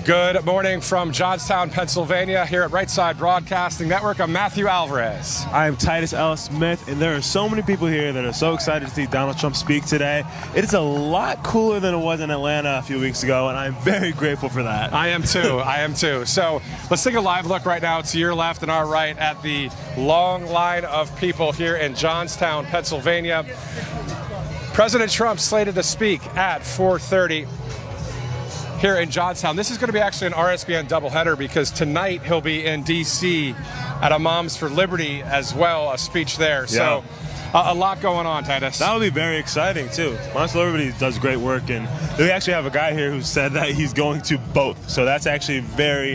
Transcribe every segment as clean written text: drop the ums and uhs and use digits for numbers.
Good morning from Johnstown, Pennsylvania, here at Right Side Broadcasting Network. I'm Matthew Alvarez. I'm Titus L. Smith, and there are so many people here that are so excited to see Donald Trump speak today. It is a lot cooler than it was in Atlanta a few weeks ago, and I'm very grateful for that. I am too. So let's take a live look right now to your left and our right at the long line of people here in Johnstown, Pennsylvania. President Trump slated to speak at 4:30. Here in Johnstown. This is going to be actually an RSBN doubleheader because tonight he'll be in D.C. at a Moms for Liberty as well, a speech there. So a lot going on, Titus. That would be very exciting, too. Moms for Liberty does great work, and we actually have a guy here who said that he's going to both. So that's actually very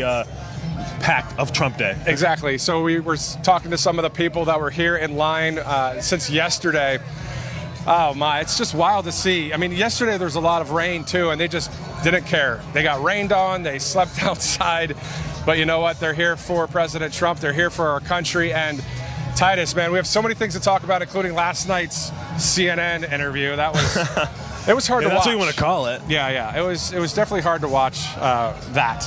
packed of Trump Day. Exactly. So we were talking to some of the people that were here in line since yesterday. Oh my, it's just wild to see. I mean, yesterday there was a lot of rain too, and they just didn't care. They got rained on, they slept outside, but you know what? They're here for President Trump, they're here for our country, and Titus, man, we have so many things to talk about, including last night's CNN interview. That was, it was hard to watch. That's what you want to call it. Yeah, it was definitely hard to watch that.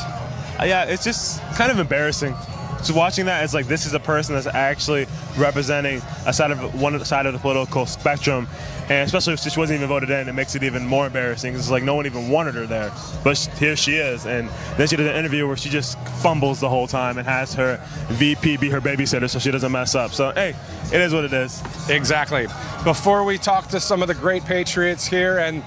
Yeah, it's just kind of embarrassing. So watching that, it's like this is a person that's actually representing one side of the political spectrum, and especially if she wasn't even voted in, it makes it even more embarrassing. It's like no one even wanted her there, but here she is. And then she did an interview where she just fumbles the whole time and has her VP be her babysitter so she doesn't mess up. So hey, it is what it is. Exactly. Before we talk to some of the great patriots here and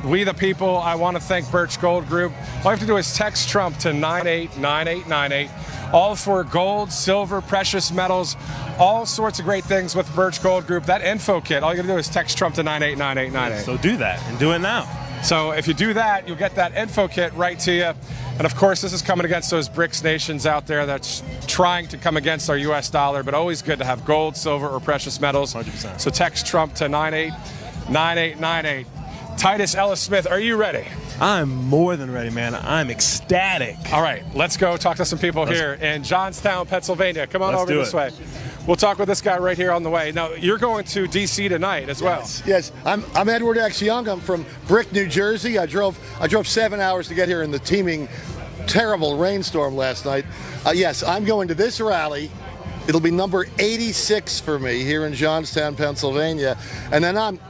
we the people, I want to thank Birch Gold Group. All you have to do is text Trump to 989898. All for gold, silver, precious metals, all sorts of great things with Birch Gold Group. That info kit, all you gotta do is text Trump to 989898. So do that, and do it now. So if you do that, you'll get that info kit right to you. And of course, this is coming against those BRICS nations out there that's trying to come against our U.S. dollar, but always good to have gold, silver, or precious metals. 100%. So text Trump to 989898. Titus Ellis Smith, are you ready? I'm more than ready, man. I'm ecstatic. All right, let's go talk to some people here in Johnstown, Pennsylvania. Come on over this way. We'll talk with this guy right here on the way. Now, you're going to D.C. tonight as well. Yes. I'm Edward X. Young. I'm from Brick, New Jersey. I drove 7 hours to get here in the teeming, terrible rainstorm last night. Yes, I'm going to this rally. It'll be number 86 for me here in Johnstown, Pennsylvania, and then I'm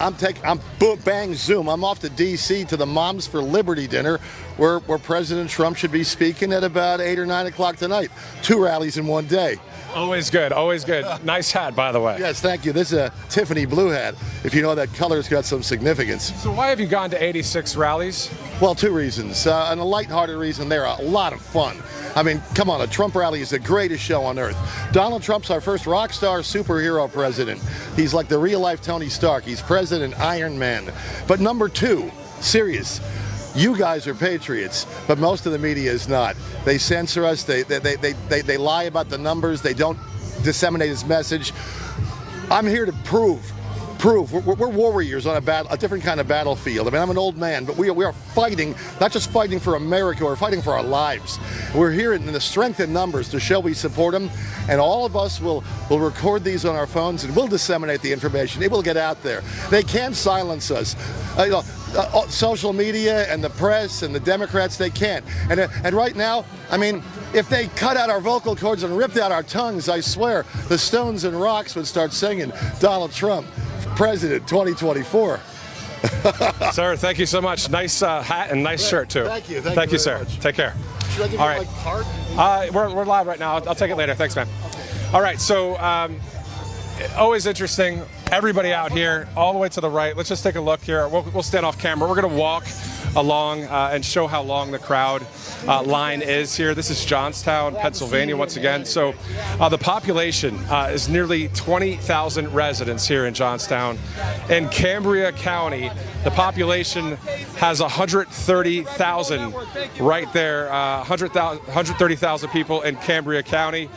bang zoom. I'm off to D.C. to the Moms for Liberty dinner, where President Trump should be speaking at about 8 or 9 o'clock tonight. 2 rallies in one day. Always good, always good. Nice hat, by the way. Yes, thank you. This is a Tiffany blue hat. If you know, that color's got some significance. So why have you gone to 86 rallies? Well, 2 reasons. And a lighthearted reason, they're a lot of fun. I mean, come on, a Trump rally is the greatest show on earth. Donald Trump's our first rock star superhero president. He's like the real-life Tony Stark. He's President Iron Man. But number 2, serious. You guys are patriots, but most of the media is not. They censor us. They lie about the numbers. They don't disseminate his message. I'm here to prove we're warriors on a different kind of battlefield. I mean, I'm an old man, but we are fighting, not just fighting for America, we're fighting for our lives. We're here in the strength in numbers to show we support them, and all of us will record these on our phones and we'll disseminate the information. It will get out there. They can't silence us. Social media and the press and the Democrats, they can't. And right now, I mean, if they cut out our vocal cords and ripped out our tongues, I swear, the Stones and Rocks would start singing Donald Trump, President 2024. Sir, thank you so much. Nice hat and nice shirt, too. Thank you. Thank you, sir. Much. Take care. Should I give All you right. my card? We're live right now. I'll take it later. Thanks, man. Okay. All right, so always interesting. Everybody out here, all the way to the right. Let's just take a look here. We'll stand off camera. We're going to walk along and show how long the crowd line is here. This is Johnstown, Pennsylvania, once again. So the population is nearly 20,000 residents here in Johnstown. In Cambria County, the population has 130,000 right there, 130,000 people in Cambria County.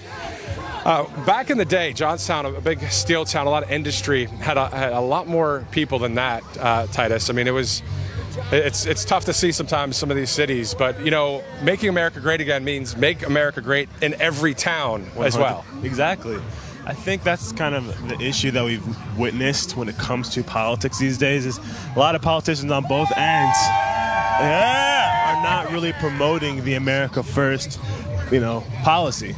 Back in the day, Johnstown, a big steel town, a lot of industry, had a lot more people than that, Titus. I mean, it's tough to see sometimes some of these cities, but, you know, making America great again means make America great in every town as well. Exactly. I think that's kind of the issue that we've witnessed when it comes to politics these days is a lot of politicians on both ends are are not really promoting the America First, policy.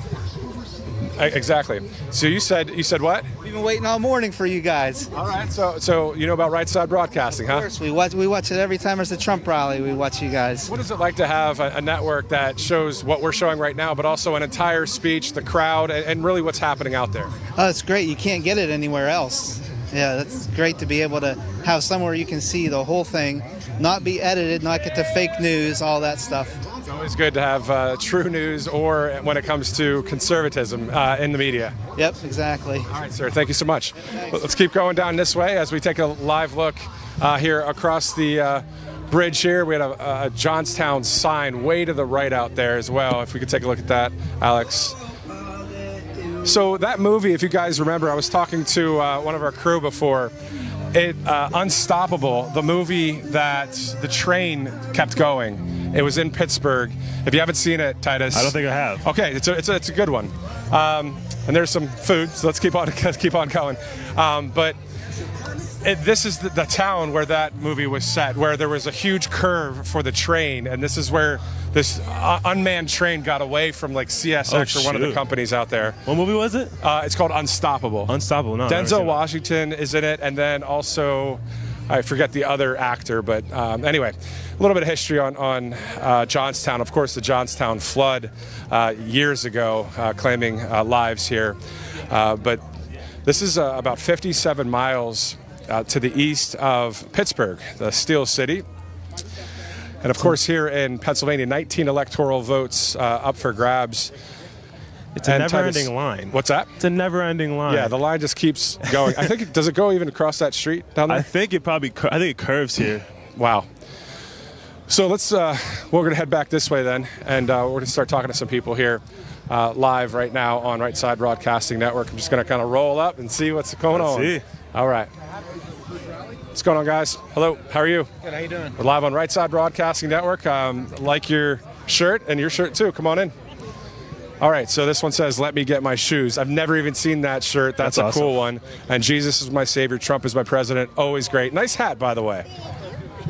Exactly. So you said what? We've been waiting all morning for you guys. All right. So you know about Right Side Broadcasting, huh? Of course, we watch it every time there's a Trump rally. We watch you guys. What is it like to have a network that shows what we're showing right now, but also an entire speech, the crowd, and really what's happening out there? Oh, it's great. You can't get it anywhere else. Yeah, that's great to be able to have somewhere you can see the whole thing, not be edited, not get the fake news, all that stuff. It's always good to have true news, or when it comes to conservatism in the media. Yep, exactly. All right, sir. Thank you so much. Let's keep going down this way as we take a live look here across the bridge here. We had a Johnstown sign way to the right out there as well. If we could take a look at that, Alex. So that movie, if you guys remember, I was talking to one of our crew before. Unstoppable, the movie that the train kept going. It was in Pittsburgh. If you haven't seen it, Titus, I don't think I have. Okay, it's a good one. And there's some food, so let's keep on going. But this is the town where that movie was set, where there was a huge curve for the train, and this is where this unmanned train got away from like CSX or one of the companies out there. What movie was it? It's called Unstoppable. Unstoppable. No. Denzel Washington is in it, and then also I forget the other actor, but anyway, a little bit of history on Johnstown. Of course, the Johnstown flood years ago, claiming lives here, but this is about 57 miles to the east of Pittsburgh, the Steel City. And of course, here in Pennsylvania, 19 electoral votes up for grabs. It's a never-ending line. What's that? It's a never-ending line. Yeah, the line just keeps going. I think does it go even across that street down there? I think it curves here. Wow. So let's we're going to head back this way then, and we're going to start talking to some people here live right now on Right Side Broadcasting Network. I'm just going to kind of roll up and see what's going on. See. All right. What's going on, guys? Hello. How are you? Good. How you doing? We're live on Right Side Broadcasting Network. Like your shirt and your shirt too. Come on in. All right. So this one says, "Let me get my shoes." I've never even seen that shirt. That's a awesome. cool one. And Jesus is my savior. Trump is my president. Always great. Nice hat, by the way.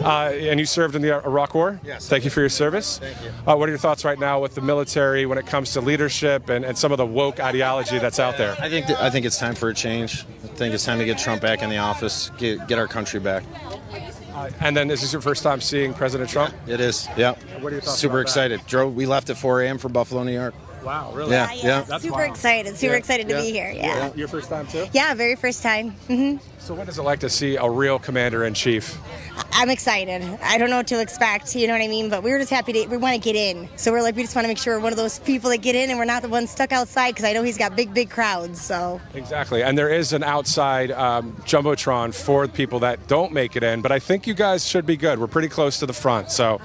And you served in the Iraq War? Yes. Thank you for your service. Thank you. What are your thoughts right now with the military when it comes to leadership and some of the woke ideology that's out there? I think it's time for a change. I think it's time to get Trump back in the office, get our country back. And then is this your first time seeing President Trump? It is. Yeah. What are your thoughts Super about that? excited. We left at 4 a.m. for Buffalo, New York. Wow, really? Yeah. Yeah, That's super wild. excited. Super Yeah, excited to yeah, be here. Yeah. Your first time too? Yeah, very first time. So what is it like to see a real commander-in-chief? I'm excited. I don't know what to expect, you know what I mean? But we were just happy we want to get in. So we're like, we just want to make sure we're one of those people that get in and we're not the ones stuck outside, because I know he's got big crowds, so. Exactly, and there is an outside Jumbotron for people that don't make it in, but I think you guys should be good. We're pretty close to the front, so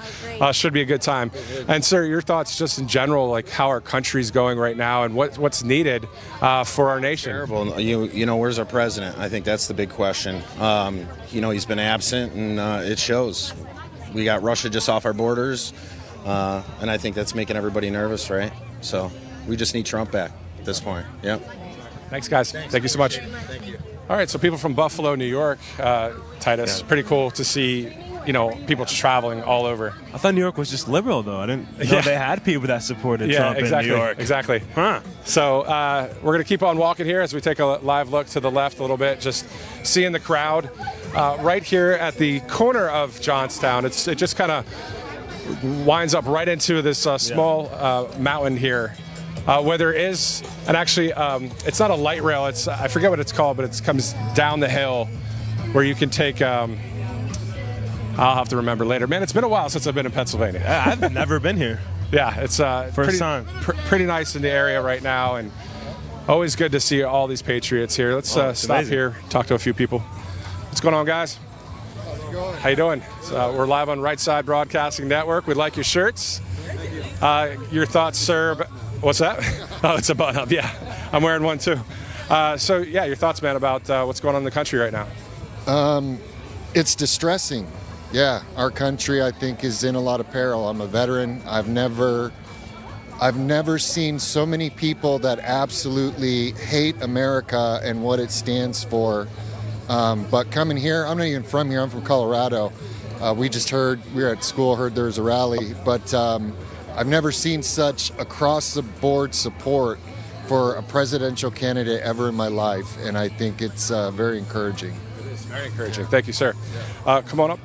should be a good time. And sir, your thoughts just in general, like how our country's going right now and what's needed for our nation? Terrible. You know, where's our president? I think that's the big question. He's been absent, and it shows. We got Russia just off our borders, and I think that's making everybody nervous, right? So we just need Trump back at this point. Yep. Thanks, guys. Thank you so much. Thank you. All right, so people from Buffalo, New York, Titus, pretty cool to see, people traveling all over. I thought New York was just liberal, though. I didn't know they had people that supported Trump exactly, in New York. Exactly. Huh. So we're going to keep on walking here as we take a live look to the left a little bit, just seeing the crowd right here at the corner of Johnstown. It just kind of winds up right into this small mountain here. Where there is, and actually, it's not a light rail. I forget what it's called, but it comes down the hill, where you can take. I'll have to remember later. Man, it's been a while since I've been in Pennsylvania. I've never been here. Yeah, it's First time. Pretty nice in the area right now, and always good to see all these patriots here. Let's stop amazing. here, talk to a few people. What's going on, guys? How you doing? We're live on Right Side Broadcasting Network. We like your shirts. Your thoughts, sir? What's that? Oh, it's a button-up. Yeah, I'm wearing one too. Your thoughts, man, about what's going on in the country right now? It's distressing. Yeah, our country, I think, is in a lot of peril. I'm a veteran. I've never seen so many people that absolutely hate America and what it stands for. But coming here, I'm not even from here. I'm from Colorado, We were at school, heard there was a rally, but I've never seen such across-the-board support for a presidential candidate ever in my life, and I think it's very encouraging. It is very encouraging. Thank you, sir. Come on up.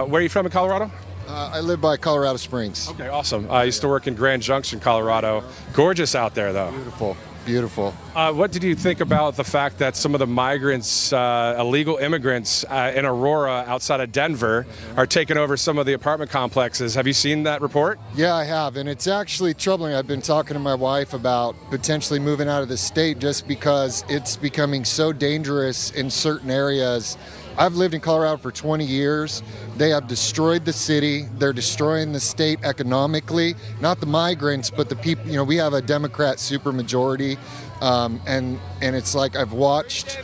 Where are you from in Colorado? I live by Colorado Springs. Okay, awesome. I used to work in Grand Junction, Colorado. Gorgeous out there, though. Beautiful, beautiful. What did you think about the fact that some of the migrants, illegal immigrants in Aurora outside of Denver are taking over some of the apartment complexes? Have you seen that report? Yeah, I have, and it's actually troubling. I've been talking to my wife about potentially moving out of the state just because it's becoming so dangerous in certain areas. I've lived in Colorado for 20 years. They have destroyed the city. They're destroying the state economically. Not the migrants, but the people. You know, we have a Democrat supermajority, and it's like I've watched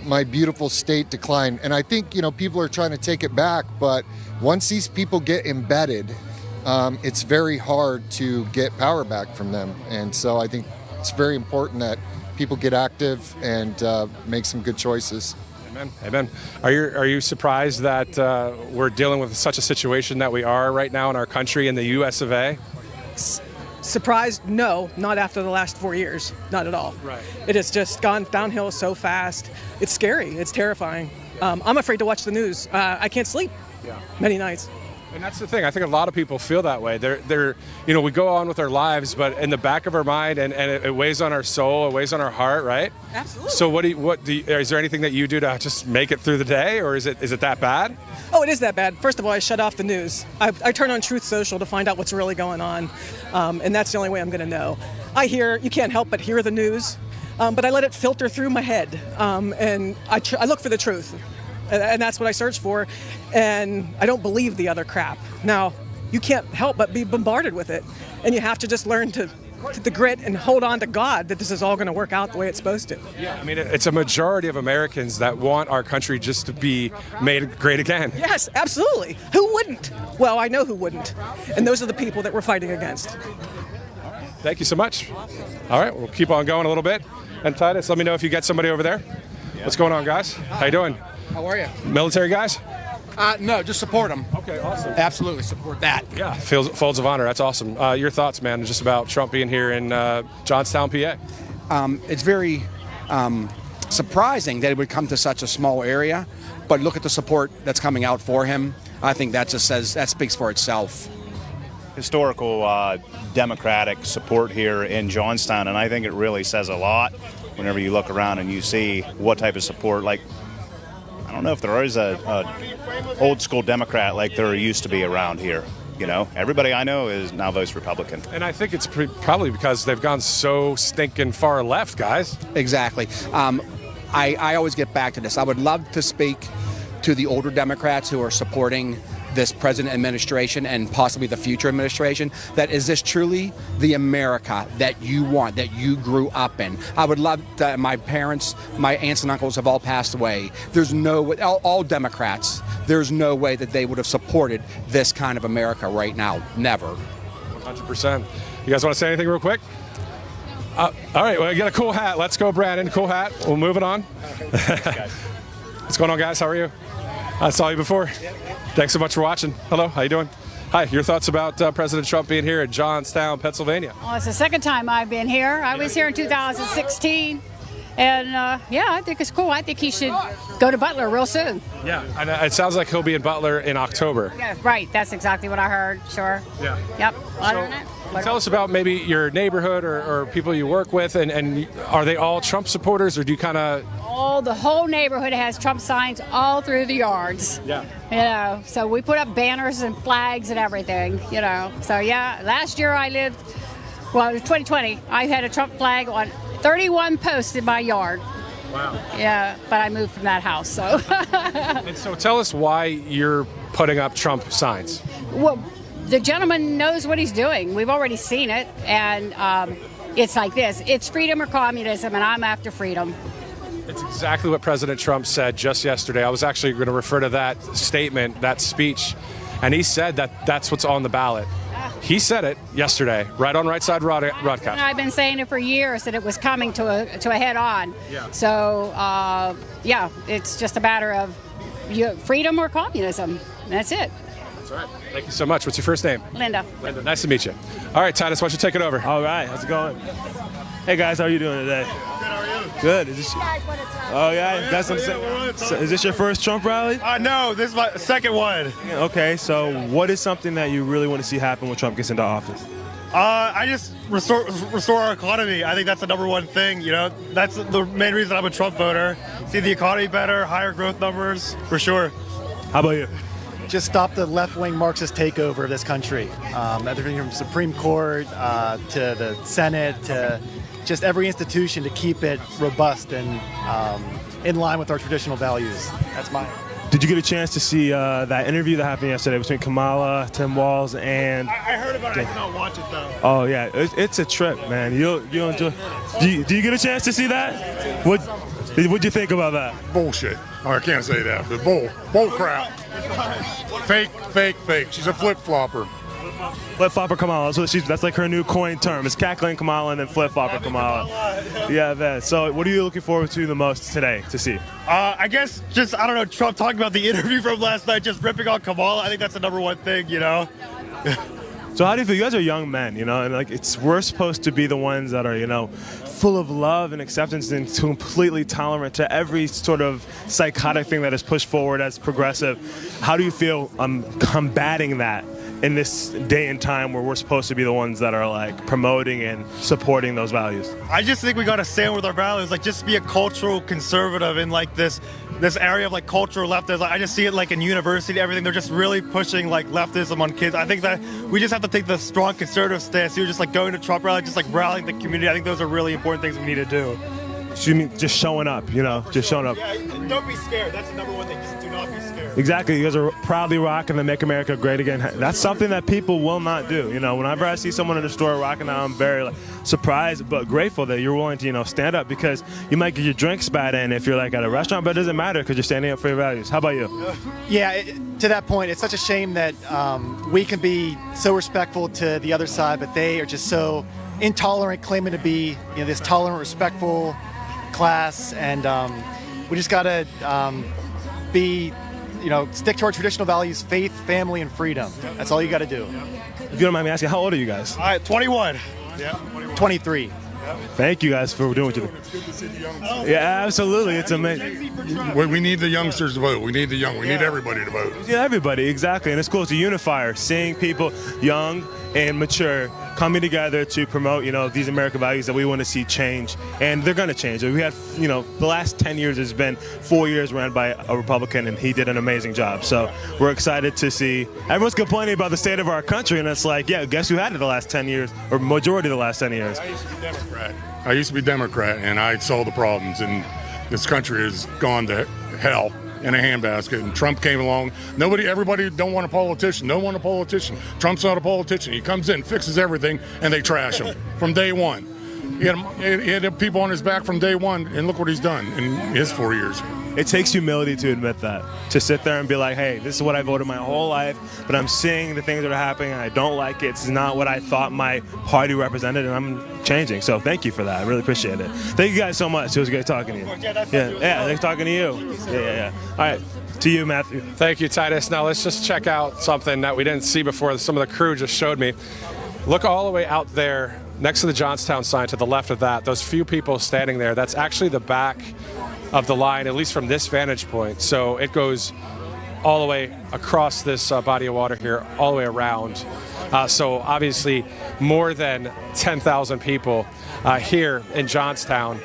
my beautiful state decline. And I think, you know, people are trying to take it back, but once these people get embedded, it's very hard to get power back from them. And so I think it's very important that people get active and make some good choices. Amen. Amen. Are you surprised that we're dealing with such a situation that we are right now in our country, in the U.S. of A.? Surprised? No, not after the last 4 years. Not at all. Right. It has just gone downhill so fast. It's scary. It's terrifying. I'm afraid to watch the news. I can't sleep many nights. And that's the thing. I think a lot of people feel that way. They're, you know, we go on with our lives, but in the back of our mind, and it weighs on our soul, it weighs on our heart, right? Absolutely. So is there anything that you do to just make it through the day, or is it that bad? Oh, it is that bad. First of all, I shut off the news. I turn on Truth Social to find out what's really going on, and that's the only way I'm going to know. You can't help but hear the news, but I let it filter through my head, and I look for the truth. And that's what I search for, and I don't believe the other crap. Now, you can't help but be bombarded with it, and you have to just learn to the grit and hold on to God that this is all going to work out the way it's supposed to. Yeah, I mean, it's a majority of Americans that want our country just to be made great again. Yes, absolutely. Who wouldn't? Well, I know who wouldn't, and those are the people that we're fighting against. Thank you so much. All right, we'll keep on going a little bit. And Titus, let me know if you get somebody over there. What's going on, guys? How you doing? How are you? Military guys? No, just support them. Okay, awesome. Absolutely support that. Yeah, folds of honor. That's awesome. Your thoughts, man, just about Trump being here in Johnstown, PA? It's very surprising that it would come to such a small area, but look at the support that's coming out for him. I think that speaks for itself. Historical Democratic support here in Johnstown, and I think it really says a lot whenever you look around and you see what type of support. Like, I don't know if there is a old school Democrat like there used to be around here. You know, everybody I know is now votes Republican. And I think it's probably because they've gone so stinking far left, guys. Exactly. I always get back to this. I would love to speak to the older Democrats who are supporting this present administration and possibly the future administration, that is this truly the America that you want, that you grew up in? I would love to, my parents, my aunts and uncles have all passed away. There's no way, all Democrats, there's no way that they would have supported this kind of America right now. Never. 100%. You guys want to say anything real quick? All right, well, you got a cool hat. Let's go, Brandon. Cool hat. We'll move it on. What's going on, guys? How are you? I saw you before. Thanks so much for watching. Hello, how you doing? Hi, your thoughts about President Trump being here in Johnstown, Pennsylvania? Well, it's the second time I've been here. I was here in 2016, and yeah, I think it's cool. I think he should go to Butler real soon. Yeah, and it sounds like he'll be in Butler in October. Yeah, right. That's exactly what I heard. Sure. Yeah. Yep. Other than that, tell us about maybe your neighborhood or people you work with, and are they all Trump supporters, or do you kind of... the whole neighborhood has Trump signs all through the yards. Yeah. You know, so we put up banners and flags and everything, you know. So yeah, last year it was 2020, I had a Trump flag on 31 posts in my yard. Wow. Yeah, but I moved from that house, so. And so tell us why you're putting up Trump signs. Well, the gentleman knows what he's doing. We've already seen it, and it's like this. It's freedom or communism, and I'm after freedom. It's exactly what President Trump said just yesterday. I was actually going to refer to that statement, that speech, and he said that that's what's on the ballot. He said it yesterday, right on Right Side Broadcast. And I've been saying it for years that it was coming to a head-on. Yeah. So, yeah, it's just a matter of freedom or communism. That's it. That's right. Thank you so much. What's your first name? Linda. Linda, nice to meet you. All right, Titus, why don't you take it over? All right, how's it going? Hey guys, how are you doing today? Good, how are you? Good. Oh yeah, that's what I'm saying. So is this your first Trump rally? No, this is my second one. Okay, so what is something that you really want to see happen when Trump gets into office? I just restore our economy. I think that's the number one thing. You know, that's the main reason I'm a Trump voter. See the economy better, higher growth numbers, for sure. How about you? Just stop the left-wing Marxist takeover of this country. Everything from Supreme Court to the Senate to just every institution to keep it robust and in line with our traditional values. That's mine. Did you get a chance to see that interview that happened yesterday between Kamala, Tim Walz, and? I heard about it. I did not watch it though. Oh yeah, it's a trip, man. You'll enjoy. Do you get a chance to see that? What'd you think about that? Bullshit. Oh, I can't say that, but bull crap. Fake. She's a flip-flopper. Flip-flopper Kamala. That's like her new coined term. It's cackling Kamala and then flip-flopper Kamala. Yeah, that. So what are you looking forward to the most today to see? I guess just, I don't know, Trump talking about the interview from last night, just ripping on Kamala. I think that's the number one thing, you know? So how do you feel? You guys are young men, you know, and like we're supposed to be the ones that are, you know, full of love and acceptance and completely tolerant to every sort of psychotic thing that is pushed forward as progressive. How do you feel combating that in this day and time where we're supposed to be the ones that are like promoting and supporting those values? I just think we got to stand with our values, like just be a cultural conservative in like this area of like cultural leftism. I just see it like in university, everything. They're just really pushing like leftism on kids. I think that we just have to take the strong conservative stance. You're just like going to Trump rally, just like rallying the community. I think those are really important things we need to do. So you mean just showing up, you know, just showing up. Yeah, don't be scared. That's the number one thing. Just do not be scared. Exactly. You guys are proudly rocking the Make America Great Again. That's something that people will not do. You know, whenever I see someone in the store rocking that, I'm very surprised but grateful that you're willing to, you know, stand up, because you might get your drinks spat in if you're like at a restaurant, but it doesn't matter because you're standing up for your values. How about you? Yeah, to that point, it's such a shame that we can be so respectful to the other side, but they are just so intolerant, claiming to be, you know, this tolerant, respectful class, and we just gotta be, you know, stick to our traditional values: faith, family, and freedom. That's all you got to do. If you don't mind me asking, how old are you guys? 21. Yeah, 23. Thank you guys for doing what you do. It's good to see the young. Yeah, absolutely. It's amazing. We need the youngsters to vote. We need the young. We need everybody to vote. Yeah, everybody, exactly. And it's cool. It's a unifier, seeing people young and mature coming together to promote, you know, these American values that we want to see change. And they're going to change. We had, you know, the last 10 years has been 4 years ran by a Republican, and he did an amazing job. So we're excited to see. Everyone's complaining about the state of our country, and it's like, yeah, guess who had it the last 10 years, or majority of the last 10 years? I used to be Democrat, and I saw the problems, and this country has gone to hell in a handbasket. And Trump came along. Everybody don't want a politician. Don't want a politician. Trump's not a politician. He comes in, fixes everything, and they trash him from day one. He had people on his back from day one, and look what he's done in his 4 years. It takes humility to admit that, to sit there and be like, hey, this is what I voted my whole life, but I'm seeing the things that are happening and I don't like it. It's not what I thought my party represented, and I'm changing. So thank you for that. I really appreciate it. Thank you guys so much. It was great talking to you. Yeah, thanks talking to you. Yeah. All right, to you, Matthew. Thank you, Titus. Now let's just check out something that we didn't see before. Some of the crew just showed me. Look all the way out there next to the Johnstown sign, to the left of that. Those few people standing there, that's actually the back of the line, at least from this vantage point. So it goes all the way across this body of water here, all the way around. So obviously more than 10,000 people here in Johnstown.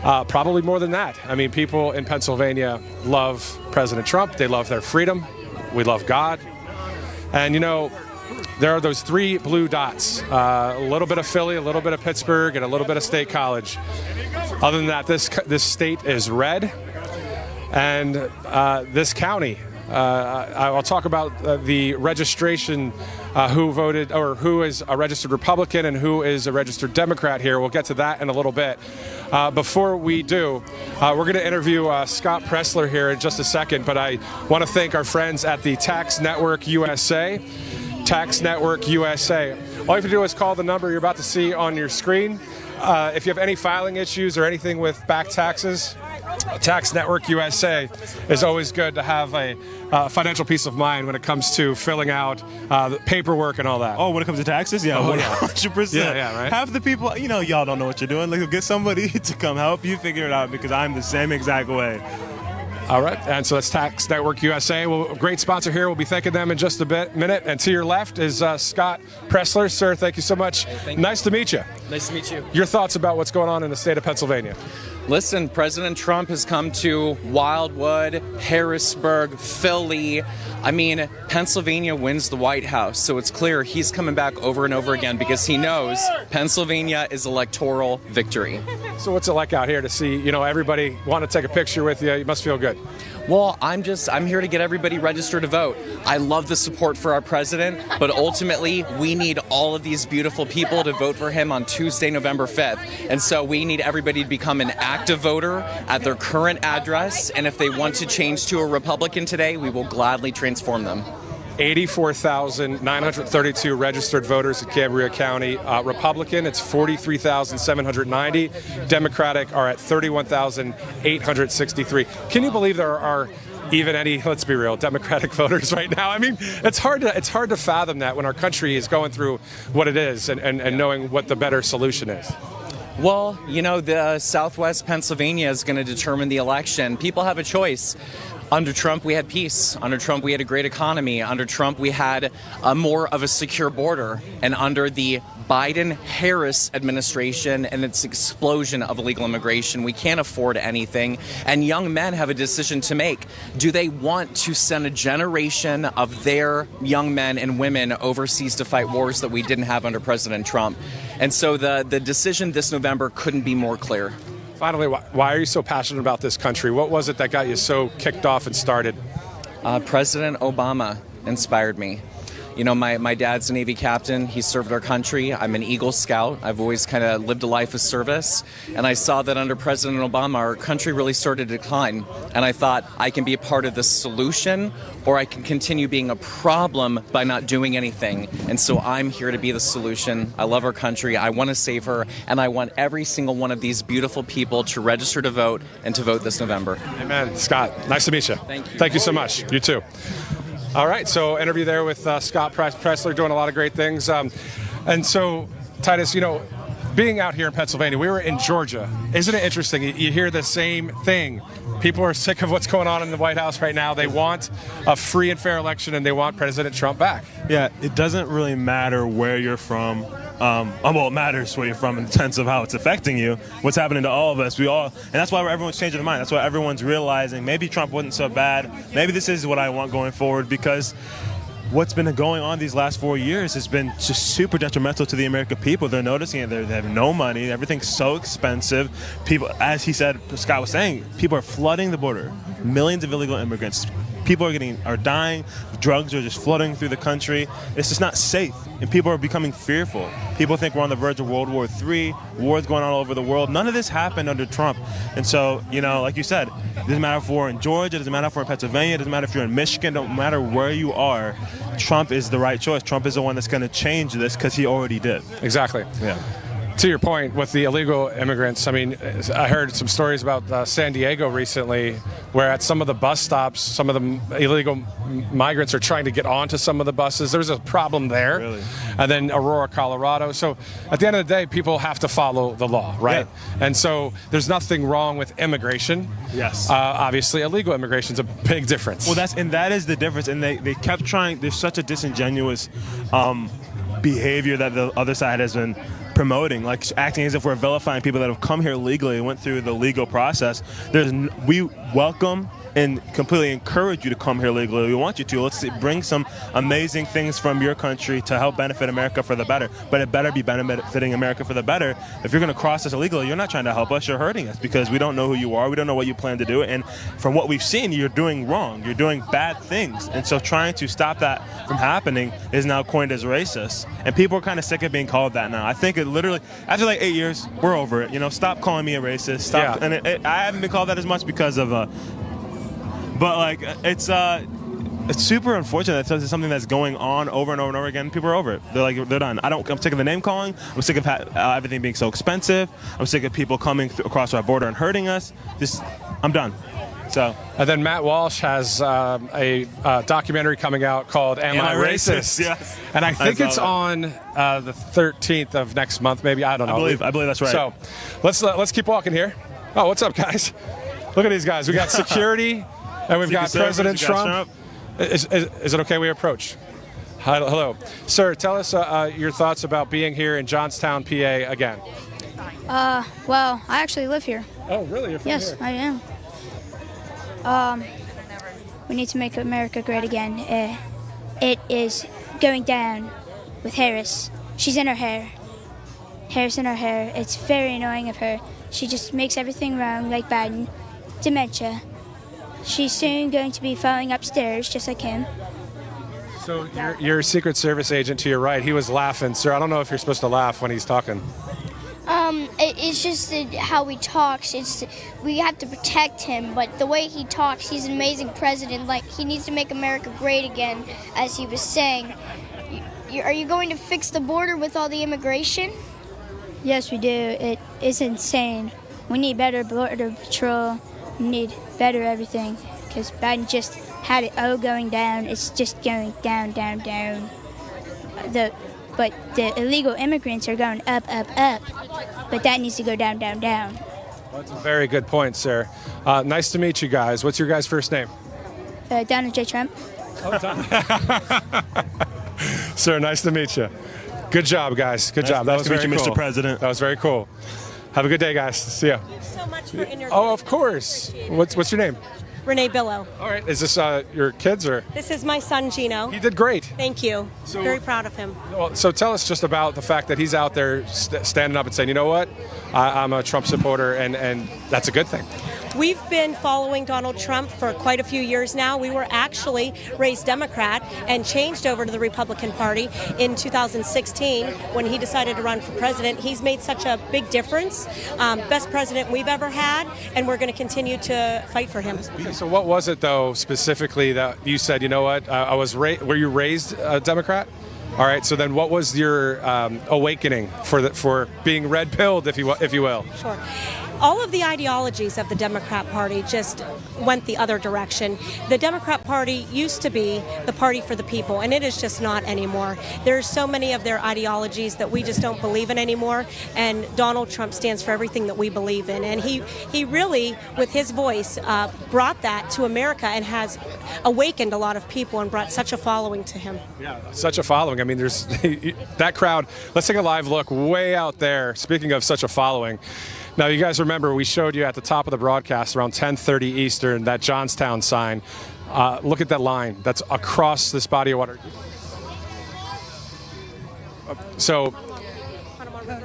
Probably more than that. I mean, people in Pennsylvania love President Trump. They love their freedom. We love God. And, you know, there are those three blue dots, a little bit of Philly, a little bit of Pittsburgh, and a little bit of State College. Other than that, this state is red, and this county. I'll talk about the registration, who voted, or who is a registered Republican and who is a registered Democrat here. We'll get to that in a little bit. Before we do, we're going to interview Scott Pressler here in just a second, but I want to thank our friends at the Tax Network USA. Tax Network USA. All you have to do is call the number you're about to see on your screen. If you have any filing issues or anything with back taxes, Tax Network USA is always good to have a financial peace of mind when it comes to filling out the paperwork and all that. Oh, when it comes to taxes? Yeah, 100%. Yeah, right? Half the people, y'all don't know what you're doing. Like, get somebody to come help you figure it out, because I'm the same exact way. All right, and so that's Tax Network USA. Well, great sponsor here. We'll be thanking them in just a minute. And to your left is Scott Pressler. Sir, thank you so much. Nice to meet you. Nice to meet you. Your thoughts about what's going on in the state of Pennsylvania? Listen, President Trump has come to Wildwood, Harrisburg, Philly. I mean, Pennsylvania wins the White House, so it's clear he's coming back over and over again because he knows Pennsylvania is electoral victory. So what's it like out here to see, everybody want to take a picture with you? You must feel good. Well, I'm here to get everybody registered to vote. I love the support for our president, but ultimately we need all of these beautiful people to vote for him on Tuesday, November 5th. And so we need everybody to become an active voter at their current address. And if they want to change to a Republican today, we will gladly transform them. 84,932 registered voters in Cambria County. Republican, it's 43,790. Democratic are at 31,863. Can you believe there are even any, let's be real, Democratic voters right now? I mean, it's hard to fathom that when our country is going through what it is and knowing what the better solution is. Well, the Southwest Pennsylvania is going to determine the election. People have a choice. Under Trump, we had peace. Under Trump, we had a great economy. Under Trump, we had more of a secure border. And under the Biden-Harris administration and its explosion of illegal immigration, we can't afford anything. And young men have a decision to make. Do they want to send a generation of their young men and women overseas to fight wars that we didn't have under President Trump? And so the decision this November couldn't be more clear. Finally, why are you so passionate about this country? What was it that got you so kicked off and started? President Obama inspired me. My dad's a Navy captain. He served our country. I'm an Eagle Scout. I've always kind of lived a life of service. And I saw that under President Obama, our country really started to decline. And I thought I can be a part of the solution, or I can continue being a problem by not doing anything. And so I'm here to be the solution. I love our country. I want to save her. And I want every single one of these beautiful people to register to vote and to vote this November. Amen. Scott, nice to meet you. Thank you. Thank you so much. You too. All right, so interview there with Scott Pressler, doing a lot of great things. And so, Titus, being out here in Pennsylvania, we were in Georgia. Isn't it interesting? You hear the same thing. People are sick of what's going on in the White House right now. They want a free and fair election, and they want President Trump back. Yeah, it doesn't really matter where you're from. Well, it matters where you're from in the sense of how it's affecting you, what's happening to all of us. And that's why everyone's changing their mind. That's why everyone's realizing maybe Trump wasn't so bad. Maybe this is what I want going forward, because what's been going on these last 4 years has been just super detrimental to the American people. They're noticing it. They have no money. Everything's so expensive. People, as he said, Scott was saying, people are flooding the border. Millions of illegal immigrants. People are dying. Drugs are just flooding through the country. It's just not safe, and people are becoming fearful. People think we're on the verge of World War III. Wars going on all over the world. None of this happened under Trump, and so like you said, it doesn't matter if we're in Georgia, it doesn't matter if we're in Pennsylvania, it doesn't matter if you're in Michigan. Don't matter where you are. Trump is the right choice. Trump is the one that's going to change this because he already did. Exactly. Yeah. To your point with the illegal immigrants, I mean, I heard some stories about San Diego recently where at some of the bus stops, some of the illegal migrants are trying to get onto some of the buses. There's a problem there. Really? And then Aurora, Colorado. So at the end of the day, people have to follow the law, right? Yeah. And so there's nothing wrong with immigration. Yes. Obviously, illegal immigration is a big difference. Well, that is the difference. And they kept trying. There's such a disingenuous behavior that the other side has been promoting, like acting as if we're vilifying people that have come here legally and went through the legal process. We welcome and completely encourage you to come here legally. We want you to. Let's bring some amazing things from your country to help benefit America for the better. But it better be benefiting America for the better. If you're going to cross us illegally, you're not trying to help us. You're hurting us because we don't know who you are. We don't know what you plan to do. And from what we've seen, you're doing wrong. You're doing bad things. And so trying to stop that from happening is now coined as racist. And people are kind of sick of being called that now. I think it literally, after like 8 years, we're over it. Stop calling me a racist. Stop. Yeah. And I haven't been called that as much because of but like it's it's super unfortunate that it's something that's going on over and over and over again. People are over it. They're done. I'm sick of the name calling. I'm sick of everything being so expensive. I'm sick of people coming across our border and hurting us. I'm done. So. And then Matt Walsh has a documentary coming out called Am I Racist? Yes. And I think it's on the 13th of next month, maybe. I don't know. I believe that's right. So let's keep walking here. Oh, what's up, guys? Look at these guys. We got security, and we've got President Trump. Is it okay we approach? Hello. Sir, tell us your thoughts about being here in Johnstown, PA again. Well, I actually live here. Oh, really? You're from Yes, here? I am. We need to make America great again. It is going down with Harris. She's in her hair. Hair's in her hair. It's very annoying of her. She just makes everything wrong, like Biden. Dementia. She's soon going to be falling upstairs, just like him. So your Secret Service agent to your right, he was laughing. Sir, I don't know if you're supposed to laugh when he's talking. It's just how he talks. We have to protect him, but the way he talks, he's an amazing president. Like, he needs to make America great again, as he was saying. Are you going to fix the border with all the immigration? Yes, we do. It is insane. We need better border patrol. We need better everything, because Biden just had it all going down. It's just going down, down, down. But the illegal immigrants are going up, up, up. But that needs to go down, down, down. That's a very good point, sir. Nice to meet you guys. What's your guys' first name? Donald J. Trump. Sir, nice to meet you. Good job, guys. Good job. That was Nice to very meet you, cool. Mr. President. That was very cool. Have a good day, guys. See ya. Thanks so much for interviewing. Oh, of course. What's your name? Renee Billow. All right. Is this your kids or? This is my son, Gino. He did great. Thank you. Very proud of him. Well, so tell us just about the fact that he's out there standing up and saying, you know what, I'm a Trump supporter, and that's a good thing. We've been following Donald Trump for quite a few years now. We were actually raised Democrat and changed over to the Republican Party in 2016 when he decided to run for president. He's made such a big difference. Best president we've ever had, and we're going to continue to fight for him. So what was it, though, specifically that you said, you know what, were you raised a Democrat? All right, so then what was your awakening for being red-pilled, if you will? Sure. All of the ideologies of the Democrat Party just went the other direction. The Democrat Party used to be the party for the people, and it is just not anymore. There's so many of their ideologies that we just don't believe in anymore, and Donald Trump stands for everything that we believe in. And he really, with his voice, brought that to America and has awakened a lot of people and brought such a following to him. Yeah, such a following. I mean, there's that crowd. Let's take a live look way out there. Speaking of such a following. Now, you guys remember we showed you at the top of the broadcast around 10:30 Eastern, that Johnstown sign. Look at that line. That's across this body of water. So,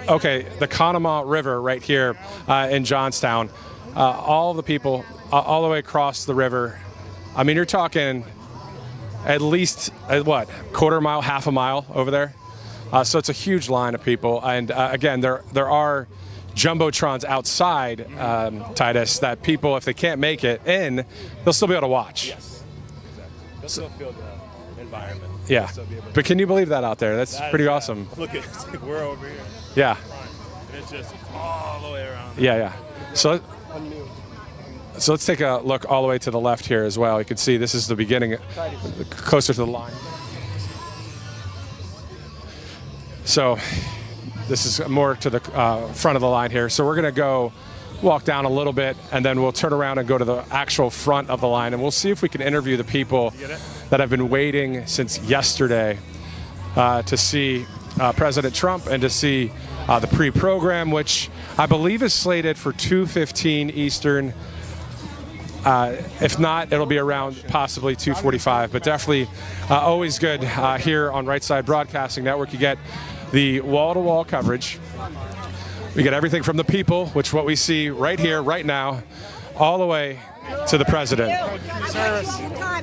okay, the Conemaugh River right here in Johnstown. All the people all the way across the river. I mean, you're talking at least, quarter mile, half a mile over there. So it's a huge line of people. And again, there are jumbotrons outside, Titus, that people, if they can't make it in, they'll still be able to watch. Yes, exactly. They'll still feel the environment. Yeah, but can you believe that out there? That's pretty awesome. Look at we're over here. Yeah. And it's just all the way around. Yeah. So let's take a look all the way to the left here as well. You can see this is the beginning, closer to the line. So this is more to the front of the line here. So we're going to go walk down a little bit, and then we'll turn around and go to the actual front of the line, and we'll see if we can interview the people that have been waiting since yesterday to see President Trump and to see the pre-program, which I believe is slated for 2:15 Eastern. If not, it'll be around possibly 2:45, but definitely always good here on Right Side Broadcasting Network. You get the wall-to-wall coverage. We get everything from the people, which what we see right here, right now, all the way to the president.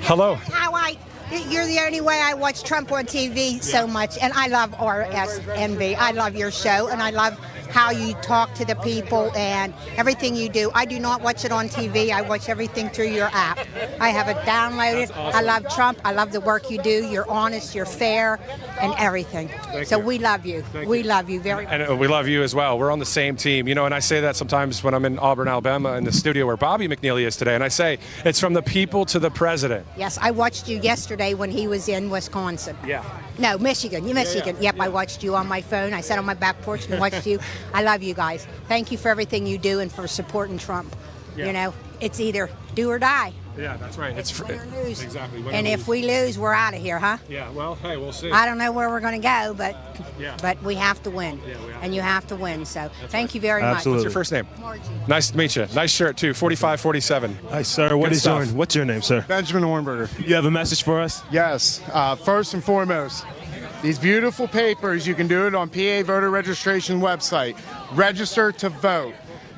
Hello. You're the only way I watch Trump on TV so much, and I love RSNB. I love your show, and I love how you talk to the people and everything you do. I do not watch it on TV. I watch everything through your app. I have it downloaded. Awesome. I love Trump. I love the work you do. You're honest, you're fair, and everything. So we love you. We love you very much. And we love you as well. We're on the same team. You know, and I say that sometimes when I'm in Auburn, Alabama, in the studio where Bobby McNeely is today, and I say, it's from the people to the president. Yes, I watched you yesterday when he was in Wisconsin. Yeah. No, Michigan. Michigan. Yep, I watched you on my phone. I sat on my back porch and watched you. I love you guys. Thank you for everything you do and for supporting Trump. Yeah. You know, it's either do or die. Yeah, that's right. It's win or lose. Exactly. Win And or if lose. we lose, we're out of here, huh? Yeah, well, hey, we'll see. I don't know where we're going to go, but Yeah. but we have to win. Yeah, we have and you have to win. So thank right. you very Absolutely. much. What's your first name? Nice to meet you. Nice shirt, too. 4547. Hi, sir. What's your name, sir? Benjamin Hornberger. You have a message for us? Yes. First and foremost, these beautiful papers, you can do it on PA voter registration website. Register to vote.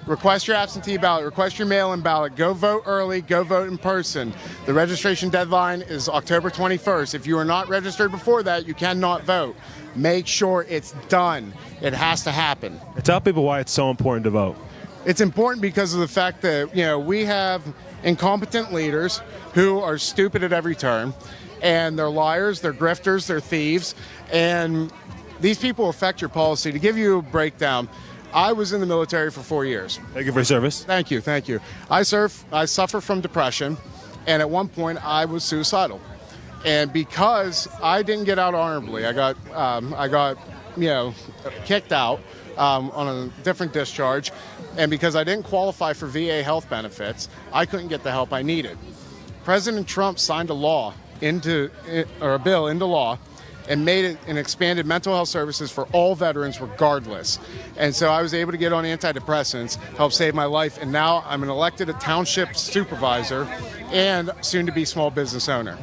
Request your absentee ballot. Request your mail-in ballot. Go vote early. Go vote in person. The registration deadline is October 21st. If you are not registered before that, you cannot vote. Make sure it's done. It has to happen. Tell people why it's so important to vote. It's important because of the fact that, you know, we have incompetent leaders who are stupid at every turn, and they're liars, they're grifters, they're thieves, and these people affect your policy. To give you a breakdown, I was in the military for 4 years. Thank you for your service. Thank you, thank you. I suffer from depression, and at one point I was suicidal. And because I didn't get out honorably, I got kicked out on a different discharge, and because I didn't qualify for VA health benefits, I couldn't get the help I needed. President Trump signed a bill into law and made it and expanded mental health services for all veterans regardless. And so I was able to get on antidepressants, help save my life, and now I'm an elected township supervisor and soon to be small business owner.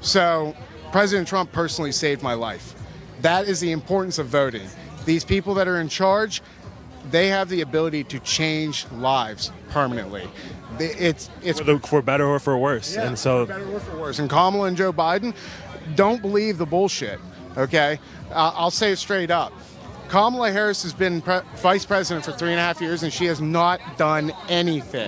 So President Trump personally saved my life. That is the importance of voting. These people that are in charge, they have the ability to change lives permanently. It's for better or for worse. Yeah, and so for better or for worse. And Kamala and Joe Biden, don't believe the bullshit, okay? I'll say it straight up. Kamala Harris has been vice president for 3.5 years, and she has not done anything.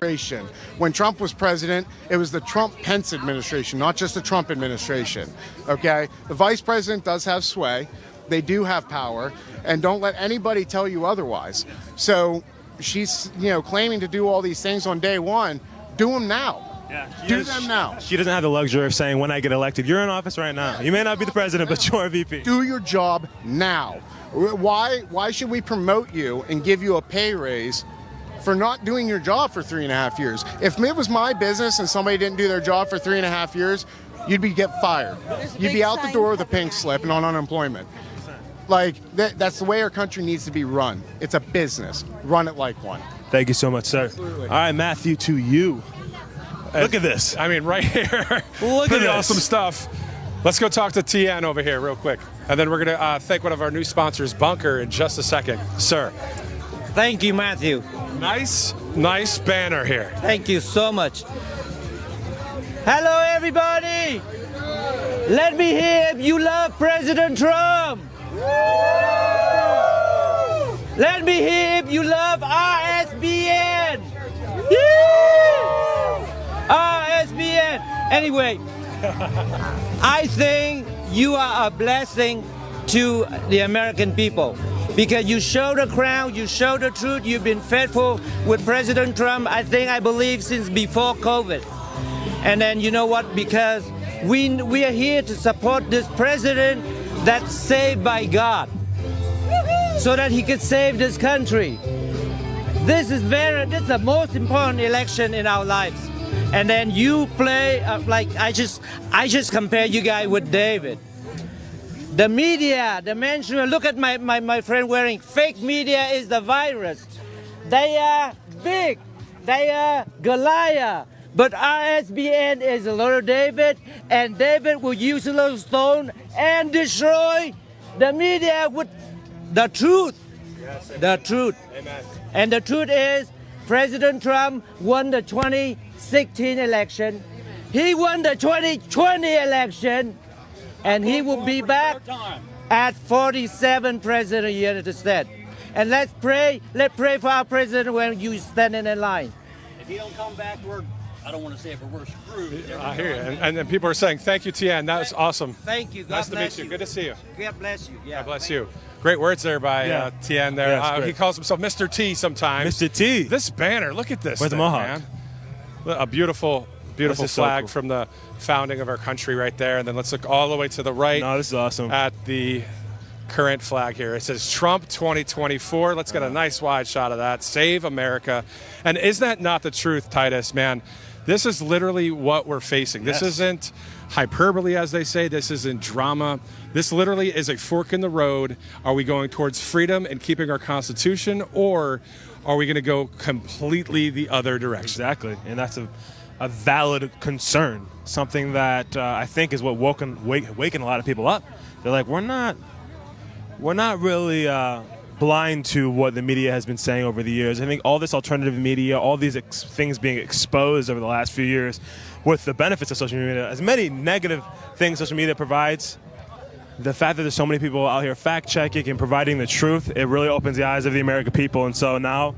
When Trump was president, it was the Trump-Pence administration, not just the Trump administration, okay? The vice president does have sway. They do have power, and don't let anybody tell you otherwise. So she's, claiming to do all these things on day one. Do them now. Do them now. She doesn't have the luxury of saying, when I get elected, you're in office right now. You may not be the president, but you're a VP. Do your job now. Why should we promote you and give you a pay raise for not doing your job for 3.5 years? If it was my business and somebody didn't do their job for 3.5 years, you'd get fired. You'd be out the door with a pink slip and on unemployment. Like, that's the way our country needs to be run. It's a business. Run it like one. Thank you so much, sir. Absolutely. All right, Matthew, to you. Look at this. I mean, right here. Look Pretty at this. awesome stuff. Let's go talk to TN over here real quick. And then we're going to thank one of our new sponsors, Bunker, in just a second. Sir. Thank you, Matthew. Nice banner here. Thank you so much. Hello, everybody. Let me hear if you love President Trump. Let me hear if you love RSBN. RSBN. Anyway, I think you are a blessing to the American people because you show the crowd, you show the truth. You've been faithful with President Trump, I believe, since before COVID. And then you know what? Because we are here to support this president that's saved by God so that he could save this country. This is the most important election in our lives. And then you play I just compare you guys with David. The media, the mainstream, look at my friend wearing fake media is the virus. They are big. They are Goliath. But RSBN is a little David, and David will use a little stone and destroy the media with the truth. Yes, the truth. Amen. And the truth is, President Trump won the 2016 election. He won the 2020 election, and he will be back at 47 President of the United States. And let's pray for our president when you standing in line. If he don't come back, I don't want to say it, but we're screwed. I hear you. And then people are saying, thank you, Tien. That was awesome. Thank you. God nice to bless meet you. Good to see you. God bless you. Yeah. God bless you. Great words there by Tien there. Yeah, he calls himself Mr. T sometimes. Mr. T. This banner, look at this. Where's the thing, Mohawk? man. A beautiful This is so flag cool. from the founding of our country right there. And then let's look all the way to the right. No, this is awesome. At the current flag here. It says Trump 2024. Let's get a nice wide shot of that. Save America. And is that not the truth, Titus, man? This is literally what we're facing. This isn't hyperbole, as they say. This isn't drama. This literally is a fork in the road. Are we going towards freedom and keeping our Constitution, or are we going to go completely the other direction? Exactly. And that's a valid concern, something that I think is what waking a lot of people up. They're like, we're not really blind to what the media has been saying over the years. I think all this alternative media, all these things being exposed over the last few years with the benefits of social media, as many negative things social media provides, the fact that there's so many people out here fact-checking and providing the truth, it really opens the eyes of the American people. And so now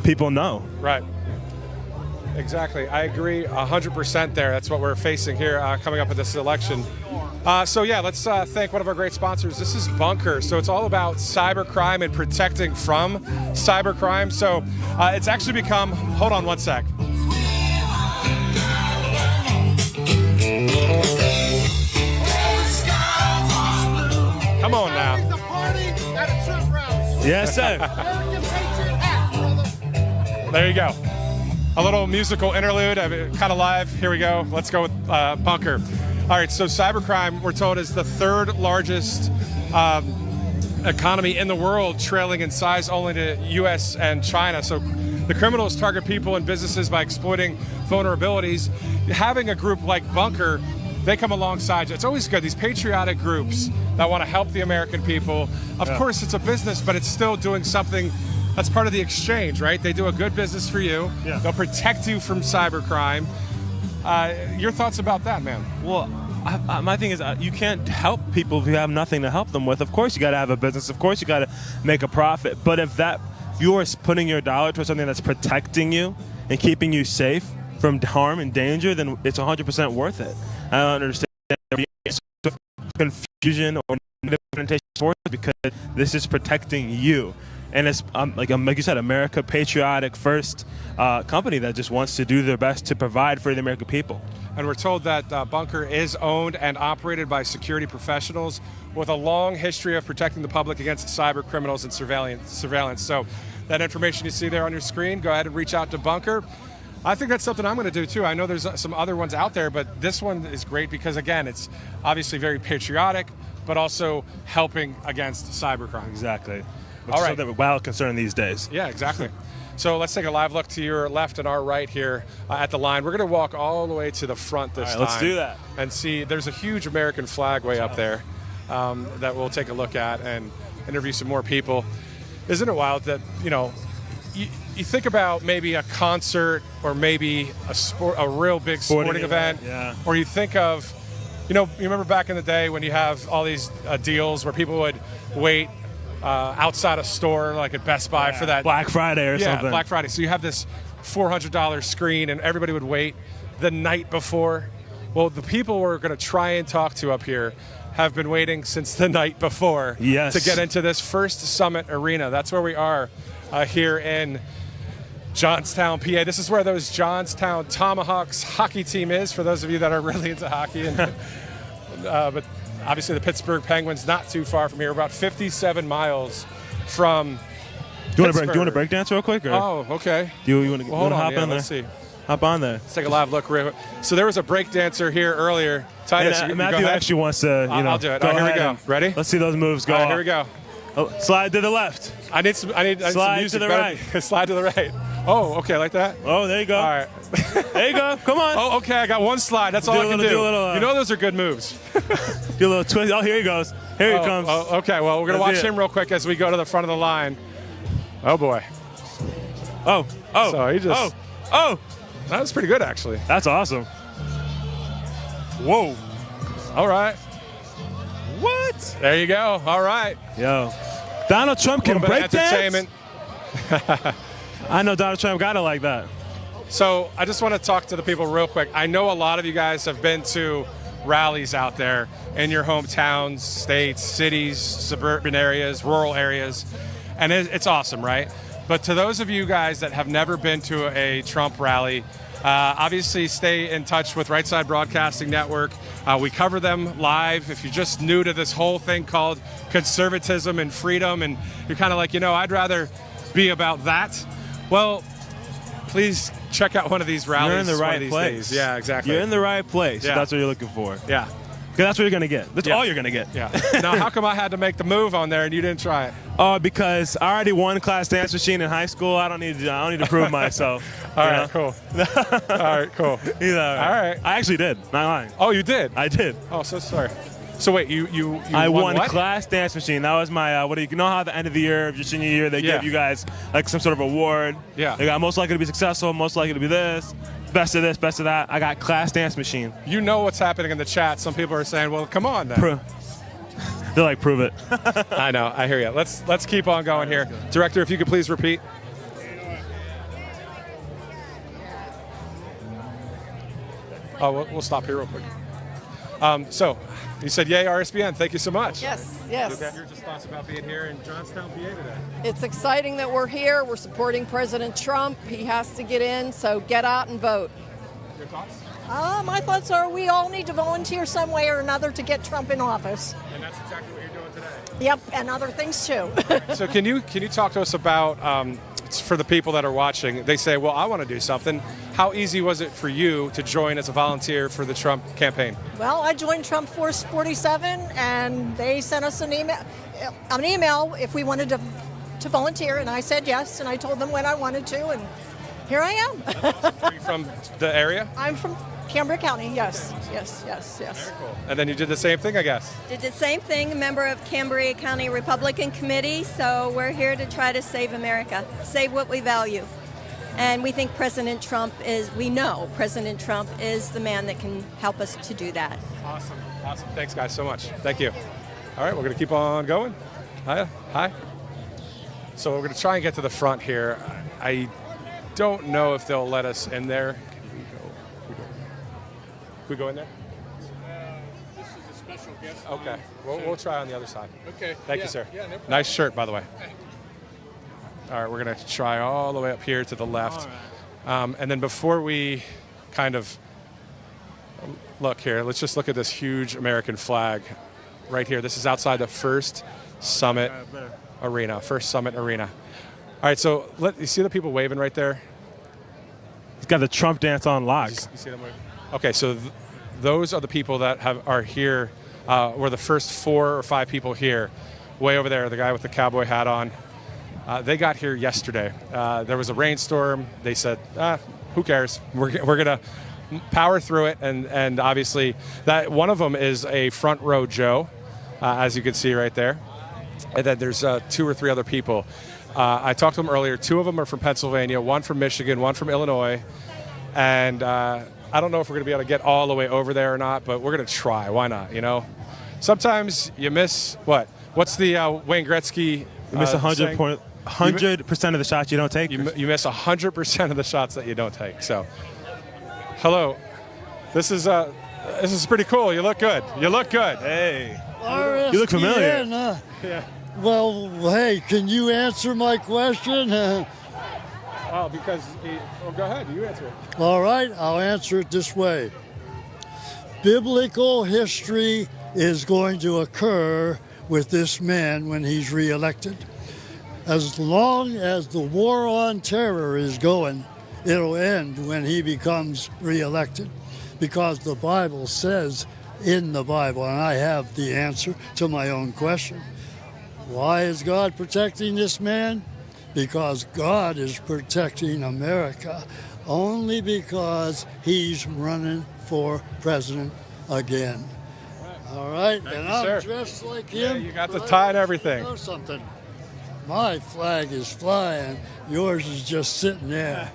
people know. Right. Exactly. I agree 100% there. That's what we're facing here coming up with this election. So yeah, let's thank one of our great sponsors. This is Bunker. So it's all about cybercrime and protecting from cybercrime. So it's actually become, hold on one sec. Come on now. Yes, sir. There you go. A little musical interlude, kind of live. Here we go. Let's go with Bunker. All right, so cybercrime, we're told, is the third largest economy in the world, trailing in size only to U.S. and China. So the criminals target people and businesses by exploiting vulnerabilities. Having a group like Bunker, they come alongside you. It's always good. These patriotic groups that want to help the American people. Of course, it's a business, but it's still doing something that's part of the exchange, right? They do a good business for you. Yeah. They'll protect you from cybercrime. Your thoughts about that, man? Well, my thing is you can't help people if you have nothing to help them with. Of course you got to have a business. Of course you got to make a profit. But if you are putting your dollar towards something that's protecting you and keeping you safe from harm and danger, then it's 100% worth it. I don't understand confusion or negative connotation towards it, because this is protecting you. And it's like you said, America, patriotic first company that just wants to do their best to provide for the American people. And we're told that Bunker is owned and operated by security professionals with a long history of protecting the public against cyber criminals and surveillance. So that information you see there on your screen, go ahead and reach out to Bunker. I think that's something I'm going to do too. I know there's some other ones out there, but this one is great because, again, it's obviously very patriotic, but also helping against cybercrime. Exactly. Which All is right. something wild concern these days. Yeah, exactly. So let's take a live look to your left and our right here at the line. We're going to walk all the way to the front this time. Let's do that. And see, there's a huge American flag way up there that we'll take a look at and interview some more people. Isn't it wild that, you think about maybe a concert or maybe a real big sporting event, yeah. Or you think of, you remember back in the day when you have all these deals where people would wait outside a store like at Best Buy for that Black Friday or something. Yeah, Black Friday. So you have this $400 screen and everybody would wait the night before. Well, the people we're going to try and talk to up here have been waiting since the night before to get into this First Summit Arena. That's where we are here in Johnstown, PA. This is where those Johnstown Tomahawks hockey team is, for those of you that are really into hockey. And, but obviously the Pittsburgh Penguins not too far from here, about 57 miles from Do you want to break dance real quick? Or? Oh, okay. Do you want to Hold on, hop in there? let's see. Hop on there. Let's take a live look. So there was a break dancer here earlier. Titus, And, you Matthew go ahead. actually wants to, I'll do it. All right, here we go. Ready? Let's see those moves go. All right, here we go. Oh, slide to the left. I need some Slide music. to the right. Slide to the right. Oh, okay, like that? Oh, there you go. All right. There you go. Come on. Oh, okay, I got one slide. That's all I can do. Do a little, you know those are good moves. Do a little twist. Oh, here he goes. Here he comes. Oh, okay, well, we're going to watch him real quick as we go to the front of the line. Oh, boy. Oh. So he just... Oh. That was pretty good, actually. That's awesome. Whoa. All right. What? There you go. All right. Yo. Donald Trump can little bit break of entertainment. I know Donald Trump got it like that. So I just want to talk to the people real quick. I know a lot of you guys have been to rallies out there in your hometowns, states, cities, suburban areas, rural areas, and it's awesome, right? But to those of you guys that have never been to a Trump rally, obviously stay in touch with Right Side Broadcasting Network. We cover them live. If you're just new to this whole thing called conservatism and freedom, and you're kind of like, I'd rather be about that, well, please check out one of these rallies. You're in the one right of these place. days. Yeah, exactly. You're in the right place. Yeah. That's what you're looking for. Yeah. Because that's what you're going to get. That's all you're going to get. Yeah. Now, how come I had to make the move on there and you didn't try it? Because I already won class dance machine in high school. I don't need to prove myself. All right, cool. All right, cool. All right. I actually did. Not lying. Oh, you did? I did. Oh, so sorry. So wait, you I won what? class dance machine. That was my you know how at the end of the year of your senior year they give you guys like some sort of award. Yeah. They got most likely to be successful, most likely to be this, best of this, best of that. I got class dance machine. You know what's happening in the chat. Some people are saying, "Well, come on then." They're like, prove it. I know. I hear you. Let's keep on going here. Director, if you could please repeat. Oh, we'll stop here real quick. So, you said yay RSBN. Thank you so much. Yes, yes. Okay. Your just thoughts about being here in Johnstown, PA today? It's exciting that we're here. We're supporting President Trump. He has to get in, so get out and vote. Your thoughts? My thoughts are we all need to volunteer some way or another to get Trump in office. And that's exactly what you're doing today. Yep, and other things too. So can you talk to us about, for the people that are watching, they say, well, I want to do something. How easy was it for you to join as a volunteer for the Trump campaign? Well, I joined Trump Force 47, and they sent us an email if we wanted to volunteer, and I said yes, and I told them when I wanted to, and here I am. Are you from the area? I'm from Cambria County, yes. Very cool. And then you did the same thing, I guess. Did the same thing, a member of Cambria County Republican Committee, so we're here to try to save America, save what we value. And we think we know President Trump is the man that can help us to do that. Awesome. Thanks, guys, so much. Thank you. All right, we're going to keep on going. Hi. So we're going to try and get to the front here. I don't know if they'll let us in there. Can we go in there? This is a special guest. Okay. We'll try on the other side. Okay. Thank you, sir. Yeah, no problem. Nice shirt, by the way. All right, we're going to try all the way up here to the left. And then before we kind of look here, let's just look at this huge American flag right here. This is outside the First Summit Arena. All right, so you see the people waving right there? He's got the Trump dance on lock. You see them waving? Okay, so those are the people that are here. We're the first 4 or 5 people here. Way over there, the guy with the cowboy hat on. They got here yesterday. There was a rainstorm. They said, who cares? We're going to power through it. And obviously, that one of them is a front row Joe, as you can see right there. And then there's 2 or 3 other people. I talked to them earlier. 2 of them are from Pennsylvania, 1 from Michigan, 1 from Illinois. And I don't know if we're going to be able to get all the way over there or not, but we're going to try. Why not, Sometimes you miss what? What's the Wayne Gretzky You miss 100% of the shots you don't take. You miss 100% of the shots that you don't take. So, hello. This is pretty cool. You look good. Hey. RSBN, you look familiar. Yeah. Well, hey, can you answer my question? Oh, because go ahead. You answer it. All right, I'll answer it this way. Biblical history is going to occur with this man when he's reelected. As long as the war on terror is going, it'll end when he becomes reelected. Because the Bible says in the Bible, and I have the answer to my own question, why is God protecting this man? Because God is protecting America only because he's running for president again. All right, and I'm dressed like him. Yeah, you got the tie and everything. You know something? My flag is flying. Yours is just sitting there.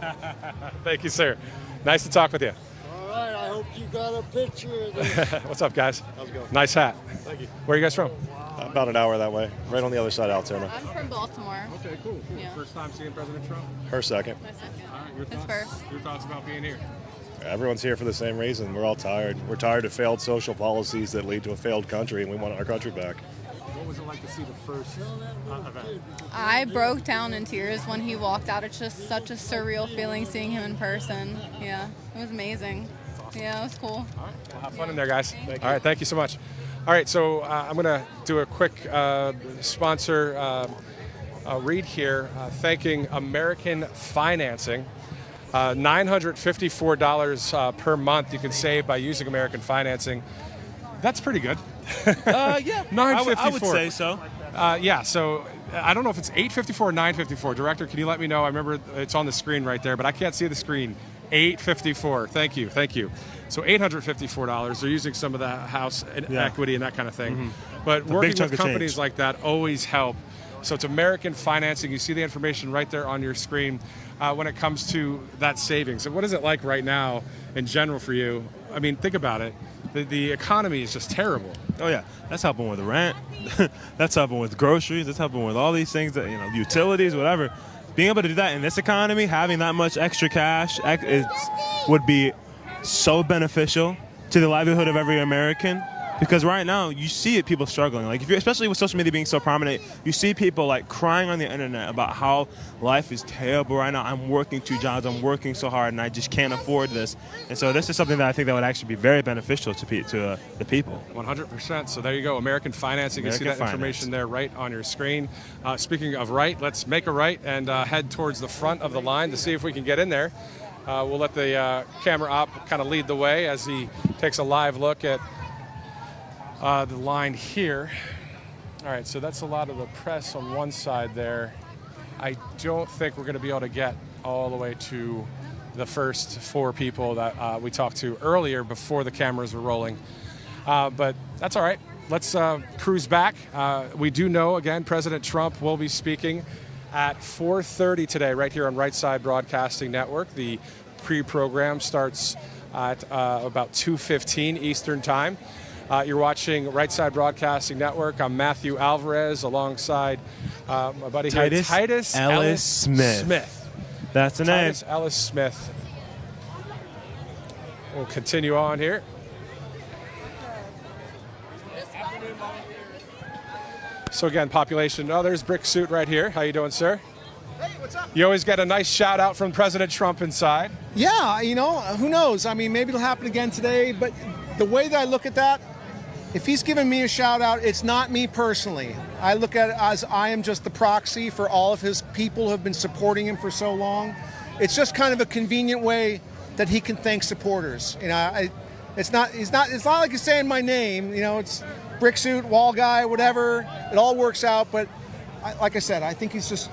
Thank you, sir. Nice to talk with you. All right, I hope you got a picture of this. What's up, guys? How's it going? Nice hat. Thank you. Where are you guys from? About an hour that way, right on the other side of Altoona. I'm from Baltimore. Okay, cool. Yeah. First time seeing President Trump? Her second. My second. All right, your His thoughts, first. your thoughts about being here? Everyone's here for the same reason. We're all tired. We're tired of failed social policies that lead to a failed country, and we want our country back. What was it like to see the first event? I broke down in tears when he walked out. It's just such a surreal feeling seeing him in person. Yeah, it was amazing. Yeah, it was cool. All right, well, have fun in there, guys. All right, thank you so much. All right, so I'm going to do a quick sponsor read here, thanking American Financing. $954 per month you can save by using American Financing. That's pretty good. Yeah, $954. I would say so. Yeah, so I don't know if it's $854 or $954. Director, can you let me know? I remember it's on the screen right there, but I can't see the screen. $854. Thank you. So $854. They're using some of the house equity and that kind of thing. Mm-hmm. But A working big chunk with of companies change. like that always help. So it's American Financing. You see the information right there on your screen when it comes to that savings. And what is it like right now in general for you? I mean, think about it. The economy is just terrible. Oh yeah, that's helping with the rent. That's helping with groceries. That's helping with all these things that utilities, whatever. Being able to do that in this economy, having that much extra cash, would be so beneficial to the livelihood of every American. Because right now, you see it, people struggling. Like, especially with social media being so prominent, you see people like crying on the internet about how life is terrible right now. I'm working 2 jobs, I'm working so hard, and I just can't afford this. And so this is something that I think that would actually be very beneficial to the people. 100%. So there you go, American Financing. You see that information there right on your screen. Speaking of right, let's make a right and head towards the front of the line to see if we can get in there. We'll let the camera op kind of lead the way as he takes a live look at the line here. All right, so that's a lot of the press on one side there. I don't think we're going to be able to get all the way to the first 4 people that we talked to earlier before the cameras were rolling. But that's all right. Let's cruise back. We do know, again, President Trump will be speaking at 4:30 today right here on Right Side Broadcasting Network. The pre-program starts at about 2:15 Eastern Time. You're watching Right Side Broadcasting Network. I'm Matthew Alvarez alongside my buddy Titus Ellis Smith. That's the name. Titus Ellis Smith. We'll continue on here. So again, population. Oh, there's Brick Suit right here. How you doing, sir? Hey, what's up? You always get a nice shout out from President Trump inside. Yeah, who knows? I mean, maybe it'll happen again today, but the way that I look at that, if he's giving me a shout out, it's not me personally. I look at it as I am just the proxy for all of his people who have been supporting him for so long. It's just kind of a convenient way that he can thank supporters. It's not like he's saying my name. It's Brick Suit, Wall Guy, whatever. It all works out. But like I said, I think he's just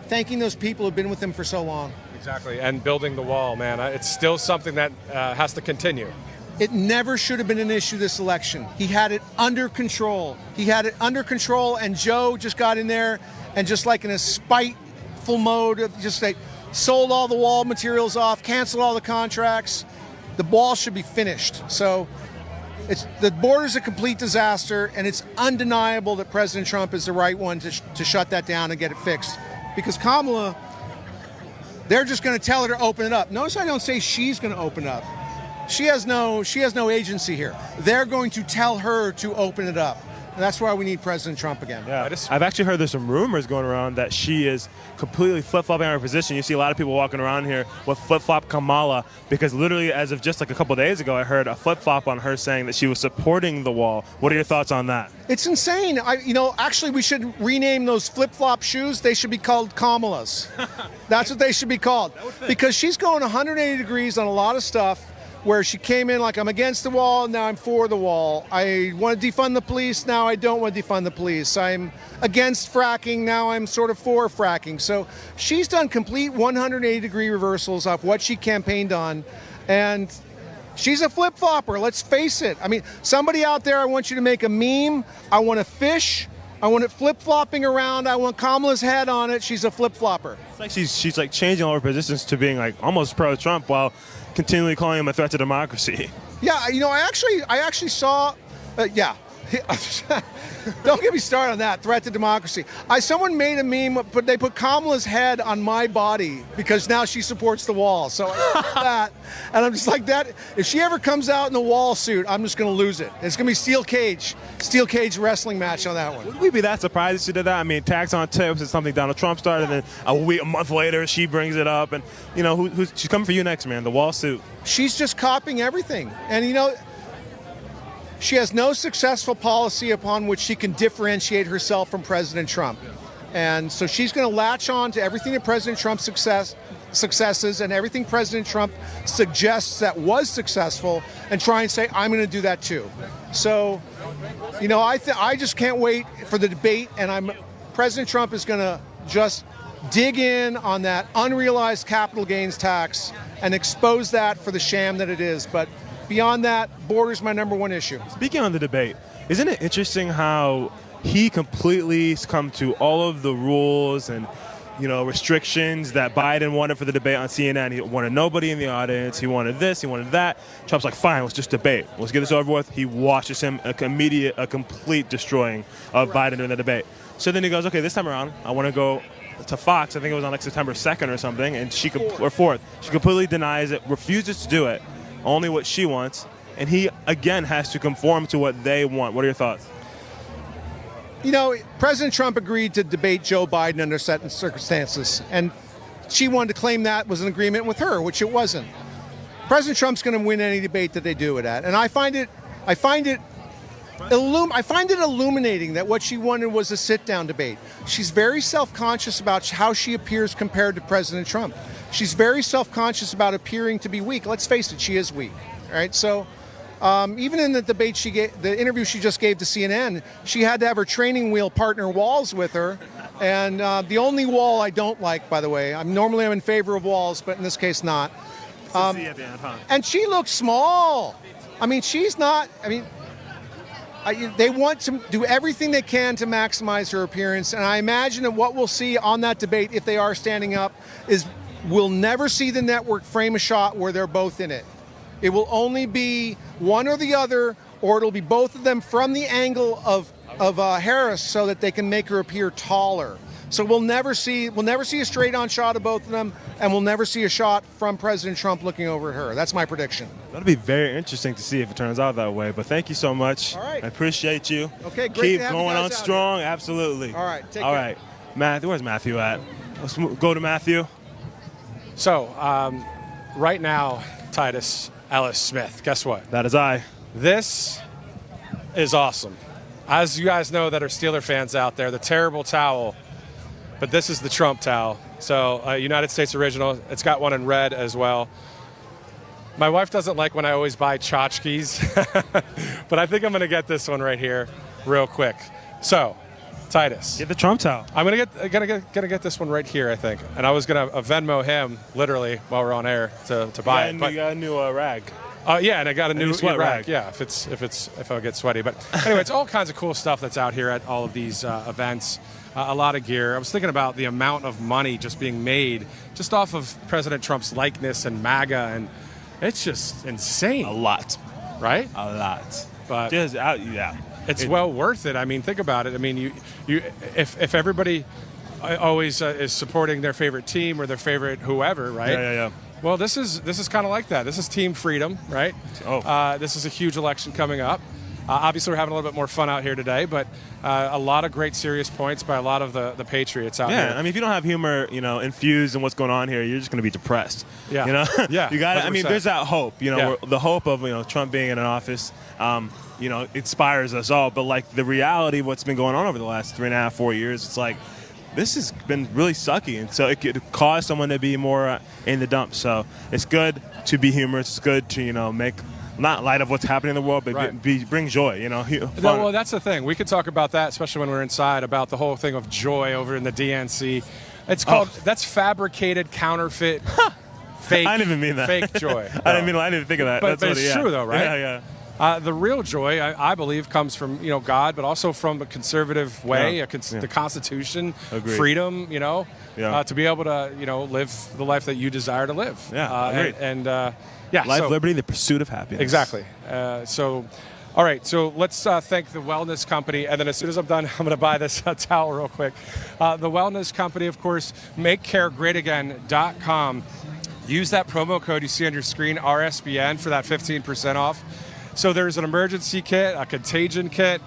thanking those people who've been with him for so long. Exactly, and building the wall, man. It's still something that has to continue. It never should have been an issue this election. He had it under control. And Joe just got in there and just like in a spiteful mode, just like sold all the wall materials off, canceled all the contracts. The wall should be finished. So the border's a complete disaster, and it's undeniable that President Trump is the right one to shut that down and get it fixed. Because Kamala, they're just going to tell her to open it up. Notice I don't say she's going to open it up. She has no agency here. They're going to tell her to open it up. And that's why we need President Trump again. Yeah, I've actually heard there's some rumors going around that she is completely flip-flopping on her position. You see a lot of people walking around here with flip-flop Kamala because literally as of just like a couple of days ago, I heard a flip-flop on her saying that she was supporting the wall. What are your thoughts on that? It's insane. Actually, we should rename those flip-flop shoes. They should be called Kamalas. That's what they should be called. Because she's going 180 degrees on a lot of stuff. Where she came in like, I'm against the wall, now I'm for the wall. I want to defund the police, now I don't want to defund the police. I'm against fracking, now I'm sort of for fracking. So she's done complete 180-degree reversals off what she campaigned on. And she's a flip-flopper, let's face it. I mean, somebody out there, I want you to make a meme. I want a fish. I want it flip-flopping around. I want Kamala's head on it. She's a flip-flopper. It's like she's like changing all her positions to being like almost pro-Trump while continually calling him a threat to democracy. Yeah, I actually saw, Don't get me started on that. Threat to democracy. Someone made a meme, but they put Kamala's head on my body because now she supports the wall. So I saw that, and I'm just like that. If she ever comes out in a wall suit, I'm just going to lose it. It's going to be steel cage wrestling match on that one. Would we be that surprised if she did that? I mean, tax on tips is something Donald Trump started, and then a month later she brings it up, and she's coming for you next, man. The wall suit. She's just copying everything, and she has no successful policy upon which she can differentiate herself from President Trump. And so she's going to latch on to everything that President Trump successes and everything President Trump suggests that was successful and try and say, I'm going to do that too. So, I just can't wait for the debate, and President Trump is going to just dig in on that unrealized capital gains tax and expose that for the sham that it is. But beyond that, border's my number one issue. Speaking on the debate, isn't it interesting how he completely succumbed to all of the rules and restrictions that Biden wanted for the debate on CNN? He wanted nobody in the audience. He wanted this. He wanted that. Trump's like, fine, let's just debate. Let's get this over with. He watches him a complete destroying of Biden during the debate. So then he goes, okay, this time around, I want to go to Fox. I think it was on September 2nd or something, and or 4th. She completely denies it, refuses to do it. Only what she wants, and he again has to conform to what they want. What are your thoughts? President Trump agreed to debate Joe Biden under certain circumstances, and she wanted to claim that was an agreement with her, which it wasn't. President Trump's going to win any debate that they do it at, and I find it illuminating that what she wanted was a sit-down debate. She's very self-conscious about how she appears compared to President Trump. She's very self-conscious about appearing to be weak. Let's face it, she is weak. All right, so even in the debate the interview she just gave to CNN, she had to have her training wheel partner Walls with her. And the only wall I don't like, by the way, I'm in favor of walls, but in this case not. And she looks small. She's not. They want to do everything they can to maximize her appearance, and I imagine that what we'll see on that debate, if they are standing up, is we'll never see the network frame a shot where they're both in it. It will only be one or the other, or it'll be both of them from the angle of Harris so that they can make her appear taller. So we'll never see a straight-on shot of both of them, and we'll never see a shot from President Trump looking over at her. That's my prediction. That'll be very interesting to see if it turns out that way. But thank you so much. All right. I appreciate you. Okay, great. Keep going on strong. Absolutely. All right. Take care. All right. Matthew, where's Matthew at? Let's go to Matthew. So, right now, Titus Ellis Smith, guess what? That is I. This is awesome. As you guys know that are Steeler fans out there, the terrible towel, but this is the Trump towel. So, United States original. It's got one in red as well. My wife doesn't like when I always buy tchotchkes, but I think I'm going to get this one right here real quick. So, Titus. Get the Trump towel. I'm gonna get this one right here, I think. And I was gonna Venmo him literally while we're on air to buy it. But you got a new rag. Yeah, and I got a new sweat rag. Yeah, if I get sweaty. But anyway, it's all kinds of cool stuff that's out here at all of these events. A lot of gear. I was thinking about the amount of money just being made just off of President Trump's likeness and MAGA, and it's just insane. A lot, right? A lot. But yeah. It's well worth it. Think about it. If everybody always is supporting their favorite team or their favorite whoever, right? Yeah. Well, this is kind of like that. This is Team Freedom, right? This is a huge election coming up. Obviously, we're having a little bit more fun out here today, but a lot of great serious points by a lot of the patriots out here. Yeah, if you don't have humor, infused in what's going on here, you're just going to be depressed. Yeah. Yeah. You got it. There's that hope. Yeah. The hope of Trump being in an office. Inspires us all. But the reality of what's been going on over the last 3.5, 4 years, it's like this has been really sucky, and so it could cause someone to be more in the dumps. So it's good to be humorous. It's good to make not light of what's happening in the world, but right. bring joy. Well, that's the thing. We could talk about that, especially when we're inside, about the whole thing of joy over in the DNC. It's called that's fabricated, counterfeit. Fake. I didn't even mean that. Fake joy. I didn't even think of that. But it's true, though, right? Yeah. The real joy, I believe, comes from God, but also from a conservative way, the Constitution, freedom. To be able to live the life that you desire to live. Yeah, and life, liberty, the pursuit of happiness. Exactly. So All right, so let's thank the wellness company, and then as soon as I'm done, I'm going to buy this towel real quick. The wellness company, of course, MakeCareGreatAgain.com. Use that promo code you see on your screen, RSBN, for that 15% off. So there's an emergency kit, a contagion kit.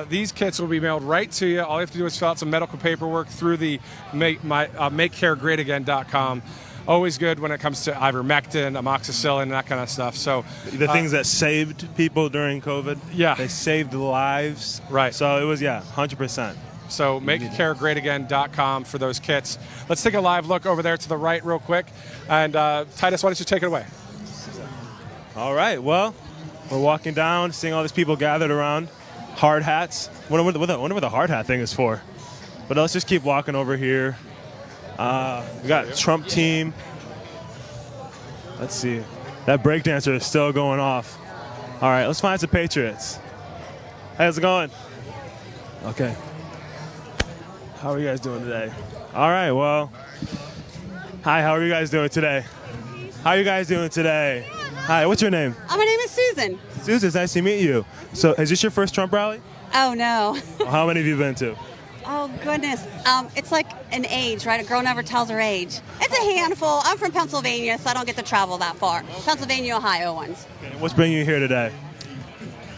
These kits will be mailed right to you. All you have to do is fill out some medical paperwork through the MakeCareGreatAgain.com. Always good when it comes to ivermectin, amoxicillin, that kind of stuff. So the things that saved people during COVID, yeah, they saved lives. Right. So it was 100%. So MakeCareGreatAgain.com for those kits. Let's take a live look over there to the right real quick. And Titus, why don't you take it away? All right. Well, we're walking down, seeing all these people gathered around. Hard hats. Wonder what the hard hat thing is for. But let's just keep walking over here. We got Trump team. Let's see. That breakdancer is still going off. All right, let's find some Patriots. Hey, how's it going? Okay. How are you guys doing today? All right, well. Hi, how are you guys doing today? How are you guys doing today? Hi, what's your name? My name is Susan. Susan, it's nice to meet you. So, is this your first Trump rally? Oh, no. How many have you been to? Oh, goodness. It's like an age, right? A girl never tells her age. It's a handful. I'm from Pennsylvania, so I don't get to travel that far. Pennsylvania, Ohio ones. What's bringing you here today?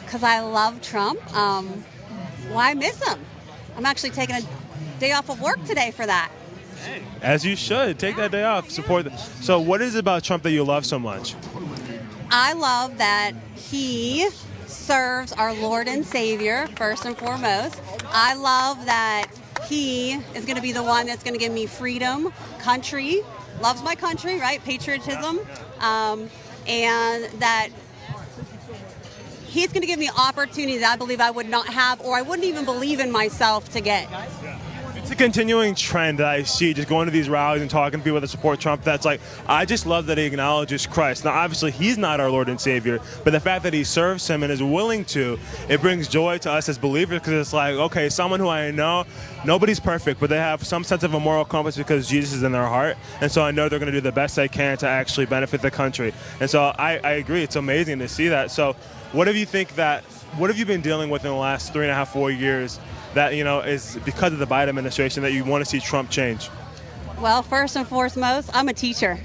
Because I love Trump. Why miss him? I'm actually taking a day off of work today for that. As you should. Take that day off. Support them. So what is it about Trump that you love so much? I love that he serves our Lord and Savior, first and foremost. I love that he is going to be the one that's going to give me freedom, country, loves my country, right? Patriotism. And that he's going to give me opportunities that I believe I would not have, or I wouldn't even believe in myself to get. It's a continuing trend that I see, just going to these rallies and talking to people that support Trump. That's like, I just love that he acknowledges Christ. Now, obviously, he's not our Lord and Savior, but the fact that he serves him and is willing to, it brings joy to us as believers, because it's like, okay, someone who I know, nobody's perfect, but they have some sense of a moral compass because Jesus is in their heart. And so I know they're going to do the best they can to actually benefit the country. And so I agree. It's amazing to see that. So what have you been dealing with in the last 3.5, 4 years that, is because of the Biden administration that you want to see Trump change? Well, first and foremost, I'm a teacher.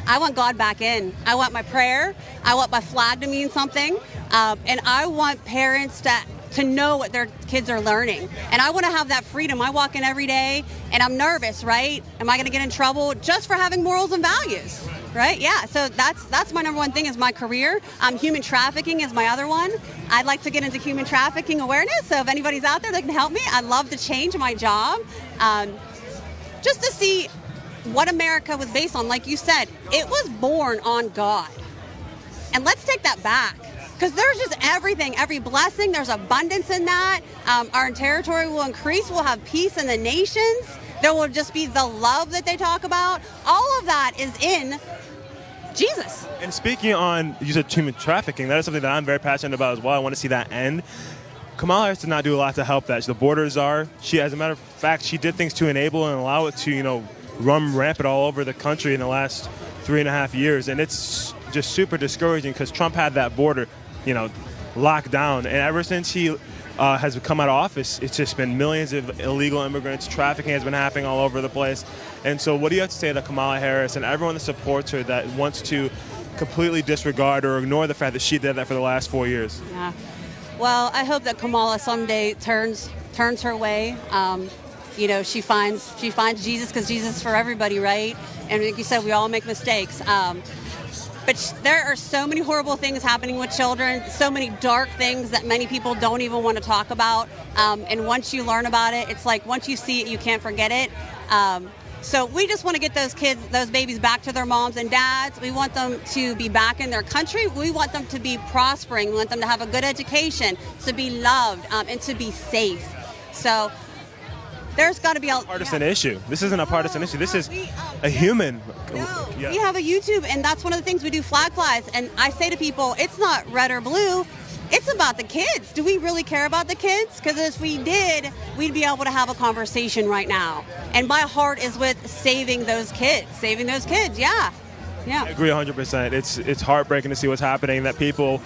I want God back in. I want my prayer. I want my flag to mean something. And I want parents to know what their kids are learning. And I want to have that freedom. I walk in every day and I'm nervous, right? Am I going to get in trouble just for having morals and values? Right? Yeah. So that's my number one thing is my career. Human trafficking is my other one. I'd like to get into human trafficking awareness. So if anybody's out there that can help me, I'd love to change my job. Just to see what America was based on. Like you said, it was born on God. And let's take that back. Because there's just everything, every blessing, there's abundance in that. Our territory will increase. We'll have peace in the nations. There will just be the love that they talk about. All of that is in Jesus. And speaking on, you said human trafficking, that is something that I'm very passionate about as well. I want to see that end. Kamala Harris did not do a lot to help that. The borders are. As a matter of fact, she did things to enable and allow it to, run rampant all over the country in the last 3.5 years. And it's just super discouraging because Trump had that border, locked down. And ever since he has come out of office, it's just been millions of illegal immigrants. Trafficking has been happening all over the place. And so what do you have to say to Kamala Harris and everyone that supports her that wants to completely disregard or ignore the fact that she did that for the last 4 years? Yeah. Well, I hope that Kamala someday turns her way. She finds Jesus, because Jesus is for everybody, right? And like you said, we all make mistakes. But there are so many horrible things happening with children, so many dark things that many people don't even want to talk about. And once you learn about it, it's like once you see it, you can't forget it. So we just want to get those kids, those babies back to their moms and dads. We want them to be back in their country. We want them to be prospering. We want them to have a good education, to be loved, and to be safe. So there's got to be a partisan issue. This isn't a partisan issue. This is a human. We have a YouTube, and that's one of the things we do, flag flies. And I say to people, it's not red or blue. It's about the kids. Do we really care about the kids? Because if we did, we'd be able to have a conversation right now. And my heart is with saving those kids. Saving those kids, yeah. Yeah. I agree 100%. It's heartbreaking to see what's happening, that people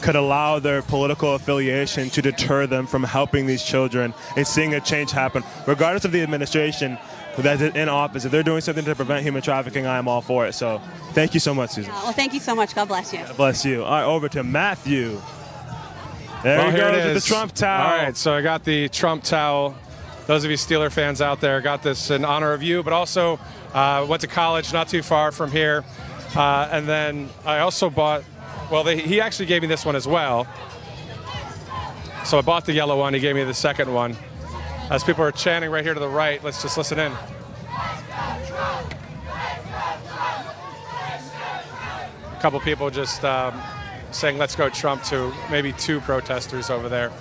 could allow their political affiliation to deter them from helping these children and seeing a change happen. Regardless of the administration that's in office, if they're doing something to prevent human trafficking, I am all for it. So thank you so much, Susan. Well, thank you so much. God bless you. God bless you. All right, over to Matthew. There Well, he here goes it with the is. Trump towel. All right, so I got the Trump towel. Those of you Steeler fans out there, got this in honor of you, but also went to college not too far from here. And then I also bought, well, he actually gave me this one as well. So I bought the yellow one. He gave me the second one. As people are chanting right here to the right, let's just listen in. A couple people just saying, let's go Trump, to maybe 2 protesters over there.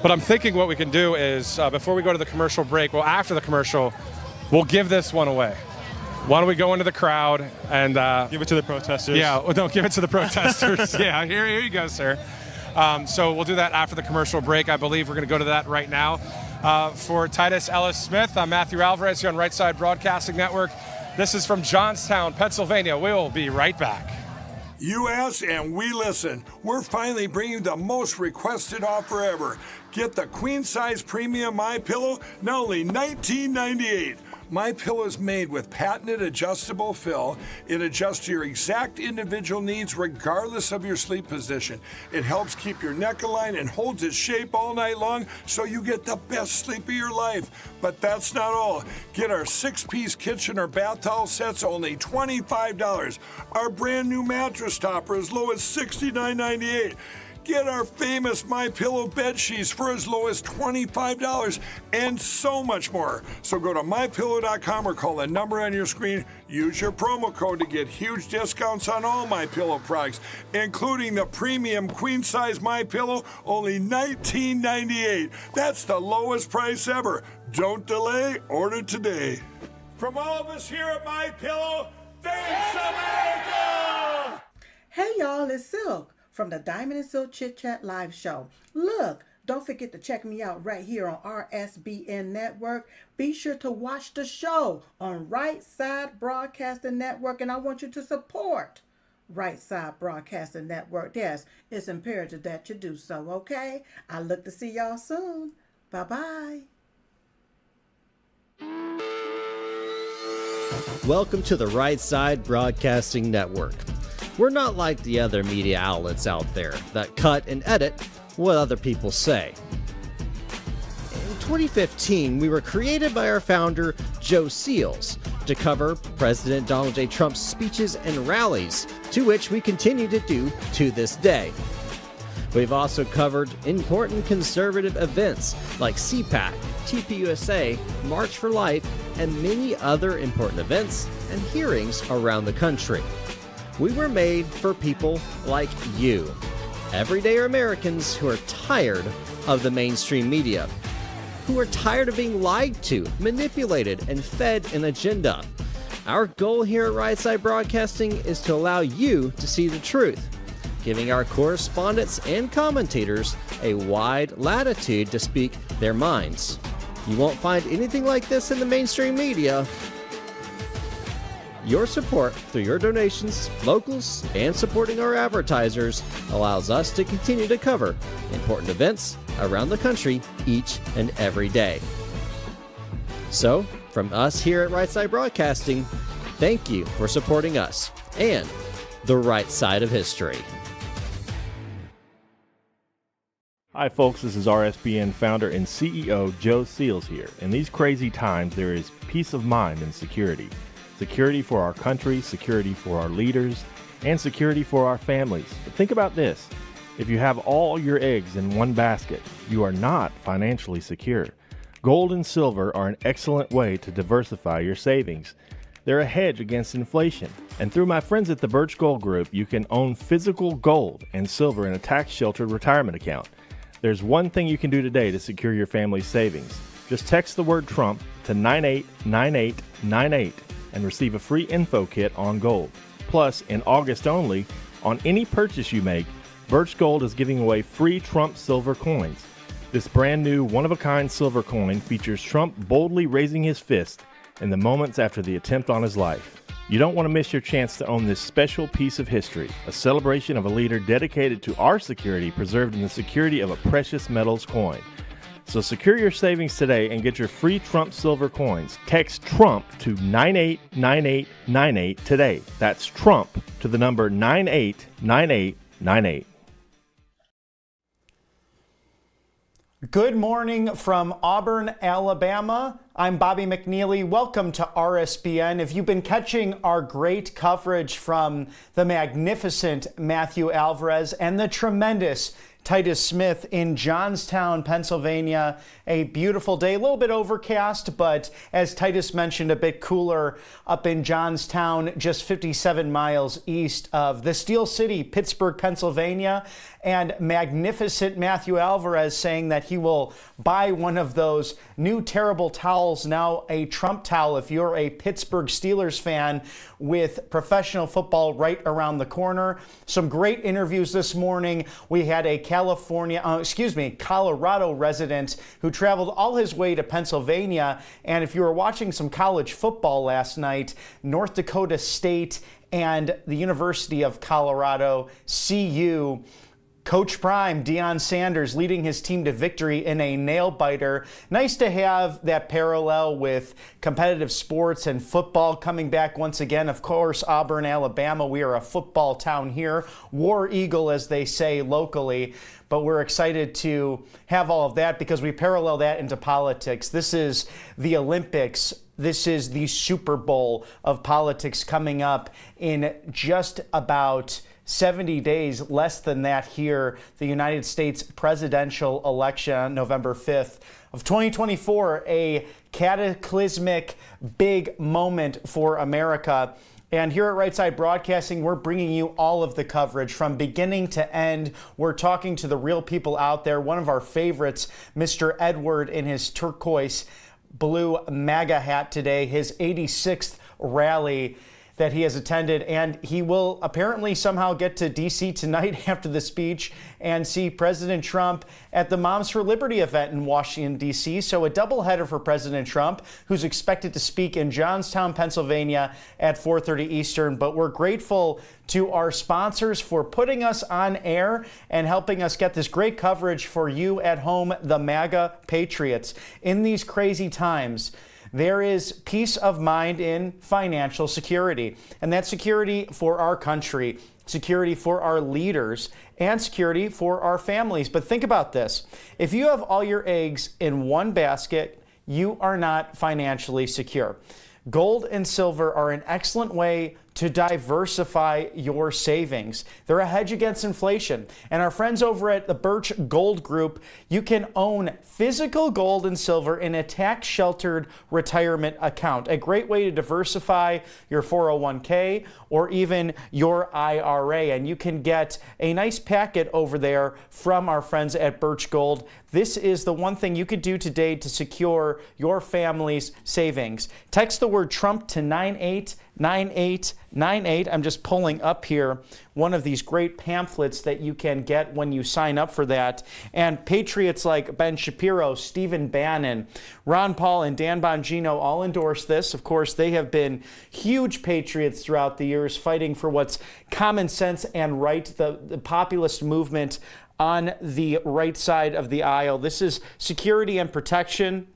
But I'm thinking what we can do is, before we go to the commercial break, well, after the commercial, we'll give this one away. Why don't we go into the crowd and... give it to the protesters. Yeah, well, don't give it to the protesters. Yeah, here you go, sir. So we'll do that after the commercial break. I believe we're going to go to that right now. For Titus Ellis Smith, I'm Matthew Alvarez here on Right Side Broadcasting Network. This is from Johnstown, Pennsylvania. We'll be right back. You ask and we listen. We're finally bringing the most requested offer ever. Get the queen size premium MyPillow, now only $19.98. MyPillow is made with patented adjustable fill. It adjusts to your exact individual needs regardless of your sleep position. It helps keep your neck aligned and holds its shape all night long so you get the best sleep of your life. But that's not all. Get our 6-piece kitchen or bath towel sets, only $25. Our brand new mattress topper as low as $69.98. Get our famous MyPillow bed sheets for as low as $25 and so much more. So go to MyPillow.com or call the number on your screen. Use your promo code to get huge discounts on all MyPillow products, including the premium queen-size MyPillow, only $19.98. That's the lowest price ever. Don't delay, order today. From all of us here at MyPillow, thanks America! Hey y'all, it's Silk from the Diamond and Silk Chit Chat live show. Look, don't forget to check me out right here on RSBN Network. Be sure to watch the show on Right Side Broadcasting Network, and I want you to support Right Side Broadcasting Network. Yes, it's imperative that you do so, okay? I look to see y'all soon. Bye-bye. Welcome to the Right Side Broadcasting Network. We're not like the other media outlets out there that cut and edit what other people say. In 2015, we were created by our founder, Joe Seals, to cover President Donald J. Trump's speeches and rallies, to which we continue to do to this day. We've also covered important conservative events like CPAC, tvOS, March for Life, and many other important events and hearings around the country. We were made for people like you, everyday Americans who are tired of the mainstream media, who are tired of being lied to, manipulated, and fed an agenda. Our goal here at Right Side Broadcasting is to allow you to see the truth, giving our correspondents and commentators a wide latitude to speak their minds. You won't find anything like this in the mainstream media. Your support through your donations, locals, and supporting our advertisers allows us to continue to cover important events around the country each and every day. So, from us here at Right Side Broadcasting, thank you for supporting us and the right side of history. Hi folks, this is RSBN founder and CEO Joe Seals here. In these crazy times, there is peace of mind and security. Security for our country, security for our leaders, and security for our families. But think about this. If you have all your eggs in one basket, you are not financially secure. Gold and silver are an excellent way to diversify your savings. They're a hedge against inflation. And through my friends at the Birch Gold Group, you can own physical gold and silver in a tax-sheltered retirement account. There's one thing you can do today to secure your family's savings. Just text the word Trump to 989898 and receive a free info kit on gold. Plus, in August only, on any purchase you make, Birch Gold is giving away free Trump silver coins. This brand new one-of-a-kind silver coin features Trump boldly raising his fist in the moments after the attempt on his life. You don't want to miss your chance to own this special piece of history, a celebration of a leader dedicated to our security preserved in the security of a precious metals coin. So secure your savings today and get your free Trump silver coins. Text Trump to 989898 today. That's Trump to the number 989898. Good morning from Auburn, Alabama. I'm Bobby McNeely. Welcome to RSBN. If you've been catching our great coverage from the magnificent Matthew Alvarez and the tremendous Titus Smith in Johnstown, Pennsylvania, a beautiful day, a little bit overcast, but as Titus mentioned, a bit cooler up in Johnstown, just 57 miles east of the Steel City, Pittsburgh, Pennsylvania. And magnificent Matthew Alvarez saying that he will buy one of those new terrible towels, now a Trump towel, if you're a Pittsburgh Steelers fan, with professional football right around the corner. Some great interviews this morning. We had a Colorado resident who traveled all his way to Pennsylvania. And if you were watching some college football last night, North Dakota State and the University of Colorado, CU, Coach Prime, Deion Sanders, leading his team to victory in a nail-biter. Nice to have that parallel with competitive sports and football coming back once again. Of course, Auburn, Alabama, we are a football town here. War Eagle, as they say locally. But we're excited to have all of that because we parallel that into politics. This is the Olympics. This is the Super Bowl of politics coming up in just about 70 days, less than that here, the United States presidential election, November 5th of 2024, a cataclysmic big moment for America. And here at Right Side Broadcasting, we're bringing you all of the coverage from beginning to end. We're talking to the real people out there. One of our favorites, Mr. Edward, in his turquoise blue MAGA hat today, his 86th rally that he has attended, and he will apparently somehow get to D.C. tonight after the speech and see President Trump at the Moms for Liberty event in Washington, D.C. So a doubleheader for President Trump, who's expected to speak in Johnstown, Pennsylvania at 4:30 Eastern. But we're grateful to our sponsors for putting us on air and helping us get this great coverage for you at home, the MAGA Patriots. In these crazy times, there is peace of mind in financial security, and that's security for our country, security for our leaders, and security for our families. But think about this. If you have all your eggs in one basket, you are not financially secure. Gold and silver are an excellent way to diversify your savings. They're a hedge against inflation. And our friends over at the Birch Gold Group, you can own physical gold and silver in a tax-sheltered retirement account. A great way to diversify your 401k or even your IRA. And you can get a nice packet over there from our friends at Birch Gold. This is the one thing you could do today to secure your family's savings. Text the word Trump to 989898. I'm just pulling up here one of these great pamphlets that you can get when you sign up for that. And patriots like Ben Shapiro, Stephen Bannon, Ron Paul, and Dan Bongino all endorse this. Of course, they have been huge patriots throughout the years, fighting for what's common sense and right, the populist movement on the right side of the aisle. This is security and protection.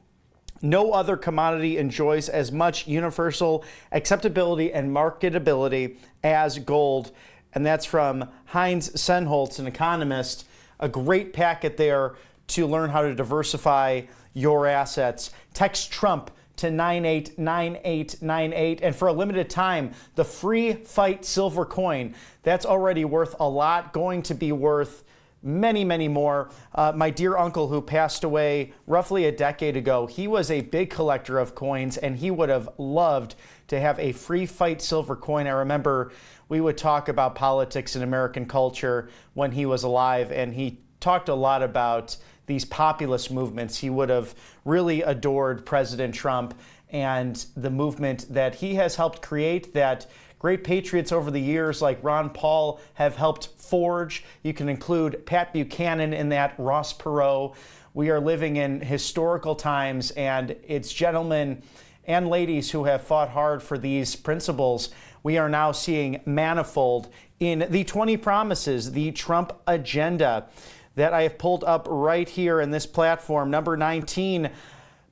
No other commodity enjoys as much universal acceptability and marketability as gold. And that's from Heinz Senholtz, an economist. A great packet there to learn how to diversify your assets. Text Trump to 989898. And for a limited time, the free fight silver coin, that's already worth a lot, going to be worth many, many more. My dear uncle, who passed away roughly a decade ago, he was a big collector of coins, and he would have loved to have a free fight silver coin. I remember we would talk about politics and American culture when he was alive, and he talked a lot about these populist movements. He would have really adored President Trump and the movement that he has helped create, that great patriots over the years like Ron Paul have helped forge. You can include Pat Buchanan in that, Ross Perot. We are living in historical times, and it's gentlemen and ladies who have fought hard for these principles, we are now seeing manifold in the 20 promises, the Trump agenda that I have pulled up right here in this platform. Number 19,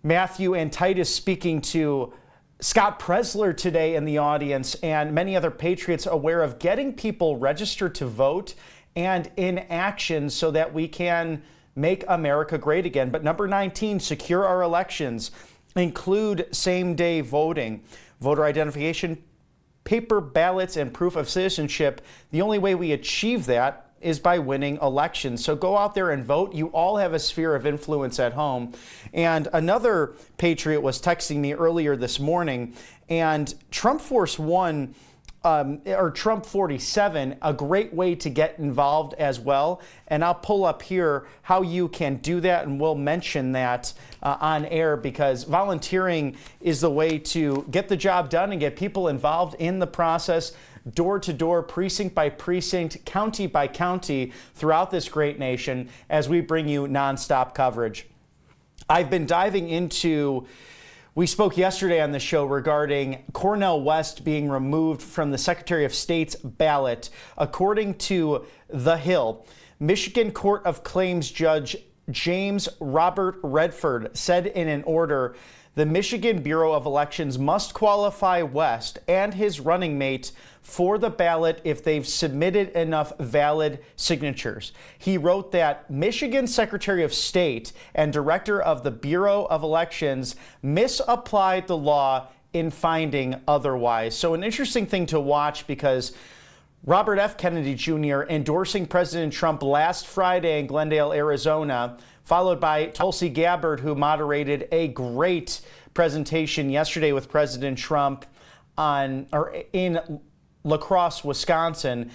Matthew and Titus speaking to Scott Presler today in the audience, and many other patriots aware of getting people registered to vote and in action so that we can make America great again. But number 19, secure our elections, include same-day voting, voter identification, paper ballots, and proof of citizenship. The only way we achieve that is by winning elections. So go out there and vote. You all have a sphere of influence at home. And another patriot was texting me earlier this morning, and Trump Force One, or Trump 47, a great way to get involved as well. And I'll pull up here how you can do that, and we'll mention that on air, because volunteering is the way to get the job done and get people involved in the process, door to door, precinct by precinct, county by county throughout this great nation as we bring you nonstop coverage. I've been diving into, we spoke yesterday on the show regarding Cornel West being removed from the Secretary of State's ballot. According to The Hill, Michigan Court of Claims Judge James Robert Redford said in an order, the Michigan Bureau of Elections must qualify West and his running mate for the ballot if they've submitted enough valid signatures. He wrote that Michigan Secretary of State and Director of the Bureau of Elections misapplied the law in finding otherwise. So an interesting thing to watch, because Robert F. Kennedy Jr. endorsing President Trump last Friday in Glendale, Arizona, followed by Tulsi Gabbard, who moderated a great presentation yesterday with President Trump in La Crosse, Wisconsin.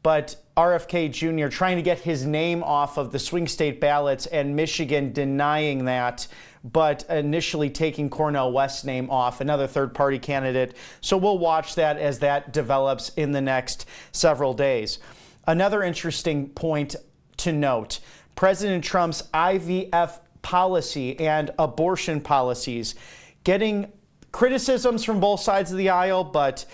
But RFK Jr. trying to get his name off of the swing state ballots, and Michigan denying that, but initially taking Cornel West's name off, another third-party candidate. So we'll watch that as that develops in the next several days. Another interesting point to note, President Trump's IVF policy and abortion policies getting criticisms from both sides of the aisle, but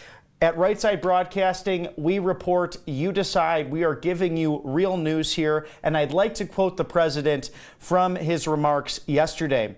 at Right Side Broadcasting, we report, you decide. We are giving you real news here, and I'd like to quote the president from his remarks yesterday.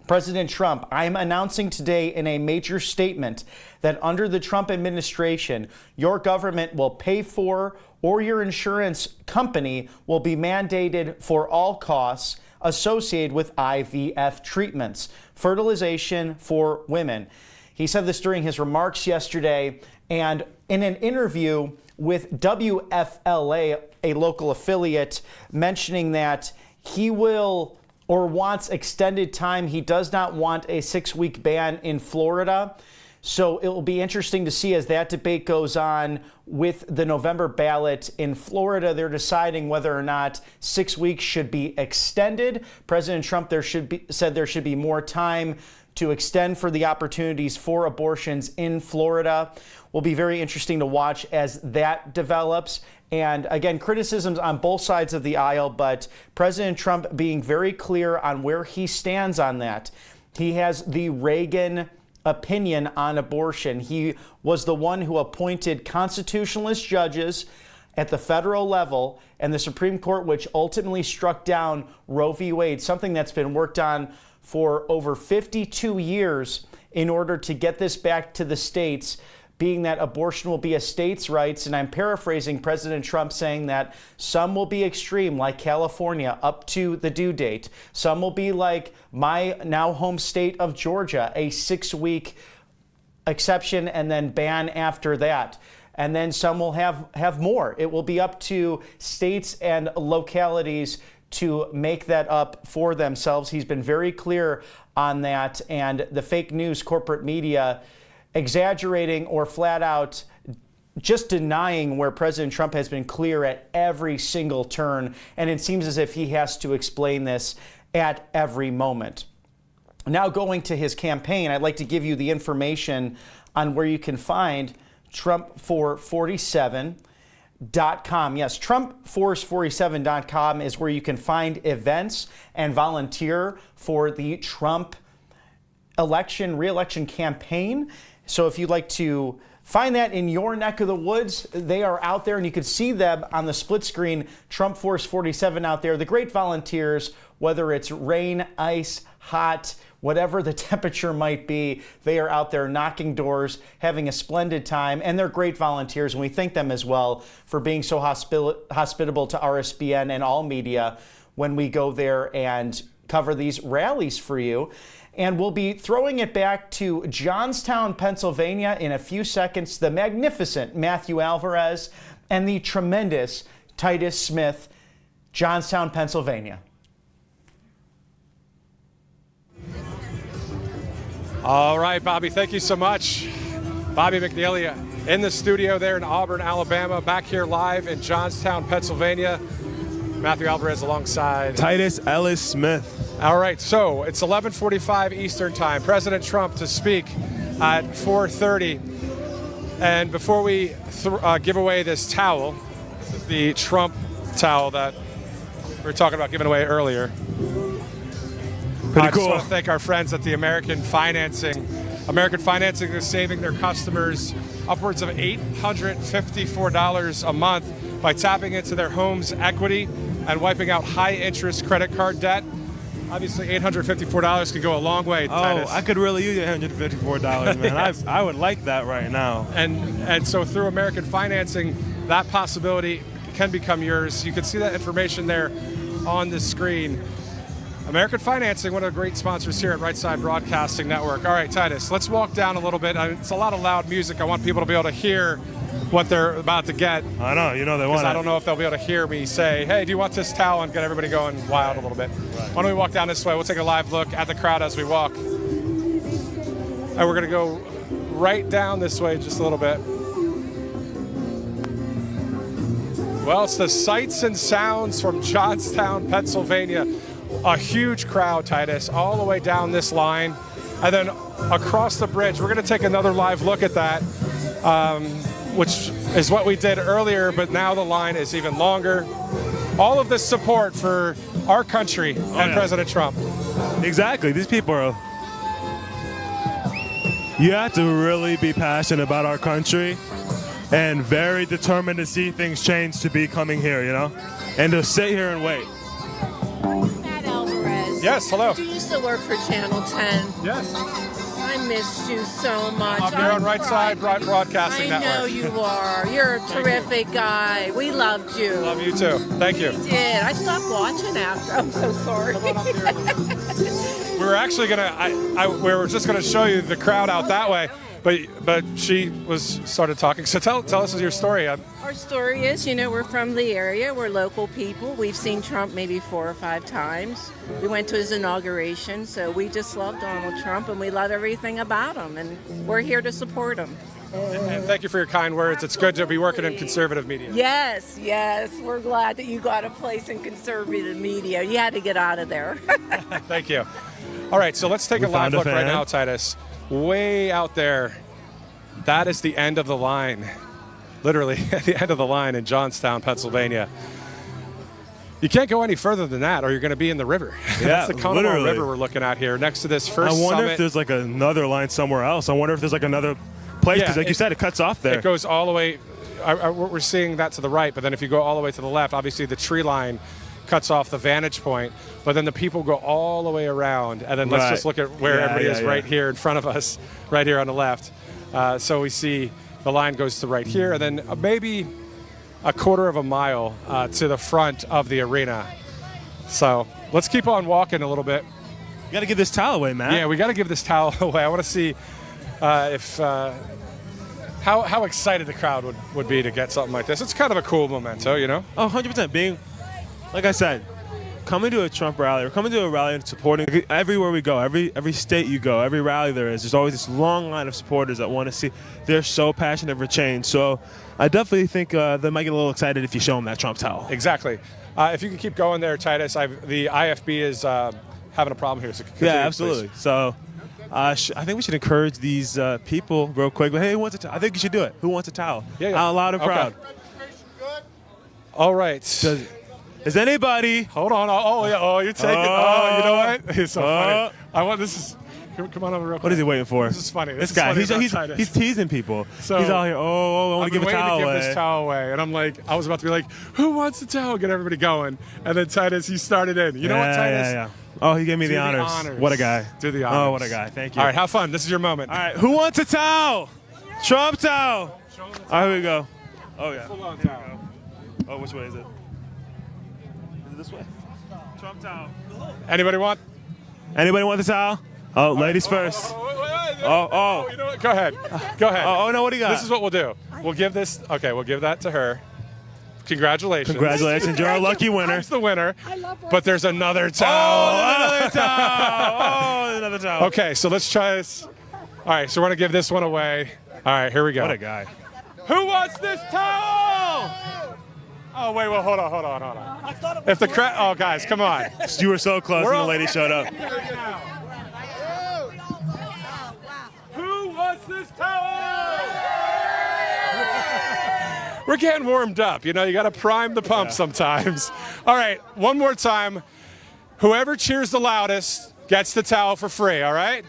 President Trump, I am announcing today in a major statement that under the Trump administration, your government will pay for, or your insurance company will be mandated for all costs associated with IVF treatments, fertilization for women. He said this during his remarks yesterday, and in an interview with WFLA, a local affiliate, mentioning that he will or wants extended time. He does not want a 6-week ban in Florida. So it will be interesting to see as that debate goes on with the November ballot. In Florida, they're deciding whether or not 6 weeks should be extended. President Trump said there should be more time to extend for the opportunities for abortions in Florida. Will be very interesting to watch as that develops. And again, criticisms on both sides of the aisle, but President Trump being very clear on where he stands on that. He has the Reagan opinion on abortion. He was the one who appointed constitutionalist judges at the federal level and the Supreme Court, which ultimately struck down Roe v. Wade, something that's been worked on for over 52 years in order to get this back to the states, being that abortion will be a states' rights. And I'm paraphrasing President Trump saying that some will be extreme, like California, up to the due date. Some will be like my now home state of Georgia, a 6-week exception and then ban after that. And then some will have more. It will be up to states and localities to make that up for themselves. He's been very clear on that, and the fake news corporate media exaggerating or flat out just denying where President Trump has been clear at every single turn, and it seems as if he has to explain this at every moment. Now going to his campaign, I'd like to give you the information on where you can find Trump447.com. Yes, TrumpForce47.com is where you can find events and volunteer for the Trump re-election campaign. So if you'd like to find that in your neck of the woods, they are out there, and you can see them on the split screen, Trump Force 47 out there. The great volunteers, whether it's rain, ice, hot, whatever the temperature might be, they are out there knocking doors, having a splendid time, and they're great volunteers, and we thank them as well for being so hospitable to RSBN and all media when we go there and cover these rallies for you. And we'll be throwing it back to Johnstown, Pennsylvania in a few seconds. The magnificent Matthew Alvarez and the tremendous Titus Smith, Johnstown, Pennsylvania. All right, Bobby, thank you so much. Bobby McNeely in the studio there in Auburn, Alabama, back here live in Johnstown, Pennsylvania. Matthew Alvarez alongside Titus Ellis Smith. All right, so it's 11:45 Eastern Time. President Trump to speak at 4:30. And before we give away this towel, this is the Trump towel that we were talking about giving away earlier. Pretty I cool. just want to thank our friends at the American Financing. American Financing is saving their customers upwards of $854 a month by tapping into their home's equity and wiping out high-interest credit card debt. Obviously, $854 could go a long way, Titus. I could really use $854, man. Yes. I would like that right now. And so through American Financing, that possibility can become yours. You can see that information there on the screen. American Financing, one of the great sponsors here at Right Side Broadcasting Network. All right, Titus, let's walk down a little bit. It's a lot of loud music. I want people to be able to hear what they're about to get. I know, they want it. I don't know if they'll be able to hear me say, hey, do you want this towel, and get everybody going wild a little bit. Right. Why don't we walk down this way? We'll take a live look at the crowd as we walk. And we're going to go right down this way just a little bit. Well, it's the sights and sounds from Johnstown, Pennsylvania. A huge crowd, Titus, all the way down this line. And then across the bridge, we're going to take another live look at that, which is what we did earlier, but now the line is even longer. All of this support for our country and President Trump. Exactly. These people are... You have to really be passionate about our country and very determined to see things change to be coming here, and to sit here and wait. Yes, hello. Did you used to work for Channel 10? Yes. I missed you so much. I'm here on Right Side Broadcasting Network. I know you are. You're a terrific guy. We loved you. Love you too. Thank you. We did. I stopped watching after. I'm so sorry. We were actually we were just gonna show you the crowd out that way, but she started talking. So tell us your story. Our story is, we're from the area. We're local people. We've seen Trump maybe 4 or 5 times. We went to his inauguration, so we just love Donald Trump, and we love everything about him, and we're here to support him. And thank you for your kind words. It's good to be working in conservative media. Yes. We're glad that you got a place in conservative media. You had to get out of there. Thank you. All right, so let's take a live look right now, Titus. Way out there, that is the end of the line. Literally at the end of the line in Johnstown, Pennsylvania. You can't go any further than that, or you're going to be in the river. Yeah, that's the Conemaugh literally. River we're looking at here, next to this first I wonder summit. if there's another line somewhere else. I wonder if there's another place, because you said, it cuts off there. It goes all the way. We're seeing that to the right, but then if you go all the way to the left, obviously the tree line cuts off the vantage point, but then the people go all the way around, and then let's just look at where everybody is right here in front of us, right here on the left. So we see the line goes to right here, and then maybe a quarter of a mile to the front of the arena. So let's keep on walking a little bit. You got to give this towel away, Matt. Yeah, we got to give this towel away. I want to see how excited the crowd would be to get something like this. It's kind of a cool memento, Oh, 100%. Being, like I said, coming to a Trump rally or coming to a rally and supporting everywhere we go, every state you go, every rally there's always this long line of supporters that want to see. They're so passionate for change. So I definitely think they might get a little excited if you show them that Trump towel. Exactly. If you can keep going there, Titus. The IFB is having a problem here. So continue, absolutely. Please. So I think we should encourage these people real quick. But hey, who wants a towel? I think you should do it. Who wants a towel? Yeah. Out loud and proud. All right. Is anybody? Hold on. Oh, you take it. Oh, you know what? It's so funny. Come on over real quick. What is he waiting for? This is funny. This is guy, funny about Titus. he's teasing people. So, he's out here, I want to give a towel away. This towel away. And I'm like, I was about to be like, who wants the towel? Get everybody going. And then Titus, he started in. You know what, Titus? Yeah. Oh, he gave me the honors. What a guy. Do the honors. Oh, what a guy. Thank you. All right, have fun. This is your moment. All right, who wants a towel? Trump towel. All right, here we go. Oh, yeah. Full on Here we towel. go. Oh, which way is it? Is it this way? Trump towel. Anybody want? Anybody want the towel? Oh, ladies first. Oh. You know what? Go ahead. Go ahead. Oh, no, what do you got? This is what we'll do. We'll give that to her. Congratulations. Congratulations. You're a lucky winner. That's the winner. But there's another towel. Another towel. Oh, another towel. Okay, so let's try this. All right, so we're going to give this one away. All right, here we go. What a guy. Who wants this towel? Oh, wait, well, hold on. If the crowd, oh, guys, come on. You were so close when the lady showed up. Who wants this towel? We're getting warmed up. You know, you got to prime the pump sometimes. All right, one more time. Whoever cheers the loudest gets the towel for free, all right?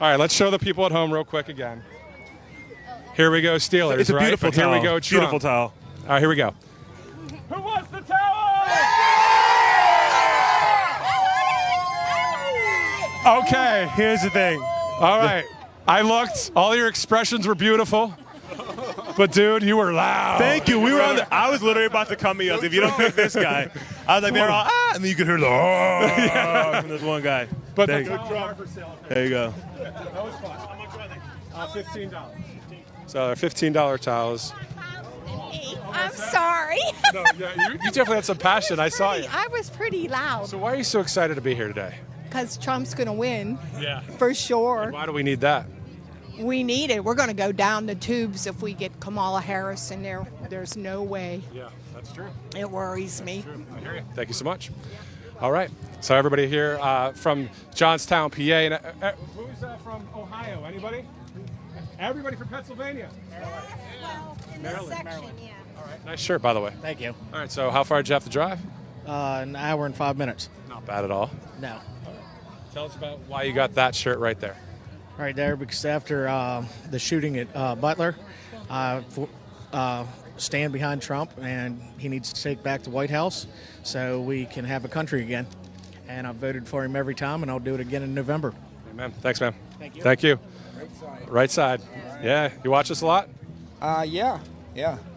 All right, let's show the people at home real quick again. Here we go, Steelers, It's a right? beautiful But here towel. we go, Trump. Beautiful towel. All right, here we go. Who wants the towel? Okay. Here's the thing. All right. I looked. All your expressions were beautiful. But, dude, you were loud. Thank you. We were on the, I was literally about to come to you. If you don't pick this guy, I was like, they're all, and then you could hear the, from this one guy. But there the towels are for sale. There you go. That was fun. $15. So they're $15 towels. I'm sorry. No, yeah, you definitely had some passion. I saw you. I was pretty loud So why are you so excited to be here today? because Trump's going to win. Yeah. For sure. And why do we need that? We need it. We're going to go down the tubes if we get Kamala Harris in there. There's no way. Yeah, that's true. It worries me. I hear you. Thank you so much. All right. So everybody here from Johnstown, PA. And, who's from Ohio? Anybody? Everybody from Pennsylvania? Maryland. All right. Nice shirt, by the way. Thank you. All right. So how far did you have to drive? An hour and 5 minutes. Not bad at all. No. Tell us about why you got that shirt right there. Right there, because after the shooting at Butler, stand behind Trump, and he needs to take back the White House so we can have a country again. And I've voted for him every time, and I'll do it again in November. Amen. Thanks, man. Thank you. Thank you. Right side. Yeah. You watch us a lot? Yeah.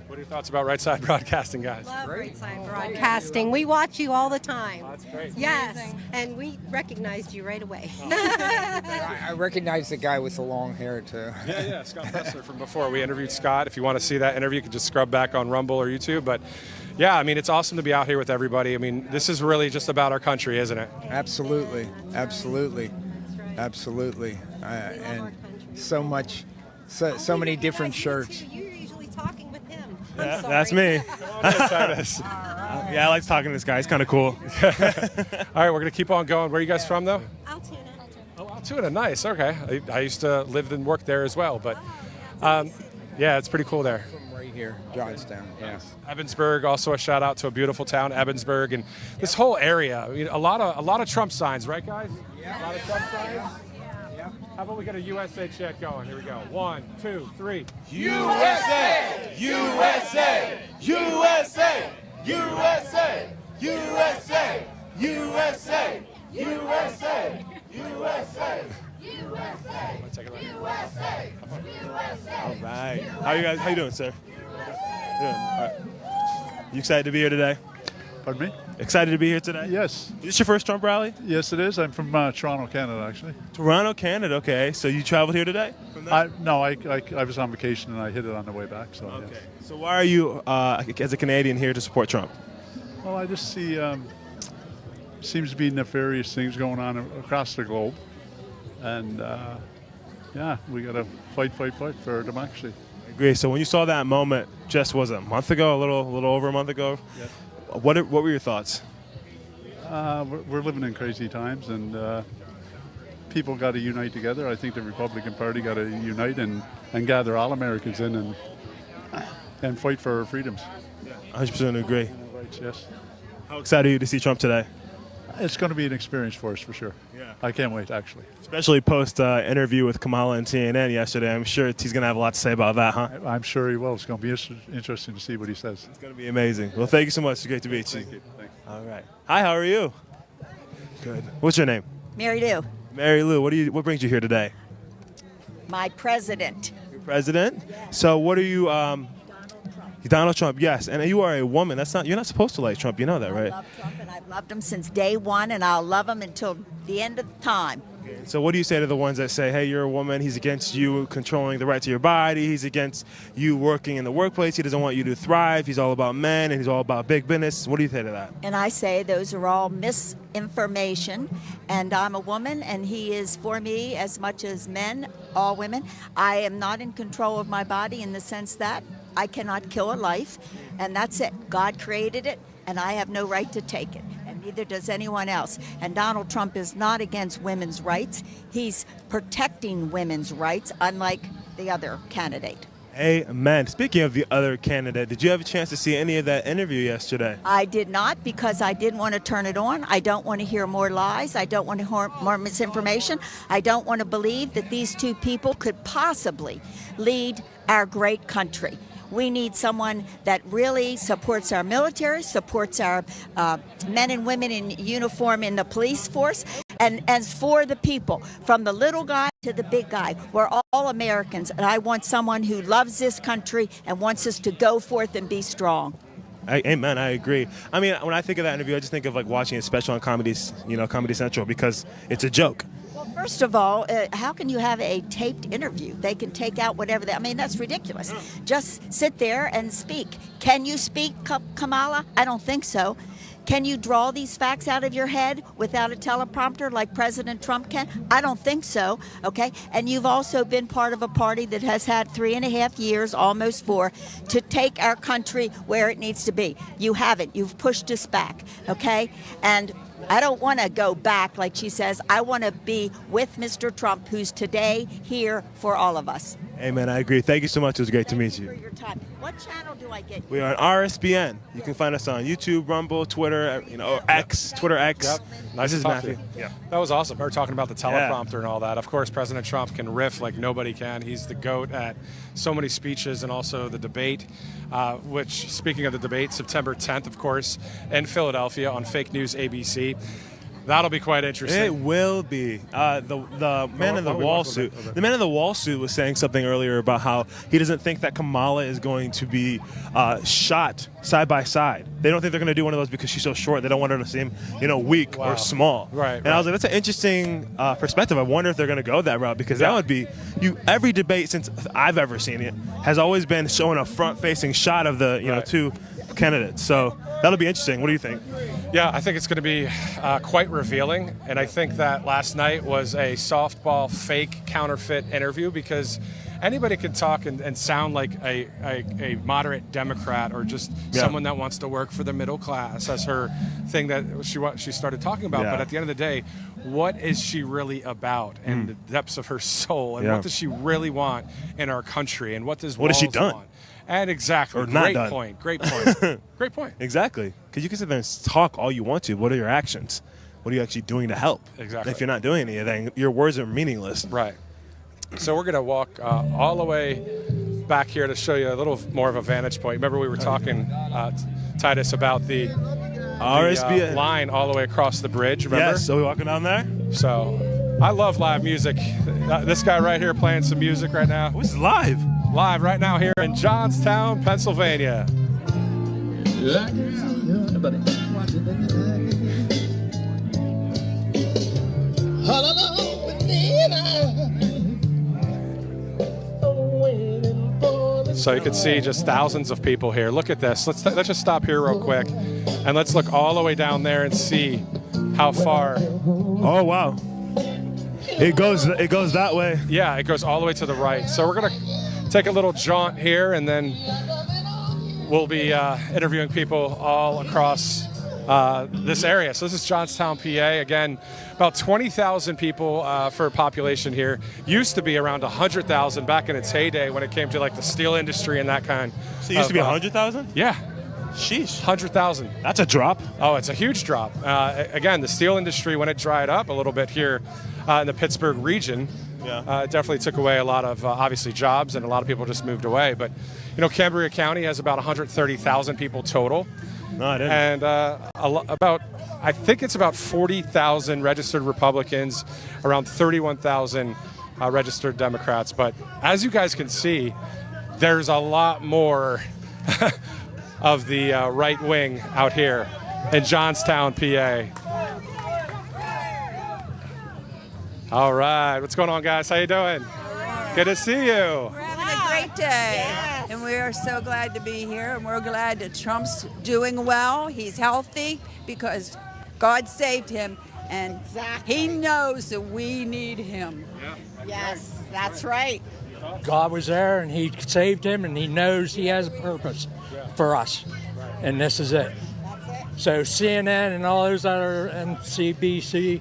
What are your thoughts about Right Side Broadcasting, guys? Love Right Side Broadcasting. We watch you all the time. That's great. Yes, and we recognized you right away. I recognize the guy with the long hair, too. Yeah, Scott Fessler from before. We interviewed Scott. If you want to see that interview, you can just scrub back on Rumble or YouTube. But yeah, I mean, it's awesome to be out here with everybody. I mean, this is really just about our country, isn't it? Absolutely. And so much, so many different shirts. You're usually talking with him. Yeah, that's me. Yeah, I like talking to this guy. He's kind of cool. All right, we're going to keep on going. Where are you guys from, though? Altoona. Oh, Altoona. Nice. Okay. I used to live and work there as well. But yeah, it's pretty cool there. Right here, Johnstown. Yeah. Evansburg, also a shout out to a beautiful town, Evansburg, and this whole area. I mean, a lot of Trump signs, right, guys? Yeah. A lot of Trump signs. Yeah. How about we get a USA chant going? Here we go. 1, 2, 3. USA! USA! USA! USA! USA! USA! USA! USA! USA! All right. How you doing, sir? Good. All right. You excited to be here today? Pardon me? Excited to be here today? Yes. Is this your first Trump rally? Yes, it is. I'm from Toronto, Canada, actually. Toronto, Canada. Okay. So you traveled here today? No, I was on vacation and I hit it on the way back. So Okay. yes. So why are you, as a Canadian, here to support Trump? Well, I just see seems to be nefarious things going on across the globe, and yeah, we got to fight for democracy. I agree. So when you saw that moment, just was it a month ago, a little over a month ago? Yes. What were your thoughts? We're living in crazy times, and people got to unite together. I think the Republican Party got to unite and gather all Americans in and fight for our freedoms. 100% agree. Rights, yes. How excited are you to see Trump today? It's going to be an experience for us for sure. Yeah. I can't wait, actually. Especially post interview with Kamala and CNN yesterday. I'm sure he's going to have a lot to say about that, huh? I'm sure he will. It's going to be interesting to see what he says. It's going to be amazing. Well, thank you so much. It's great to meet you. Thank you. Thanks. All right. Hi, how are you? Good. What's your name? Mary Lou, Mary Lou. What brings you here today? my president. Your president? So what are you Donald Trump, yes. And you are a woman. You're not supposed to like Trump. You know that, right? I love Trump, and I've loved him since day one, and I'll love him until the end of time. So what do you say to the ones that say, hey, you're a woman, he's against you controlling the right to your body, he's against you working in the workplace, he doesn't want you to thrive, he's all about men, and he's all about big business. What do you say to that? And I say those are all misinformation, and I'm a woman, and he is for me as much as men, all women. I am not in control of my body in the sense that I cannot kill a life, and that's it. God created it, and I have no right to take it. Neither does anyone else. And Donald Trump is not against women's rights. He's protecting women's rights, unlike the other candidate. Amen. Speaking of the other candidate, did you have a chance to see any of that interview yesterday? I did not, because I didn't want to turn it on. I don't want to hear more lies. I don't want to hear more misinformation. I don't want to believe that these two people could possibly lead our great country. We need someone that really supports our military, supports our men and women in uniform in the police force, and as for the people, from the little guy to the big guy. We're all Americans, and I want someone who loves this country and wants us to go forth and be strong. Amen. I agree. I mean, when I think of that interview, I just think of like watching a special on Comedy Central, because it's a joke. Well, first of all, how can you have a taped interview? They can take out whatever I mean, that's ridiculous. Just sit there and speak. Can you speak, Kamala? I don't think so. Can you draw these facts out of your head without a teleprompter like President Trump can? I don't think so, okay? And you've also been part of a party that has had 3.5 years, almost 4, to take our country where it needs to be. You haven't. You've pushed us back, okay? And I don't want to go back, like she says. I want to be with Mr. Trump, who's today here for all of us. Amen. I agree. Thank you so much. It was great to meet you. Thank you for your time. What channel do I get? We are on RSBN. You can find us on YouTube, Rumble, Twitter, X, Twitter X. Yep. Nice This is to talk Matthew. to you. Yeah. That was awesome. We were talking about the teleprompter and all that. Of course, President Trump can riff like nobody can. He's the GOAT at so many speeches, and also the debate, which, speaking of the debate, September 10th, of course, in Philadelphia on Fake News ABC. That'll be quite interesting. It will be. The man in the wall suit. The man in the wall suit was saying something earlier about how he doesn't think that Kamala is going to be shot side by side. They don't think they're going to do one of those because she's so short. They don't want her to seem, weak or small. Right. And I was like, that's an interesting perspective. I wonder if they're going to go that route, because that would be every debate since I've ever seen it has always been showing a front-facing shot of the two candidates. So that'll be interesting. What do you think? Yeah, I think it's going to be quite revealing, and I think that last night was a softball fake counterfeit interview, because anybody can talk and sound like a moderate Democrat, or just someone that wants to work for the middle class. That's her thing that she started talking about. But at the end of the day, what is she really about, in the depths of her soul, and what does she really want in our country, and what has she done? Want? And exactly, Or not great done. point. Great point. Great point. Exactly. Because you can sit there and talk all you want to. What are your actions? What are you actually doing to help? Exactly. If you're not doing anything, your words are meaningless. Right. So we're going to walk all the way back here to show you a little more of a vantage point. Remember we were talking, Titus, about the RSBN line all the way across the bridge, remember? Yes, so we're walking down there? So I love live music. This guy right here playing some music right now. Who's live? Live right now here in Johnstown, Pennsylvania. So you can see just thousands of people here. Look at this. Let's just stop here real quick, and let's look all the way down there and see how far. Oh wow! It goes that way. Yeah, it goes all the way to the right. So we're gonna take a little jaunt here, and then we'll be interviewing people all across this area. So this is Johnstown, PA. Again, about 20,000 people for a population here. Used to be around 100,000 back in its heyday when it came to like the steel industry and that kind. So it used to be 100,000? Yeah. Sheesh. 100,000. That's a drop. Oh, it's a huge drop. Again, the steel industry, when it dried up a little bit here in the Pittsburgh region, it definitely took away a lot of, obviously, jobs, and a lot of people just moved away. But, you know, Cambria County has about 130,000 people total. No, I didn't. And I think it's about 40,000 registered Republicans, around 31,000 registered Democrats. But as you guys can see, there's a lot more of the right wing out here in Johnstown, PA. All right, what's going on, guys? How you doing? Good to see you. We're having a great day, and we are so glad to be here, and we're glad that Trump's doing well. He's healthy because God saved him, and he knows that we need him. Yes, that's right. God was there and he saved him, and he knows he has a purpose for us. And this is it. So CNN and all those other, and CBC,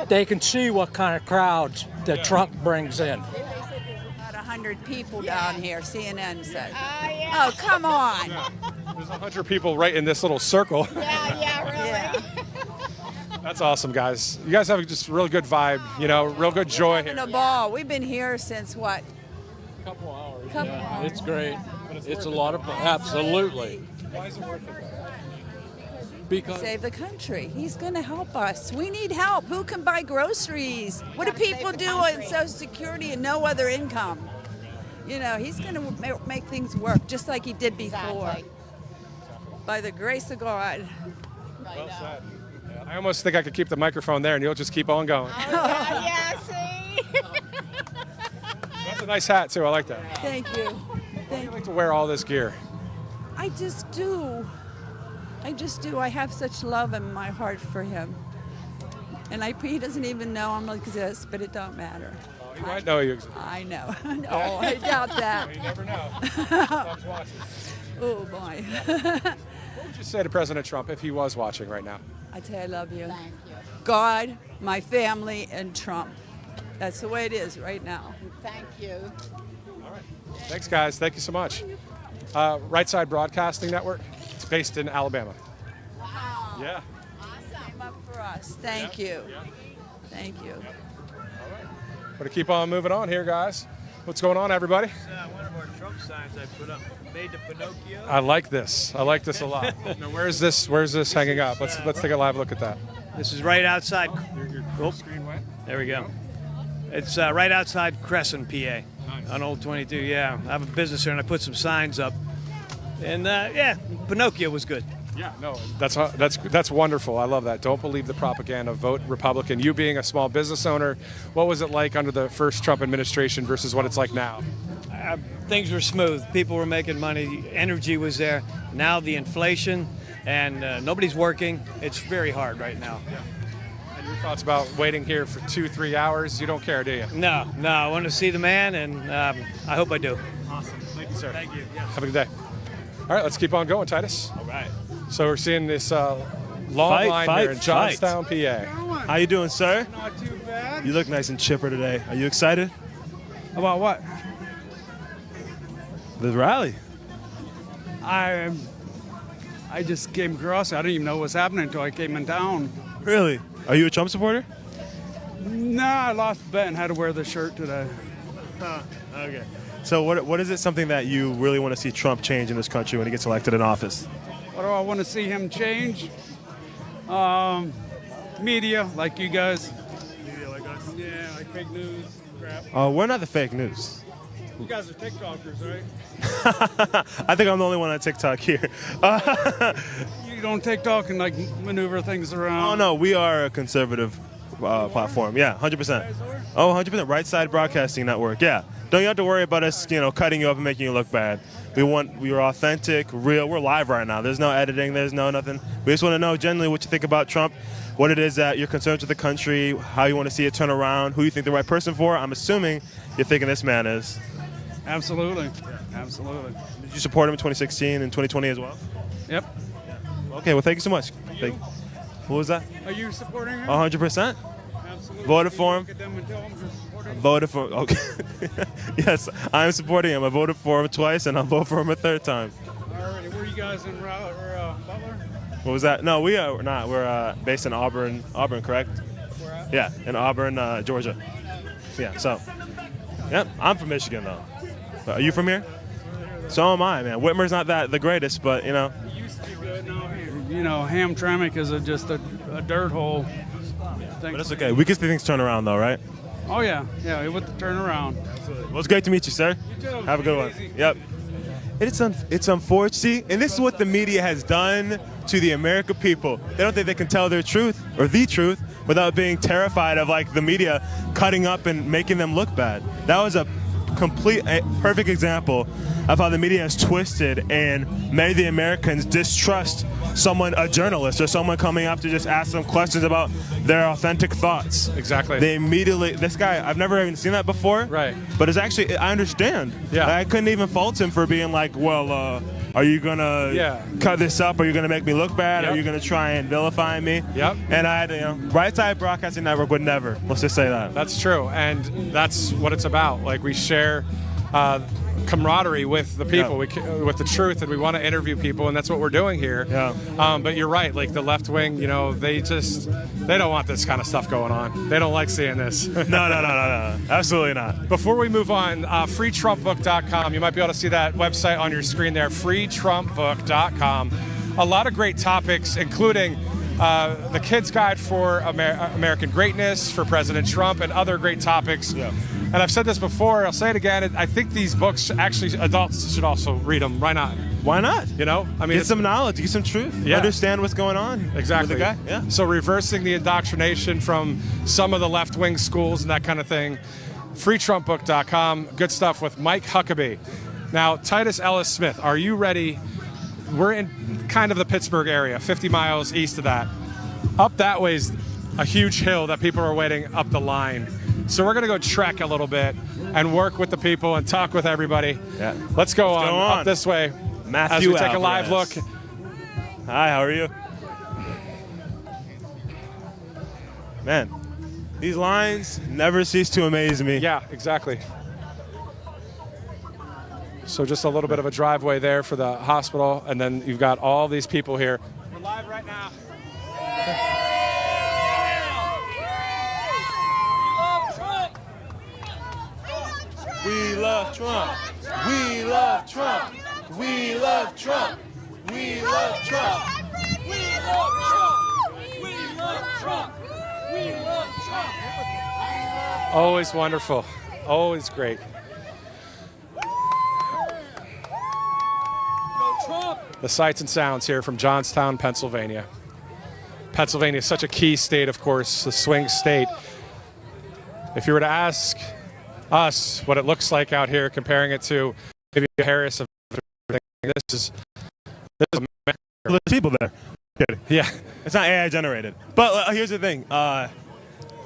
they can see what kind of crowds that Trump brings in. About 100 people down here, CNN said. Oh, come on. There's 100 people right in this little circle. Yeah, really. That's awesome, guys. You guys have just a really good vibe, you know, real good joy here. A ball. We've been here since what? Couple hours. Couple hours. It's great. It's a lot of fun. Absolutely. Why is it worth it? Because Save the country. He's going to help us. We need help. Who can buy groceries? What do people do on Social Security and no other income? You know, he's going to make things work just like he did before. By the grace of God. Well said. I almost think I could keep the microphone there and you'll just keep on going. See? That's a nice hat, too. I like that. Thank you. Why do you like to wear all this gear? I just do. I have such love in my heart for him. And he doesn't even know I'm exist, but it don't matter. Oh, he might know you exist. I know. No, I doubt that. Well, you never know. Trump's watching. Oh, boy. What would you say to President Trump if he was watching right now? I tell you, I love you. Thank you. God, my family, and Trump. That's the way it is right now. Thank you. All right. Thanks, guys. Thank you so much. Right Side Broadcasting Network. It's based in Alabama. Wow. Yeah. Awesome. Came up for us. Thank you. Yeah. Thank you. All right. We're to keep on moving on here, guys. What's going on, everybody? One of our Trump signs I put up, made to Pinocchio. I like this. I like this a lot. Now, where's this hanging up? Let's take a live look at that. This is right outside. Your screen went? There we go. It's right outside Crescent, PA, on Old 22. Yeah, I have a business here, and I put some signs up. And yeah, Pinocchio was good. Yeah, no, that's wonderful. I love that. Don't believe the propaganda. Vote Republican. You being a small business owner, what was it like under the first Trump administration versus what it's like now? Things were smooth. People were making money. Energy was there. Now the inflation, and nobody's working. It's very hard right now. Yeah. And your thoughts about waiting here for 2-3 hours? You don't care, do you? No. I want to see the man, and I hope I do. Awesome. Thank you, sir. Thank you. Have a good day. All right, let's keep on going, Titus. All right. So we're seeing this long line here in Johnstown, PA. How you doing, sir? Not too bad. You look nice and chipper today. Are you excited? About what? The rally. I just came across. I didn't even know what was happening until I came in town. Really? Are you a Trump supporter? Nah, I lost the bet and had to wear the shirt today. Okay. So what is it something that you really want to see Trump change in this country when he gets elected in office? What do I want to see him change? Media, like you guys. Media like us? Yeah, like fake news, crap. We're not the fake news. You guys are TikTokers, right? I think I'm the only one on TikTok here. You don't TikTok and like maneuver things around. Oh no, we are a conservative platform. Yeah, 100%. Oh, 100%. Right Side Broadcasting Network. Yeah. Don't you have to worry about us, cutting you up and making you look bad. We're authentic, real. We're live right now. There's no editing. There's no nothing. We just want to know generally what you think about Trump, what it is that you're concerned with the country, how you want to see it turn around, who you think the right person for. I'm assuming you're thinking this man is. Absolutely. Absolutely. Did you support him in 2016 and 2020 as well? Yep. Okay, well, thank you so much. What was that? Are you supporting him? 100%. Absolutely. Voted for him. Look at them and tell them to support him. Voted for. Okay. Yes, I'm supporting him. I voted for him twice, and I'll vote for him a third time. All right. Where are you guys in Butler? What was that? No, we're not. We're based in Auburn, correct? Where at? Yeah, in Auburn, Georgia. Yeah, so, yep, I'm from Michigan, though. Are you from here? So am I, man. Whitmer's not the greatest, but, you know. It used to be good. Now, you know, Hamtramck is just a dirt hole. But that's okay. We can see things turn around, though, right? Oh, yeah. Yeah, with the turnaround. Well, it's great to meet you, sir. You too. Have a good one. Yep. It's unfortunate, and this is what the media has done to the American people. They don't think they can tell their truth or the truth without being terrified of like the media cutting up and making them look bad. That was a perfect example of how the media has twisted and made the Americans distrust a journalist or someone coming up to just ask them questions about their authentic thoughts. Exactly. They immediately, this guy, I've never even seen that before. Right. But it's actually, I understand. Yeah. I couldn't even fault him for being like, well, are you going to cut this up? Are you going to make me look bad? Yep. Are you going to try and vilify me? Yep. And I had, Right Side Broadcasting Network would never. Let's just say that. That's true, and that's what it's about. Like, we share camaraderie with the people, with the truth, and we want to interview people, and that's what we're doing here. Yeah. But you're right, like the left wing, they don't want this kind of stuff going on. They don't like seeing this. No, absolutely not. Before we move on, freetrumpbook.com, you might be able to see that website on your screen there, freetrumpbook.com. A lot of great topics, including the Kids Guide for American Greatness, for President Trump, and other great topics. Yeah. And I've said this before, I'll say it again, I think these books, actually, adults should also read them. Why not? Why not? I mean, get some knowledge, get some truth, understand what's going on. Exactly. With the guy. Yeah. So reversing the indoctrination from some of the left-wing schools and that kind of thing. freetrumpbook.com. Good stuff with Mike Huckabee. Now, Titus Ellis Smith, are you ready? We're in kind of the Pittsburgh area, 50 miles east of that. Up that way is a huge hill that people are waiting up the line. So we're going to go trek a little bit and work with the people and talk with everybody. Yeah. Let's go on up this way Matthew as we take a live look. Hi, how are you? Man, these lines never cease to amaze me. Yeah, exactly. So just a little bit of a driveway there for the hospital, and then you've got all these people here. We're live right now. We love Trump. We love Trump. We love Trump. We love Trump. We love Trump. We love Trump. We love Trump. Always wonderful. Always great. The sights and sounds here from Johnstown, Pennsylvania. Pennsylvania is such a key state, of course, a swing state. If you were to ask us what it looks like out here, comparing it to maybe Harris, this is There's people there. Yeah. It's not AI generated. But here's the thing.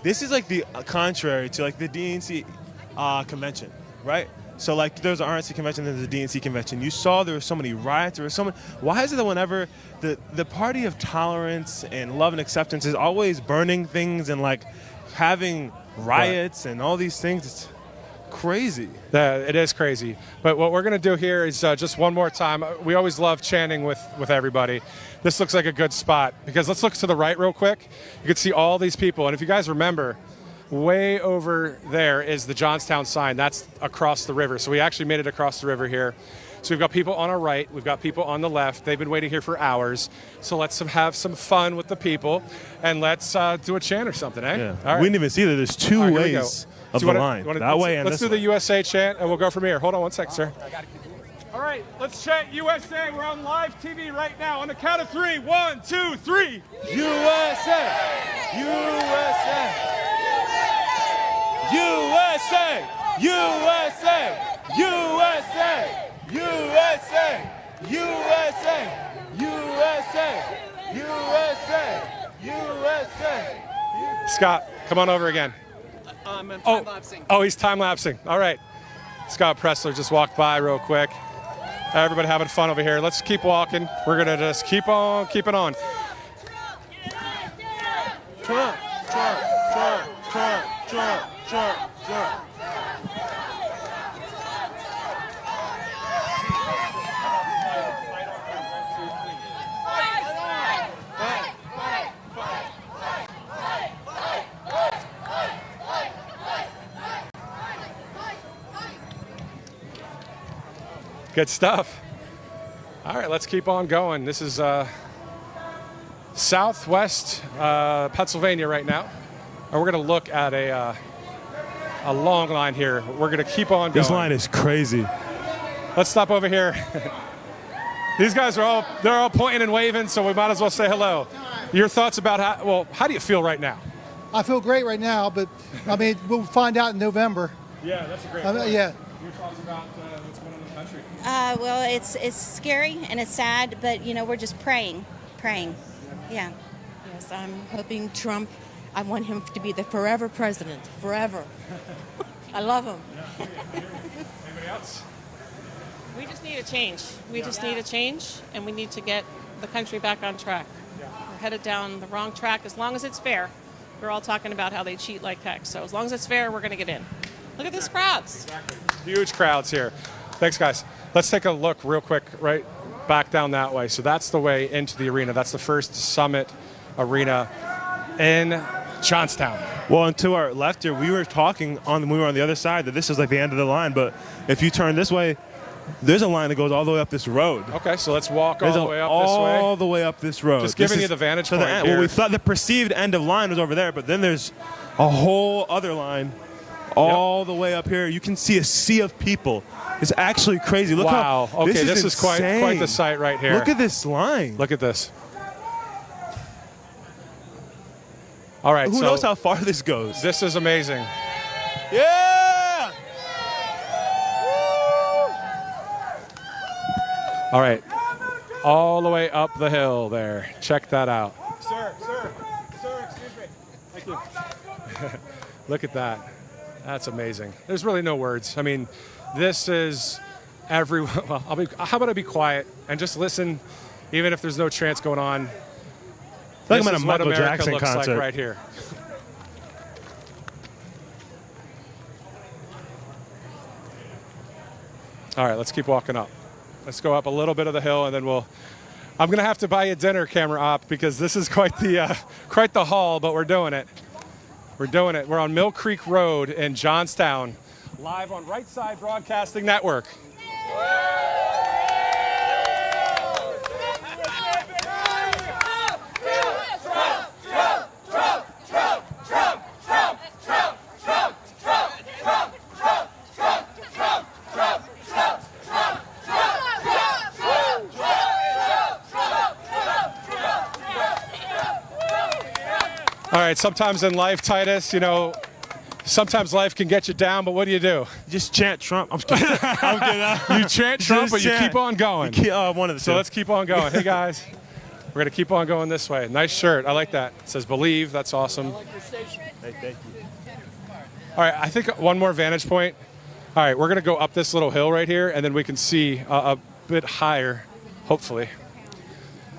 This is like the contrary to like the DNC convention, right? So like there's an RNC convention, there's a DNC convention. You saw there were so many riots. There was so many. Why is it that whenever the party of tolerance and love and acceptance is always burning things and like having riots and all these things? It's crazy. It is crazy. But what we're going to do here is just one more time. We always love chanting with everybody. This looks like a good spot because let's look to the right real quick. You can see all these people. And if you guys remember, way over there is the Johnstown sign. That's across the river. So we actually made it across the river here. So we've got people on our right. We've got people on the left. They've been waiting here for hours. So let's have some fun with the people. And let's do a chant or something, eh? Yeah. All right. We didn't even see that there's two ways of the line. That way and let's this do the way. USA chant, and we'll go from here. Hold on one sec, sir. All right, let's chant USA. We're on live TV right now. On the count of 3, 1, 2, 3. USA! USA! USA! USA! USA! USA! USA! USA! USA! USA! Scott, come on over again. I'm time-lapsing. Oh, he's time-lapsing. All right. Scott Pressler just walked by real quick. Everybody having fun over here. Let's keep walking. We're going to just keep on keeping on. Trump, Trump, Trump, Trump, Trump, Trump, Trump. Good stuff. All right, let's keep on going. This is southwest Pennsylvania right now. And we're going to look at a long line here. We're going to keep on going. This line is crazy. Let's stop over here. These guys are all pointing and waving, so we might as well say hello. Your thoughts about how do you feel right now? I feel great right now, but I mean, we'll find out in November. Yeah, that's a great point. Yeah. Your thoughts about what's going on in the country? Well, it's scary and it's sad, but we're just praying. Yeah. Yes, I'm hoping Trump. I want him to be the forever president, forever. I love him. Anybody else? We just need a change. We just need a change, and we need to get the country back on track. We're headed down the wrong track. As long as it's fair, we're all talking about how they cheat like heck. So as long as it's fair, we're going to get in. Look at these crowds. Huge crowds here. Thanks, guys. Let's take a look real quick right back down that way. So that's the way into the arena. That's the first Summit Arena in Johnstown. Well, and to our left here, we were talking when we were on the other side that this is like the end of the line. But if you turn this way, there's a line that goes all the way up this road. Okay, so let's walk all the way up this way. All the way up this road. Just giving you the vantage point here. Well, we thought the perceived end of line was over there, but then there's a whole other line all the way up here. You can see a sea of people. It's actually crazy. Look wow. How, okay, this is quite insane. the sight right here. Look at this line. Look at this. All right. Who knows how far this goes? This is amazing. Yeah! All right. All the way up the hill there. Check that out. Sir, excuse me. Thank you. Look at that. That's amazing. There's really no words. I mean, this is everyone. Well, how about I be quiet and just listen, even if there's no chants going on. Like This I'm at is a what Michael America Jackson looks concert. like right here. All right, let's keep walking up. Let's go up a little bit of the hill, and then I'm going to have to buy you dinner, camera op, because this is quite the haul, but we're doing it. We're doing it. We're on Mill Creek Road in Johnstown, live on Right Side Broadcasting Network. All right, sometimes in life, Titus, sometimes life can get you down, but what do? Just chant Trump. I'm just kidding. I'm kidding. You chant Trump, but you keep on going. One of the So two. let's keep on going. Hey, guys, we're going to keep on going this way. Nice shirt. I like that. It says Believe. That's awesome. Hey, thank you. All right, I think one more vantage point. All right, we're going to go up this little hill right here, and then we can see a bit higher, hopefully.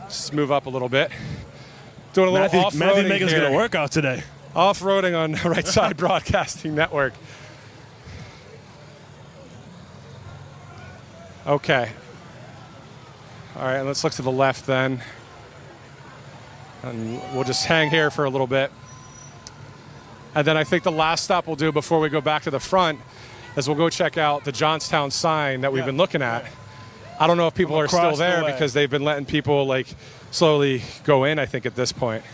Just move up a little bit. Doing a little off-roading Matthew Megan's here. going to work out today. Off-roading on Right Side Broadcasting Network. Okay. All right, let's look to the left then. And we'll just hang here for a little bit. And then I think the last stop we'll do before we go back to the front is we'll go check out the Johnstown sign that we've been looking at. I don't know if people are still there because they've been letting people slowly go in, I think, at this point.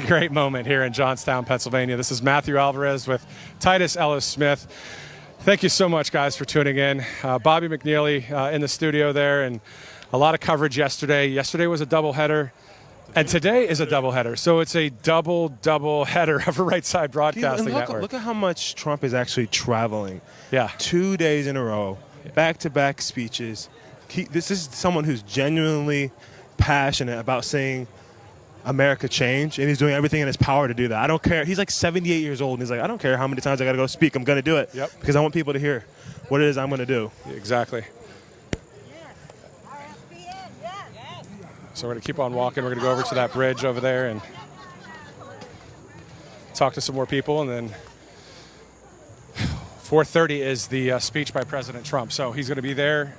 Great moment here in Johnstown, Pennsylvania. This is Matthew Alvarez with Titus Ellis-Smith. Thank you so much, guys, for tuning in. Bobby McNeely in the studio there, and a lot of coverage yesterday. Yesterday was a doubleheader, and today is a doubleheader. So it's a double header of a Right Side Broadcasting Network. Look at how much Trump is actually traveling. Yeah. 2 days in a row, back-to-back speeches. This is someone who's genuinely passionate about saying America change, and he's doing everything in his power to do that. I don't care. He's like 78 years old, and he's like, I don't care how many times I got to go speak. I'm going to do it because I want people to hear what it is I'm going to do. Exactly. So we're going to keep on walking. We're going to go over to that bridge over there and talk to some more people, and then 4:30 is the speech by President Trump. So he's going to be there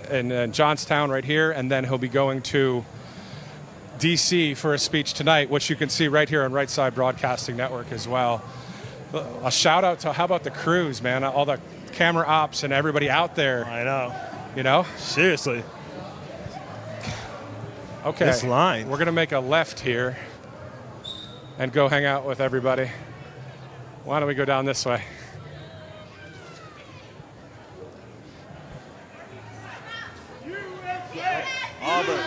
in Johnstown right here, and then he'll be going to D.C. for a speech tonight, which you can see right here on Right Side Broadcasting Network as well. A shout out to, how about the crews, man? All the camera ops and everybody out there. I know. You know? Seriously. Okay. This line. We're going to make a left here and go hang out with everybody. Why don't we go down this way? Auburn.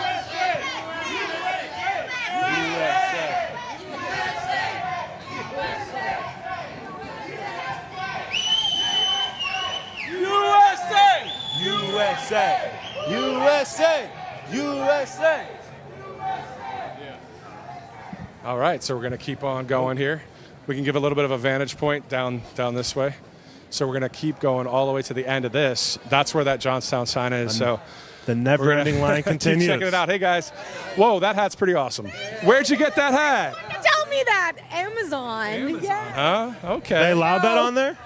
USA! USA! USA! All right, so we're going to keep on going here. We can give a little bit of a vantage point down this way. So we're going to keep going all the way to the end of this. That's where that Johnstown sign is. So the never-ending line continues. Keep checking it out. Hey, guys. Whoa, that hat's pretty awesome. Where'd you get that hat? Tell me that. Amazon. Yeah. Huh? Okay. They allowed that on there?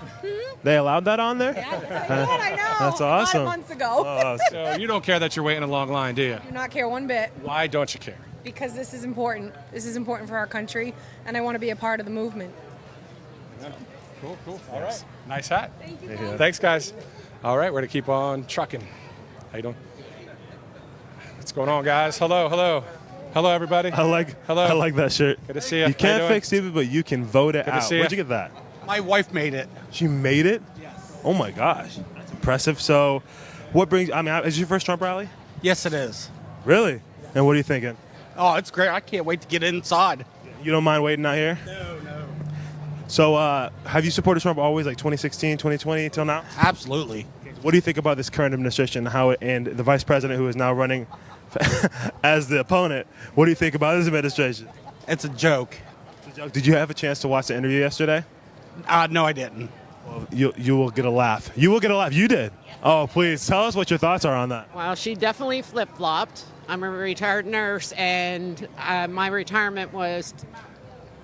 They allowed that on there? Yeah, I know. That's awesome. 5 months ago. Oh, So you don't care that you're waiting in a long line, do you? Do not care one bit. Why don't you care? Because this is important. This is important for our country, and I want to be a part of the movement. Cool, cool. All right. Nice hat. Thank you. Thanks, guys. All right, we're going to keep on trucking. How you doing? What's going on, guys? Hello, hello. Hello, everybody. I like that shirt. Good to see you. You can't fix stupid, but you can vote it Good to out. see Where'd ya. you get that? My wife made it. She made it? Yes. Oh my gosh. That's impressive. So what brings, I mean, is this your first Trump rally? Yes, it is. Really? And what are you thinking? Oh, it's great. I can't wait to get inside. You don't mind waiting out here? No, no. So have you supported Trump always, like 2016, 2020 till now? Absolutely. What do you think about this current administration, and the vice president who is now running as the opponent? What do you think about this administration? It's a joke. It's a joke. Did you have a chance to watch the interview yesterday? No, I didn't. Well, you will get a laugh. You will get a laugh. You did. Oh, please tell us what your thoughts are on that. Well, she definitely flip-flopped. I'm a retired nurse, and my retirement was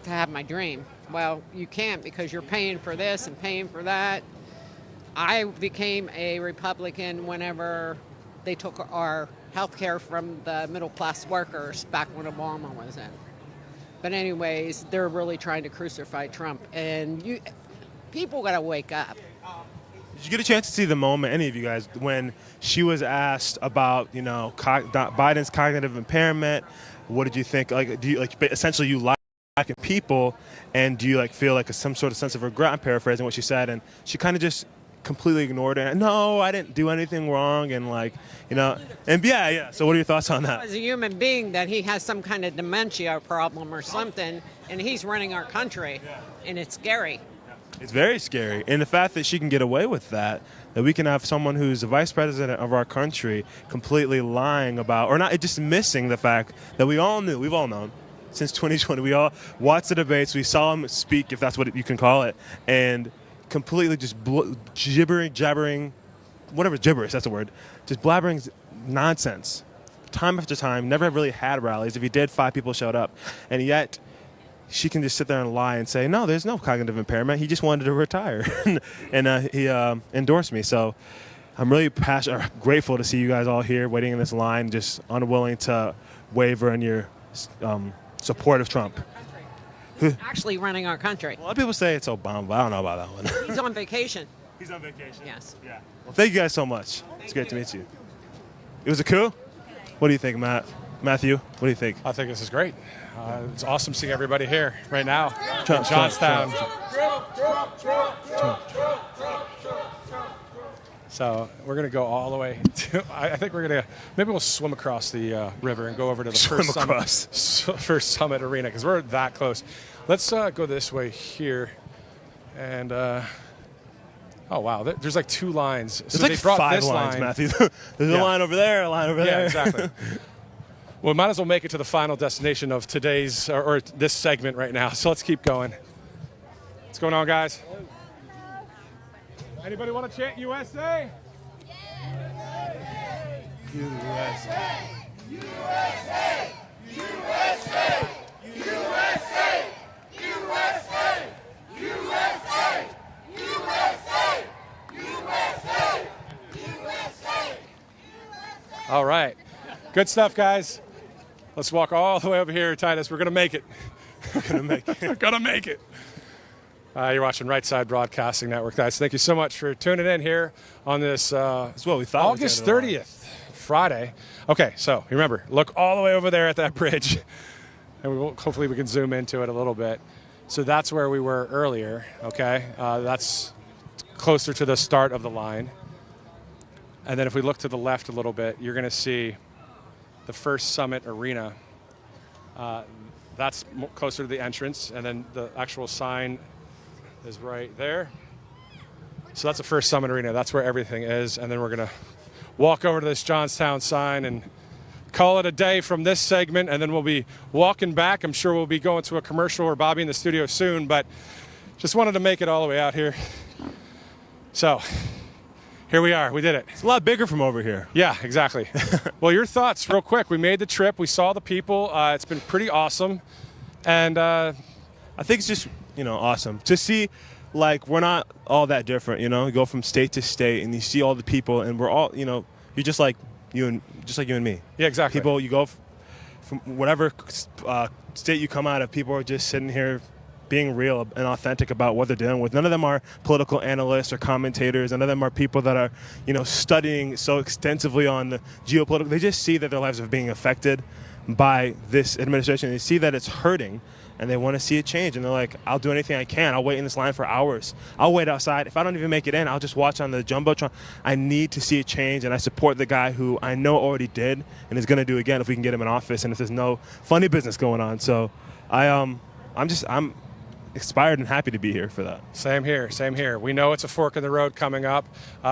to have my dream. Well, you can't because you're paying for this and paying for that. I became a Republican whenever they took our health care from the middle-class workers back when Obama was in. But anyways, they're really trying to crucify Trump, and people got to wake up. Did you get a chance to see the moment, any of you guys, when she was asked about, Biden's cognitive impairment? What did you think? Like, do you essentially you like people, and do you feel like some sort of sense of regret? I'm paraphrasing what she said, and she kind of just completely ignored it. No, I didn't do anything wrong, and and yeah. So what are your thoughts on that? As a human being, that he has some kind of dementia problem or something, and he's running our country, and it's scary. It's very scary. And the fact that she can get away with that we can have someone who's the vice president of our country completely lying about, or not, just missing the fact that we've all known since 2020. We all watched the debates, we saw him speak, if that's what you can call it, and completely just jabbering, whatever, gibberish, that's the word, just blabbering nonsense. Time after time, never really had rallies. If he did, 5 people showed up. And yet, she can just sit there and lie and say, no, there's no cognitive impairment. He just wanted to retire. and he endorsed me. So I'm really grateful to see you guys all here waiting in this line, just unwilling to waver in your support of Trump. Actually running our country. A lot of people say it's Obama, but I don't know about that one. He's on vacation. He's on vacation? Yes. Yeah. Well, thank you guys so much. It's great to meet you. It was a coup? What do you think, Matthew? What do you think? I think this is great. It's awesome seeing everybody here right now Trump, in Johnstown. So we're going to go all the way to, I think we're going to, maybe we'll swim across the river and go over to the first summit arena, because we're that close. Let's go this way here. And, oh, wow, there's like 2 lines. There's so like they brought 5 this lines, line. Matthew. There's a line over there, a line over there. Yeah, exactly. Well, we might as well make it to the final destination of today's, or this segment right now. So let's keep going. What's going on, guys? Anybody want to chant USA? USA! USA! USA! USA! USA! USA! USA! USA! USA! All right. Good stuff, guys. Let's walk all the way over here, Titus. We're going to make it. We're going to make it. We're going to make it. You're watching Right Side Broadcasting Network, guys. Thank you so much for tuning in here on this That's what we thought August 30th, Friday. Okay, so remember, look all the way over there at that bridge, and hopefully we can zoom into it a little bit. So that's where we were earlier, okay? That's closer to the start of the line. And then if we look to the left a little bit, you're going to see the First Summit Arena. That's closer to the entrance, and then the actual sign is right there. So that's the First Summit Arena. That's where everything is. And then we're going to walk over to this Johnstown sign and call it a day from this segment, and then we'll be walking back. I'm sure we'll be going to a commercial or Bobby in the studio soon, but just wanted to make it all the way out here. So here we are. We did it. It's a lot bigger from over here. Yeah, exactly. Well, your thoughts real quick. We made the trip. We saw the people. It's been pretty awesome. And I think it's just, awesome to see, like, we're not all that different, You go from state to state and you see all the people, and we're all, you're just like you and me. Yeah, exactly. People, you go from whatever state you come out of, people are just sitting here being real and authentic about what they're dealing with. None of them are political analysts or commentators. None of them are people that are, studying so extensively on the geopolitical. They just see that their lives are being affected by this administration. They see that it's hurting, and they want to see it change. And they're like, I'll do anything I can. I'll wait in this line for hours. I'll wait outside. If I don't even make it in, I'll just watch on the Jumbotron. I need to see it change, and I support the guy who I know already did and is going to do again if we can get him in office and if there's no funny business going on. So I'm inspired and happy to be here for that. Same here. We know it's a fork in the road coming up.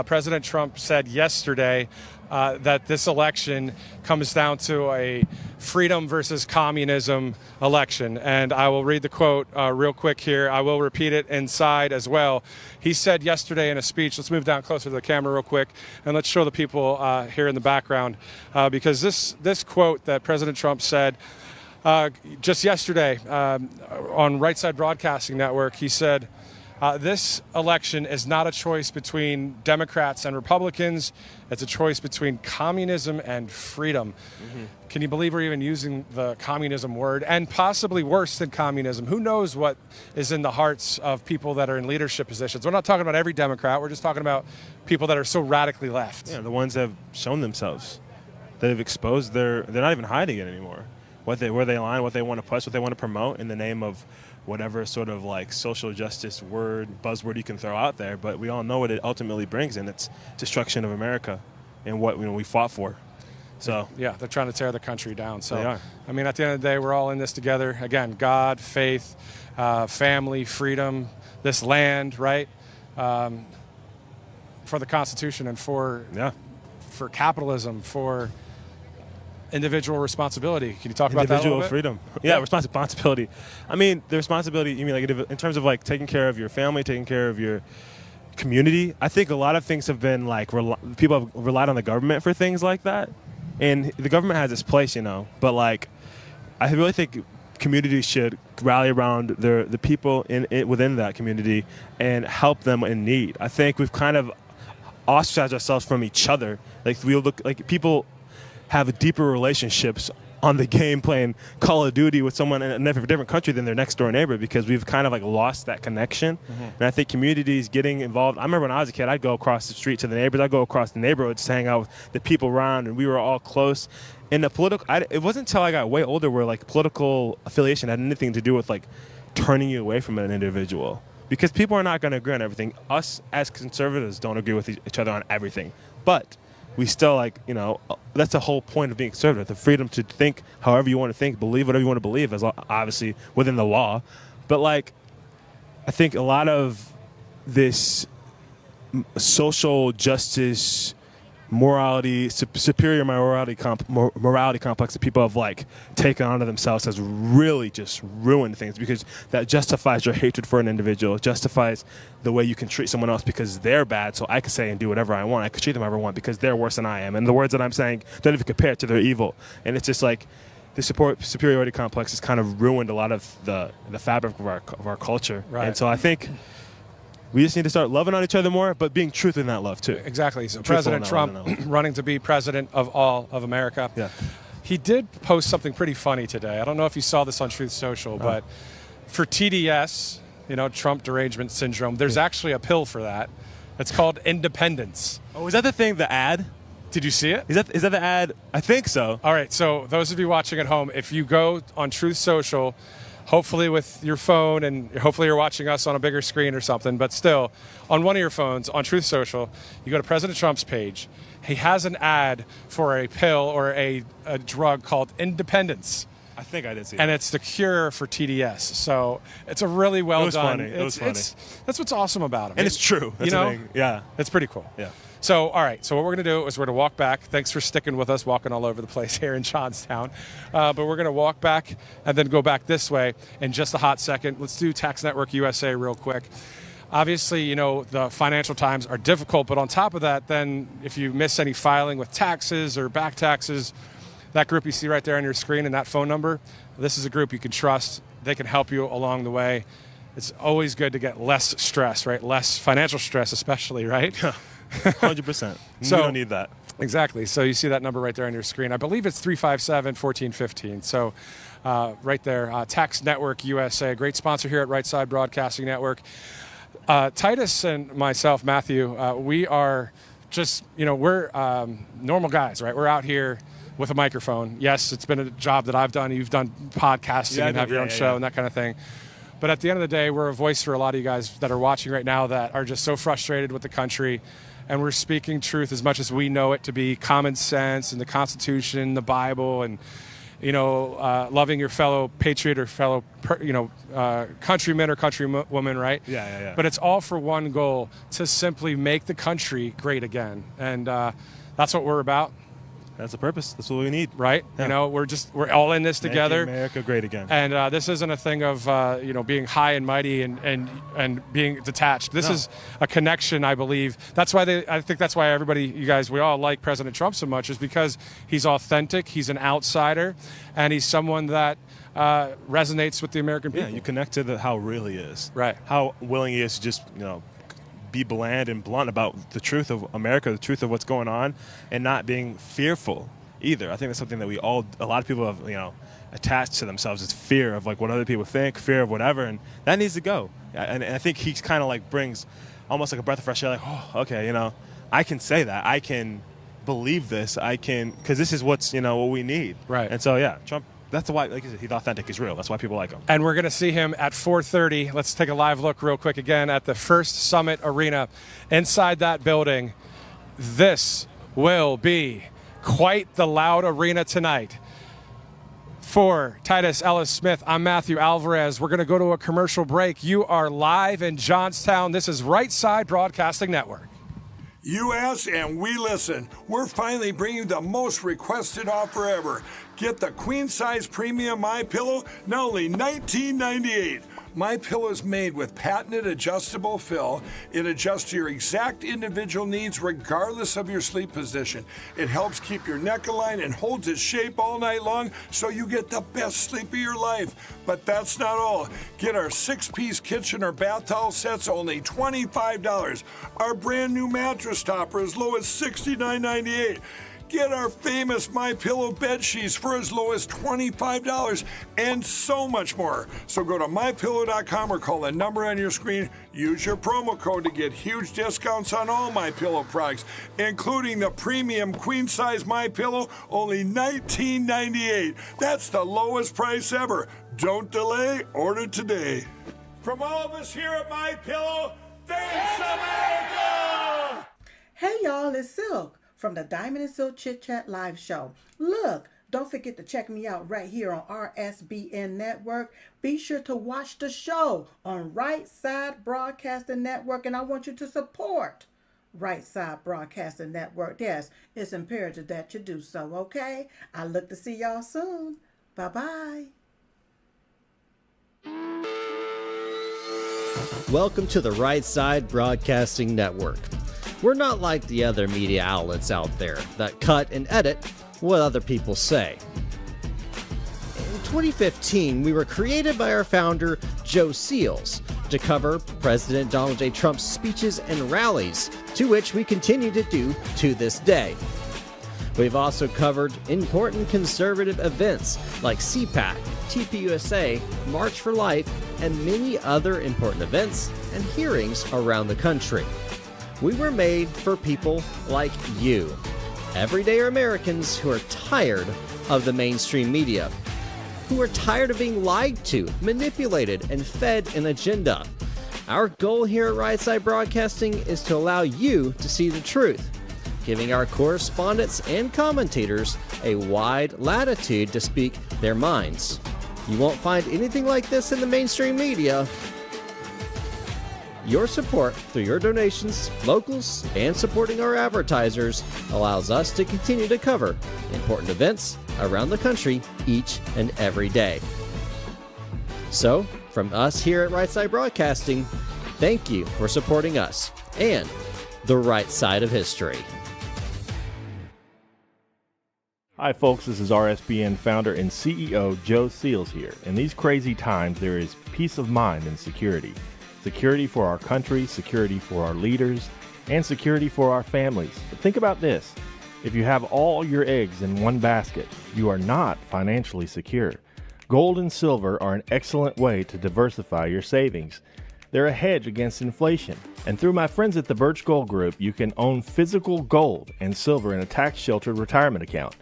President Trump said yesterday that this election comes down to a freedom versus communism election. And I will read the quote real quick here. I will repeat it inside as well. He said yesterday in a speech, let's move down closer to the camera real quick, and let's show the people here in the background, because this quote that President Trump said just yesterday on Right Side Broadcasting Network, he said, this election is not a choice between Democrats and Republicans. It's a choice between communism and freedom. Mm-hmm. Can you believe we're even using the communism word? And possibly worse than communism. Who knows what is in the hearts of people that are in leadership positions? We're not talking about every Democrat. We're just talking about people that are so radically left. Yeah, the ones that have shown themselves, that have exposed they're not even hiding it anymore. Where they align, what they want to push, what they want to promote in the name of whatever sort of like social justice buzzword you can throw out there. But we all know what it ultimately brings, and it's destruction of America and what we fought for. So yeah, they're trying to tear the country down. So they are. I mean, at the end of the day, we're all in this together. Again, God, faith, family, freedom, this land, right? For the Constitution and for capitalism, for individual responsibility. Can you talk about that a little bit? Individual freedom. Yeah, responsibility. I mean, the responsibility, you mean like in terms of like taking care of your family, taking care of your community. I think a lot of things have been like, people have relied on the government for things like that. And the government has its place, but like, I really think communities should rally around the people within that community and help them in need. I think we've kind of ostracized ourselves from each other. Like we look like people have deeper relationships on the game playing Call of Duty with someone in a different country than their next door neighbor, because we've kind of like lost that connection. Mm-hmm. And I think communities getting involved. I remember when I was a kid, I'd go across the street to the neighbors. I'd go across the neighborhood to hang out with the people around, and we were all close. In the it wasn't until I got way older where like political affiliation had anything to do with like turning you away from an individual, because people are not going to agree on everything. Us as conservatives don't agree with each other on everything, but we still that's the whole point of being conservative, the freedom to think however you want to think, believe whatever you want to believe, as obviously within the law. But like, I think a lot of this social justice, morality, superior morality complex that people have like taken onto themselves has really just ruined things, because that justifies your hatred for an individual. It justifies the way you can treat someone else because they're bad, so I can say and do whatever I want. I can treat them however I want because they're worse than I am, and the words that I'm saying don't even compare to their evil. And it's just like the superiority complex has kind of ruined a lot of the fabric of our culture. Right. And so I think we just need to start loving on each other more, but being truthful in that love too. Exactly. So President Trump running to be president of all of America. Yeah. He did post something pretty funny today. I don't know if you saw this on Truth Social, but for TDS, Trump derangement syndrome. There's actually a pill for that. It's called Independence. Oh, is that the thing, the ad? Did you see it? Is that the ad? I think so. All right, so those of you watching at home, if you go on Truth Social, hopefully with your phone, and hopefully you're watching us on a bigger screen or something, but still, on one of your phones, on Truth Social, you go to President Trump's page. He has an ad for a pill or a drug called Independence. I think I did see it. And it's the cure for TDS. So it's a really well done. It was funny. That's what's awesome about him. And it's true. That's the thing. Yeah. It's pretty cool. Yeah. So, all right. So what we're going to do is we're going to walk back. Thanks for sticking with us, walking all over the place here in Johnstown. But we're going to walk back and then go back this way in just a hot second. Let's do Tax Network USA real quick. Obviously, the financial times are difficult, but on top of that, then if you miss any filing with taxes or back taxes, that group you see right there on your screen and that phone number, this is a group you can trust. They can help you along the way. It's always good to get less stress, right? Less financial stress especially, right? 100%. So, you don't need that. Exactly. So you see that number right there on your screen. I believe it's 357-1415. So right there, Tax Network USA, great sponsor here at Right Side Broadcasting Network. Titus and myself, Matthew, we are just, we're normal guys, right? We're out here with a microphone. Yes, it's been a job that I've done. You've done podcasting and have your own show and that kind of thing. But at the end of the day, we're a voice for a lot of you guys that are watching right now that are just so frustrated with the country. And we're speaking truth as much as we know it to be, common sense and the Constitution, the Bible, and, loving your fellow patriot or fellow, countryman or countrywoman, right? Yeah. But it's all for one goal, to simply make the country great again. And that's what we're about. That's the purpose. That's what we need. Right? Yeah. We're all in this together. Make America great again. And this isn't a thing of, being high and mighty and being detached. This is a connection, I believe. That's why I think that's why everybody, you guys, we all like President Trump so much, is because he's authentic, he's an outsider, and he's someone that resonates with the American people. Yeah, you connect to how real he is. Right. How willing he is to just, be bland and blunt about the truth of America, the truth of what's going on, and not being fearful either. I think that's something that a lot of people have, attached to themselves, is fear of what other people think, fear of whatever, and that needs to go. And I think he kind of brings almost like a breath of fresh air, okay, I can say that, I can believe this, because this is what's, what we need. Right. And so, yeah, Trump, that's why, like you said, he's authentic, he's real. That's why people like him. And we're going to see him at 4:30. Let's take a live look real quick again at the First Summit Arena. Inside that building, this will be quite the loud arena tonight. For Titus Ellis Smith, I'm Matthew Alvarez. We're going to go to a commercial break. You are live in Johnstown. This is Right Side Broadcasting Network. You ask and we listen. We're finally bringing the most requested offer ever. Get the queen size premium MyPillow, now only $19.98. MyPillow is made with patented adjustable fill. It adjusts to your exact individual needs regardless of your sleep position. It helps keep your neck aligned and holds its shape all night long so you get the best sleep of your life. But that's not all. Get our 6-piece kitchen or bath towel sets only $25. Our brand new mattress topper as low as $69.98. Get our famous MyPillow bed sheets for as low as $25 and so much more. So go to MyPillow.com or call the number on your screen. Use your promo code to get huge discounts on all MyPillow products, including the premium queen-size MyPillow, only $19.98. That's the lowest price ever. Don't delay, order today. From all of us here at MyPillow, thanks America! Hey y'all, it's Silk from the Diamond and Silk Chit Chat live show. Look, don't forget to check me out right here on RSBN Network. Be sure to watch the show on Right Side Broadcasting Network, and I want you to support Right Side Broadcasting Network. Yes, it's imperative that you do so, okay? I look to see y'all soon. Bye-bye. Welcome to the Right Side Broadcasting Network. We're not like the other media outlets out there that cut and edit what other people say. In 2015, we were created by our founder, Joe Seals, to cover President Donald J. Trump's speeches and rallies, to which we continue to do to this day. We've also covered important conservative events like CPAC, tvOS, March for Life, and many other important events and hearings around the country. We were made for people like you, everyday Americans who are tired of the mainstream media, who are tired of being lied to, manipulated, and fed an agenda. Our goal here at Right Side Broadcasting is to allow you to see the truth, giving our correspondents and commentators a wide latitude to speak their minds. You won't find anything like this in the mainstream media. Your support through your donations, locals, and supporting our advertisers allows us to continue to cover important events around the country each and every day. So, from us here at Right Side Broadcasting, thank you for supporting us and the right side of history. Hi folks, this is RSBN founder and CEO Joe Seals here. In these crazy times, there is peace of mind and security. Security for our country, security for our leaders, and security for our families. But think about this. If you have all your eggs in one basket, you are not financially secure. Gold and silver are an excellent way to diversify your savings. They're a hedge against inflation. And through my friends at the Birch Gold Group, you can own physical gold and silver in a tax-sheltered retirement account.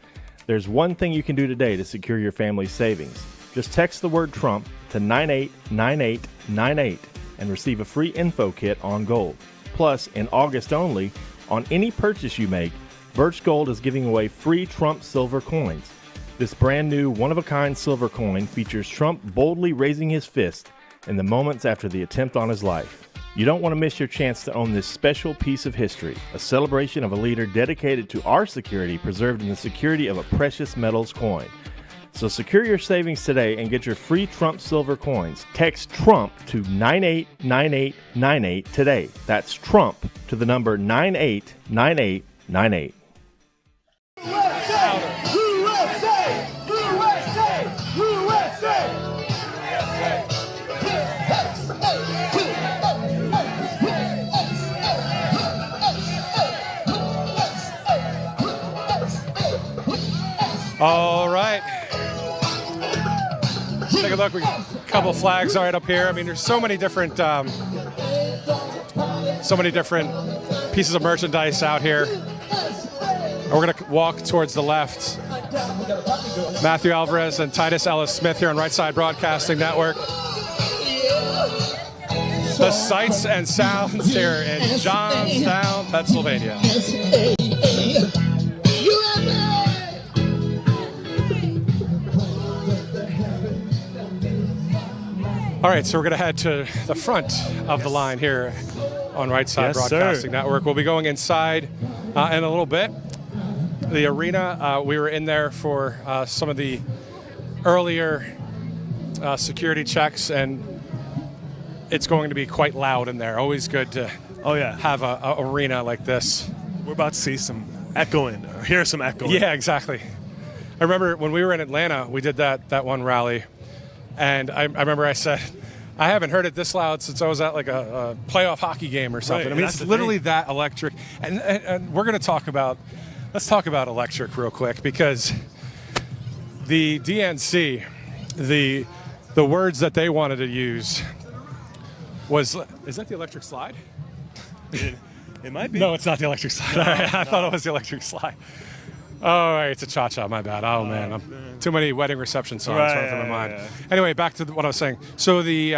There's one thing you can do today to secure your family's savings. Just text the word Trump to 989898 and receive a free info kit on gold. Plus, in August only, on any purchase you make, Birch Gold is giving away free Trump silver coins. This brand new one-of-a-kind silver coin features Trump boldly raising his fist in the moments after the attempt on his life. You don't want to miss your chance to own this special piece of history, a celebration of a leader dedicated to our security preserved in the security of a precious metals coin. So secure your savings today and get your free Trump silver coins. Text Trump to 989898 today. That's Trump to the number 989898. All right. Take a look. We got a couple flags right up here. I mean, there's so many different pieces of merchandise out here. And we're going to walk towards the left. Matthew Alvarez and Titus Ellis Smith here on Right Side Broadcasting Network. The sights and sounds here in Johnstown, Pennsylvania. All right, so we're going to head to the front of the line here on Right Side Broadcasting Network. We'll be going inside in a little bit. The arena, we were in there for some of the earlier security checks, and it's going to be quite loud in there. Always good to have a arena like this. We're about to see some echoing, or hear some echoing. Yeah, exactly. I remember when we were in Atlanta, we did that one rally. And I remember I said, I haven't heard it this loud since I was at like a playoff hockey game or something. Right, I mean, it's literally that electric. And we're going to let's talk about electric real quick, because the DNC, the words that they wanted to use was, is that the electric slide? It might be. No, it's not the electric slide. No, I thought it was the electric slide. Oh, it's a cha-cha, my bad. Oh, man. Too many wedding reception songs running through my mind. Yeah. Anyway, back to what I was saying. So the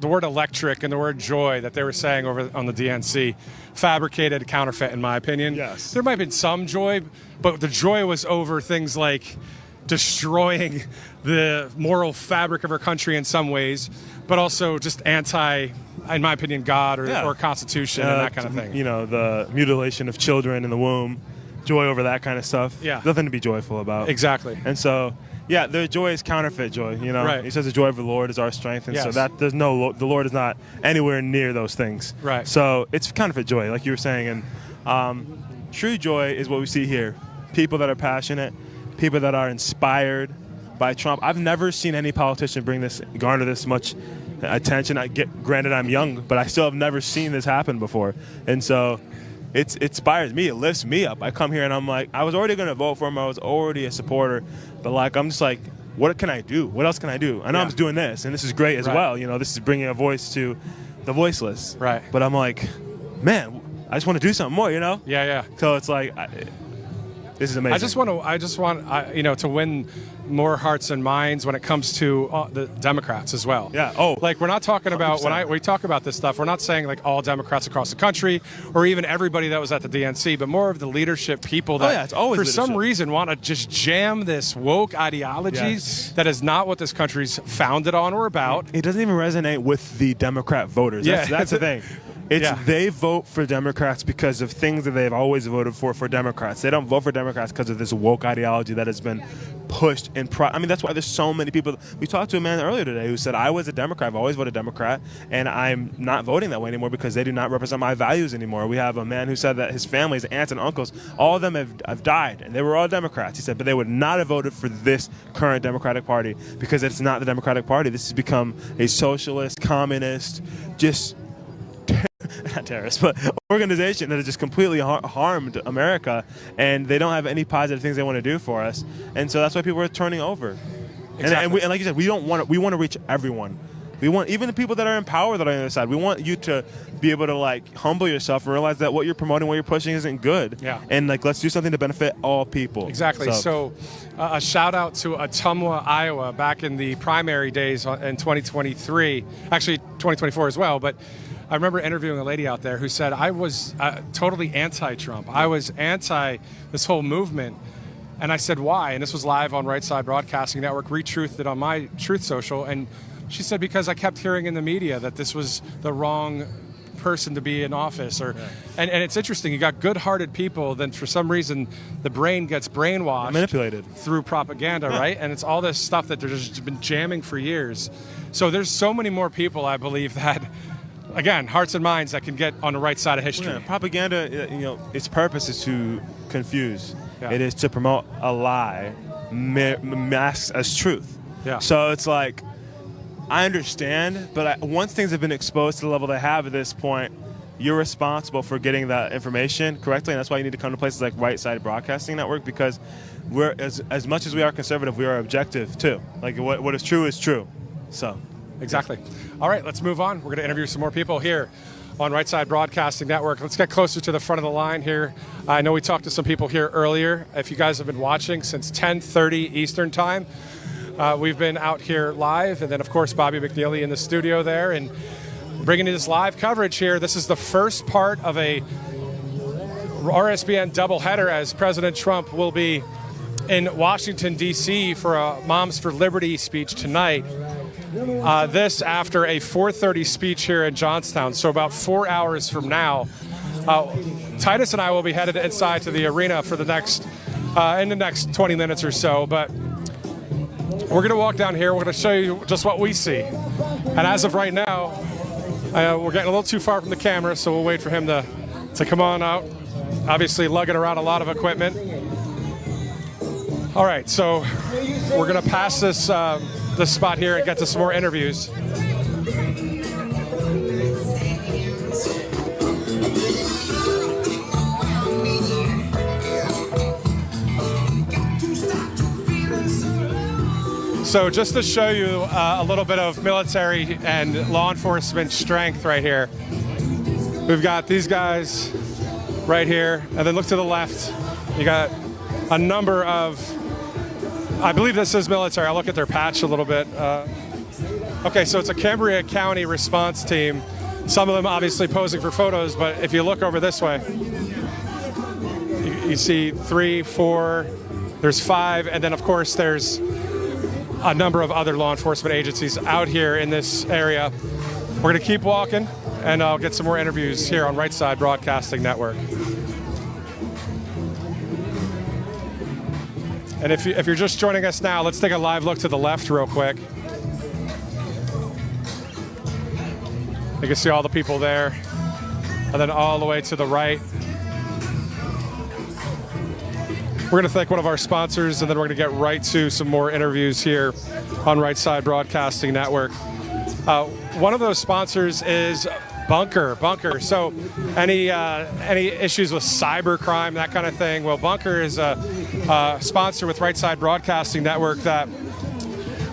word electric and the word joy that they were saying over on the DNC, fabricated, counterfeit, in my opinion. Yes. There might have been some joy, but the joy was over things like destroying the moral fabric of our country in some ways, but also just anti, in my opinion, God or Constitution and that kind of thing. You know, the mutilation of children in the womb. Joy over that kind of stuff. Yeah. Nothing to be joyful about. Exactly. And so, yeah, their joy is counterfeit joy, you know. Right. He says the joy of the Lord is our strength. And so Yes. that the Lord is not anywhere near those things. Right. So it's counterfeit joy, like you were saying. And true joy is what we see here. People that are passionate, people that are inspired by Trump. I've never seen any politician garner this much attention. Granted, I'm young, but I still have never seen this happen before. And so it inspires me. It lifts me up. I come here and I'm like, I was already going to vote for him. I was already a supporter. But, like, I'm just like, what can I do? What else can I do? I know I'm just doing this, and this is great as well. You know, this is bringing a voice to the voiceless. Right. But I'm like, man, I just want to do something more, you know? Yeah. So it's like, this is amazing. I just want, you know, to win more hearts and minds when it comes to the Democrats as well. Yeah. Oh, like we're not talking about 100%. when we talk about this stuff. We're not saying like all Democrats across the country or even everybody that was at the DNC, but more of the leadership people that, it's always for leadership. some reason, want to just jam this woke ideologies that is not what this country's founded on or about. It doesn't even resonate with the Democrat voters. That's the thing. They vote for Democrats because of things that they've always voted for Democrats. They don't vote for Democrats because of this woke ideology that has been pushed in. I mean, that's why there's so many people. We talked to a man earlier today who said, I was a Democrat. I've always voted Democrat, and I'm not voting that way anymore because they do not represent my values anymore. We have a man who said that his family, his aunts and uncles, all of them have died, and they were all Democrats. He said, but they would not have voted for this current Democratic Party because it's not the Democratic Party. This has become a socialist, communist, just not terrorist, but organization that has just completely harmed America, and they don't have any positive things they want to do for us, and so that's why people are turning over. Exactly. And like you said, we want to reach everyone. We want even the people that are in power that are on the other side. We want you to be able to like humble yourself and realize that what you're promoting, what you're pushing, isn't good. Yeah. And like let's do something to benefit all people. Exactly. So a shout out to Ottumwa, Iowa, back in the primary days in 2023, actually 2024 as well, but I remember interviewing a lady out there who said, I was totally anti-Trump. I was anti this whole movement. And I said, why? And this was live on Right Side Broadcasting Network, retruthed it on my Truth Social. And she said, because I kept hearing in the media that this was the wrong person to be in office. And it's interesting. You got good-hearted people, then for some reason the brain gets brainwashed. Manipulated. Through propaganda, right? And it's all this stuff that they've just been jamming for years. So there's so many more people, I believe, that again, hearts and minds that can get on the right side of history. Yeah, propaganda, you know, its purpose is to confuse. Yeah. It is to promote a lie masked as truth. Yeah. So it's like, I understand, but once things have been exposed to the level they have at this point, you're responsible for getting that information correctly, and that's why you need to come to places like Right Side Broadcasting Network, because we're as much as we are conservative, we are objective too. Like what is true. So. Exactly. All right, let's move on. We're going to interview some more people here on Right Side Broadcasting Network. Let's get closer to the front of the line here. I know we talked to some people here earlier. If you guys have been watching since 10:30 Eastern Time, we've been out here live. And then, of course, Bobby McNeely in the studio there and bringing you this live coverage here. This is the first part of a RSBN doubleheader as President Trump will be in Washington, D.C. for a Moms for Liberty speech tonight. This after a 4:30 speech here in Johnstown, so about 4 hours from now. Titus and I will be headed inside to the arena for the next, in the next 20 minutes or so, but we're going to walk down here. We're going to show you just what we see. And as of right now, we're getting a little too far from the camera, so we'll wait for him to come on out. Obviously lugging around a lot of equipment. All right, so we're going to pass this spot here and get to some more interviews. So just to show you a little bit of military and law enforcement strength right here. We've got these guys right here, and then look to the left. You got a number of, I believe this is military. I'll look at their patch a little bit. Okay, so it's a Cambria County response team. Some of them obviously posing for photos, but if you look over this way, you see 3, 4, there's 5, and then of course there's a number of other law enforcement agencies out here in this area. We're gonna keep walking, and I'll get some more interviews here on Right Side Broadcasting Network. And if you're just joining us now, let's take a live look to the left real quick. You can see all the people there, and then all the way to the right. We're going to thank one of our sponsors, and then we're going to get right to some more interviews here on Right Side Broadcasting Network. One of those sponsors is Bunker. So any issues with cyber crime, that kind of thing? Well, Bunker is a sponsor with Right Side Broadcasting Network that,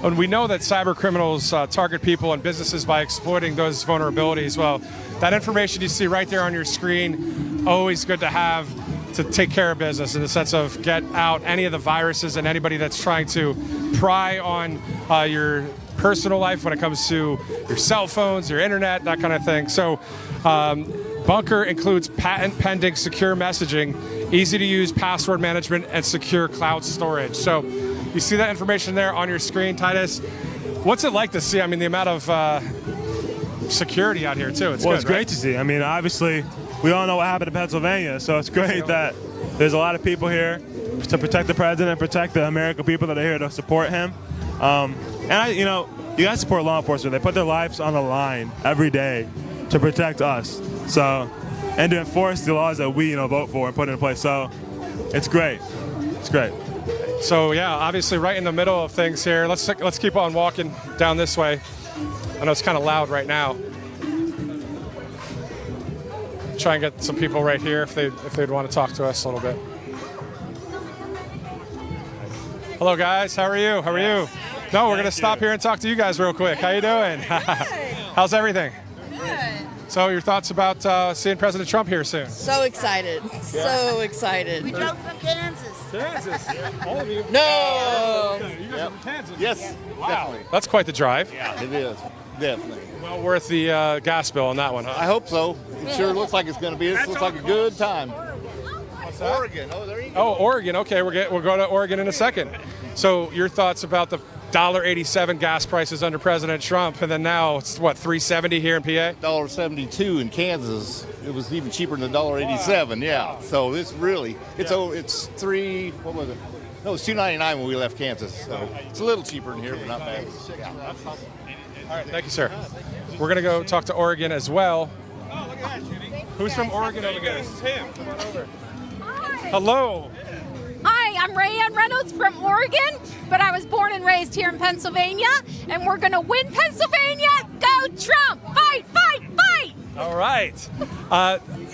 and we know that cyber criminals target people and businesses by exploiting those vulnerabilities. Well, that information you see right there on your screen, always good to have to take care of business in the sense of get out any of the viruses and anybody that's trying to pry on your personal life when it comes to your cell phones, your internet, that kind of thing. So Bunker includes patent-pending secure messaging, easy-to-use password management, and secure cloud storage. So you see that information there on your screen, Titus. What's it like to see? I mean, the amount of security out here, too. It's It's great to see. I mean, obviously, we all know what happened in Pennsylvania, so it's great that there's a lot of people here to protect the president, protect the American people that are here to support him. And you got to support law enforcement. They put their lives on the line every day to protect us. So, and to enforce the laws that we, vote for and put in place. So, it's great. It's great. So yeah, obviously right in the middle of things here. Let's keep on walking down this way. I know it's kind of loud right now. Try and get some people right here if they'd want to talk to us a little bit. Hello guys, how are you? How are you? No, we're gonna stop here and talk to you guys real quick. How you doing? How's everything? Good. So your thoughts about seeing President Trump here soon? So excited. So excited. We drove from Kansas. Kansas? All of you? No. You guys are from Kansas? Yes. Wow. Definitely. That's quite the drive. Yeah, it is. Definitely. Well worth the gas bill on that one, huh? I hope so. It sure looks like it's going to be. This looks like a good time. What's that? Oregon. Oh, there you go. Oh, Oregon. Okay, we'll go to Oregon in a second. So your thoughts about the $1.87 gas prices under President Trump, and then now it's what, $3.70 here in PA? $1.72 in Kansas. It was even cheaper than $1.87. Yeah. So it's really it's $3. What was it? No, it's $2.99 when we left Kansas. So it's a little cheaper in here, but not bad. Yeah. All right, thank you, sir. We're gonna go talk to Oregon as well. Who's from Oregon over here? This is him. Come on over. Hello. Hi, I'm Rayanne Reynolds from Oregon, but I was born and raised here in Pennsylvania, and we're going to win Pennsylvania. Go Trump! Fight, fight, fight! All right.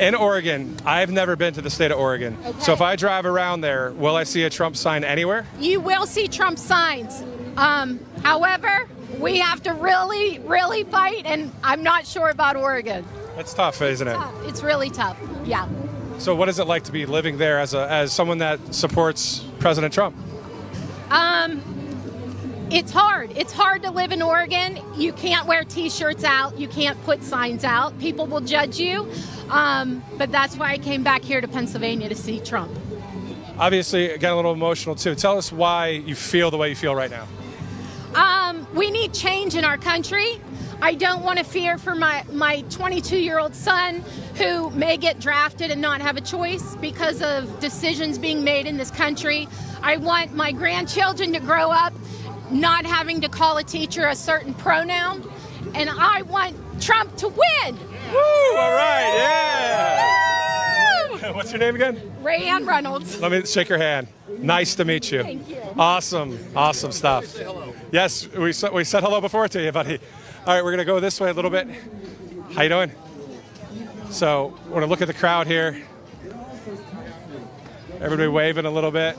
In Oregon, I've never been to the state of Oregon. Okay. So if I drive around there, will I see a Trump sign anywhere? You will see Trump signs. However, we have to really, really fight, and I'm not sure about Oregon. That's tough, isn't it? It's really tough, yeah. So what is it like to be living there as someone that supports President Trump? It's hard. It's hard to live in Oregon. You can't wear T-shirts out. You can't put signs out. People will judge you. But that's why I came back here to Pennsylvania to see Trump. Obviously, get a little emotional too. Tell us why you feel the way you feel right now. We need change in our country. I don't want to fear for my 22-year-old son who may get drafted and not have a choice because of decisions being made in this country. I want my grandchildren to grow up not having to call a teacher a certain pronoun. And I want Trump to win. Woo! All right, yeah. What's your name again? Rayanne Reynolds. Let me shake your hand. Nice to meet you. Thank you. Awesome stuff. Yes, we said hello before to you, buddy. All right, we're going to go this way a little bit. How you doing? So we're going to look at the crowd here. Everybody waving a little bit.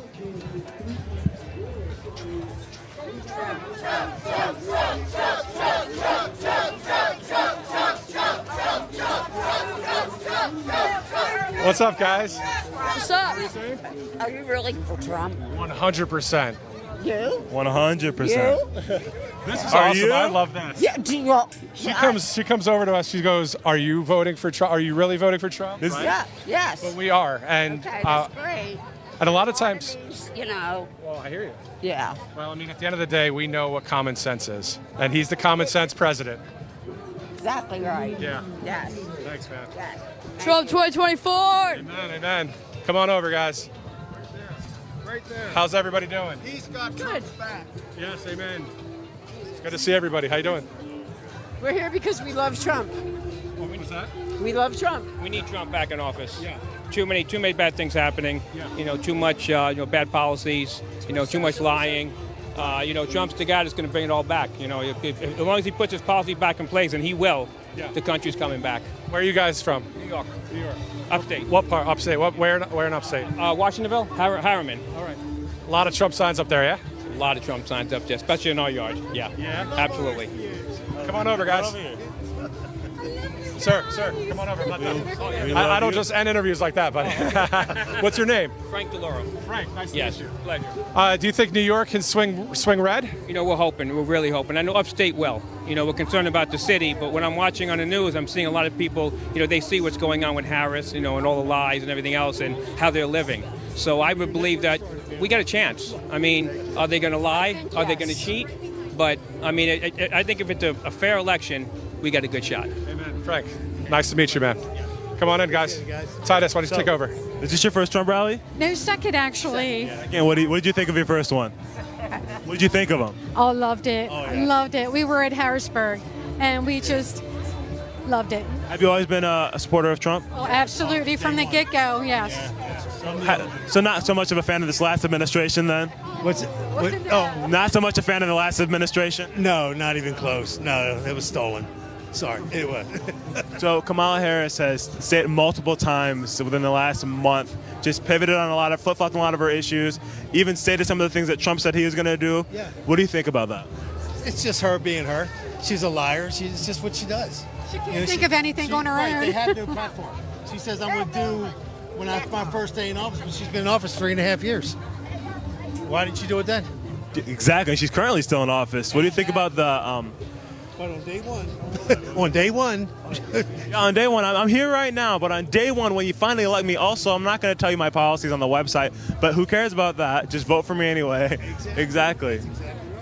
What's up, guys? What's up? Are you really for Trump? 100%. You? 100%. This is Are awesome. you? I love this. Yeah. Do you? She comes over to us. She goes, "Are you voting for Trump? Are you really voting for Trump?" Right? Yeah. Yes. But we are, and okay, that's great. And a lot of times, you know. Well, I hear you. Yeah. Well, I mean, at the end of the day, we know what common sense is, and he's the common sense president. Exactly right. Yeah. Yes. Thanks, man. Yes. Trump 2024. Amen. Amen. Come on over, guys. Right there. How's everybody doing? He's got Trump's back. Yes, amen. It's good to see everybody. How you doing? We're here because we love Trump. What was that? We love Trump. We need Trump back in office. Yeah. Too many bad things happening. Yeah. Too much bad policies. Too much lying. Trump's the guy that's going to bring it all back. As long as he puts his policy back in place, and he will, the country's coming back. Where are you guys from? New York. Upstate. What part? Upstate. Where in upstate? Washingtonville, Harriman. All right. A lot of Trump signs up there, yeah? A lot of Trump signs up there, especially in our yard. Yeah. Absolutely. Come on over, guys. Sir, come on over. I'm not done. I don't just end interviews like that, buddy. What's your name? Frank DeLauro. Frank, nice to Yes, meet you. pleasure. Do you think New York can swing red? We're hoping. We're really hoping. I know upstate well. We're concerned about the city, but when I'm watching on the news, I'm seeing a lot of people, they see what's going on with Harris, and all the lies and everything else and how they're living. So I would believe that we got a chance. I mean, are they going to lie? Are they going to cheat? But, I mean, I think if it's a fair election, we got a good shot. Amen. Frank, nice to meet you, man. Come on in, guys. Titus, why don't you take over? Is this your first Trump rally? No, second actually. Again, what did you think of your first one? What did you think of him? Oh, loved it. Loved it. We were at Harrisburg, and we just loved it. Have you always been a supporter of Trump? Oh, absolutely, from the get-go, yes. So not so much of a fan of this last administration, then? Not so much a fan of the last administration? No, not even close. No, it was stolen. Sorry, it was. So Kamala Harris has said multiple times within the last month, just pivoted on flip-flopped on a lot of her issues, even stated some of the things that Trump said he was going to do. Yeah. What do you think about that? It's just her being her. She's a liar. It's just what she does. She can't think of anything on her own. They have no platform. She says, I'm going to do my first day in office, but she's been in office 3.5 years. Why didn't she do it then? Exactly. She's currently still in office. What do you think about the... But on day one. On day one. Yeah, on day one, I'm here right now, but on day one, when you finally elect me, also, I'm not going to tell you my policies on the website, but who cares about that? Just vote for me anyway. Exactly.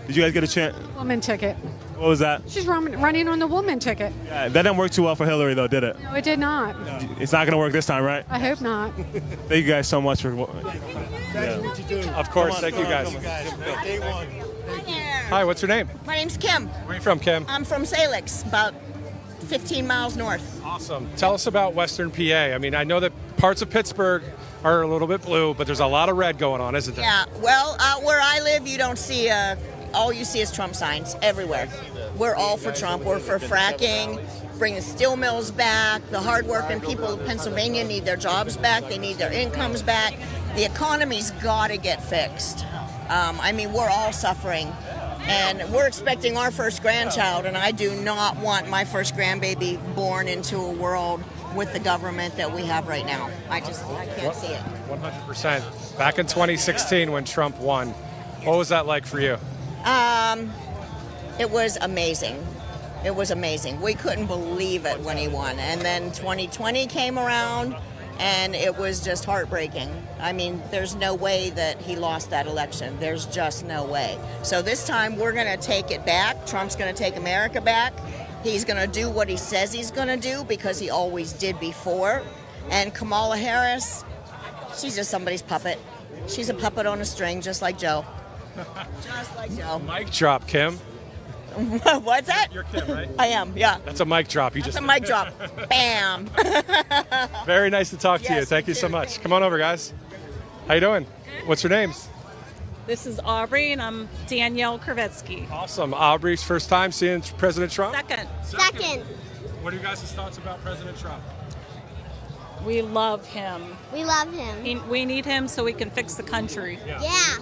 Did you guys get a chance? Woman ticket. What was that? She's running on the woman ticket. Yeah, that didn't work too well for Hillary, though, did it? No, it did not. It's not going to work this time, right? I hope not. Thank you guys so much for... That's what you do. Of course, thank you guys. Day one. Hi, what's your name? My name's Kim. Where are you from, Kim? I'm from Salix, about 15 miles north. Awesome. Tell us about Western PA. I mean, I know that parts of Pittsburgh are a little bit blue, but there's a lot of red going on, isn't there? Yeah, well, out where I live, you don't see, all you see is Trump signs everywhere. We're all for Trump. We're for fracking, bringing steel mills back. The hardworking people of Pennsylvania need their jobs back. They need their incomes back. The economy's got to get fixed. I mean, we're all suffering. And we're expecting our first grandchild, and I do not want my first grandbaby born into a world with the government that we have right now. I can't see it. 100%. Back in 2016 when Trump won, what was that like for you? It was amazing. It was amazing. We couldn't believe it when he won. And then 2020 came around, and it was just heartbreaking. I mean, there's no way that he lost that election. There's just no way. So this time we're going to take it back. Trump's going to take America back. He's going to do what he says he's going to do because he always did before. And Kamala Harris, she's just somebody's puppet. She's a puppet on a string, just like Joe. Just like Joe. Mic drop, Kim. What's that? You're Kim, right? I am, yeah. That's a mic drop. That's a mic drop. Bam. Very nice to talk to you. Thank you so much. Come on over, guys. How you doing? What's your names? This is Aubrey, and I'm Danielle Kravetsky. Awesome. Aubrey's first time seeing President Trump? Second. What are you guys' thoughts about President Trump? We love him. We love him. We need him so we can fix the country. Yeah.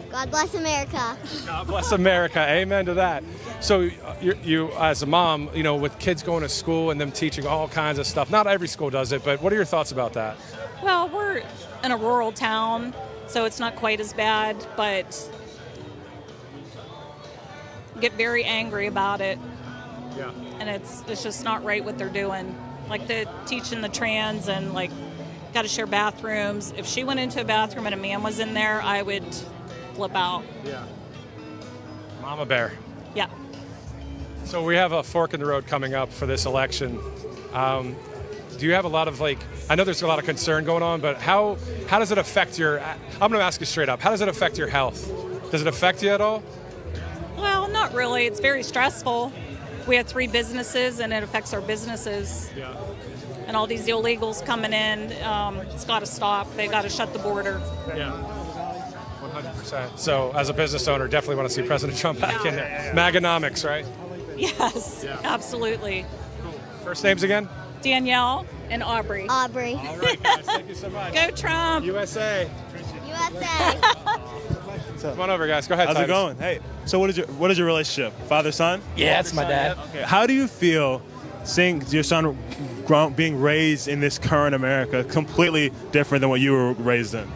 God bless America. God bless America. Amen to that. So you as a mom, you know, with kids going to school and them teaching all kinds of stuff, not every school does it, but what are your thoughts about that? Well, we're in a rural town, so it's not quite as bad, but get very angry about it. Yeah. And it's just not right what they're doing. Like the teaching the trans and like got to share bathrooms. If she went into a bathroom and a man was in there, I would flip out. Yeah. Mama bear. Yeah. So we have a fork in the road coming up for this election. Do you have a lot of I know there's a lot of concern going on, but how does it affect I'm going to ask you straight up. How does it affect your health? Does it affect you at all? Well, not really. It's very stressful. We have 3 businesses, and it affects our businesses. Yeah. And all these illegals coming in, it's got to stop. They got to shut the border. Yeah. 100%. So as a business owner, definitely want to see President Trump back in there. MAGAnomics, right? Yes, absolutely. First names again? Danielle and Aubrey. Aubrey. All right, guys. Thank you so much. Go Trump. USA. USA. Come on over, guys. Go ahead, How's Titus. it going? Hey, so what is your relationship? Father-son? Yeah, that's my dad. Okay. How do you feel seeing your son being raised in this current America, completely different than what you were raised in?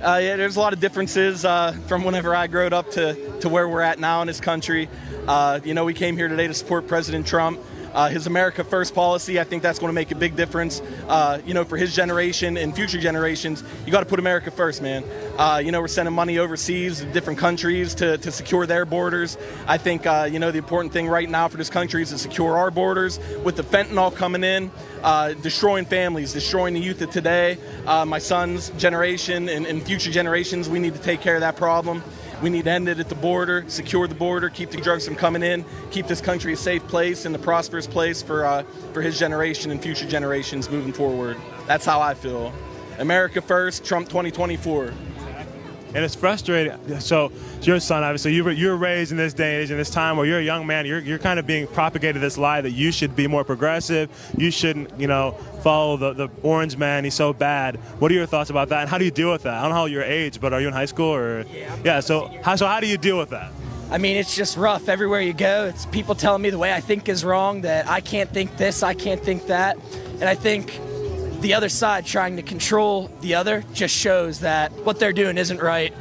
Yeah, there's a lot of differences from whenever I grew up to where we're at now in this country. We came here today to support President Trump. His America First policy, I think that's going to make a big difference. For his generation and future generations, you got to put America first, man. We're sending money overseas to different countries to secure their borders. I think, the important thing right now for this country is to secure our borders. With the fentanyl coming in, destroying families, destroying the youth of today, my son's generation and future generations, we need to take care of that problem. We need to end it at the border, secure the border, keep the drugs from coming in, keep this country a safe place and a prosperous place for his generation and future generations moving forward. That's how I feel. America first, Trump 2024. And it's frustrating. So your son, obviously, you were raised in this day and age, in this time where you're a young man. You're kind of being propagated this lie that you should be more progressive. You shouldn't, follow the orange man. He's so bad. What are your thoughts about that? And how do you deal with that? I don't know how your age, but are you in high school or? Yeah. So how do you deal with that? I mean, it's just rough everywhere you go. It's people telling me the way I think is wrong, that I can't think this, I can't think that. And I think the other side trying to control the other just shows that what they're doing isn't right.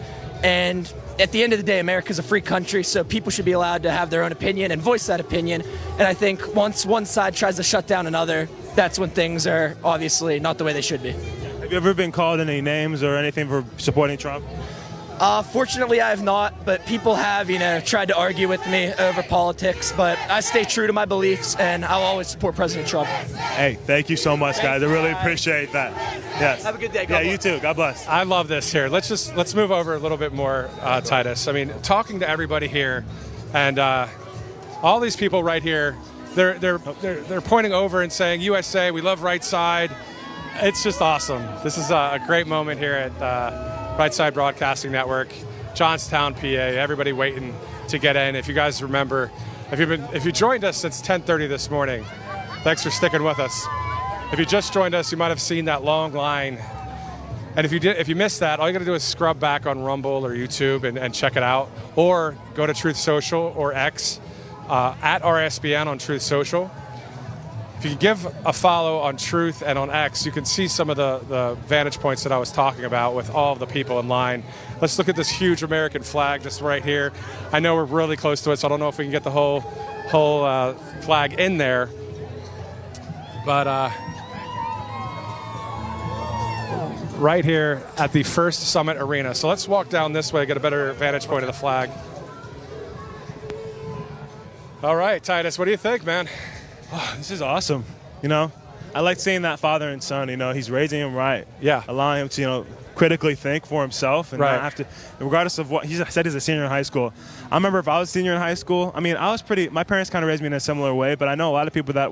And at the end of the day, America's a free country, so people should be allowed to have their own opinion and voice that opinion. And I think once one side tries to shut down another, that's when things are obviously not the way they should be. Have you ever been called any names or anything for supporting Trump? Fortunately, I have not, but people have, tried to argue with me over politics. But I stay true to my beliefs, and I'll always support President Trump. Hey, thank you so much, guys. I really appreciate that. Yes. Have a good day. Yeah, you too. God bless. I love this here. Let's move over a little bit more, Titus. I mean, talking to everybody here, and all these people right here, they're pointing over and saying, USA, we love right side. It's just awesome. This is a great moment here at Right Side Broadcasting Network, Johnstown, PA. Everybody waiting to get in. If you guys remember, if you joined us since 10:30 this morning, thanks for sticking with us. If you just joined us, you might have seen that long line. And if you missed that, all you got to do is scrub back on Rumble or YouTube and check it out, or go to Truth Social or X at RSBN on Truth Social. If you give a follow on Truth and on X, you can see some of the vantage points that I was talking about with all of the people in line. Let's look at this huge American flag just right here. I know we're really close to it, so I don't know if we can get the whole flag in there. But right here at the First Summit Arena. So let's walk down this way, get a better vantage point of the flag. All right, Titus, what do you think, man? Oh, this is awesome. I like seeing that father and son. He's raising him right. Yeah. Allowing him to, critically think for himself and not have to, regardless of what he said. He's a senior in high school. I remember if I was a senior in high school, my parents kind of raised me in a similar way, but I know a lot of people that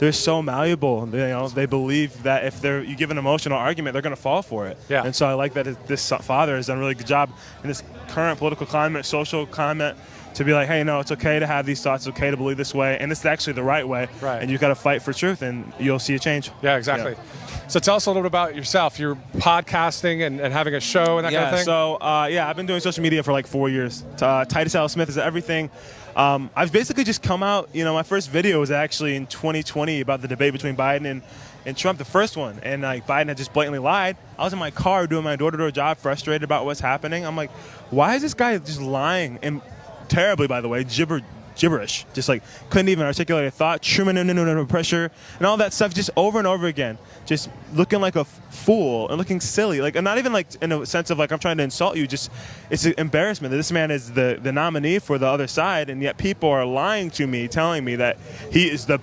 they're so malleable. They believe that if you give an emotional argument, they're going to fall for it. Yeah. And so I like that this father has done a really good job in this current political climate, social climate, to be like, hey, no, it's okay to have these thoughts, it's okay to believe this way, and this is actually the right way. Right. And you've got to fight for truth, and you'll see a change. Yeah, exactly. Yeah. So tell us a little bit about yourself. You're podcasting and having a show and that kind of thing? So, I've been doing social media for like 4 years. Titus L. Smith is everything. I've basically just come out, my first video was actually in 2020 about the debate between Biden and Trump, the first one. And Biden had just blatantly lied. I was in my car doing my door-to-door job, frustrated about what's happening. I'm like, why is this guy just lying? And terribly, by the way, gibberish. Just couldn't even articulate a thought, Truman pressure, and all that stuff just over and over again. Just looking like a fool and looking silly. And not even in a sense of I'm trying to insult you, just it's an embarrassment that this man is the nominee for the other side, and yet people are lying to me, telling me that he is the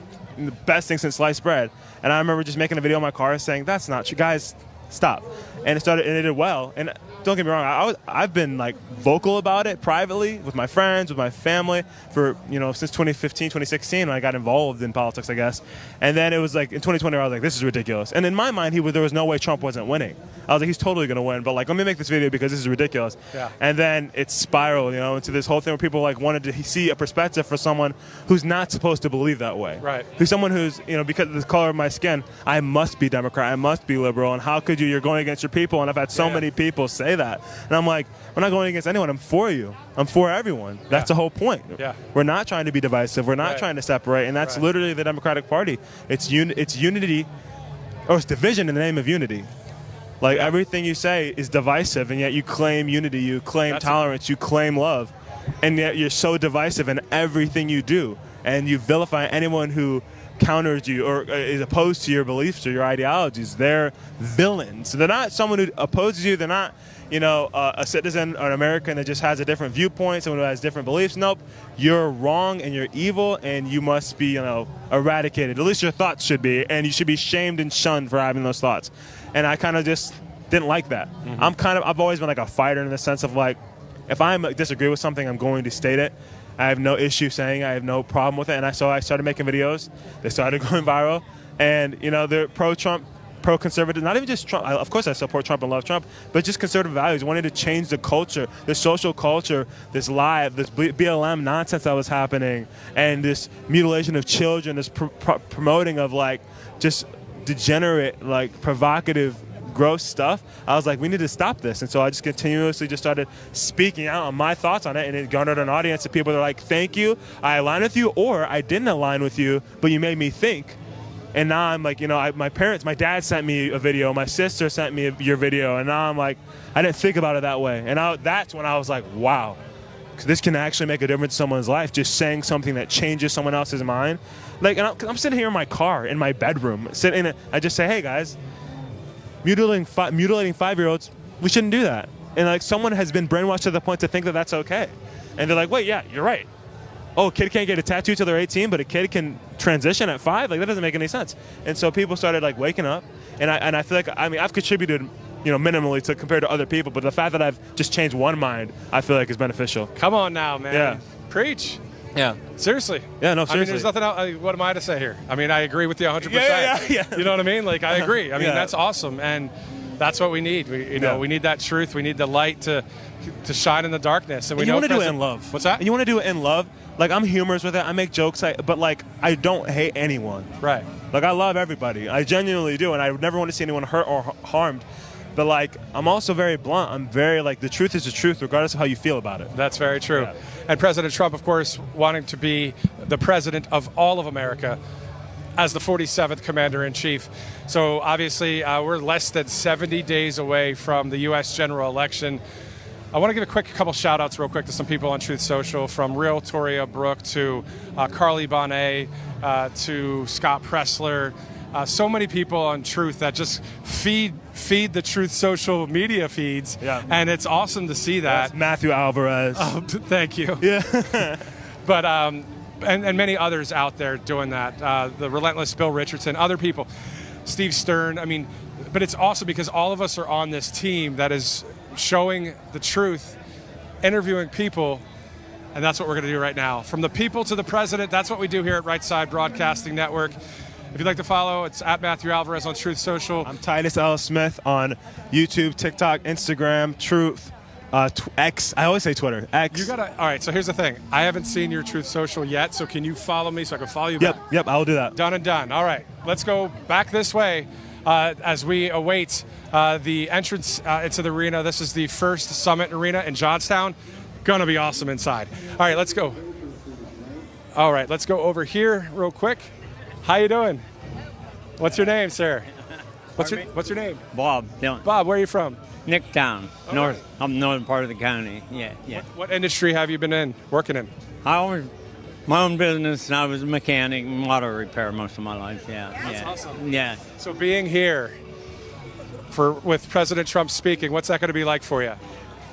best thing since sliced bread. And I remember just making a video in my car saying, that's not true. Guys, stop. And it did well. And don't get me wrong, I've been like vocal about it privately with my friends, with my family for, since 2015, 2016 when I got involved in politics, I guess. And then it was like in 2020 I was like, this is ridiculous. And in my mind, there was no way Trump wasn't winning. I was like, he's totally going to win, but like, let me make this video because this is ridiculous. Yeah. And then it spiraled, into this whole thing where people like wanted to see a perspective for someone who's not supposed to believe that way. Right. Who's someone who's, because of the color of my skin, I must be Democrat, I must be liberal, and how could you're going against your people? And I've had so many people say that. And I'm like, we're not going against anyone, I'm for you. I'm for everyone. That's the whole point. Yeah. We're not trying to be divisive, we're not trying to separate, and that's literally the Democratic Party. It's unity, or it's division in the name of unity. Like everything you say is divisive, and yet you claim unity, you claim tolerance, you claim love, and yet you're so divisive in everything you do, and you vilify anyone who counters you or is opposed to your beliefs or your ideologies. They're villains. They're not someone who opposes you. They're not, a citizen or an American that just has a different viewpoint, someone who has different beliefs. Nope. You're wrong and you're evil and you must be, eradicated. At least your thoughts should be, and you should be shamed and shunned for having those thoughts. And I kind of just didn't like that. I've always been like a fighter in the sense of like, if I disagree with something, I'm going to state it. I have no issue saying it. I have no problem with it. And so I started making videos. They started going viral. And, they're pro-Trump, pro-conservative, not even just Trump. Of course I support Trump and love Trump, but just conservative values. Wanted to change the culture, the social culture, this BLM nonsense that was happening, and this mutilation of children, this promoting of like just degenerate, like provocative, gross stuff. I was like, we need to stop this. And so I just continuously just started speaking out on my thoughts on it, and it garnered an audience of people that are like, thank you, I align with you, or I didn't align with you, but you made me think. And now I'm like, my dad sent me a video, my sister sent me your video, and now I'm like, I didn't think about it that way. And that's when I was like, wow, this can actually make a difference in someone's life, just saying something that changes someone else's mind. Like, and I'm sitting here in my car, in my bedroom, I just say, hey guys, mutilating 5-year-olds, we shouldn't do that. And like someone has been brainwashed to the point to think that that's okay. And they're like, wait, yeah, you're right. Oh, a kid can't get a tattoo till they're 18, but a kid can transition at 5? Like, that doesn't make any sense. And so people started like waking up. And I feel like, I've contributed, minimally compared to other people, but the fact that I've just changed one mind, I feel like is beneficial. Come on now, man. Yeah. Preach. Yeah. Seriously. Yeah, no, seriously. There's nothing else. What am I to say here? I agree with you 100%. Yeah. You know what I mean? Like, I agree. That's awesome. And that's what we need. We need that truth. We need the light to shine in the darkness. And you want to do it in love. What's that? And you want to do it in love. Like, I'm humorous with it. I make jokes, but like, I don't hate anyone. Right. Like, I love everybody. I genuinely do. And I would never want to see anyone hurt or harmed. But like, I'm also very blunt. I'm very like, the truth is the truth, regardless of how you feel about it. That's very true. Yeah. And President Trump, of course, wanting to be the president of all of America as the 47th Commander-in-Chief. So obviously, we're less than 70 days away from the U.S. general election. I want to give a couple shout-outs real quick to some people on Truth Social, from Real Toria Brooke to Carly Bonet to Scott Pressler. So many people on Truth that just feed the Truth Social media feeds, and it's awesome to see that. That's Matthew Alvarez. Oh, thank you. Yeah. But and many others out there doing that. The relentless Bill Richardson, other people, Steve Stern. But it's awesome because all of us are on this team that is showing the truth, interviewing people, and that's what we're going to do right now. From the people to the president, that's what we do here at Right Side Broadcasting Network. If you'd like to follow, it's at Matthew Alvarez on Truth Social. I'm Titus L. Smith on YouTube, TikTok, Instagram, Truth, X. I always say Twitter. X. All right, so here's the thing. I haven't seen your Truth Social yet, so can you follow me so I can follow you back? Yep, I'll do that. Done and done. All right, let's go back this way as we await the entrance into the arena. This is the First Summit Arena in Johnstown. Gonna be awesome inside. All right, let's go. All right, let's go over here real quick. How you doing? What's your name, sir? What's your name? Bob. Bob, where are you from? Nicktown, northern part of the county. Yeah. What industry have you been working in? I always my own business. I was a mechanic, auto repair most of my life. That's awesome. Yeah. So being here with President Trump speaking, what's that going to be like for you?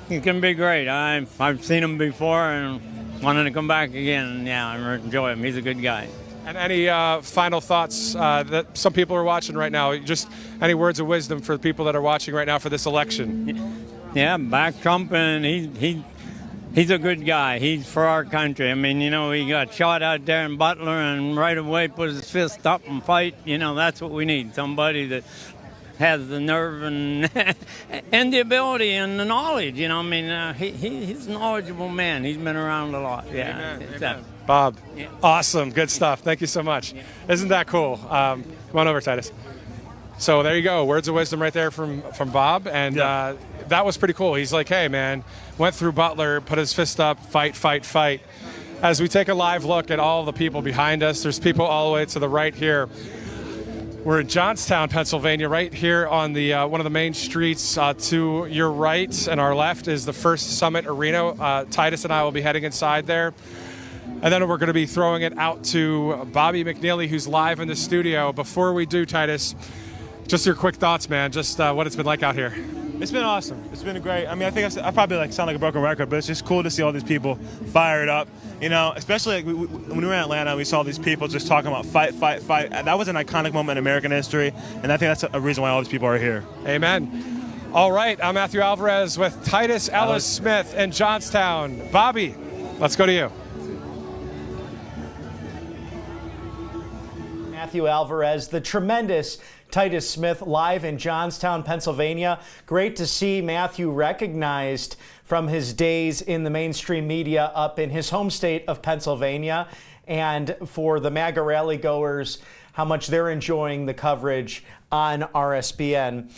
It's going to be great. I've seen him before and wanted to come back again. Yeah, I enjoy him. He's a good guy. And any final thoughts that some people are watching right now? Just any words of wisdom for the people that are watching right now for this election? Yeah, back Trump, and he's a good guy. He's for our country. I mean, he got shot out there in Butler and right away put his fist up and fight. That's what we need. Somebody that has the nerve and and the ability and the knowledge. He's a knowledgeable man. He's been around a lot. Yeah. Amen. Bob, awesome. Good stuff. Thank you so much. Isn't that cool? Come on over, Titus. So there you go. Words of wisdom right there from Bob. And that was pretty cool. He's like, hey, man, went through Butler, put his fist up, fight, fight, fight. As we take a live look at all the people behind us, there's people all the way to the right here. We're in Johnstown, Pennsylvania, right here on the one of the main streets. To your right and our left is the First Summit Arena. Titus and I will be heading inside there. And then we're going to be throwing it out to Bobby McNeely, who's live in the studio. Before we do, Titus, just your quick thoughts, man. Just what it's been like out here. It's been awesome. It's been great. I mean, I think I probably sound like a broken record, but it's just cool to see all these people fired up. Especially when we were in Atlanta, we saw these people just talking about fight, fight, fight. That was an iconic moment in American history, and I think that's a reason why all these people are here. Amen. All right, I'm Matthew Alvarez with Titus Ellis Smith in Johnstown. Bobby, let's go to you. Matthew Alvarez, the tremendous Titus Smith, live in Johnstown, Pennsylvania. Great to see Matthew recognized from his days in the mainstream media up in his home state of Pennsylvania. And for the MAGA rally goers, how much they're enjoying the coverage on RSBN.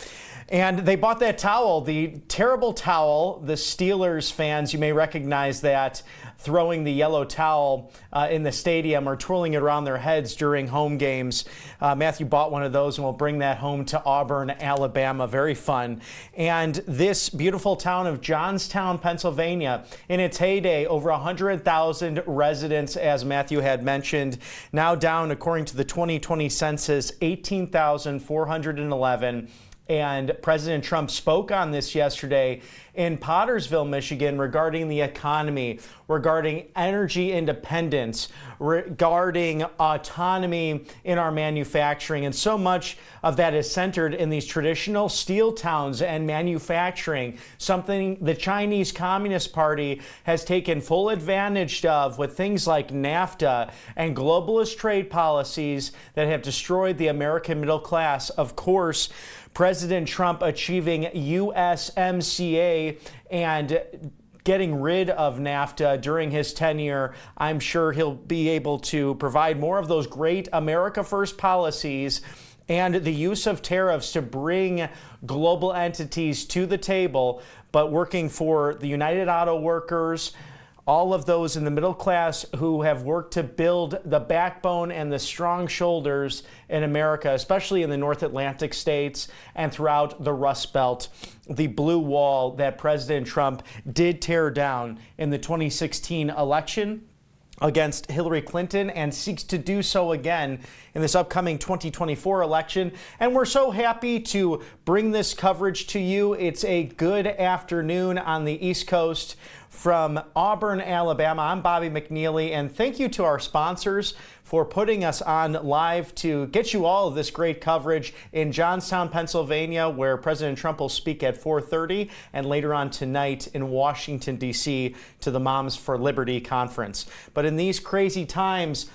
And they bought that towel, the terrible towel. The Steelers fans, you may recognize that, throwing the yellow towel in the stadium or twirling it around their heads during home games. Matthew bought one of those and will bring that home to Auburn, Alabama. Very fun. And this beautiful town of Johnstown, Pennsylvania, in its heyday, over 100,000 residents, as Matthew had mentioned, now down, according to the 2020 census, 18,411. And President Trump spoke on this yesterday in Pottersville, Michigan, regarding the economy, regarding energy independence, regarding autonomy in our manufacturing. And so much of that is centered in these traditional steel towns and manufacturing, something the Chinese Communist Party has taken full advantage of with things like NAFTA and globalist trade policies that have destroyed the American middle class. Of course, President Trump achieving USMCA and getting rid of NAFTA during his tenure. I'm sure he'll be able to provide more of those great America First policies and the use of tariffs to bring global entities to the table, but working for the United Auto Workers, all of those in the middle class who have worked to build the backbone and the strong shoulders in America, especially in the North Atlantic states and throughout the Rust Belt. The blue wall that President Trump did tear down in the 2016 election against Hillary Clinton and seeks to do so again in this upcoming 2024 election. And we're so happy to bring this coverage to you. It's a good afternoon on the East Coast from Auburn, Alabama. I'm Bobby McNeely, and thank you to our sponsors for putting us on live to get you all of this great coverage in Johnstown, Pennsylvania, where President Trump will speak at 4:30, and later on tonight in Washington, D.C. to the Moms for Liberty conference. But in these crazy times,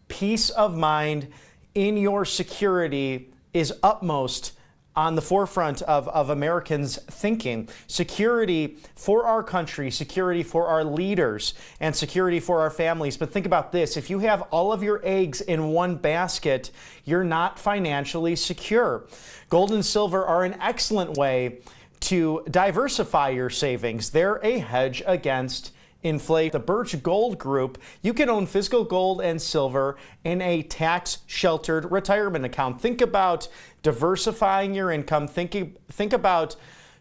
peace of mind in your security is utmost on the forefront of Americans' thinking. Security for our country, security for our leaders, and security for our families. But think about this. If you have all of your eggs in one basket, you're not financially secure. Gold and silver are an excellent way to diversify your savings. They're a hedge against inflation. The Birch Gold Group, you can own physical gold and silver in a tax-sheltered retirement account. Think about diversifying your income. Think about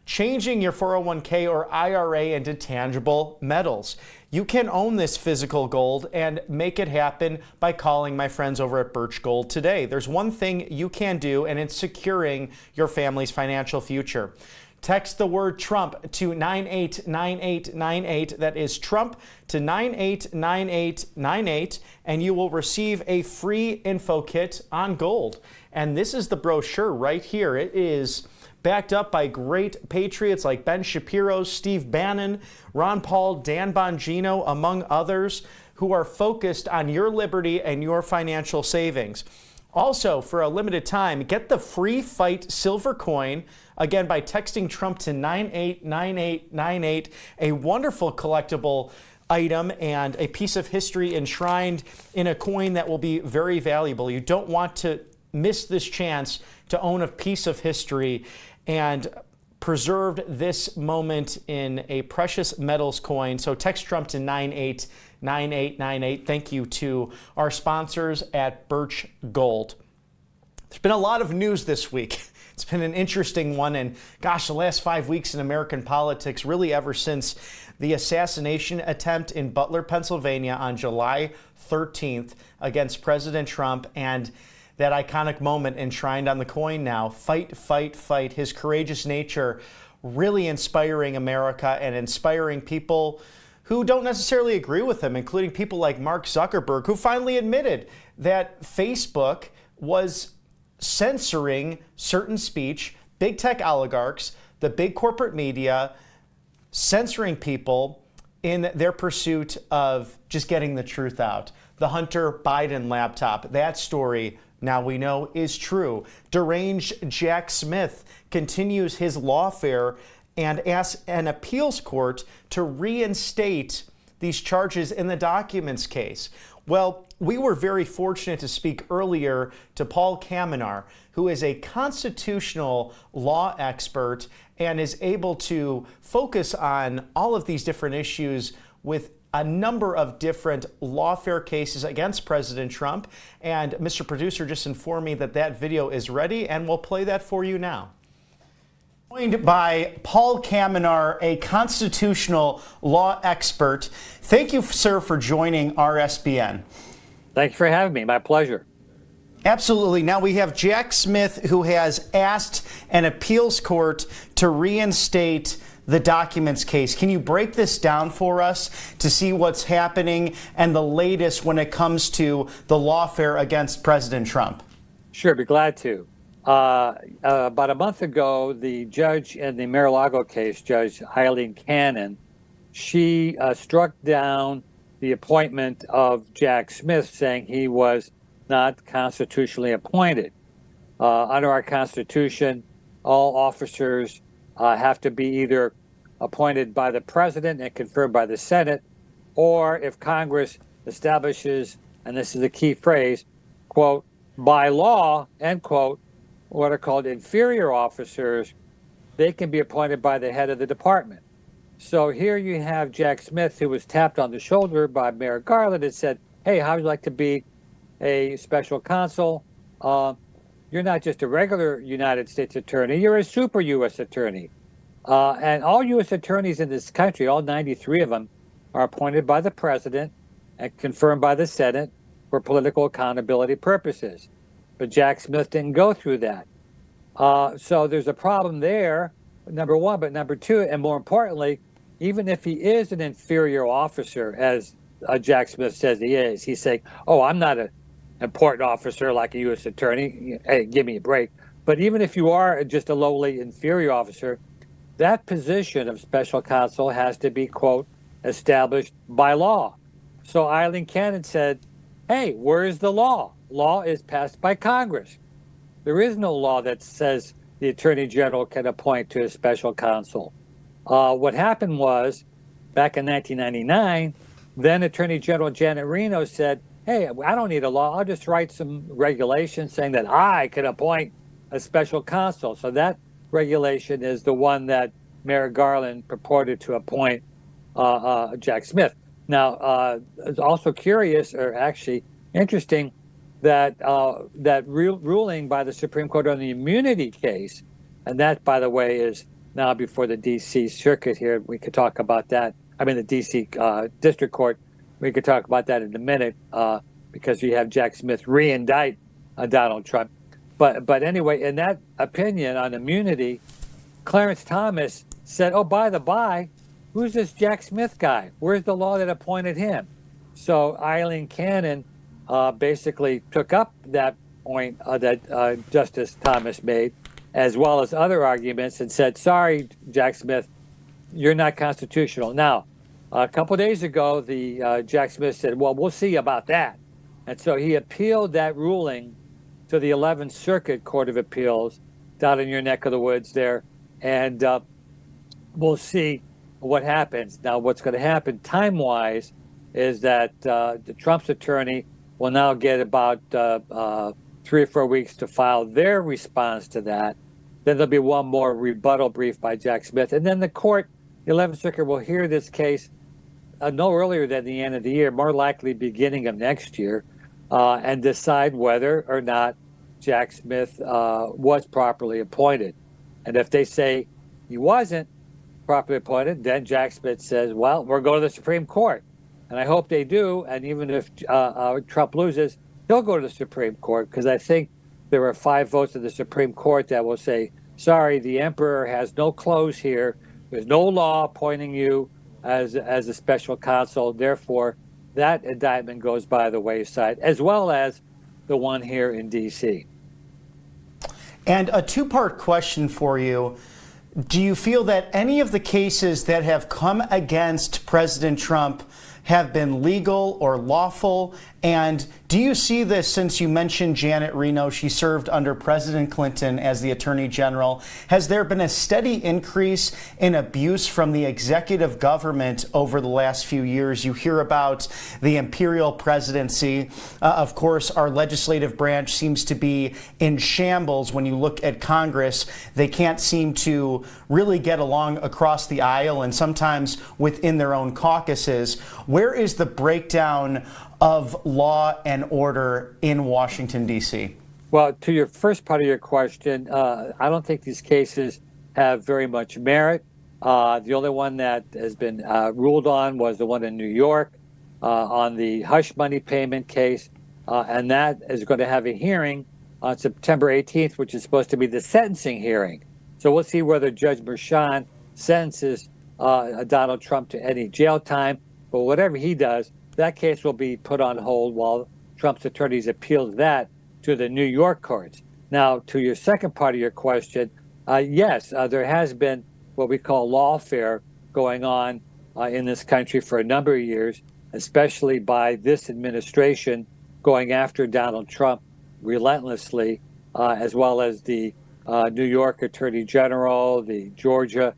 changing your 401k or IRA into tangible metals. You can own this physical gold and make it happen by calling my friends over at Birch Gold today. There's one thing you can do, and it's securing your family's financial future. Text the word Trump to 989898. That is Trump to 989898, and you will receive a free info kit on gold. And this is the brochure right here. It is backed up by great patriots like Ben Shapiro, Steve Bannon, Ron Paul, Dan Bongino, among others, who are focused on your liberty and your financial savings. Also, for a limited time, get the free Fight silver coin, again, by texting Trump to 989898, a wonderful collectible item and a piece of history enshrined in a coin that will be very valuable. You don't want to miss this chance to own a piece of history and preserved this moment in a precious metals coin. So text Trump to 989898. Thank you to our sponsors at Birch Gold. There's been a lot of news this week. It's been an interesting one, and gosh, the last 5 weeks in American politics, really ever since the assassination attempt in Butler, Pennsylvania on July 13th against President Trump, and that iconic moment enshrined on the coin now, fight, fight, fight. His courageous nature really inspiring America and inspiring people who don't necessarily agree with him, including people like Mark Zuckerberg, who finally admitted that Facebook was censoring certain speech, big tech oligarchs, the big corporate media, censoring people in their pursuit of just getting the truth out. The Hunter Biden laptop, that story now we know is true. Deranged Jack Smith continues his lawfare and asks an appeals court to reinstate these charges in the documents case. Well, we were very fortunate to speak earlier to Paul Kamenar, who is a constitutional law expert and is able to focus on all of these different issues with a number of different lawfare cases against President Trump. And Mr. Producer just informed me that that video is ready, and we'll play that for you now. Joined by Paul Kamenar, a constitutional law expert. Thank you, sir, for joining RSBN. Thanks for having me. My pleasure. Absolutely. Now we have Jack Smith, who has asked an appeals court to reinstate the documents case. Can you break this down for us to see what's happening and the latest when it comes to the lawfare against President Trump? Sure, be glad to. About a month ago, the judge in the Mar-a-Lago case, Judge Eileen Cannon, she struck down the appointment of Jack Smith, saying he was not constitutionally appointed. Under our Constitution, all officers have to be either appointed by the president and confirmed by the Senate, or if Congress establishes, and this is the key phrase, quote, by law, end quote, what are called inferior officers, they can be appointed by the head of the department. So here you have Jack Smith, who was tapped on the shoulder by Mayor Garland and said, hey, how would you like to be a special counsel? You're not just a regular United States attorney, you're a super U.S. attorney. And all U.S. attorneys in this country, all 93 of them, are appointed by the president and confirmed by the Senate for political accountability purposes. But Jack Smith didn't go through that. So there's a problem there, number one. But number two, and more importantly, even if he is an inferior officer, as Jack Smith says he is, he's saying, oh, I'm not an important officer like a U.S. attorney. Hey, give me a break. But even if you are just a lowly inferior officer, that position of special counsel has to be, quote, established by law. So Eileen Cannon said, hey, where is the law? Law is passed by Congress. There is no law that says the Attorney General can appoint to a special counsel. What happened was, back in 1999, then Attorney General Janet Reno said, hey, I don't need a law. I'll just write some regulations saying that I can appoint a special counsel. So that regulation is the one that Mayor Garland purported to appoint Jack Smith. Now, it's also curious, or actually interesting, that ruling by the Supreme Court on the immunity case, and that, by the way, is now before the D.C. Circuit here. We could talk about that. I mean, the D.C. District Court. We could talk about that in a minute because you have Jack Smith re-indict Donald Trump. But anyway, in that opinion on immunity, Clarence Thomas said, "Oh, by the by, who's this Jack Smith guy? Where's the law that appointed him?" So Eileen Cannon basically took up that point that Justice Thomas made, as well as other arguments, and said, "Sorry, Jack Smith, you're not constitutional." Now, a couple days ago, the Jack Smith said, "Well, we'll see about that," and so he appealed that ruling to the 11th Circuit Court of Appeals down in your neck of the woods there, and we'll see what happens. Now, what's going to happen time-wise is that the Trump's attorney will now get about 3 or 4 weeks to file their response to that. Then there'll be one more rebuttal brief by Jack Smith, and then the court, the 11th Circuit, will hear this case no earlier than the end of the year, more likely beginning of next year, and decide whether or not Jack Smith was properly appointed. And if they say he wasn't properly appointed, then Jack Smith says, well, we're going to the Supreme Court. And I hope they do. And even if Trump loses, he'll go to the Supreme Court, because I think there are 5 votes of the Supreme Court that will say, sorry, the emperor has no clothes here. There's no law appointing you as a special counsel. Therefore, that indictment goes by the wayside, as well as the one here in D.C. And a 2-part question for you. Do you feel that any of the cases that have come against President Trump have been legal or lawful? And do you see this, since you mentioned Janet Reno, she served under President Clinton as the Attorney General, has there been a steady increase in abuse from the executive government over the last few years? You hear about the imperial presidency. Of course, our legislative branch seems to be in shambles. When you look at Congress, they can't seem to really get along across the aisle, and sometimes within their own caucuses. Where is the breakdown of law and order in Washington, D.C.? Well, to your first part of your question, I don't think these cases have very much merit. The only one that has been ruled on was the one in New York on the hush money payment case, and that is going to have a hearing on September 18th, which is supposed to be the sentencing hearing. So we'll see whether Judge Merchan sentences Donald Trump to any jail time. But whatever he does, that case will be put on hold while Trump's attorneys appeal that to the New York courts. Now, to your second part of your question, yes, there has been what we call lawfare going on in this country for a number of years, especially by this administration going after Donald Trump relentlessly, as well as the New York Attorney General, the Georgia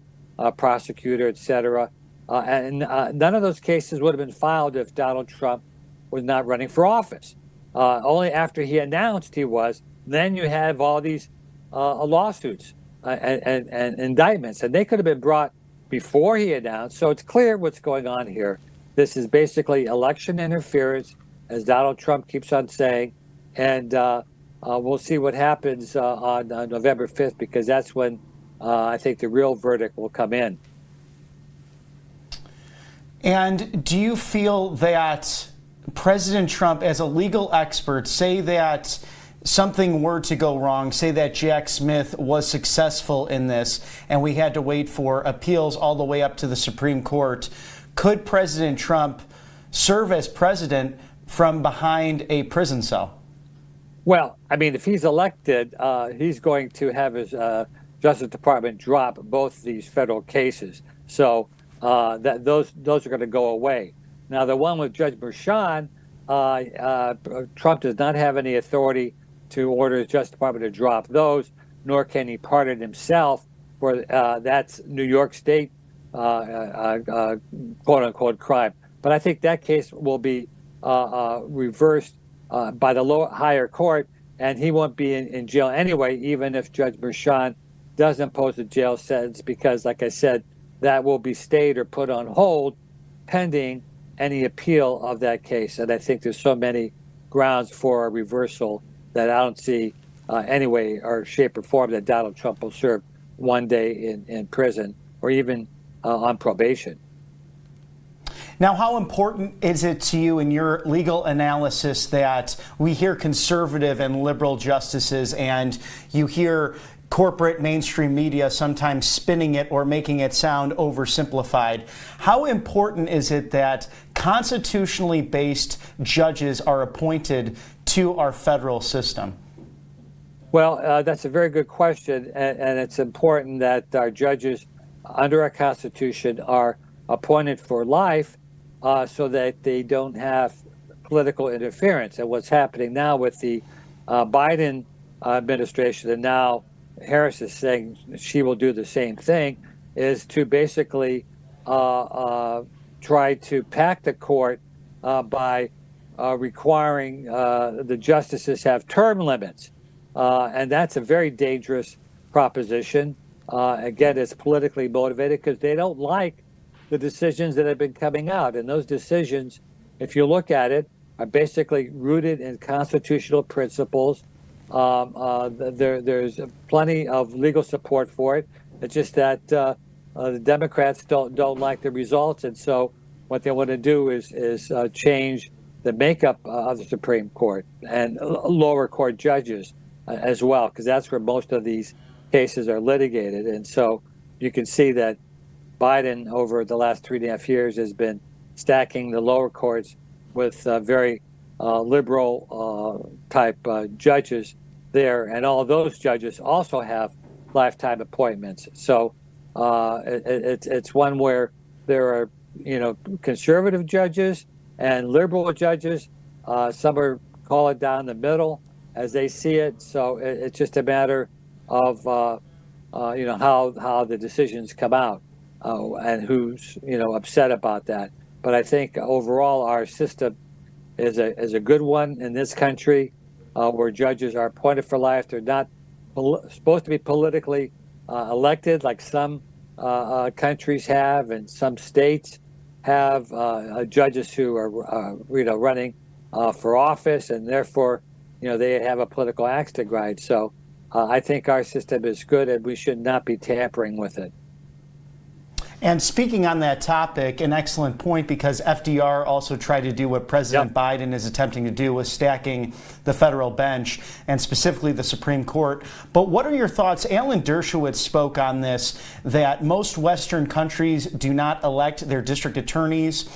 prosecutor, et cetera. And none of those cases would have been filed if Donald Trump was not running for office. Only after he announced he was, then you have all these lawsuits and indictments. And they could have been brought before he announced. So it's clear what's going on here. This is basically election interference, as Donald Trump keeps on saying. And we'll see what happens on November 5th, because that's when I think the real verdict will come in. And do you feel that President Trump, as a legal expert, say that something were to go wrong, say that Jack Smith was successful in this, and we had to wait for appeals all the way up to the Supreme Court, could President Trump serve as president from behind a prison cell? Well, I mean, if he's elected, he's going to have his Justice Department drop both these federal cases. So those are going to go away. Now, the one with Judge Merchan, Trump does not have any authority to order the Justice Department to drop those, nor can he pardon himself for that's New York State quote-unquote crime. But I think that case will be reversed by the higher court, and he won't be in jail anyway, even if Judge Merchan does impose a jail sentence, because, like I said, that will be stayed or put on hold pending any appeal of that case. And I think there's so many grounds for a reversal that I don't see any way or shape or form that Donald Trump will serve one day in prison or even on probation. Now, how important is it to you in your legal analysis that we hear conservative and liberal justices, and you hear corporate mainstream media sometimes spinning it or making it sound oversimplified. How important is it that constitutionally based judges are appointed to our federal system? Well, that's a very good question, and it's important that our judges under our Constitution are appointed for life so that they don't have political interference. And what's happening now with the Biden administration, and now Harris is saying she will do the same thing, is to basically try to pack the court by requiring the justices have term limits. And that's a very dangerous proposition. Again, it's politically motivated because they don't like the decisions that have been coming out. And those decisions, if you look at it, are basically rooted in constitutional principles. There's plenty of legal support for it. It's just that the Democrats don't like the results, and so what they want to do is change the makeup of the Supreme Court and lower court judges as well, because that's where most of these cases are litigated. And so you can see that Biden over the last 3.5 years has been stacking the lower courts with very liberal type judges there, and all those judges also have lifetime appointments. So it's one where there are conservative judges and liberal judges. Some are call it down the middle as they see it. So it's just a matter of how the decisions come out and who's upset about that. But I think overall our system is a good one in this country, where judges are appointed for life. They're not supposed to be politically elected like some countries have, and some states have judges who are running for office, and therefore they have a political axe to grind. So I think our system is good, and we should not be tampering with it. And speaking on that topic, an excellent point, because FDR also tried to do what President Biden is attempting to do with stacking the federal bench and specifically the Supreme Court. But what are your thoughts? Alan Dershowitz spoke on this, that most Western countries do not elect their district attorneys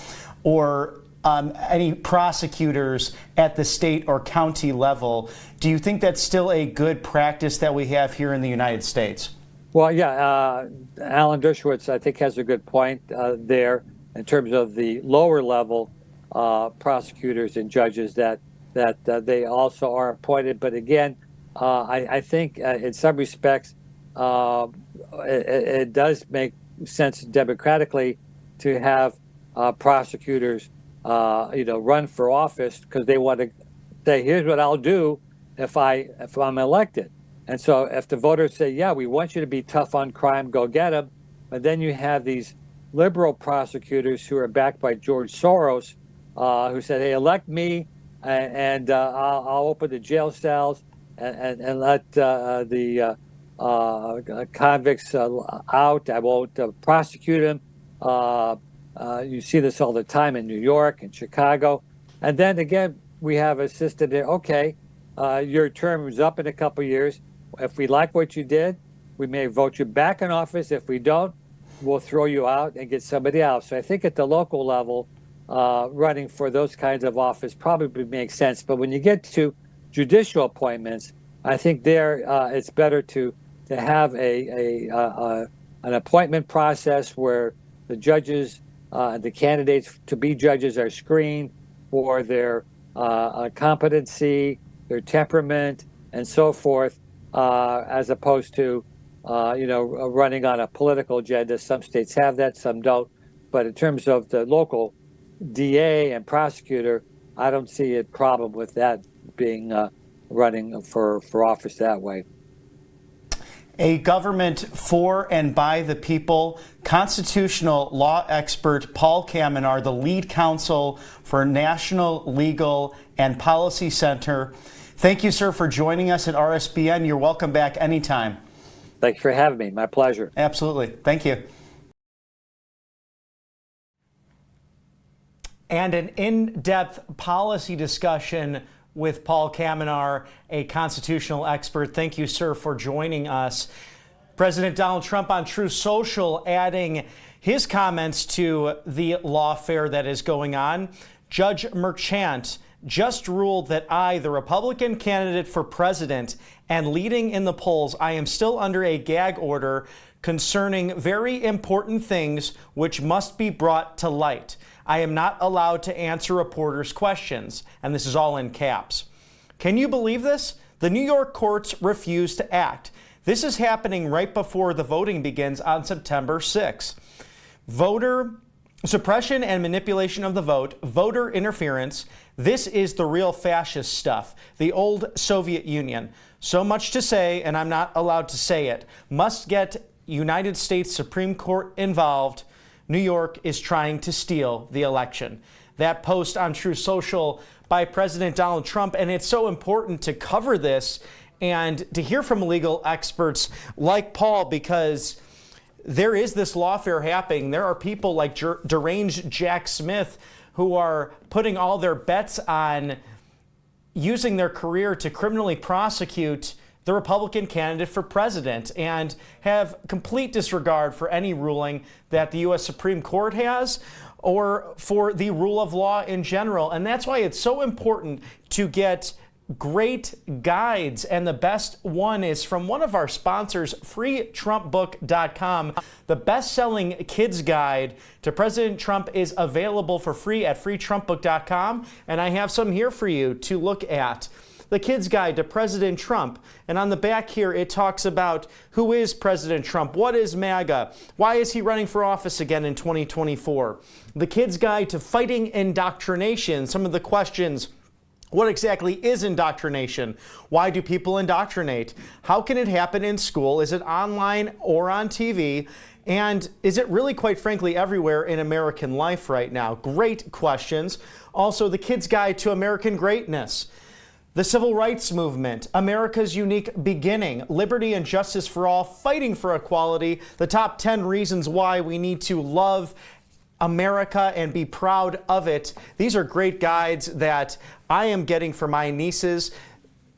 or any prosecutors at the state or county level. Do you think that's still a good practice that we have here in the United States? Well, yeah, Alan Dershowitz, I think, has a good point there in terms of the lower level prosecutors and judges that they also are appointed. But again, I think in some respects it does make sense democratically to have prosecutors, run for office because they want to say, "Here's what I'll do if I'm elected." And so if the voters say, yeah, we want you to be tough on crime, go get them. But then you have these liberal prosecutors who are backed by George Soros, who said, hey, elect me, and I'll open the jail cells and let the convicts out. I won't prosecute them. You see this all the time in New York and Chicago. And then again, we have a system there, okay, your term is up in a couple of years. If we like what you did, we may vote you back in office. If we don't, we'll throw you out and get somebody else. So I think at the local level, running for those kinds of office probably makes sense. But when you get to judicial appointments, I think there it's better to have an appointment process where the judges, the candidates to be judges are screened for their competency, their temperament, and so forth. As opposed to, running on a political agenda. Some states have that, some don't. But in terms of the local DA and prosecutor, I don't see a problem with that being running for office that way. A government for and by the people. Constitutional law expert Paul Kamenar, the lead counsel for National Legal and Policy Center. Thank you, sir, for joining us at RSBN. You're welcome back anytime. Thank you for having me. My pleasure. Absolutely. Thank you. And an in-depth policy discussion with Paul Kamenar, a constitutional expert. Thank you, sir, for joining us. President Donald Trump on Truth Social adding his comments to the lawfare that is going on. Judge Merchant just ruled that I, the Republican candidate for president and leading in the polls, I am still under a gag order concerning very important things which must be brought to light. I am not allowed to answer reporters' questions. And this is all in caps. Can you believe this? The New York courts refuse to act. This is happening right before the voting begins on September 6th. Voter suppression and manipulation of the vote, voter interference. This is the real fascist stuff, the old Soviet Union. So much to say, and I'm not allowed to say it. Must get United States Supreme Court involved. New York is trying to steal the election. That post on Truth Social by President Donald Trump, and it's so important to cover this and to hear from legal experts like Paul, because there is this lawfare happening. There are people like deranged Jack Smith who are putting all their bets on using their career to criminally prosecute the Republican candidate for president and have complete disregard for any ruling that the U.S. Supreme Court has or for the rule of law in general. And that's why it's so important to get great guides, and the best one is from one of our sponsors, freetrumpbook.com. The best-selling kids guide to President Trump is available for free at freetrumpbook.com, and I have some here for you to look at. The kids guide to President Trump, and on the back here it talks about who is President Trump, what is MAGA, why is he running for office again in 2024. The kids guide to fighting indoctrination, some of the questions. What exactly is indoctrination? Why do people indoctrinate? How can it happen in school? Is it online or on TV? And is it really, quite frankly, everywhere in American life right now? Great questions. Also, the Kids Guide to American Greatness. The Civil Rights Movement, America's Unique Beginning, Liberty and Justice for All, Fighting for Equality, the top 10 reasons why we need to love America and be proud of it. These are great guides that I am getting for my nieces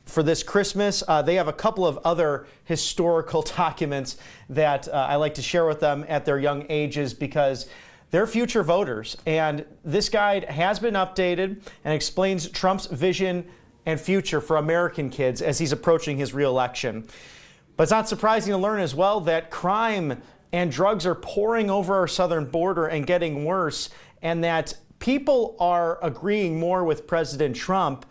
for this Christmas. They have a couple of other historical documents that I like to share with them at their young ages because they're future voters. And this guide has been updated and explains Trump's vision and future for American kids as he's approaching his reelection. But it's not surprising to learn as well that crime and drugs are pouring over our southern border and getting worse, and that people are agreeing more with President Trump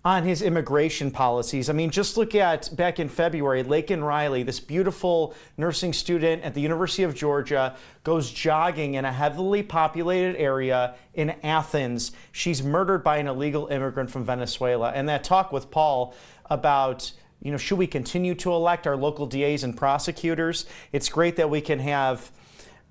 on his immigration policies. I mean, just look at back in February, Laken Riley, this beautiful nursing student at the University of Georgia, goes jogging in a heavily populated area in Athens. She's murdered by an illegal immigrant from Venezuela. And that talk with Paul about, should we continue to elect our local DAs and prosecutors? It's great that we can have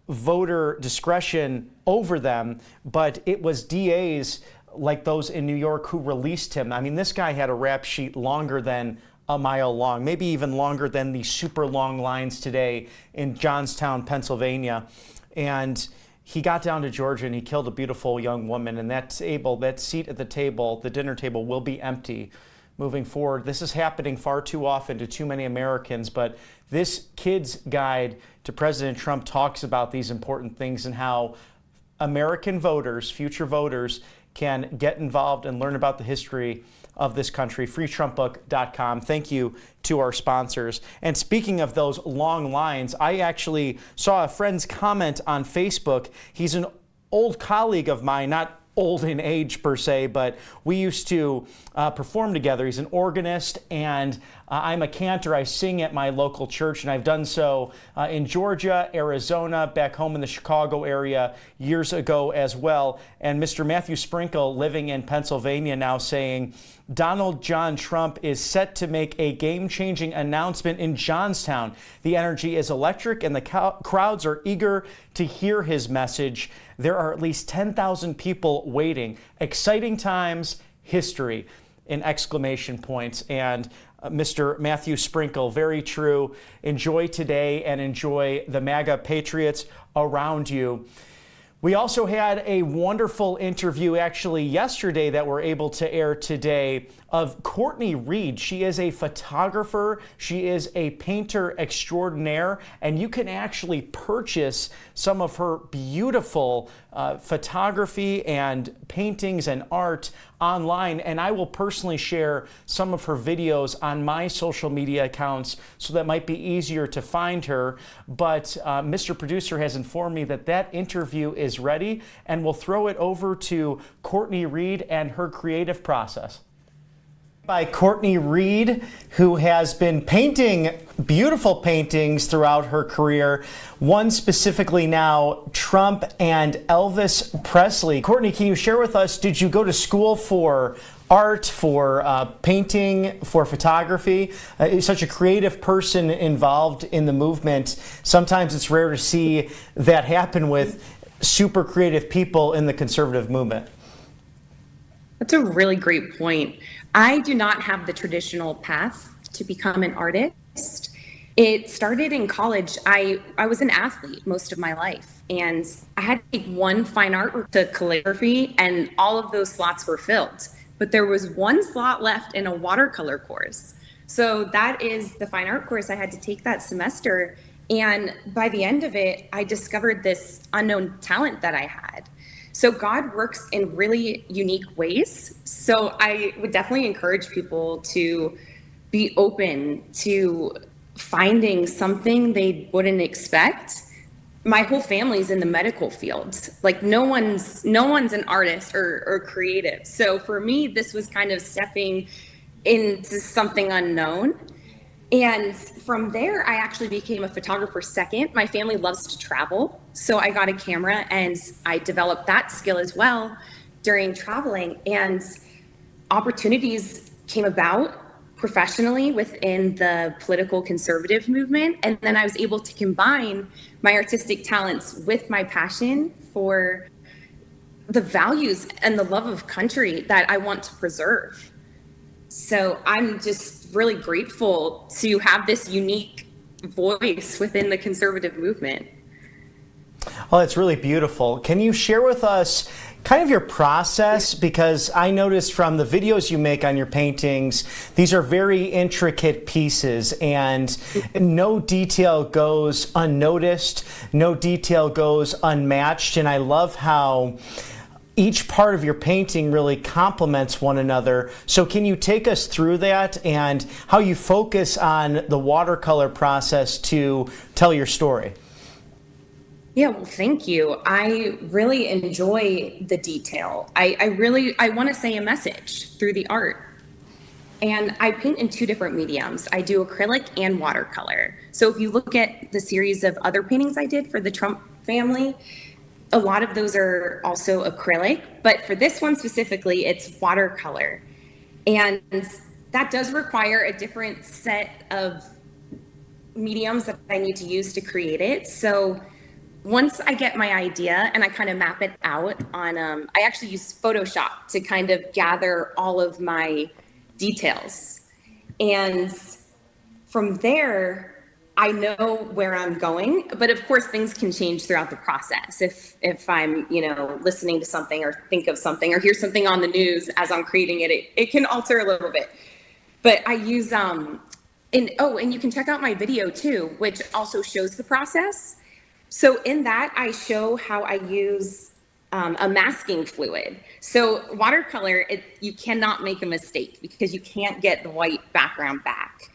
voter discretion over them, but it was DAs like those in New York who released him. I mean, this guy had a rap sheet longer than a mile long, maybe even longer than the super long lines today in Johnstown, Pennsylvania. And he got down to Georgia and he killed a beautiful young woman. And that seat at the table, the dinner table, will be empty moving forward. This is happening far too often to too many Americans, but this kid's guide to President Trump talks about these important things and how American voters, future voters, can get involved and learn about the history of this country. freetrumpbook.com. Thank you to our sponsors. And speaking of those long lines, I actually saw a friend's comment on Facebook. He's an old colleague of mine, not old in age per se, but we used to perform together. He's an organist, and I'm a cantor. I sing at my local church, and I've done so in Georgia, Arizona, back home in the Chicago area years ago as well. And Mr. Matthew Sprinkle, living in Pennsylvania now, saying, Donald John Trump is set to make a game-changing announcement in Johnstown. The energy is electric, and the crowds are eager to hear his message. There are at least 10,000 people waiting. Exciting times, history, in exclamation points. And Mr. Matthew Sprinkle, very true. Enjoy today and enjoy the MAGA patriots around you. We also had a wonderful interview actually yesterday that we're able to air today of Courtney Reed. She is a photographer, she is a painter extraordinaire, and you can actually purchase some of her beautiful photography and paintings and art online. And I will personally share some of her videos on my social media accounts, so that might be easier to find her. But Mr. Producer has informed me that that interview is ready, and we'll throw it over to Courtney Reed and her creative process. By Courtney Reed, who has been painting beautiful paintings throughout her career, one specifically now, Trump and Elvis Presley. Courtney, can you share with us, did you go to school for art, for painting, for photography? You're such a creative person involved in the movement. Sometimes it's rare to see that happen with super creative people in the conservative movement. That's a really great point. I do not have the traditional path to become an artist. It started in college. I was an athlete most of my life, and I had to take one fine art to calligraphy, and all of those slots were filled. But there was one slot left in a watercolor course. So that is the fine art course I had to take that semester. And by the end of it, I discovered this unknown talent that I had. So God works in really unique ways. So I would definitely encourage people to be open to finding something they wouldn't expect. My whole family's in the medical field. Like no one's an artist or creative. So for me, this was kind of stepping into something unknown. And from there, I actually became a photographer second. My family loves to travel, so I got a camera and I developed that skill as well during traveling. And opportunities came about professionally within the political conservative movement. And then I was able to combine my artistic talents with my passion for the values and the love of country that I want to preserve. So I'm just really grateful to have this unique voice within the conservative movement. Oh, it's really beautiful. Can you share with us kind of your process? Because I noticed from the videos you make on your paintings, these are very intricate pieces, and no detail goes unnoticed, no detail goes unmatched. And I love how each part of your painting really complements one another. So can you take us through that and how you focus on the watercolor process to tell your story? Yeah, well, thank you. I really enjoy the detail. I want to say a message through the art. And I paint in two different mediums. I do acrylic and watercolor. So if you look at the series of other paintings I did for the Trump family, a lot of those are also acrylic, but for this one specifically, it's watercolor. And that does require a different set of mediums that I need to use to create it. So once I get my idea and I kind of map it out on, I actually use Photoshop to kind of gather all of my details. And from there, I know where I'm going, but of course things can change throughout the process. If I'm, listening to something or think of something or hear something on the news as I'm creating it, it can alter a little bit. But I use, and you can check out my video too, which also shows the process. So in that, I show how I use a masking fluid. So watercolor, you cannot make a mistake because you can't get the white background back.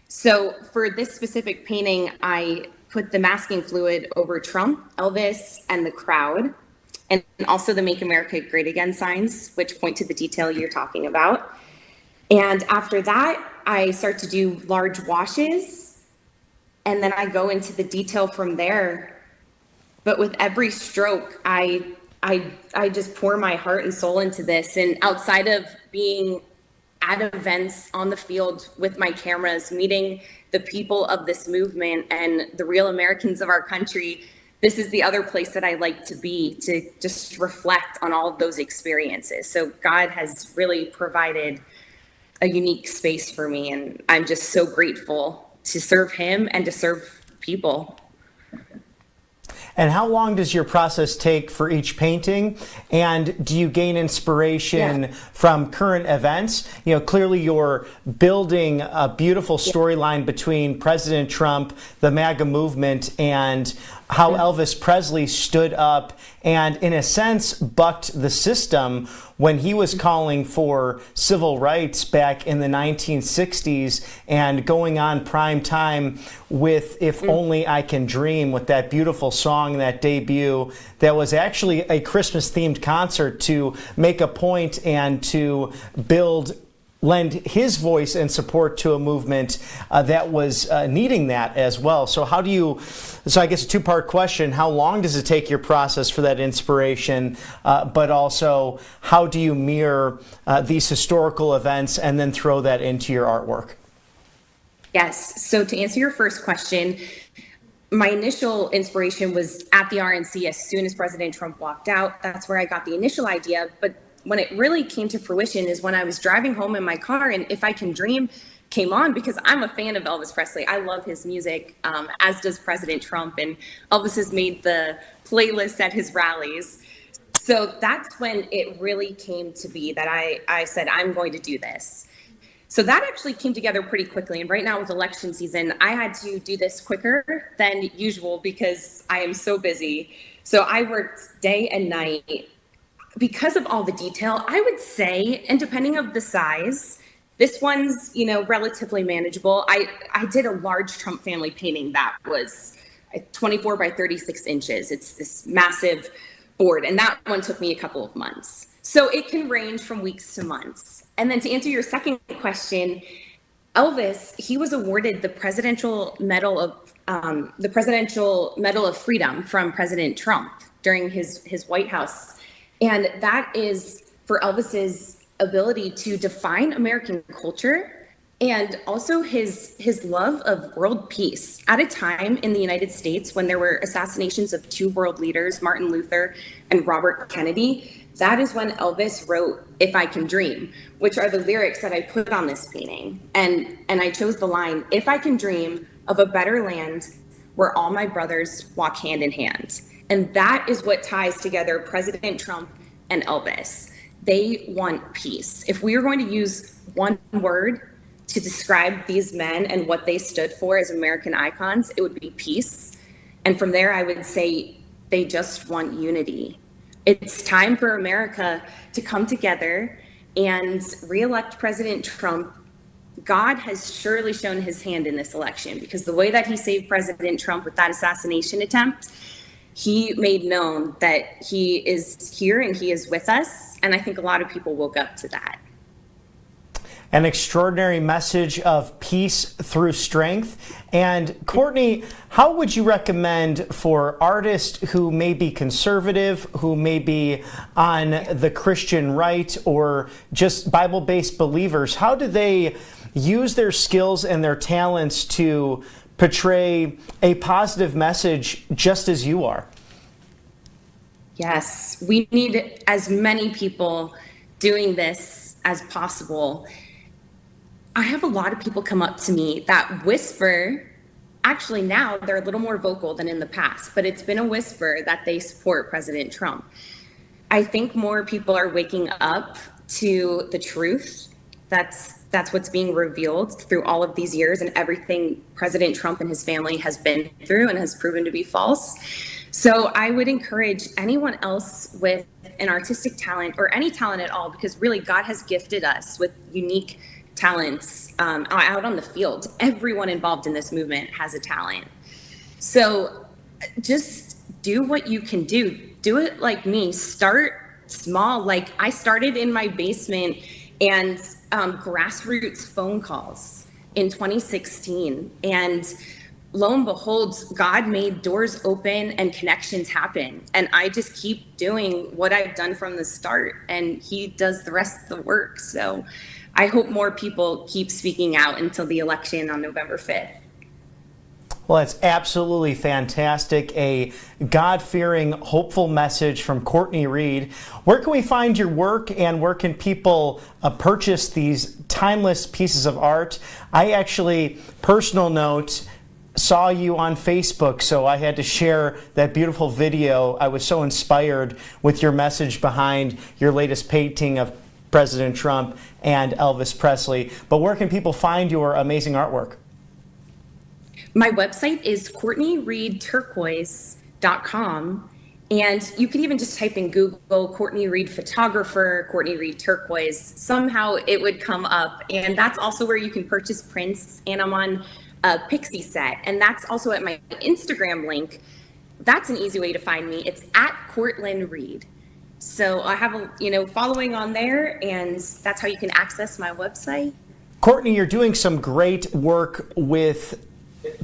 So for this specific painting, I put the masking fluid over Trump, Elvis, and the crowd, and also the Make America Great Again signs, which point to the detail you're talking about. And after that, I start to do large washes, and then I go into the detail from there. But with every stroke, I just pour my heart and soul into this. And outside of being at events on the field with my cameras, meeting the people of this movement and the real Americans of our country, this is the other place that I like to be, to just reflect on all of those experiences. So God has really provided a unique space for me, and I'm just so grateful to serve him and to serve people. And how long does your process take for each painting? And do you gain inspiration from current events? You know, clearly you're building a beautiful storyline between President Trump, the MAGA movement, and how Elvis Presley stood up and, in a sense, bucked the system when he was calling for civil rights back in the 1960s and going on prime time with If Only I Can Dream, with that beautiful song, that debut, that was actually a Christmas-themed concert to make a point and to lend his voice and support to a movement that was needing that as well. So I guess a two-part question: how long does it take your process for that inspiration, but also how do you mirror these historical events and then throw that into your artwork? Yes, so to answer your first question, my initial inspiration was at the RNC as soon as President Trump walked out. That's where I got the initial idea, but when it really came to fruition is when I was driving home in my car and If I Can Dream came on, because I'm a fan of Elvis Presley. I love his music, as does President Trump, and Elvis has made the playlist at his rallies. So that's when it really came to be that I said, I'm going to do this. So that actually came together pretty quickly. And right now with election season, I had to do this quicker than usual because I am so busy. So I worked day and night. Because of all the detail, I would say, and depending on the size, this one's, relatively manageable. I did a large Trump family painting that was 24 by 36 inches. It's this massive board, and that one took me a couple of months. So it can range from weeks to months. And then to answer your second question, Elvis, he was awarded the Presidential Medal of Freedom from President Trump during his White House. And that is for Elvis's ability to define American culture and also his love of world peace at a time in the United States when there were assassinations of two world leaders, Martin Luther and Robert Kennedy. That is when Elvis wrote If I Can Dream, which are the lyrics that I put on this painting. And I chose the line, if I can dream of a better land where all my brothers walk hand in hand. And that is what ties together President Trump and Elvis. They want peace. If we are going to use one word to describe these men and what they stood for as American icons, it would be peace. And from there, I would say they just want unity. It's time for America to come together and re-elect President Trump. God has surely shown his hand in this election, because the way that he saved President Trump with that assassination attempt, he made known that he is here and he is with us. And I think a lot of people woke up to that. An extraordinary message of peace through strength. And Courtney, how would you recommend for artists who may be conservative, who may be on the Christian right, or just Bible-based believers, how do they use their skills and their talents to portray a positive message just as you are? Yes, we need as many people doing this as possible. I have a lot of people come up to me that whisper, actually now they're a little more vocal than in the past, but it's been a whisper that they support President Trump. I think more people are waking up to the truth. That's what's being revealed through all of these years and everything President Trump and his family has been through and has proven to be false. So I would encourage anyone else with an artistic talent or any talent at all, because really God has gifted us with unique talents out on the field. Everyone involved in this movement has a talent. So just do what you can do. Do it like me. Start small. Like I started in my basement and grassroots phone calls in 2016. And lo and behold, God made doors open and connections happen. And I just keep doing what I've done from the start, and he does the rest of the work. So I hope more people keep speaking out until the election on November 5th. Well, that's absolutely fantastic. A God-fearing, hopeful message from Courtney Reed. Where can we find your work, and where can people purchase these timeless pieces of art? I actually, personal note, saw you on Facebook, so I had to share that beautiful video. I was so inspired with your message behind your latest painting of President Trump and Elvis Presley. But where can people find your amazing artwork? My website is CourtneyReedTurquoise.com. And you can even just type in Google Courtney Reed photographer, Courtney Reed turquoise. Somehow it would come up. And that's also where you can purchase prints. And I'm on a Pixie Set. And that's also at my Instagram link. That's an easy way to find me. It's at Courtland Reed. So I have a following on there, and that's how you can access my website. Courtney, you're doing some great work with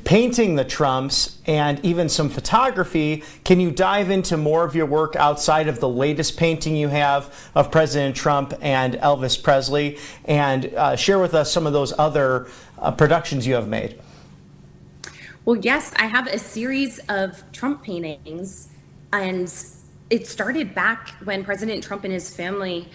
painting the Trumps and even some photography. Can you dive into more of your work outside of the latest painting you have of President Trump and Elvis Presley, and share with us some of those other productions you have made? Well, yes, I have a series of Trump paintings, and it started back when President Trump and his family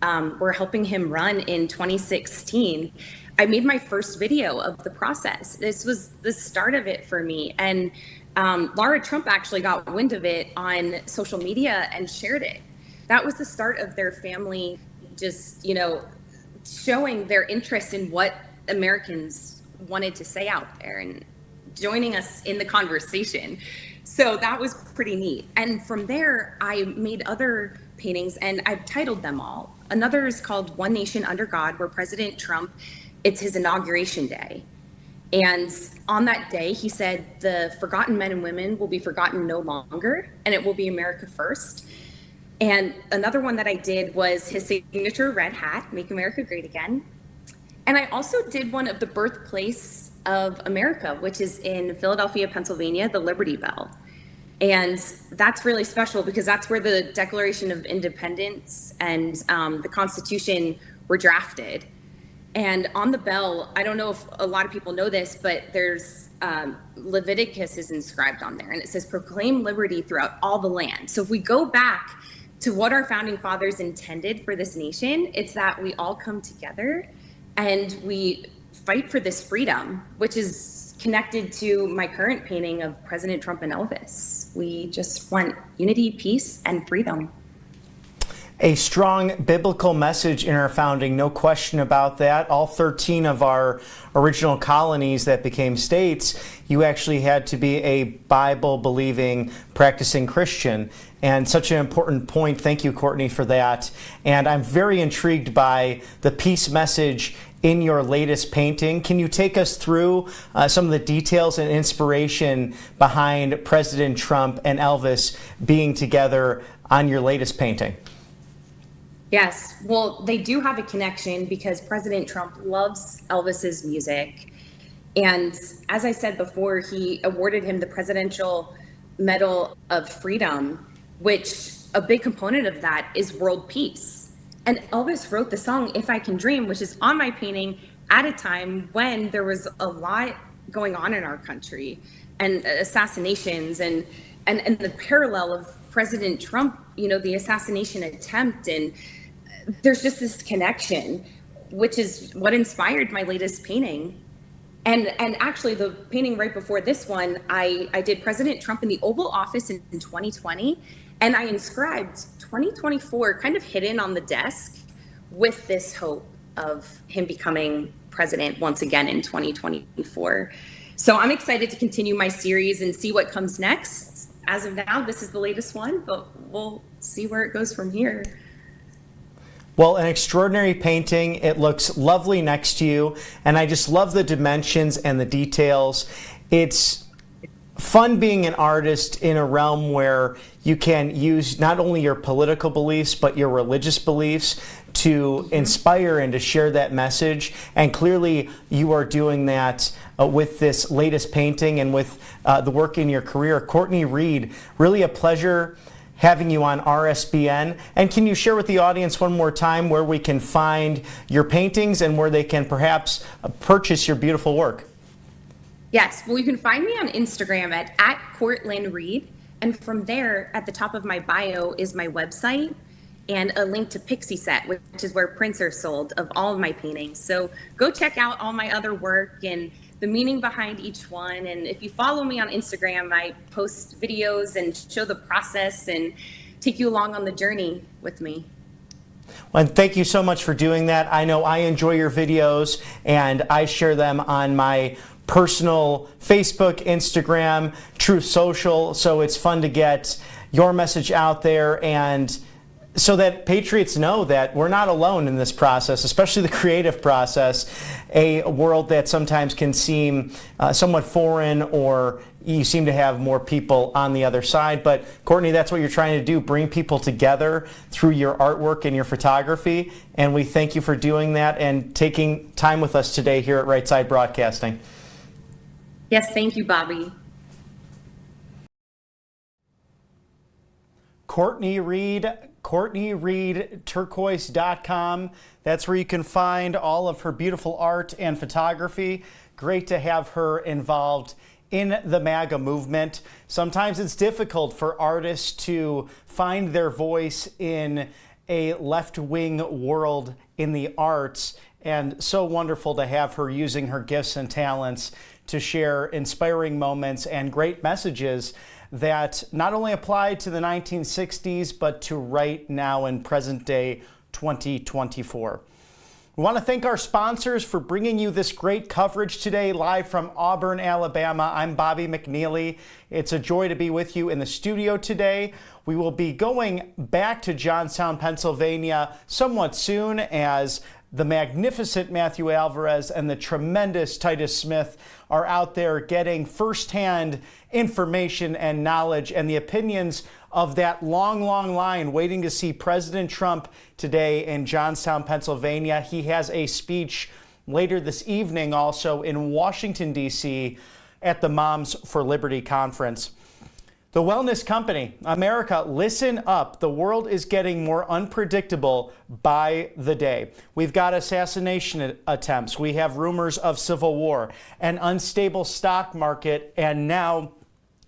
were helping him run in 2016. I made my first video of the process. This was the start of it for me. And Laura Trump actually got wind of it on social media and shared it. That was the start of their family just, showing their interest in what Americans wanted to say out there and joining us in the conversation. So that was pretty neat. And from there, I made other paintings, and I've titled them all. Another is called One Nation Under God, where President Trump, it's his inauguration day. And on that day, he said, the forgotten men and women will be forgotten no longer, and it will be America first. And another one that I did was his signature red hat, Make America Great Again. And I also did one of the birthplace of America, which is in Philadelphia, Pennsylvania, the Liberty Bell. And that's really special because that's where the Declaration of Independence and the Constitution were drafted. And on the bell, I don't know if a lot of people know this, but there's Leviticus is inscribed on there, and it says, proclaim liberty throughout all the land. So if we go back to what our founding fathers intended for this nation, it's that we all come together and we fight for this freedom, which is connected to my current painting of President Trump and Elvis. We just want unity, peace, and freedom. A strong biblical message in our founding, no question about that. All 13 of our original colonies that became states, you actually had to be a Bible-believing, practicing Christian. And such an important point. Thank you, Courtney, for that. And I'm very intrigued by the peace message in your latest painting. Can you take us through some of the details and inspiration behind President Trump and Elvis being together on your latest painting? Yes, well, they do have a connection because President Trump loves Elvis's music. And as I said before, he awarded him the Presidential Medal of Freedom, which a big component of that is world peace. And Elvis wrote the song If I Can Dream, which is on my painting at a time when there was a lot going on in our country and assassinations and the parallel of President Trump, the assassination attempt. And there's just this connection, which is what inspired my latest painting. And actually the painting right before this one, I did President Trump in the Oval Office in 2020. And I inscribed 2024 kind of hidden on the desk with this hope of him becoming president once again in 2024. So I'm excited to continue my series and see what comes next. As of now, this is the latest one, but we'll see where it goes from here. Well, an extraordinary painting. It looks lovely next to you, and I just love the dimensions and the details. It's fun being an artist in a realm where you can use not only your political beliefs, but your religious beliefs to inspire and to share that message. And clearly you are doing that with this latest painting and with the work in your career. Courtney Reed, really a pleasure having you on RSBN. And can you share with the audience one more time where we can find your paintings and where they can perhaps purchase your beautiful work? Yes, well, you can find me on Instagram at Courtland Reed. And from there, at the top of my bio is my website and a link to Pixie Set, which is where prints are sold of all of my paintings. So go check out all my other work. And the meaning behind each one. And if you follow me on Instagram, I post videos and show the process and take you along on the journey with me. Well, and thank you so much for doing that. I know I enjoy your videos and I share them on my personal Facebook, Instagram, Truth Social. So it's fun to get your message out there, and so that patriots know that we're not alone in this process, especially the creative process, a world that sometimes can seem somewhat foreign, or you seem to have more people on the other side. But Courtney, that's what you're trying to do, bring people together through your artwork and your photography. And we thank you for doing that and taking time with us today here at Right Side Broadcasting. Yes, thank you, Bobby. Courtney Reed, CourtneyReedTurquoise.com. That's where you can find all of her beautiful art and photography. Great to have her involved in the MAGA movement. Sometimes it's difficult for artists to find their voice in a left-wing world in the arts, and so wonderful to have her using her gifts and talents to share inspiring moments and great messages that not only apply to the 1960s, but to right now in present day 2024. We want to thank our sponsors for bringing you this great coverage today, live from Auburn, Alabama. I'm Bobby McNeely. It's a joy to be with you in the studio today. We will be going back to Johnstown, Pennsylvania somewhat soon, as the magnificent Matthew Alvarez and the tremendous Titus Smith are out there getting firsthand information and knowledge and the opinions of that long, long line waiting to see President Trump today in Johnstown, Pennsylvania. He has a speech later this evening also in Washington, D.C. at the Moms for Liberty conference. The Wellness Company, America, listen up. The world is getting more unpredictable by the day. We've got assassination attempts. We have rumors of civil war, an unstable stock market, and now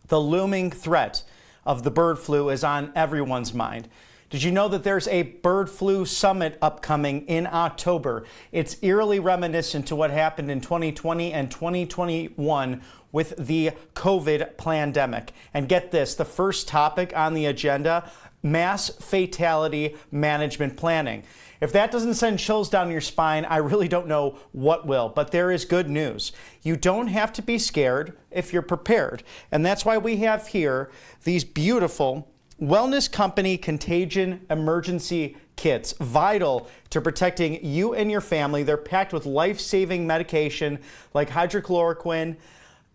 the looming threat of the bird flu is on everyone's mind. Did you know that there's a bird flu summit upcoming in October? It's eerily reminiscent to what happened in 2020 and 2021 with the COVID pandemic. And get this, the first topic on the agenda, mass fatality management planning. If that doesn't send chills down your spine, I really don't know what will. But there is good news. You don't have to be scared if you're prepared. And that's why we have here these beautiful Wellness Company Contagion Emergency Kits, vital to protecting you and your family. They're packed with life-saving medication like hydrochloroquine,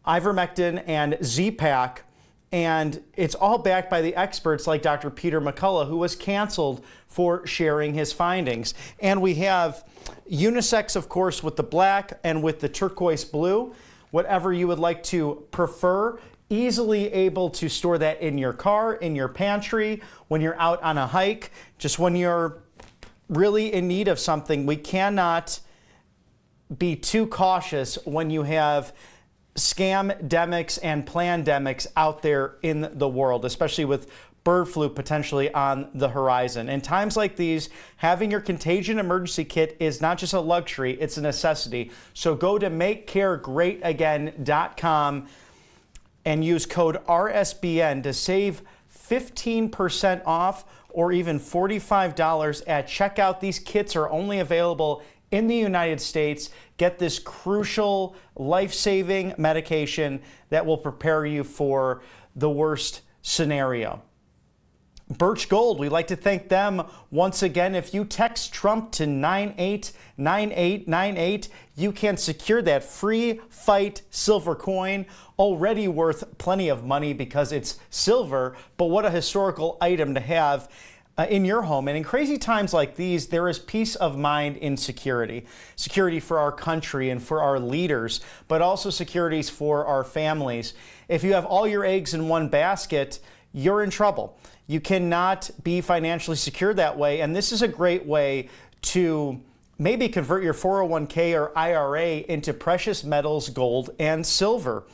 ivermectin, and Z-Pak. And it's all backed by the experts like Dr. Peter McCullough, who was canceled for sharing his findings. And we have unisex, of course, with the black and with the turquoise blue, whatever you would like to prefer. Easily able to store that in your car, in your pantry, when you're out on a hike, just when you're really in need of something. We cannot be too cautious when you have scamdemics and plandemics out there in the world, especially with bird flu potentially on the horizon. In times like these, having your contagion emergency kit is not just a luxury, it's a necessity. So go to makecaregreatagain.com and use code RSBN to save 15% off or even $45 at checkout. These kits are only available in the United States. Get this crucial, life-saving medication that will prepare you for the worst scenario. Birch Gold, we'd like to thank them once again. If you text Trump to 989898, you can secure that free fight silver coin, already worth plenty of money because it's silver, but what a historical item to have in your home. And in crazy times like these, there is peace of mind in security. Security for our country and for our leaders, but also securities for our families. If you have all your eggs in one basket, you're in trouble. You cannot be financially secure that way. And this is a great way to maybe convert your 401k or IRA into precious metals, gold and silver.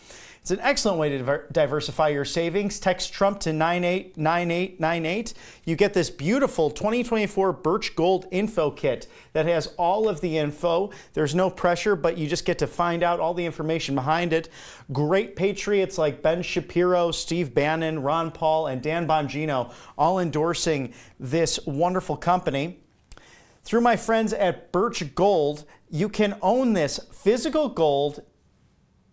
It's an excellent way to diversify your savings. Text Trump to 989898. You get this beautiful 2024 Birch Gold Info Kit that has all of the info. There's no pressure, but you just get to find out all the information behind it. Great patriots like Ben Shapiro, Steve Bannon, Ron Paul, and Dan Bongino all endorsing this wonderful company. Through my friends at Birch Gold, you can own this physical gold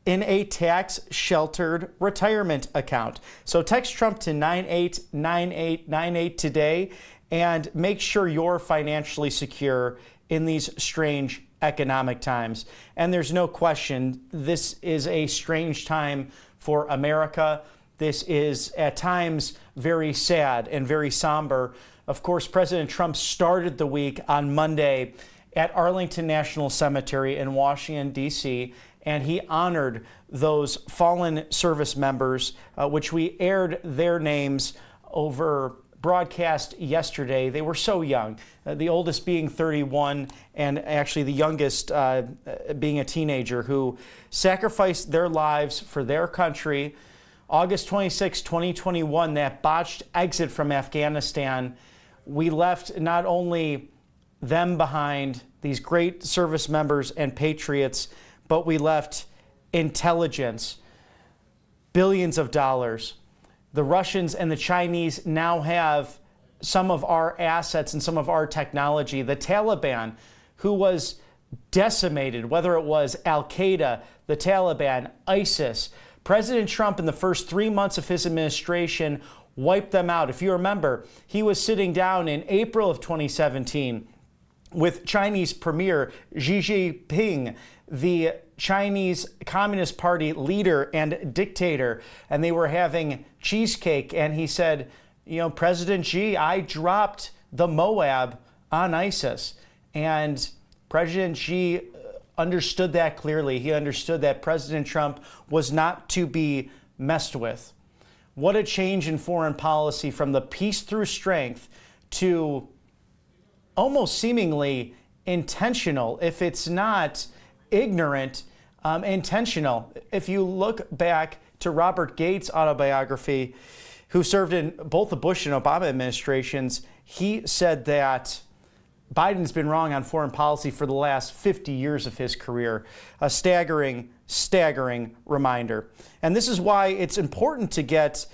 in a tax-sheltered retirement account. So text Trump to 989898 today and make sure you're financially secure in these strange economic times. And there's no question, this is a strange time for America. This is at times very sad and very somber. Of course, President Trump started the week on Monday at Arlington National Cemetery in Washington, D.C., and he honored those fallen service members, which we aired their names over broadcast yesterday. They were so young, the oldest being 31, and actually the youngest being a teenager who sacrificed their lives for their country. August 26, 2021, that botched exit from Afghanistan, we left not only them behind, these great service members and patriots, but we left intelligence, billions of dollars. The Russians and the Chinese now have some of our assets and some of our technology. The Taliban, who was decimated, whether it was Al-Qaeda, the Taliban, ISIS, President Trump in the first 3 months of his administration wiped them out. If you remember, he was sitting down in April of 2017 with Chinese Premier Xi Jinping, the Chinese Communist Party leader and dictator, and they were having cheesecake, and he said, you know, President Xi, I dropped the Moab on ISIS. And President Xi understood that clearly. He understood that President Trump was not to be messed with. What a change in foreign policy from the peace through strength to almost seemingly intentional, if it's not ignorant, intentional. If you look back to Robert Gates' autobiography, who served in both the Bush and Obama administrations, he said that Biden's been wrong on foreign policy for the last 50 years of his career. A staggering, staggering reminder. And this is why it's important to get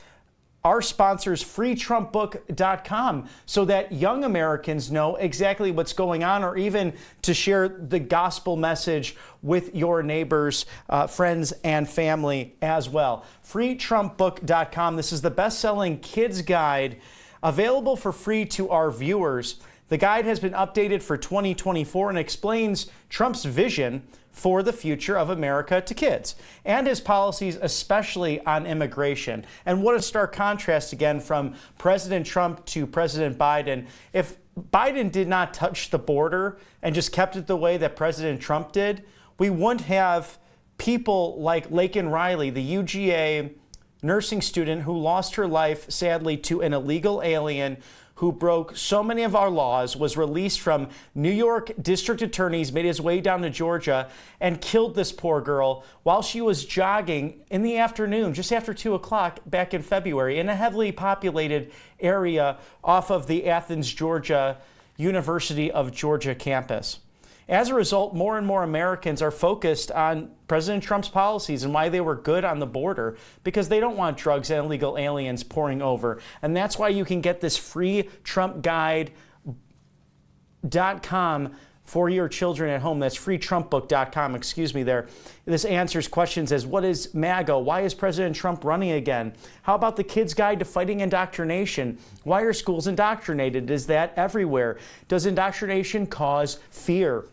our sponsors freetrumpbook.com so that young Americans know exactly what's going on, or even to share the gospel message with your neighbors, friends, and family as well. freetrumpbook.com. This is the best-selling kids guide available for free to our viewers. The guide has been updated for 2024 and explains Trump's vision for the future of America to kids and his policies, especially on immigration. And what a stark contrast again from President Trump to President Biden. If Biden did not touch the border and just kept it the way that President Trump did, we wouldn't have people like Laken Riley, the UGA nursing student who lost her life, sadly, to an illegal alien who broke so many of our laws, was released from New York district attorneys, made his way down to Georgia, and killed this poor girl while she was jogging in the afternoon, just after 2 o'clock back in February, in a heavily populated area off of the Athens, Georgia, University of Georgia campus. As a result, more and more Americans are focused on President Trump's policies and why they were good on the border, because they don't want drugs and illegal aliens pouring over. And that's why you can get this free TrumpGuide.com for your children at home. That's freetrumpbook.com, excuse me there. This answers questions as, what is MAGA? Why is President Trump running again? How about the Kids Guide to Fighting Indoctrination? Why are schools indoctrinated? Is that everywhere? Does indoctrination cause fear?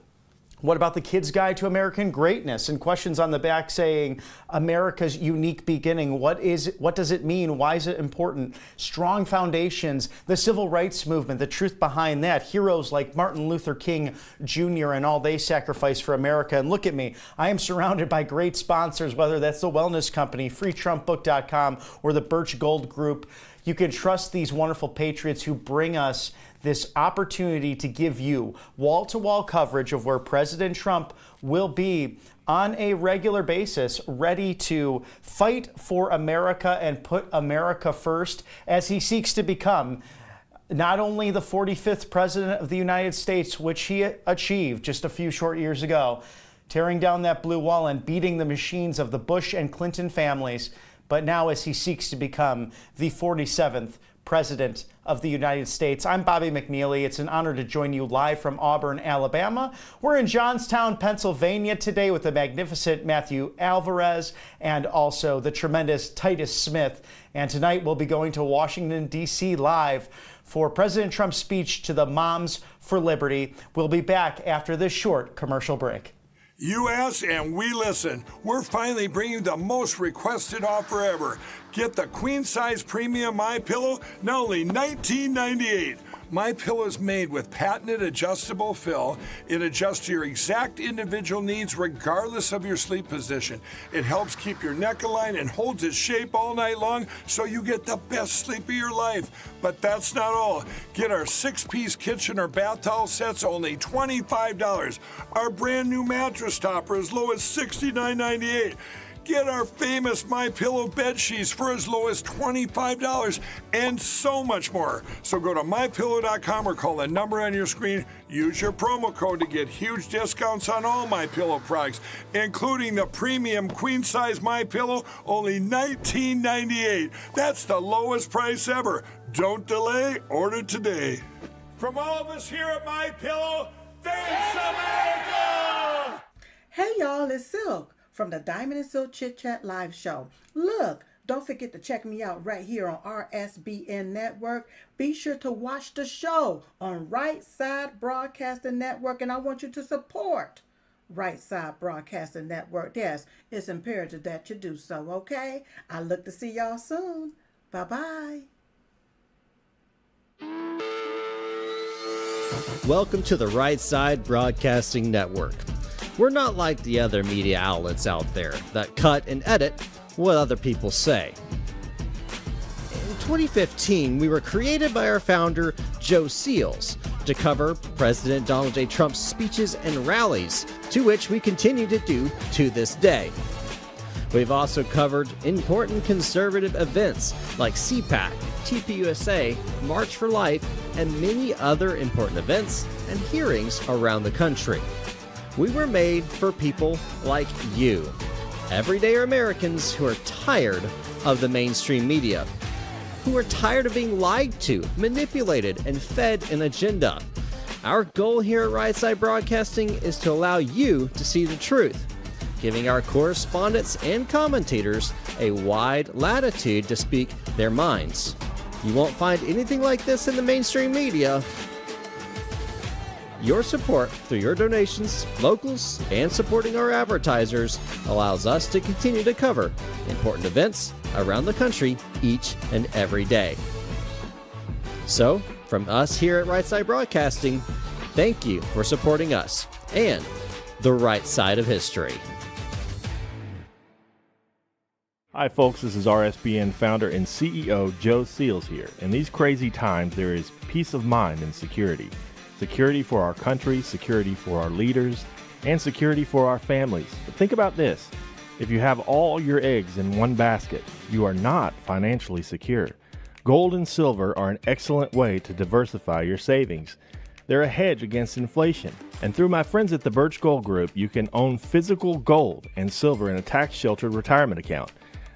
What about the Kids Guide to American Greatness? And questions on the back saying America's unique beginning. What does it mean? Why is it important? Strong foundations, the civil rights movement, the truth behind that. Heroes like Martin Luther King Jr. and all they sacrificed for America. And look at me, I am surrounded by great sponsors, whether that's the Wellness Company, freetrumpbook.com, or the Birch Gold Group. You can trust these wonderful patriots who bring us this opportunity to give you wall-to-wall coverage of where President Trump will be on a regular basis, ready to fight for America and put America first as he seeks to become not only the 45th President of the United States, which he achieved just a few short years ago, tearing down that blue wall and beating the machines of the Bush and Clinton families, but now as he seeks to become the 47th President of the United States. I'm Bobby McNeely. It's an honor to join you live from Auburn, Alabama. We're in Johnstown, Pennsylvania today with the magnificent Matthew Alvarez and also the tremendous Titus Smith. And tonight we'll be going to Washington, D.C. live for President Trump's speech to the Moms for Liberty. We'll be back after this short commercial break. You ask and we listen. We're finally bringing the most requested offer ever. Get the queen size premium MyPillow, now only $19.98. MyPillow is made with patented adjustable fill. It adjusts to your exact individual needs regardless of your sleep position. It helps keep your neck aligned and holds its shape all night long so you get the best sleep of your life. But that's not all. Get our 6-piece kitchen or bath towel sets only $25. Our brand new mattress topper as low as $69.98. Get our famous MyPillow bed sheets for as low as $25 and so much more. So go to MyPillow.com or call the number on your screen. Use your promo code to get huge discounts on all MyPillow products, including the premium queen-size MyPillow, only $19.98. That's the lowest price ever. Don't delay, order today. From all of us here at MyPillow, thanks America! Hey y'all, it's Silk from the Diamond and Silk Chit Chat live show. Look, don't forget to check me out right here on RSBN Network. Be sure to watch the show on Right Side Broadcasting Network, and I want you to support Right Side Broadcasting Network. Yes, it's imperative that you do so, okay? I look to see y'all soon. Bye-bye. Welcome to the Right Side Broadcasting Network. We're not like the other media outlets out there that cut and edit what other people say. In 2015, we were created by our founder, Joe Seals, to cover President Donald J. Trump's speeches and rallies, to which we continue to do to this day. We've also covered important conservative events like CPAC, TPUSA, March for Life, and many other important events and hearings around the country. We were made for people like you, everyday Americans who are tired of the mainstream media, who are tired of being lied to, manipulated, and fed an agenda. Our goal here at Right Side Broadcasting is to allow you to see the truth, giving our correspondents and commentators a wide latitude to speak their minds. You won't find anything like this in the mainstream media. Your support through your donations, locals, and supporting our advertisers allows us to continue to cover important events around the country each and every day. So, from us here at Right Side Broadcasting, thank you for supporting us and the right side of history. Hi folks, this is RSBN founder and CEO Joe Seals here. In these crazy times, there is peace of mind and security. Security for our country, security for our leaders, and security for our families. But think about this. If you have all your eggs in one basket, you are not financially secure. Gold and silver are an excellent way to diversify your savings. They're a hedge against inflation. And through my friends at the Birch Gold Group, you can own physical gold and silver in a tax-sheltered retirement account.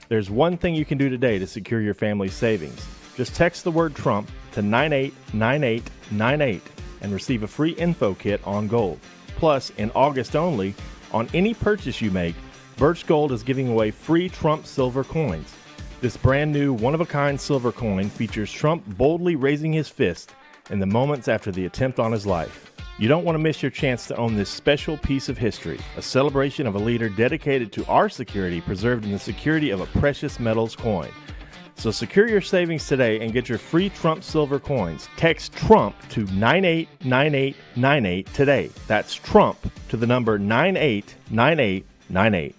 There's one thing you can do today to secure your family's savings. Just text the word Trump to 989898 and receive a free info kit on gold. Plus, in August only, on any purchase you make, Birch Gold is giving away free Trump silver coins. This brand new one-of-a-kind silver coin features Trump boldly raising his fist in the moments after the attempt on his life. You don't want to miss your chance to own this special piece of history, a celebration of a leader dedicated to our security preserved in the security of a precious metals coin. So secure your savings today and get your free Trump silver coins. Text Trump to 989898 today. That's Trump to the number 989898.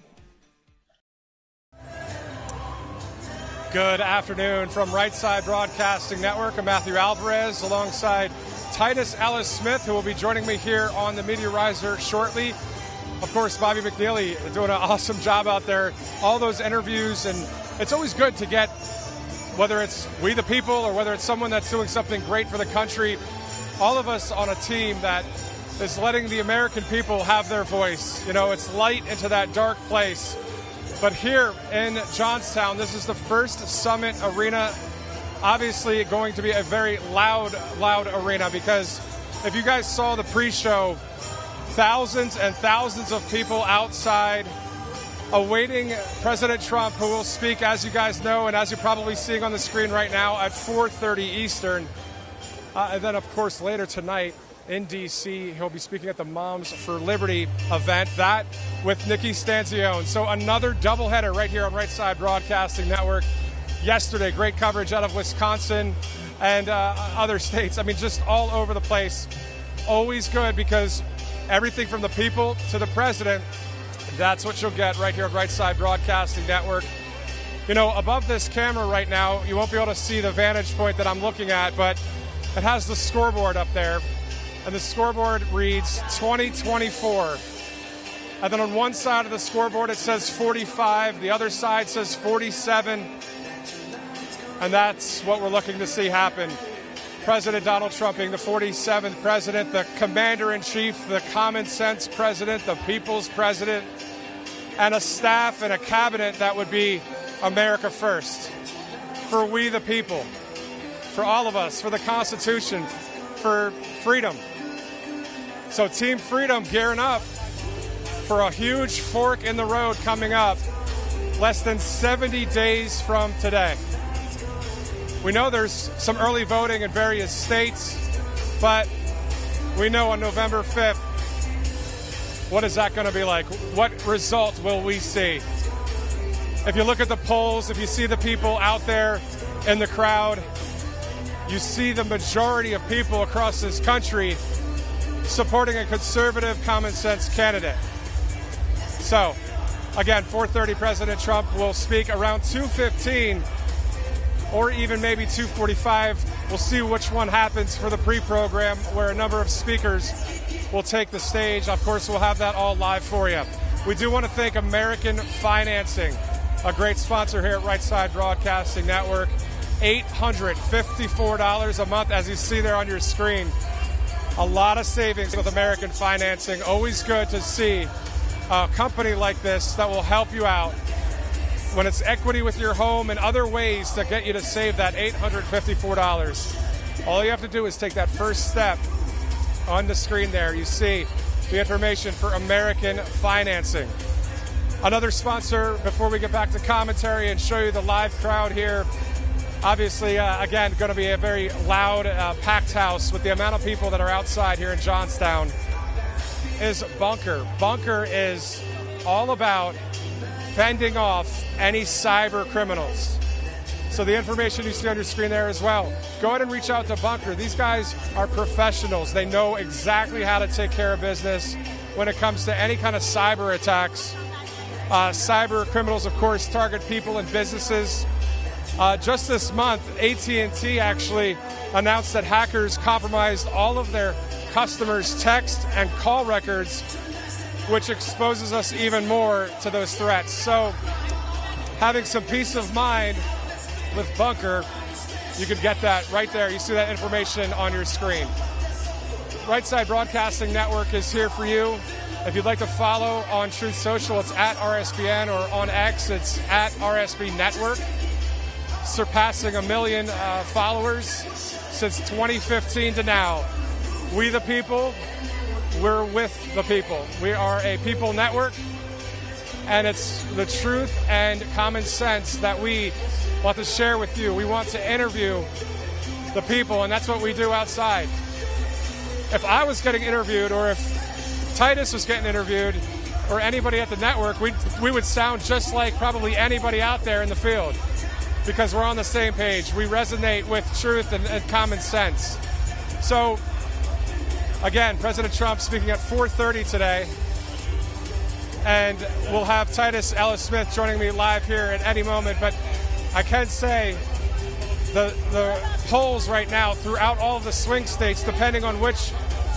Good afternoon from Right Side Broadcasting Network. I'm Matthew Alvarez alongside Titus Ellis Smith, who will be joining me here on the Meteorizer shortly. of course, Bobby McNeely doing an awesome job out there. All those interviews, and it's always good to get, whether it's we the people or whether it's someone that's doing something great for the country, all of us on a team that is letting the American people have their voice. You know, it's light into that dark place. But here in Johnstown, this is the first Summit Arena. Obviously going to be a very loud arena, because if you guys saw the pre-show, thousands and thousands of people outside awaiting President Trump, who will speak, as you guys know, and as you're probably seeing on the screen right now, at 4:30 Eastern. And then, of course, later tonight in D.C., he'll be speaking at the Moms for Liberty event, that with Nikki Stanzione. So another doubleheader right here on Right Side Broadcasting Network. Yesterday, great coverage out of Wisconsin and other states. I mean, just all over the place. Always good, because everything from the people to the president, that's what you'll get right here on Right Side Broadcasting Network. You know, above this camera right now, you won't be able to see the vantage point that I'm looking at, but it has the scoreboard up there. And the scoreboard reads 2024. And then on one side of the scoreboard it says 45, the other side says 47. And that's what we're looking to see happen. President Donald Trump being the 47th president, the commander-in-chief, the common sense president, the people's president, and a staff and a cabinet that would be America first. For we the people, for all of us, for the Constitution, for freedom. So Team Freedom gearing up for a huge fork in the road coming up less than 70 days from today. We know there's some early voting in various states, but we know on November 5th, what is that going to be like? What result will we see? If you look at the polls, if you see the people out there in the crowd, you see the majority of people across this country supporting a conservative, common sense candidate. So, again, 4:30, President Trump will speak around 2:15 or even maybe 2:45. We'll see which one happens for the pre-program, where a number of speakers will take the stage. Of course, we'll have that all live for you. We do want to thank American Financing, a great sponsor here at Right Side Broadcasting Network. $854 a month, as you see there on your screen. A lot of savings with American Financing. Always good to see a company like this that will help you out when it's equity with your home and other ways to get you to save that $854. All you have to do is take that first step. On the screen there, you see the information for American Financing. Another sponsor before we get back to commentary and show you the live crowd here. Obviously, again, going to be a very loud, packed house with the amount of people that are outside here in Johnstown, is Bunker. Bunker is all about fending off any cyber criminals. So the information you see on your screen there as well. Go ahead and reach out to Bunker. These guys are professionals. They know exactly how to take care of business when it comes to any kind of cyber attacks. Cyber criminals, of course, target people and businesses. Just this month, AT&T actually announced that hackers compromised all of their customers' text and call records, which exposes us even more to those threats. So having some peace of mind with Bunker, you can get that right there. You see that information on your screen. Right Side Broadcasting Network is here for you. If you'd like to follow on Truth Social, it's at RSBN, or on X, it's at RSB Network. Surpassing 1 million followers since 2015 to now. We the people, we're with the people. We are a people network, and it's the truth and common sense that we want to share with you. We want to interview the people, and that's what we do outside. If I was getting interviewed, or if Titus was getting interviewed, or anybody at the network, we would sound just like probably anybody out there in the field, because we're on the same page. We resonate with truth and common sense. So, again, President Trump speaking at 4:30 today, and we'll have Titus Ellis Smith joining me live here at any moment. But I can say the polls right now throughout all of the swing states, depending on which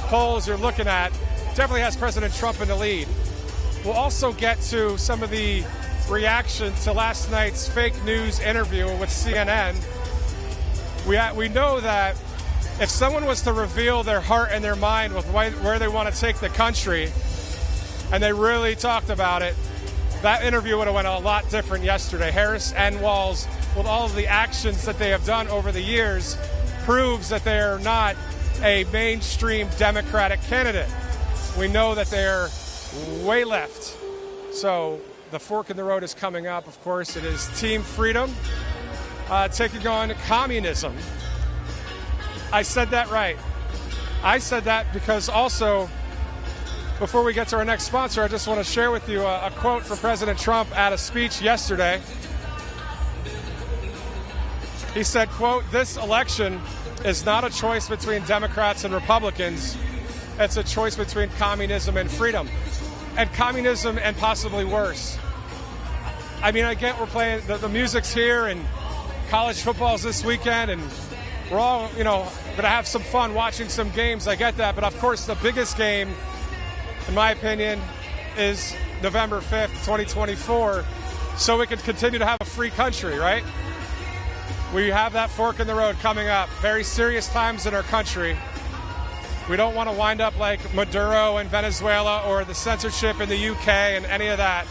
polls you're looking at, definitely has President Trump in the lead. We'll also get to some of the reaction to last night's fake news interview with CNN. We know that if someone was to reveal their heart and their mind with where they want to take the country, and they really talked about it, that interview would have went a lot different yesterday. Harris and Walz, with all of the actions that they have done over the years, proves that they are not a mainstream Democratic candidate. We know that they're way left. So the fork in the road is coming up. Of course, it is Team Freedom taking on communism. I said that right. I said that because also, before we get to our next sponsor, I just want to share with you a quote from President Trump at a speech yesterday. He said, quote, "This election is not a choice between Democrats and Republicans. It's a choice between communism and freedom." And communism and possibly worse. I mean, I get we're playing, the music's here and college football's this weekend and we're all, going to have some fun watching some games. I get that. But of course, the biggest game, in my opinion, is November 5th, 2024, so we can continue to have a free country, right? We have that fork in the road coming up. Very serious times in our country. We don't want to wind up like Maduro in Venezuela or the censorship in the UK and any of that.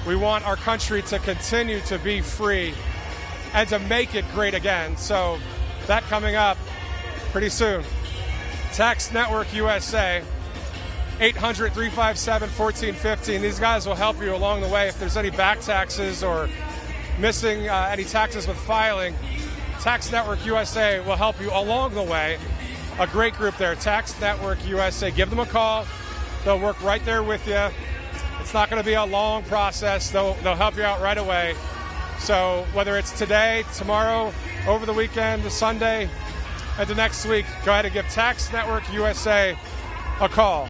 We want our country to continue to be free and to make it great again. So that coming up pretty soon. Tax Network USA, 800-357-1415. These guys will help you along the way if there's any back taxes or missing any taxes with filing. Tax Network USA will help you along the way. A great group there, Tax Network USA. Give them a call. They'll work right there with you. It's not going to be a long process. They'll help you out right away. So whether it's today, tomorrow, over the weekend, Sunday, and the next week, go ahead and give Tax Network USA a call.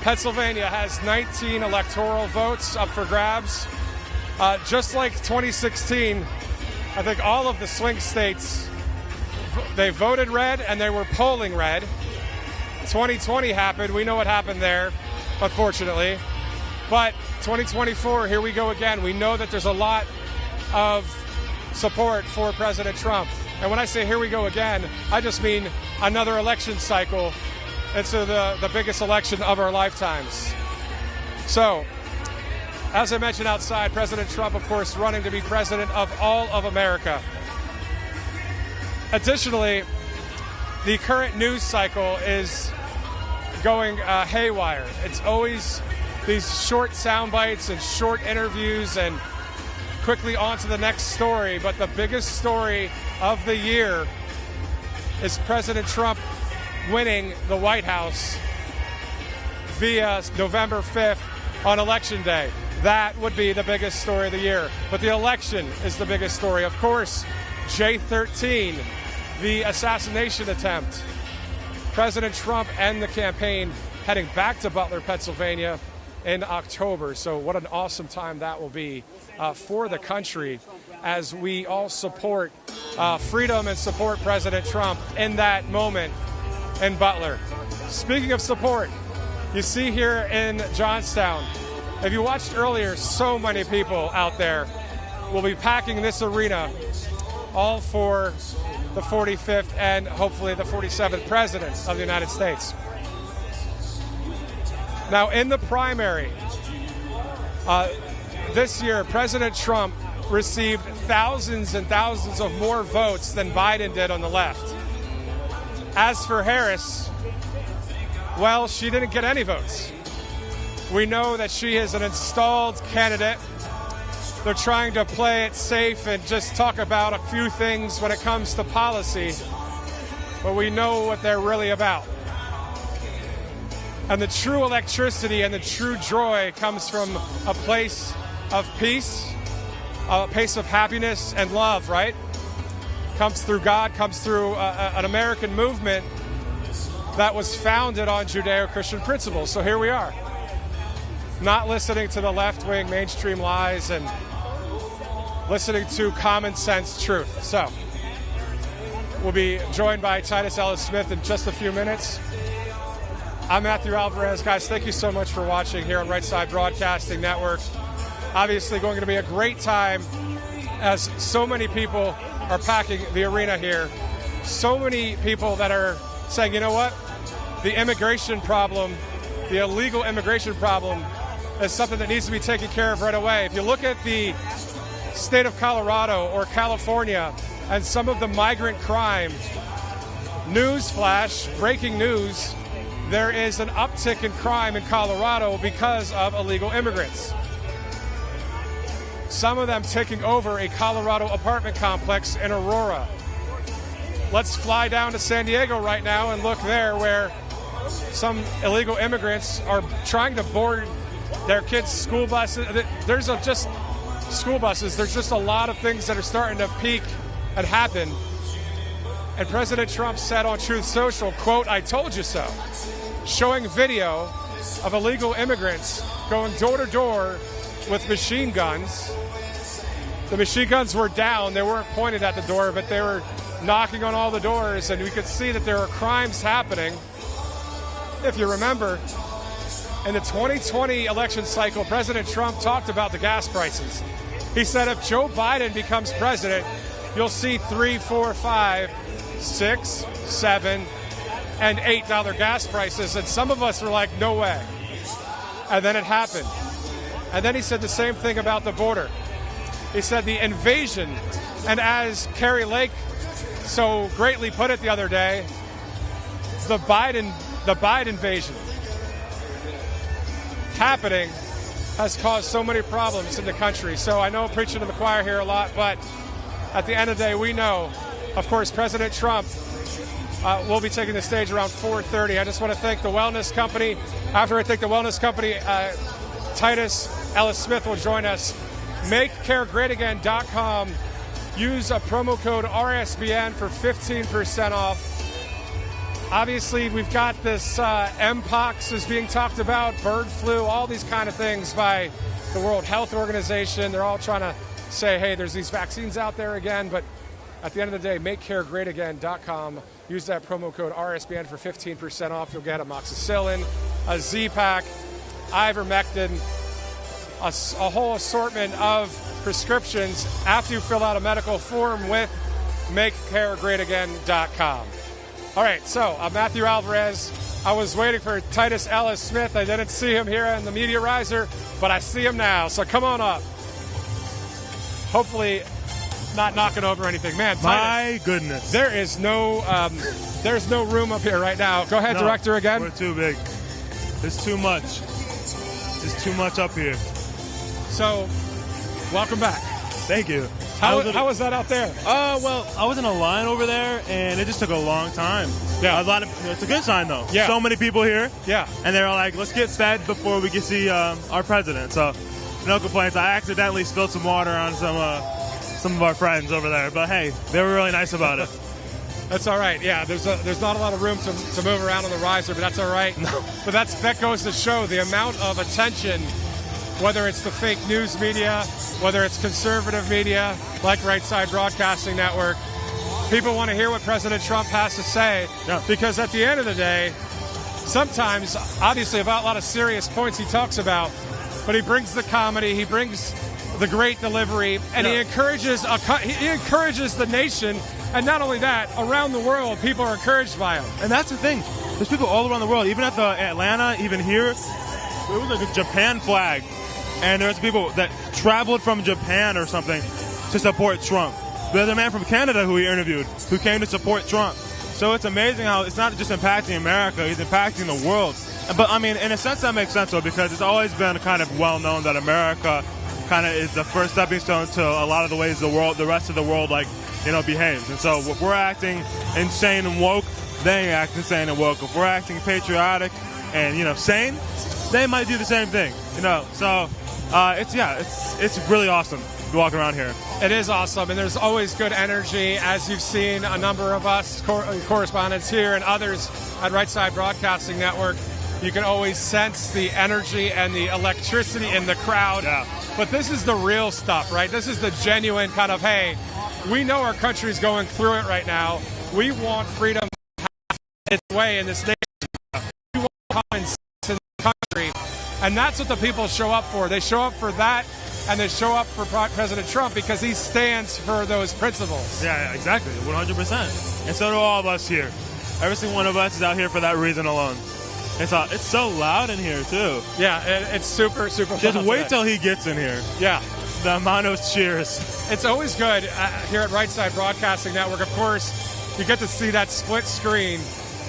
Pennsylvania has 19 electoral votes up for grabs. Just like 2016, I think all of the swing states, they voted red and they were polling red. 2020 happened. We know what happened there, unfortunately. But 2024, here we go again. We know that there's a lot of support for President Trump. And when I say here we go again, I just mean another election cycle into the biggest election of our lifetimes. So, as I mentioned outside, President Trump, of course, running to be president of all of America. Additionally, the current news cycle is going haywire. It's always these short sound bites and short interviews and quickly on to the next story. But the biggest story of the year is President Trump winning the White House via November 5th on Election Day. That would be the biggest story of the year. But the election is the biggest story. Of course, J13, the assassination attempt. President Trump and the campaign heading back to Butler, Pennsylvania in October. So what an awesome time that will be for the country as we all support freedom and support President Trump in that moment in Butler. Speaking of support, you see here in Johnstown, if you watched earlier, so many people out there will be packing this arena, all for the 45th and hopefully the 47th president of the United States. Now, in the primary, this year, President Trump received thousands and thousands of more votes than Biden did on the left. As for Harris, well, she didn't get any votes. We know that she is an installed candidate. They're trying to play it safe and just talk about a few things when it comes to policy, but we know what they're really about. And the true electricity and the true joy comes from a place of peace, a place of happiness and love, right? Comes through God, comes through an American movement that was founded on Judeo-Christian principles. So here we are, not listening to the left-wing mainstream lies and listening to common sense truth. So we'll be joined by Titus Ellis Smith in just a few minutes. I'm Matthew Alvarez. Guys, thank you so much for watching here on Right Side Broadcasting Network. Obviously going to be a great time as so many people are packing the arena here. So many people that are saying, you know what? The immigration problem, the illegal immigration problem is something that needs to be taken care of right away. If you look at the state of Colorado or California and some of the migrant crime, newsflash, breaking news, there is an uptick in crime in Colorado because of illegal immigrants. Some of them taking over a Colorado apartment complex in Aurora. Let's fly down to San Diego right now and look there where some illegal immigrants are trying to board their kids' school buses. There's just school buses. There's just a lot of things that are starting to peak and happen. And President Trump said on Truth Social, quote, "I told you so," showing video of illegal immigrants going door to door with machine guns. The machine guns were down. They weren't pointed at the door, but they were knocking on all the doors, and we could see that there were crimes happening. If you remember, in the 2020 election cycle, President Trump talked about the gas prices. He said if Joe Biden becomes president, you'll see $3, $4, $5, $6, $7, and $8 gas prices. And some of us were like, no way. And then it happened. And then he said the same thing about the border. He said the invasion, and as Carrie Lake so greatly put it the other day, the Biden invasion happening has caused so many problems in the country. So I know I'm preaching to the choir here a lot, but at the end of the day, we know, of course, President Trump will be taking the stage around 4:30. I just want to thank the Wellness Company. After I thank the Wellness Company, Titus Ellis Smith will join us. MakeCareGreatAgain.com. Use a promo code RSBN for 15% off. Obviously, we've got this Mpox is being talked about, bird flu, all these kind of things by the World Health Organization. They're all trying to say, hey, there's these vaccines out there again. But at the end of the day, MakeCareGreatAgain.com. Use that promo code RSBN for 15% off. You'll get amoxicillin, a Z-Pack, ivermectin, a whole assortment of prescriptions after you fill out a medical form with MakeCareGreatAgain.com. All right, so I'm Matthew Alvarez. I was waiting for Titus Ellis Smith. I didn't see him here in the media riser, but I see him now. So come on up. Hopefully not knocking over anything. Man, Titus, my goodness. There's no room up here right now. Go ahead, Director, again. We're too big. There's too much. There's too much up here. So, welcome back. Thank you. How was that out there? Well, I was in a line over there, and it just took a long time. Yeah. It's a good sign, though. Yeah. So many people here. Yeah. And they're like, let's get fed before we can see our president. So, no complaints. I accidentally spilled some water on some of our friends over there. But, hey, they were really nice about it. That's all right. Yeah, there's not a lot of room to move around on the riser, but that's all right. No. But that goes to show the amount of attention, whether it's the fake news media, whether it's conservative media, like Right Side Broadcasting Network. People want to hear what President Trump has to say, because at the end of the day, sometimes, obviously, about a lot of serious points he talks about, but he brings the comedy, he brings the great delivery, and he encourages the nation. And not only that, around the world, people are encouraged by him. And that's the thing. There's people all around the world, even at the Atlanta, even here. There was like a Japan flag. And there's people that traveled from Japan or something to support Trump. There's a man from Canada who we interviewed who came to support Trump. So it's amazing how it's not just impacting America, he's impacting the world. But, I mean, in a sense, that makes sense, though, because it's always been kind of well known that America kind of is the first stepping stone to a lot of the ways the rest of the world, behaves. And so if we're acting insane and woke, they act insane and woke. If we're acting patriotic and, sane, they might do the same thing, So it's really awesome to walk around here. It is awesome, and there's always good energy, as you've seen a number of us correspondents here and others at Right Side Broadcasting Network. You can always sense the energy and the electricity in the crowd. Yeah. But this is the real stuff, right? This is the genuine kind of, hey, we know our country's going through it right now. We want freedom to have its way in this nation. We want And that's what the people show up for. They show up for that, and they show up for President Trump because he stands for those principles. Yeah, exactly, 100%. And so do all of us here. Every single one of us is out here for that reason alone. It's so loud in here, too. Yeah, it's super, super Just loud wait today. till he gets in here. Yeah. The amount of cheers. It's always good here at Right Side Broadcasting Network. Of course, you get to see that split screen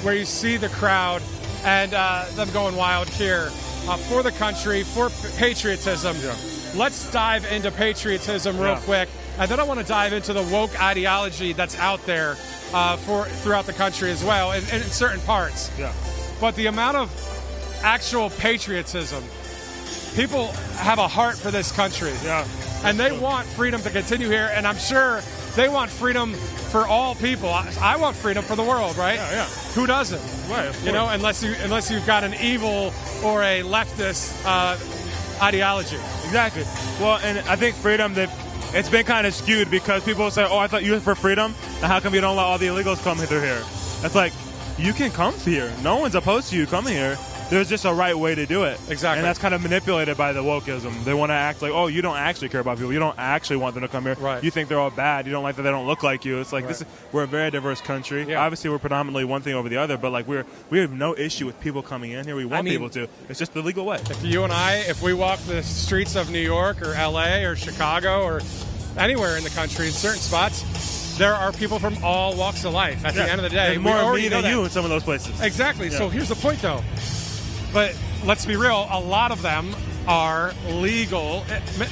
where you see the crowd and them going wild here for the country, for patriotism. Yeah. Let's dive into patriotism real quick. And then I want to dive into the woke ideology that's out there throughout the country as well, in certain parts. Yeah. But the amount of actual patriotism, people have a heart for this country. Yeah. And they want freedom to continue here, and I'm sure they want freedom for all people. I want freedom for the world, right? Yeah. Who doesn't? Right, of you know, unless you've got an evil or a leftist ideology. Exactly. Well, and I think freedom, it's been kind of skewed because people say, oh, I thought you were for freedom, and how come you don't let all the illegals come through here? It's like, you can come here. No one's opposed to you coming here. There's just a right way to do it. Exactly. And that's kind of manipulated by the wokeism. They want to act like, oh, you don't actually care about people. You don't actually want them to come here. Right. You think they're all bad. You don't like that they don't look like you. It's like, we're a very diverse country. Yeah. Obviously, we're predominantly one thing over the other, but like we have no issue with people coming in here. We want people to. It's just the legal way. If you and if we walk the streets of New York or LA or Chicago or anywhere in the country, in certain spots, there are people from all walks of life. At the end of the day, there's more me than you in some of those places. Exactly. Yeah. So here's the point, though. But let's be real, a lot of them are legal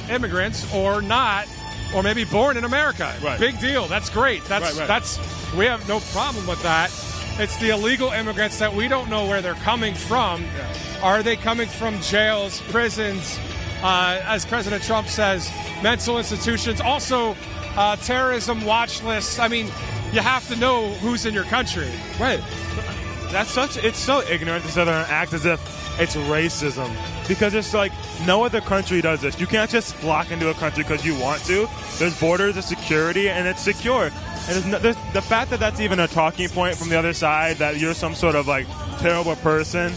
immigrants or not, or maybe born in America. Right. Big deal. That's great. That's we have no problem with that. It's the illegal immigrants that we don't know where they're coming from. Yeah. Are they coming from jails, prisons, as President Trump says, mental institutions, also terrorism watch lists? I mean, you have to know who's in your country. Right. It's so ignorant to sit there and act as if it's racism, because it's like no other country does this. You can't just flock into a country because you want to. There's borders, there's security, and it's secure. And there's the fact that that's even a talking point from the other side, that you're some sort of like terrible person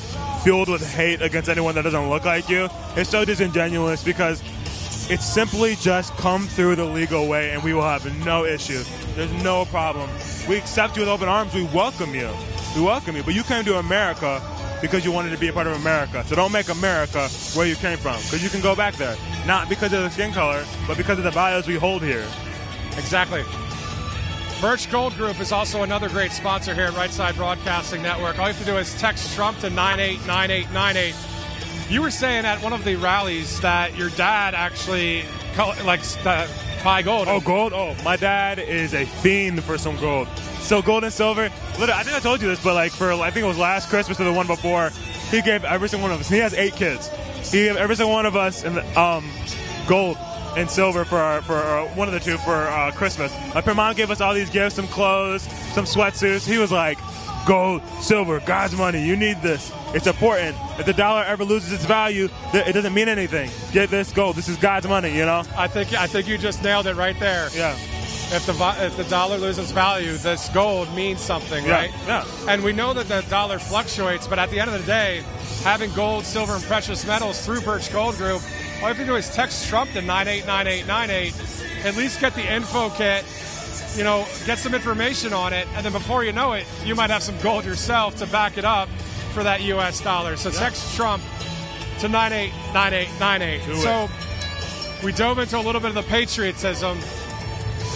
fueled with hate against anyone that doesn't look like you, is so disingenuous, because it's simply just come through the legal way and we will have no issue. There's no problem. We accept you with open arms. We welcome you. We welcome you. But you came to America because you wanted to be a part of America. So don't make America where you came from, because you can go back there. Not because of the skin color, but because of the values we hold here. Exactly. Birch Gold Group is also another great sponsor here at Right Side Broadcasting Network. All you have to do is text Trump to 989898. You were saying at one of the rallies that your dad actually likes to buy gold. Oh, gold? Oh, my dad is a fiend for some gold. So gold and silver, literally, I think I told you this, but like I think it was last Christmas or the one before, he gave every single one of us, he has 8 kids, he gave every single one of us gold and silver for one of the two for Christmas. My mom gave us all these gifts, some clothes, some sweatsuits. He was like, gold, silver, God's money, you need this. It's important. If the dollar ever loses its value, it doesn't mean anything. Get this gold. This is God's money, you know? I think you just nailed it right there. Yeah. If the dollar loses value, this gold means something, right? Yeah. And we know that the dollar fluctuates, but at the end of the day, having gold, silver, and precious metals through Birch Gold Group, all you have to do is text Trump to 989898. At least get the info kit, get some information on it, and then before you know it, you might have some gold yourself to back it up for that U.S. dollar. So text Trump to 989898. So we dove into a little bit of the patriotism,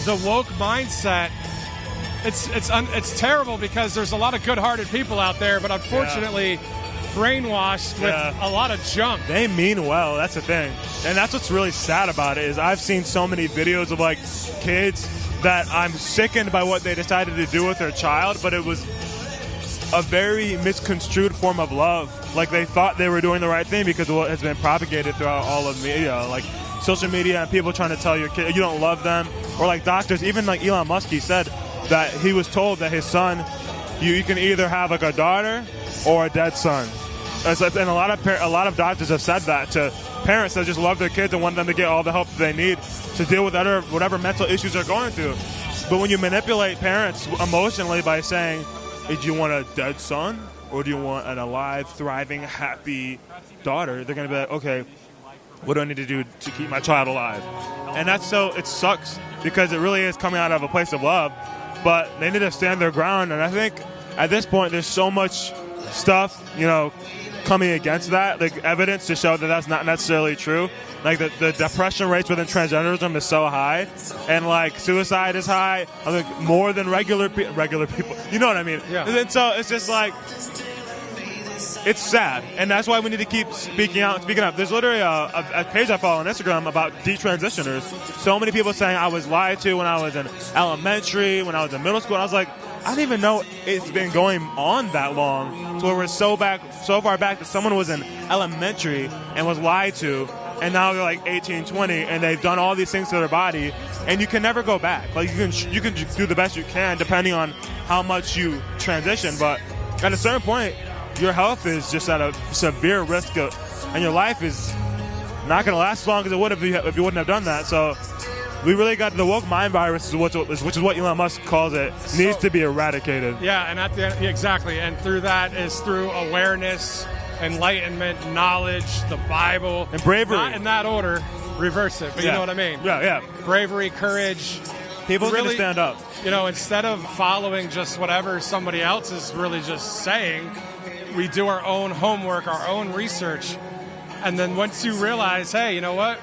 the woke mindset. It's terrible because there's a lot of good-hearted people out there, but unfortunately brainwashed with a lot of junk. They mean well, that's the thing. And that's what's really sad about it, is I've seen so many videos of like kids that I'm sickened by what they decided to do with their child, but it was a very misconstrued form of love. Like they thought they were doing the right thing because of what has been propagated throughout all of media, like social media, and people trying to tell your kid you don't love them, or like doctors, even like Elon Musk, he said that he was told that his son, you can either have like a daughter or a dead son. And a lot of doctors have said that to parents that just love their kids and want them to get all the help that they need to deal with whatever mental issues they're going through. But when you manipulate parents emotionally by saying, "Do you want a dead son or do you want an alive, thriving, happy daughter? They're going to be like, okay, what do I need to do to keep my child alive? And that's so, it sucks because it really is coming out of a place of love, but they need to stand their ground. And I think at this point, there's so much stuff, coming against that, like evidence to show that that's not necessarily true. Like the depression rates within transgenderism is so high, and like suicide is high. I think more than regular people. You know what I mean? Yeah. And so it's just like, it's sad, and that's why we need to keep speaking out and speaking up. There's literally a page I follow on Instagram about detransitioners. So many people saying I was lied to when I was in elementary, when I was in middle school. And I was like, I didn't even know it's been going on that long, to where we're so far back that someone was in elementary and was lied to, and now they're like 18, 20, and they've done all these things to their body, and you can never go back. Like you can do the best you can depending on how much you transition, but at a certain point, your health is just at a severe risk, and your life is not going to last as long as it would if you wouldn't have done that. So we really got the woke mind virus, which is what Elon Musk calls it, needs to be eradicated. Yeah, and at the end, exactly. And through that is through awareness, enlightenment, knowledge, the Bible. And bravery. Not in that order, reverse it, but you know what I mean. Yeah. Bravery, courage. People really, need to stand up. Instead of following just whatever somebody else is really just saying, we do our own homework, our own research. And then once you realize, hey, you know what?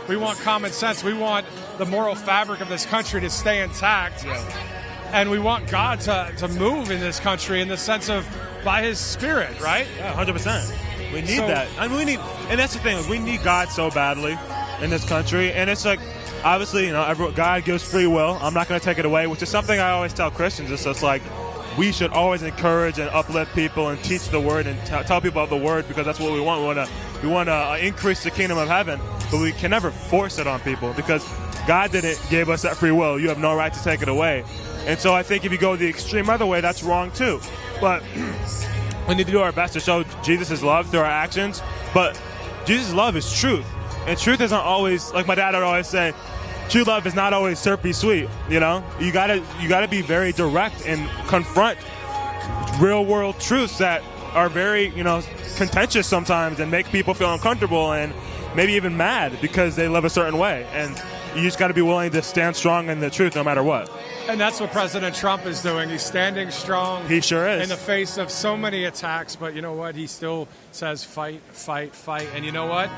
We want common sense. We want the moral fabric of this country to stay intact. Yeah. And we want God to move in this country in the sense of by his spirit, right? Yeah, 100%. We need that. I mean, and that's the thing. We need God so badly in this country. And it's like, obviously, God gives free will. I'm not going to take it away, which is something I always tell Christians. It's just like, we should always encourage and uplift people and teach the word and tell people about the word, because that's what we want. We want to increase the kingdom of heaven, but we can never force it on people because God didn't give us that free will. You have no right to take it away. And so I think if you go the extreme other way, that's wrong too. But we need to do our best to show Jesus' love through our actions. But Jesus' love is truth. And truth isn't always, like my dad would always say, true love is not always syrupy sweet, You gotta be very direct and confront real world truths that are very, contentious sometimes and make people feel uncomfortable and maybe even mad because they live a certain way. And you just gotta be willing to stand strong in the truth no matter what. And that's what President Trump is doing. He's standing strong. He sure is. In the face of so many attacks, but you know what? He still says fight, fight, fight. And you know what?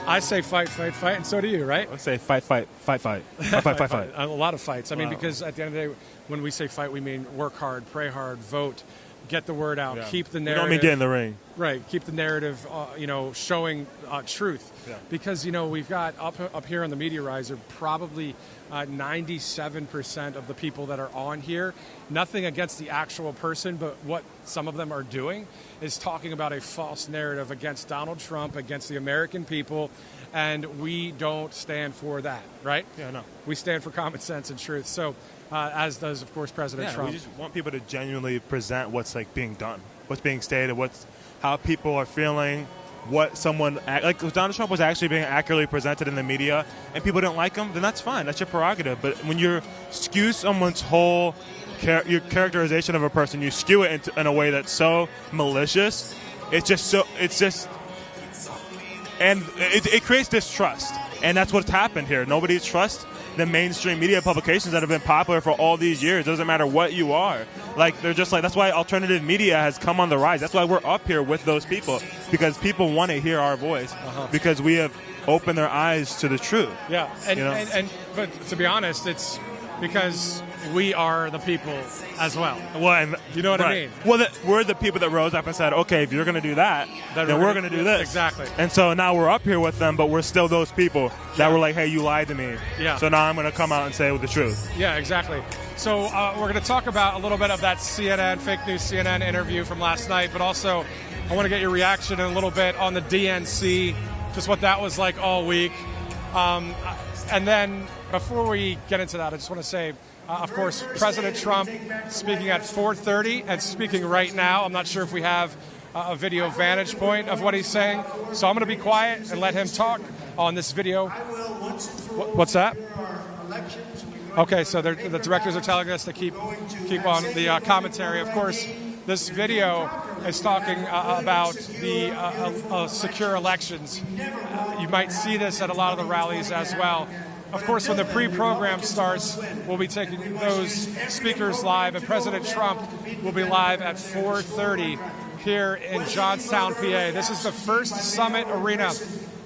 I say fight, fight, fight, and so do you, right? I say fight, fight, fight, fight. Fight. A lot of fights. I mean, because at the end of the day, when we say fight, we mean work hard, pray hard, vote, get the word out, keep the narrative. We don't mean get in the ring. Right, keep the narrative, showing truth. Yeah. Because, we've got up here on the Media Riser, probably 97% of the people that are on here, nothing against the actual person, but what some of them are doing is talking about a false narrative against Donald Trump, against the American people, and we don't stand for that, right? Yeah, no. We stand for common sense and truth. So, as does, of course, President Trump. We just want people to genuinely present what's being done, what's being stated, how people are feeling, what someone like if Donald Trump was actually being accurately presented in the media, and people don't like him, then that's fine. That's your prerogative. But when you skew someone's whole your characterization of a person, you skew it in a way that's so malicious. It creates distrust, and that's what's happened here. Nobody trusts the mainstream media publications that have been popular for all these years. It doesn't matter what you are. They're just that's why alternative media has come on the rise. That's why we're up here with those people, because people want to hear our voice, because we have opened their eyes to the truth. Yeah, but to be honest, it's because we are the people as well. Well, and you know what I mean? Well, we're the people that rose up and said, okay, if you're going to do that, then we're going to do this. Exactly. And so now we're up here with them, but we're still those people that were like, hey, you lied to me. Yeah. So now I'm going to come out and say the truth. Yeah, exactly. So we're going to talk about a little bit of that fake news CNN interview from last night, but also I want to get your reaction in a little bit on the DNC, just what that was like all week. And then before we get into that, I just want to say, of course, President Trump speaking at 4:30 and speaking right now. I'm not sure if we have a video vantage point of what he's saying, so I'm going to be quiet and let him talk on this video. What's that? Okay, so the directors are telling us to keep on the commentary. Of course, This video is talking about the secure elections. You might see this at a lot of the rallies as well. Of course, when the pre-program starts, we'll be taking those speakers live, and President Trump will be live at 4:30 here in Johnstown, PA. This is the first summit arena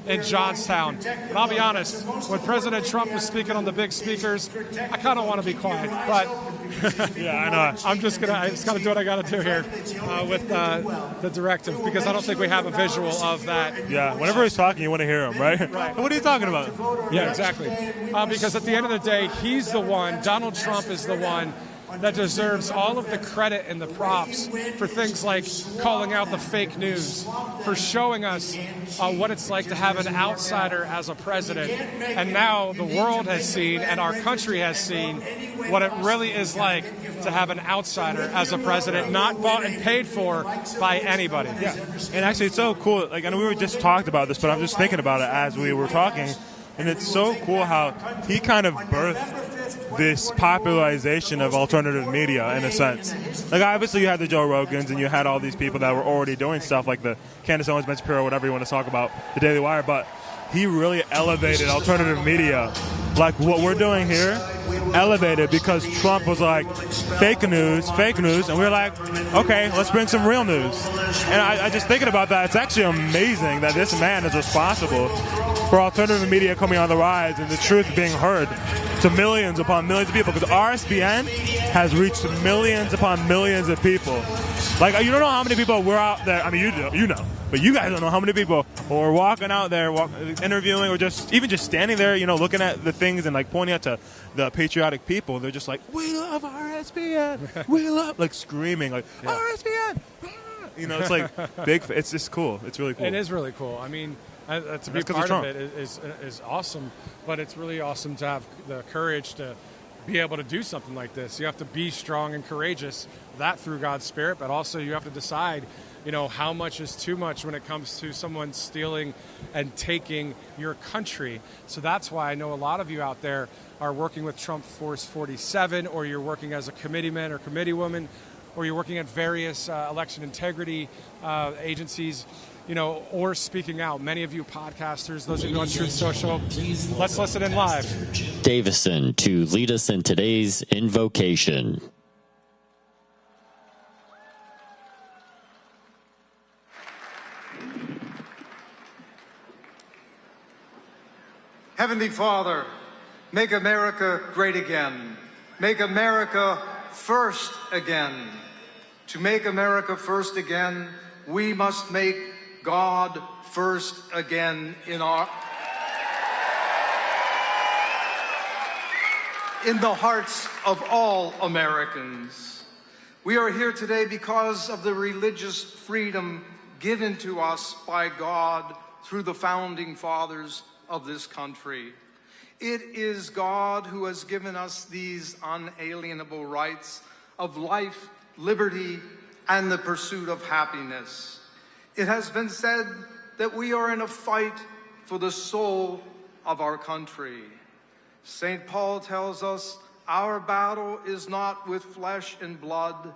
in Johnstown. And I'll be honest, when President Trump was speaking on the big speakers, I kind of want to be quiet, but yeah, I know. I just got to do what I got to do here with the directive, because I don't think we have a visual of that. Yeah, whenever he's talking, you want to hear him, right? Right. What are you talking about? Yeah, exactly. Because at the end of the day, he's the one, Donald Trump is the one that deserves all of the credit and the props for things like calling out the fake news, for showing us what it's like to have an outsider as a president. And now the world has seen, and our country has seen, what it really is like to have an outsider as a president, not bought and paid for by anybody. Yeah, and actually it's so cool. Like, I know we were just talked about this, but I'm just thinking about it as we were talking, and it's so cool how he kind of birthed this popularization of alternative media, in a sense. Like, obviously you had the Joe Rogans and you had all these people that were already doing stuff like the Candace Owens, Ben Shapiro, whatever you want to talk about, the Daily Wire, but he really elevated alternative media. Like what we're doing here, elevated because Trump was like, fake news, and we're like, okay, let's bring some real news. And I just thinking about that, it's actually amazing that this man is responsible for alternative media coming on the rise and the truth being heard to millions upon millions of people, because RSBN has reached millions upon millions of people. Like, you don't know how many people we're out there. I mean, you know, but you guys don't know how many people are walking out there, interviewing, or just standing there, looking at the things and like pointing out to the patriotic people. They're just like, we love RSBN, we love, like screaming, like RSBN. It's like big. It's just cool. It's really cool. It is really cool. I mean, to be part of it is awesome, but it's really awesome to have the courage to be able to do something like this. You have to be strong and courageous, that through God's Spirit, but also you have to decide, how much is too much when it comes to someone stealing and taking your country. So that's why I know a lot of you out there are working with Trump Force 47, or you're working as a committeeman or committeewoman, or you're working at various election integrity agencies, or speaking out. Many of you podcasters, those of you on Truth Social, let's listen in live. Davison to lead us in today's invocation. Heavenly Father, make America great again. Make America first again. To make America first again, we must make God first again in the hearts of all Americans. We are here today because of the religious freedom given to us by God through the founding fathers of this country. It is God who has given us these unalienable rights of life, liberty, and the pursuit of happiness. It has been said that we are in a fight for the soul of our country. St. Paul tells us our battle is not with flesh and blood,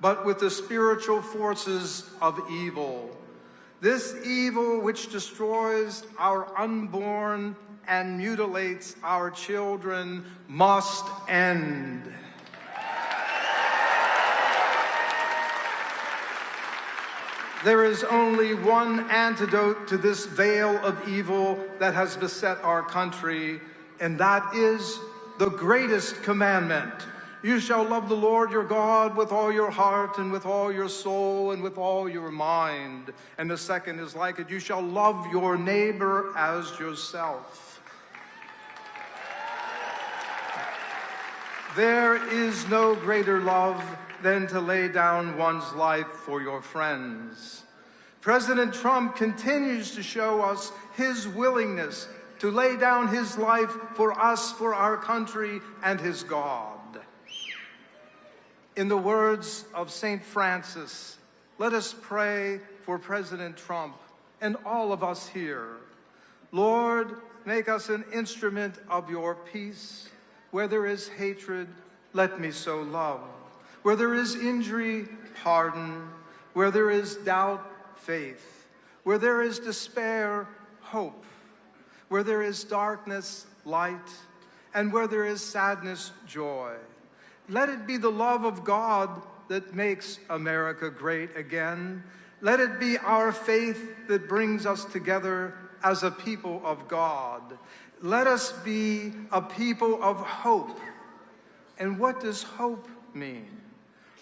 but with the spiritual forces of evil. This evil which destroys our unborn and mutilates our children must end. There is only one antidote to this veil of evil that has beset our country, and that is the greatest commandment. You shall love the Lord your God with all your heart and with all your soul and with all your mind. And the second is like it. You shall love your neighbor as yourself. There is no greater love than to lay down one's life for your friends. President Trump continues to show us his willingness to lay down his life for us, for our country, and his God. In the words of St. Francis, let us pray for President Trump and all of us here. Lord, make us an instrument of your peace. Where there is hatred, let me sow love. Where there is injury, pardon. Where there is doubt, faith. Where there is despair, hope. Where there is darkness, light. And where there is sadness, joy. Let it be the love of God that makes America great again. Let it be our faith that brings us together as a people of God. Let us be a people of hope. And what does hope mean?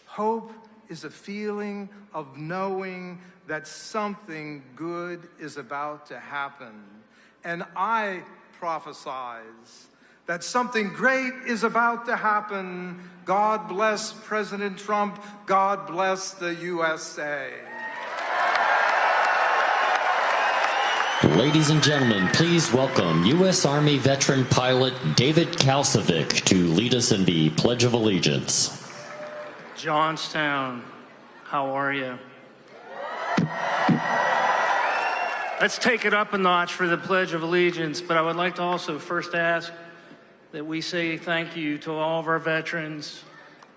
Hope is a feeling of knowing that something good is about to happen. And I prophesize that something great is about to happen. God bless President Trump. God bless the USA. Ladies and gentlemen, please welcome U.S. Army veteran pilot David Kalsovic to lead us in the Pledge of Allegiance. Johnstown, how are you? Let's take it up a notch for the Pledge of Allegiance, but I would like to also first ask that we say thank you to all of our veterans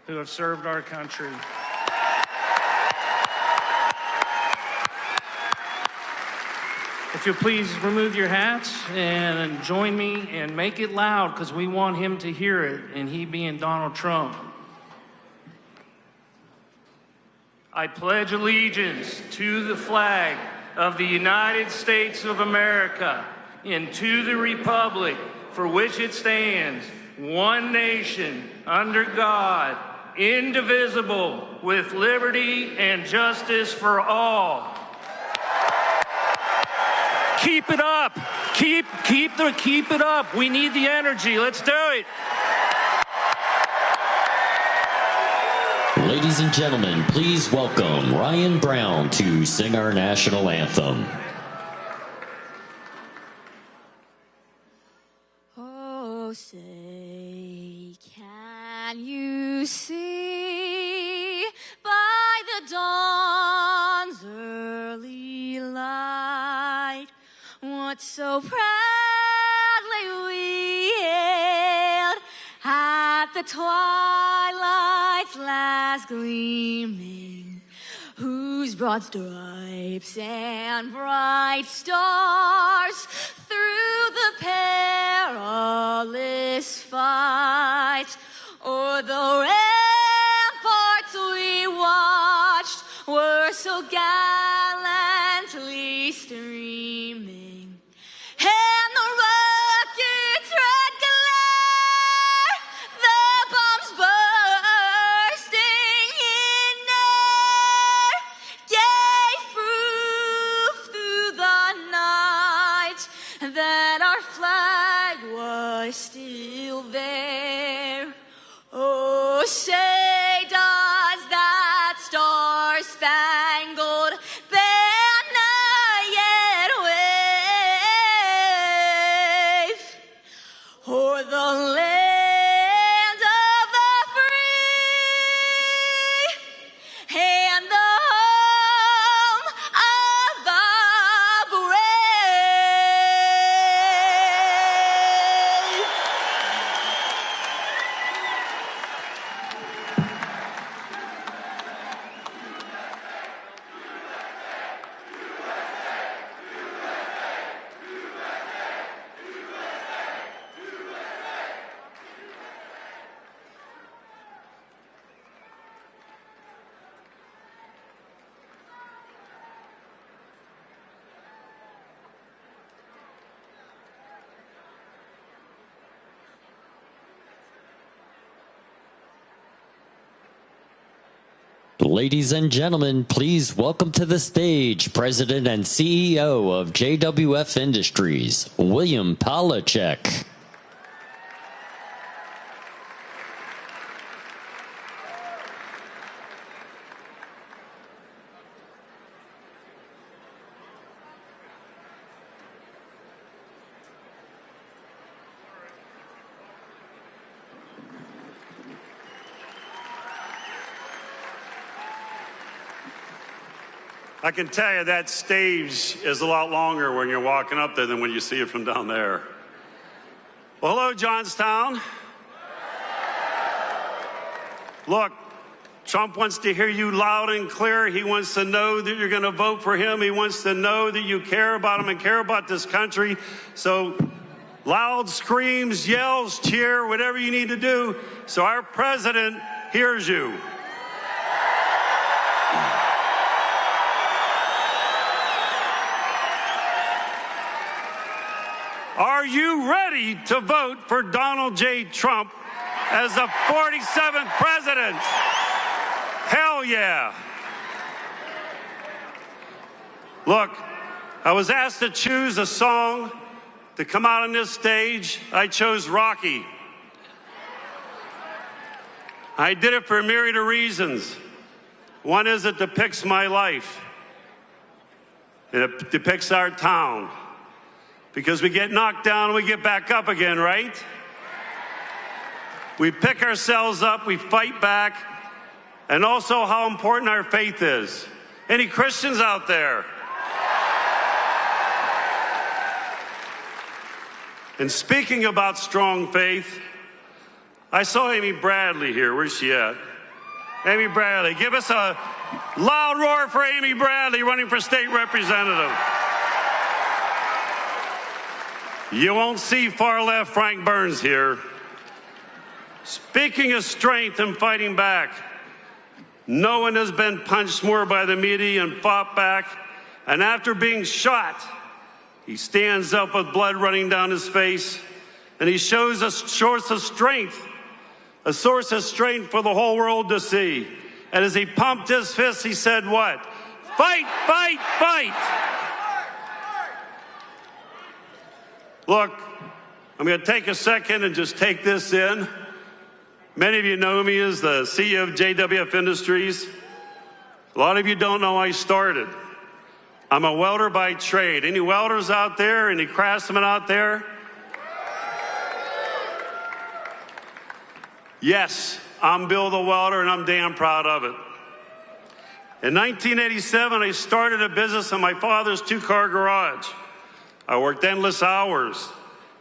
who have served our country. If you'll please remove your hats and join me and make it loud because we want him to hear it, and he being Donald Trump. I pledge allegiance to the flag of the United States of America and to the republic for which it stands, one nation, under God, indivisible, with liberty and justice for all. Keep it up. Keep it up. We need the energy. Let's do it. Ladies and gentlemen, please welcome Ryan Brown to sing our national anthem. Oh, say, can you see by the dawn's early light what so proudly we hailed at the twilight's last gleaming, whose broad stripes and bright stars through the perilous fight o'er the ramparts we watched were so gallantly streaming, and the rockets' red glare, the bombs bursting in air, gave proof through the night that our flag was still there. Oh, say does that star-spangled banner yet wave o'er the land of the free and the home of the brave? Ladies and gentlemen, please welcome to the stage President and CEO of JWF Industries, William Palachuk. I can tell you that stage is a lot longer when you're walking up there than when you see it from down there. Well, hello, Johnstown. Look, Trump wants to hear you loud and clear. He wants to know that you're going to vote for him. He wants to know that you care about him and care about this country. So loud screams, yells, cheer, whatever you need to do so our president hears you. Are you ready to vote for Donald J. Trump as the 47th president? Hell yeah. Look, I was asked to choose a song to come out on this stage. I chose Rocky. I did it for a myriad of reasons. One is it depicts my life. It depicts our town. Because we get knocked down and we get back up again, right? We pick ourselves up, we fight back, and also how important our faith is. Any Christians out there? And speaking about strong faith, I saw Amy Bradley here. Where's she at? Amy Bradley. Give us a loud roar for Amy Bradley running for state representative. You won't see far left Frank Burns here. Speaking of strength and fighting back, no one has been punched more by the media and fought back. And after being shot, he stands up with blood running down his face, and he shows a source of strength for the whole world to see. And as he pumped his fist, he said what? Fight, fight, fight! Look, I'm going to take a second and just take this in. Many of you know me as the CEO of JWF Industries. A lot of you don't know I started. I'm a welder by trade. Any welders out there? Any craftsmen out there? Yes, I'm Bill the welder, and I'm damn proud of it. In 1987, I started a business in my father's two-car garage. I worked endless hours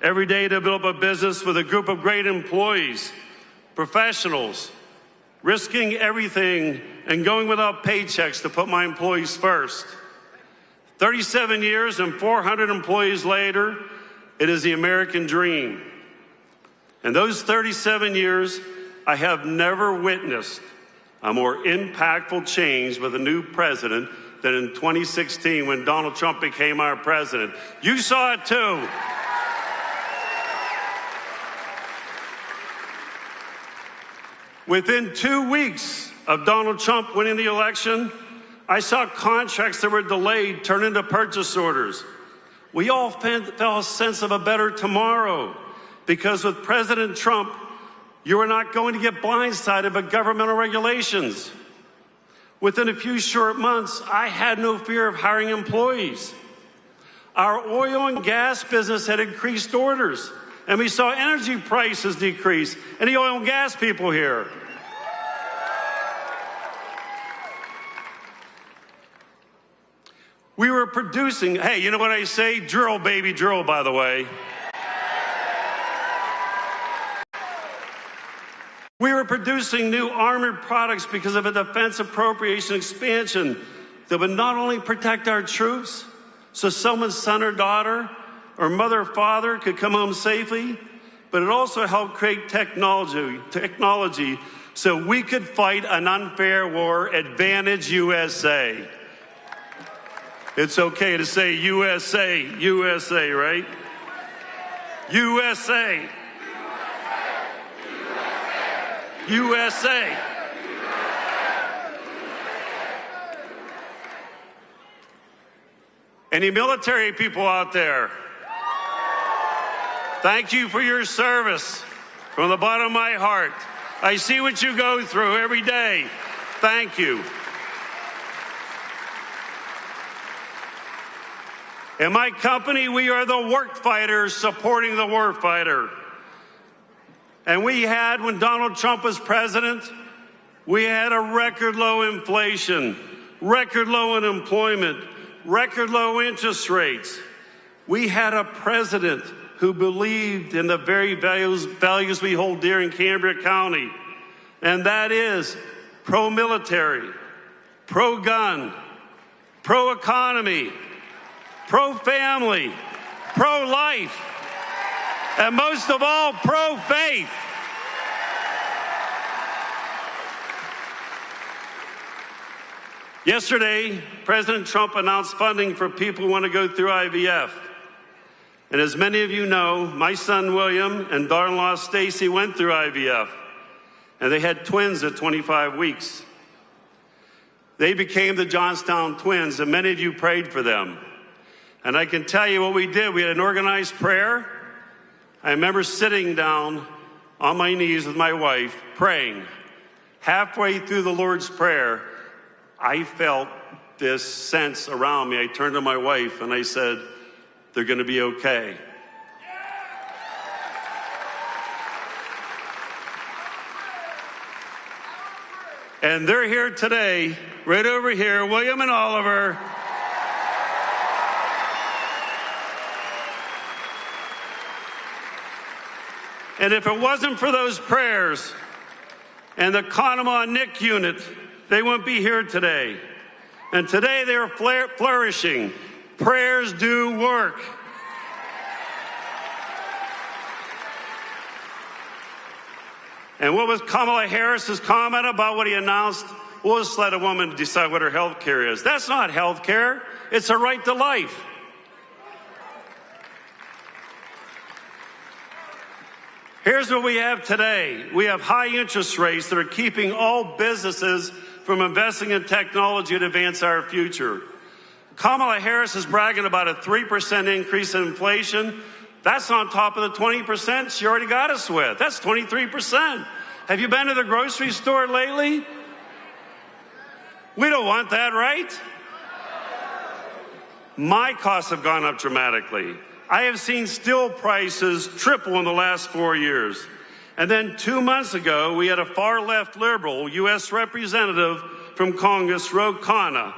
every day to build up a business with a group of great employees, professionals, risking everything and going without paychecks to put my employees first. 37 years and 400 employees later, it is the American dream. In those 37 years, I have never witnessed a more impactful change with a new president than in 2016 when Donald Trump became our president. You saw it too. Within 2 weeks of Donald Trump winning the election, I saw contracts that were delayed turn into purchase orders. We all felt a sense of a better tomorrow because with President Trump, you are not going to get blindsided by governmental regulations. Within a few short months, I had no fear of hiring employees. Our oil and gas business had increased orders, and we saw energy prices decrease. Any oil and gas people here? We were producing, hey, you know what I say? Drill, baby, drill, by the way. We were producing new armored products because of a defense appropriation expansion that would not only protect our troops, so someone's son or daughter or mother or father could come home safely, but it also helped create technology so we could fight an unfair war. Advantage USA. It's okay to say USA, USA, right? USA. USA. Any military people out there? Thank you for your service from the bottom of my heart. I see what you go through every day. Thank you. In my company, we are the work fighters supporting the war fighter. And we had, when Donald Trump was president, we had a record low inflation, record low unemployment, record low interest rates. We had a president who believed in the very values we hold dear in Cambria County, and that is pro-military, pro-gun, pro-economy, pro-family, pro-life, and most of all, pro-faith. Yesterday, President Trump announced funding for people who want to go through IVF. And as many of you know, my son William and daughter-in-law Stacy went through IVF, and they had twins at 25 weeks. They became the Johnstown twins, and many of you prayed for them. And I can tell you what we did. We had an organized prayer. I remember sitting down on my knees with my wife, praying. Halfway through the Lord's Prayer, I felt this sense around me. I turned to my wife and I said, they're going to be okay. And they're here today, right over here, William and Oliver. And if it wasn't for those prayers and the Conemaugh NIC unit, they wouldn't be here today. And today they're flourishing. Prayers do work. And what was Kamala Harris's comment about what he announced? We'll just let a woman decide what her health care is. That's not health care. It's a right to life. Here's what we have today. We have high interest rates that are keeping all businesses from investing in technology to advance our future. Kamala Harris is bragging about a 3% increase in inflation. That's on top of the 20% she already got us with. That's 23%. Have you been to the grocery store lately? We don't want that, right? My costs have gone up dramatically. I have seen steel prices triple in the last 4 years. And then 2 months ago, we had a far-left liberal U.S. representative from Congress, Ro Khanna,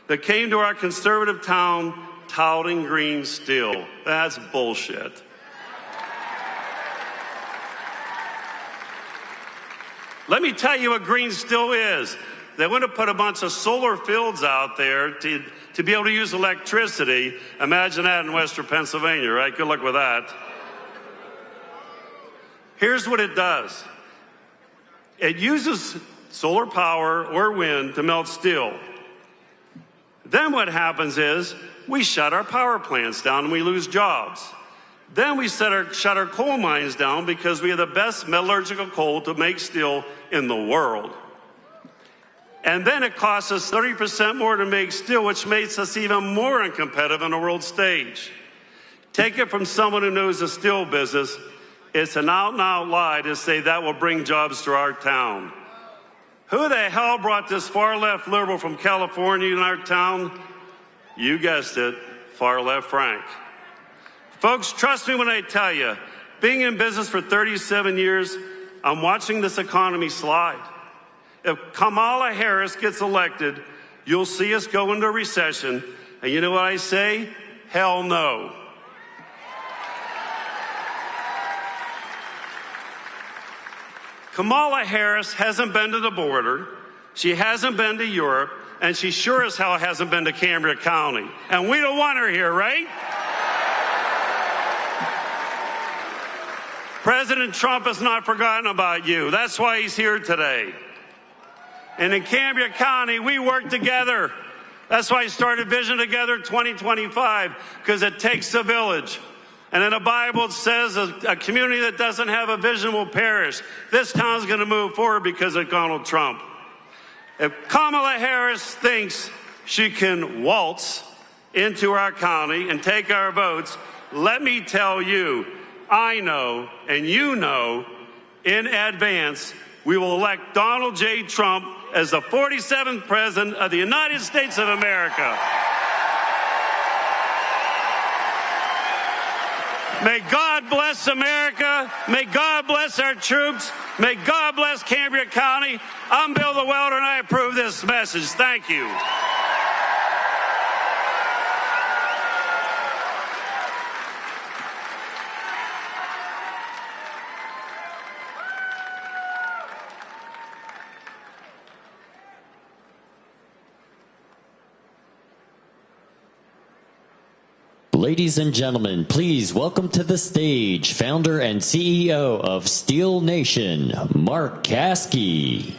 that came to our conservative town touting green steel. That's bullshit. Let me tell you what green steel is. They want to put a bunch of solar fields out there to be able to use electricity. Imagine that in Western Pennsylvania, right? Good luck with that. Here's what it does. It uses solar power or wind to melt steel. Then what happens is we shut our power plants down and we lose jobs. Then we shut our coal mines down because we have the best metallurgical coal to make steel in the world. And then it costs us 30% more to make steel, which makes us even more uncompetitive on the world stage. Take it from someone who knows the steel business. It's an out-and-out lie to say that will bring jobs to our town. Who the hell brought this far-left liberal from California in our town? You guessed it, far-left Frank. Folks, trust me when I tell you, being in business for 37 years, I'm watching this economy slide. If Kamala Harris gets elected, you'll see us go into recession. And you know what I say? Hell no. Kamala Harris hasn't been to the border, she hasn't been to Europe, and she sure as hell hasn't been to Cambria County. And we don't want her here, right? President Trump has not forgotten about you. That's why he's here today. And in Cambria County, we work together. That's why I started Vision Together 2025, because it takes a village. And in the Bible, it says a community that doesn't have a vision will perish. This town's going to move forward because of Donald Trump. If Kamala Harris thinks she can waltz into our county and take our votes, let me tell you, I know and you know in advance we will elect Donald J. Trump as the 47th President of the United States of America. May God bless America. May God bless our troops. May God bless Cambria County. I'm Bill the Welder, and I approve this message. Thank you. Ladies and gentlemen, please welcome to the stage founder and CEO of Steel Nation, Mark Caskey.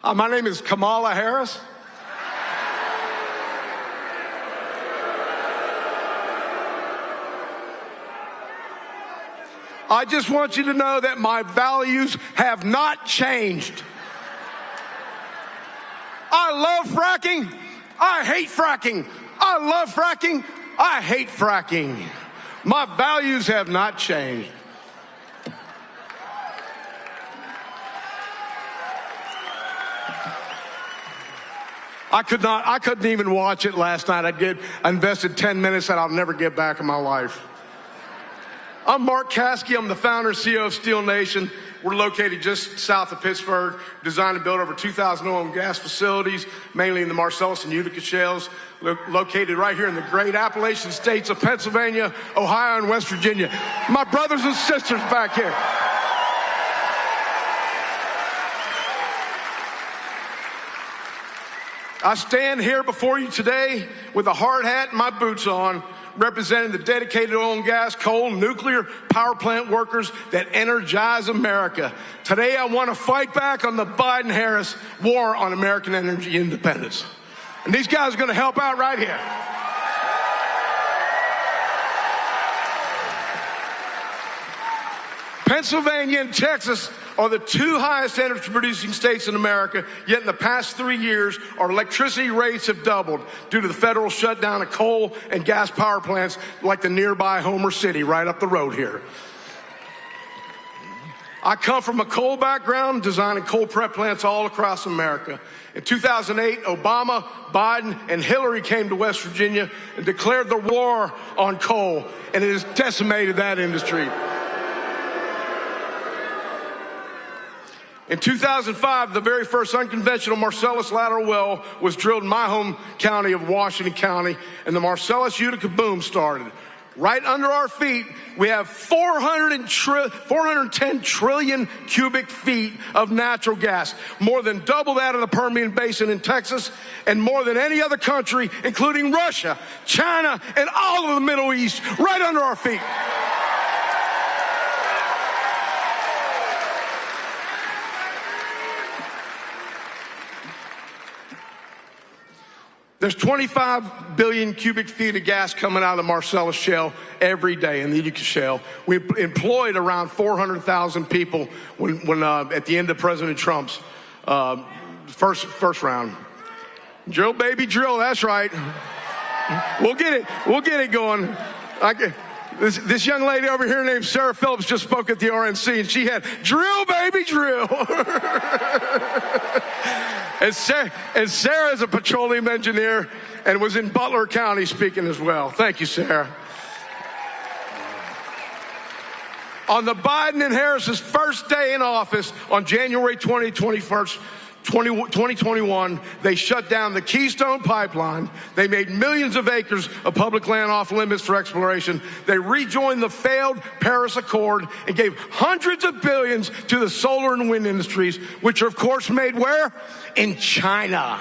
My name is Kamala Harris. I just want you to know that my values have not changed. I love fracking. I hate fracking. I love fracking. I hate fracking. My values have not changed. I couldn't even watch it last night. I invested 10 minutes that I'll never get back in my life. I'm Mark Caskey. I'm the founder and CEO of Steel Nation. We're located just south of Pittsburgh, designed to build over 2,000 oil and gas facilities, mainly in the Marcellus and Utica shales, located right here in the great Appalachian states of Pennsylvania, Ohio, and West Virginia. My brothers and sisters back here. I stand here before you today with a hard hat and my boots on, representing the dedicated oil and gas, coal, nuclear power plant workers that energize America. Today, I want to fight back on the Biden-Harris war on American energy independence. And these guys are going to help out right here. Pennsylvania and Texas are the two highest energy producing states in America, yet in the past 3 years, our electricity rates have doubled due to the federal shutdown of coal and gas power plants like the nearby Homer City right up the road here. I come from a coal background, designing coal prep plants all across America. In 2008, Obama, Biden, and Hillary came to West Virginia and declared the war on coal, and it has decimated that industry. In 2005, the very first unconventional Marcellus lateral well was drilled in my home county of Washington County, and the Marcellus Utica boom started. Right under our feet, we have 410 trillion cubic feet of natural gas, more than double that of the Permian Basin in Texas, and more than any other country, including Russia, China, and all of the Middle East, right under our feet. There's 25 billion cubic feet of gas coming out of the Marcellus Shale every day in the Utica Shale. We employed around 400,000 people when at the end of President Trump's first round. Drill, baby, drill. That's right. We'll get it going. This young lady over here named Sarah Phillips just spoke at the RNC, and she had drill, baby, drill. And Sarah is a petroleum engineer and was in Butler County speaking as well. Thank you, Sarah. On the Biden and Harris's first day in office on January 2021, they shut down the Keystone Pipeline. They made millions of acres of public land off limits for exploration. They rejoined the failed Paris Accord and gave hundreds of billions to the solar and wind industries, which are, of course, made where? In China.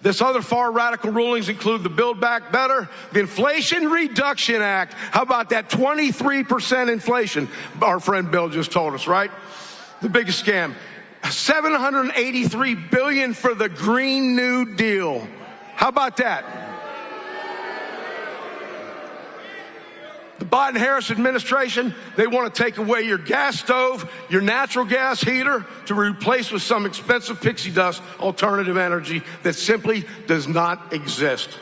This other far radical rulings include the Build Back Better, the Inflation Reduction Act. How about that 23% inflation? Our friend Bill just told us, right? The biggest scam. $783 billion for the Green New Deal. How about that? The Biden-Harris administration, they want to take away your gas stove, your natural gas heater, to replace with some expensive pixie dust alternative energy that simply does not exist.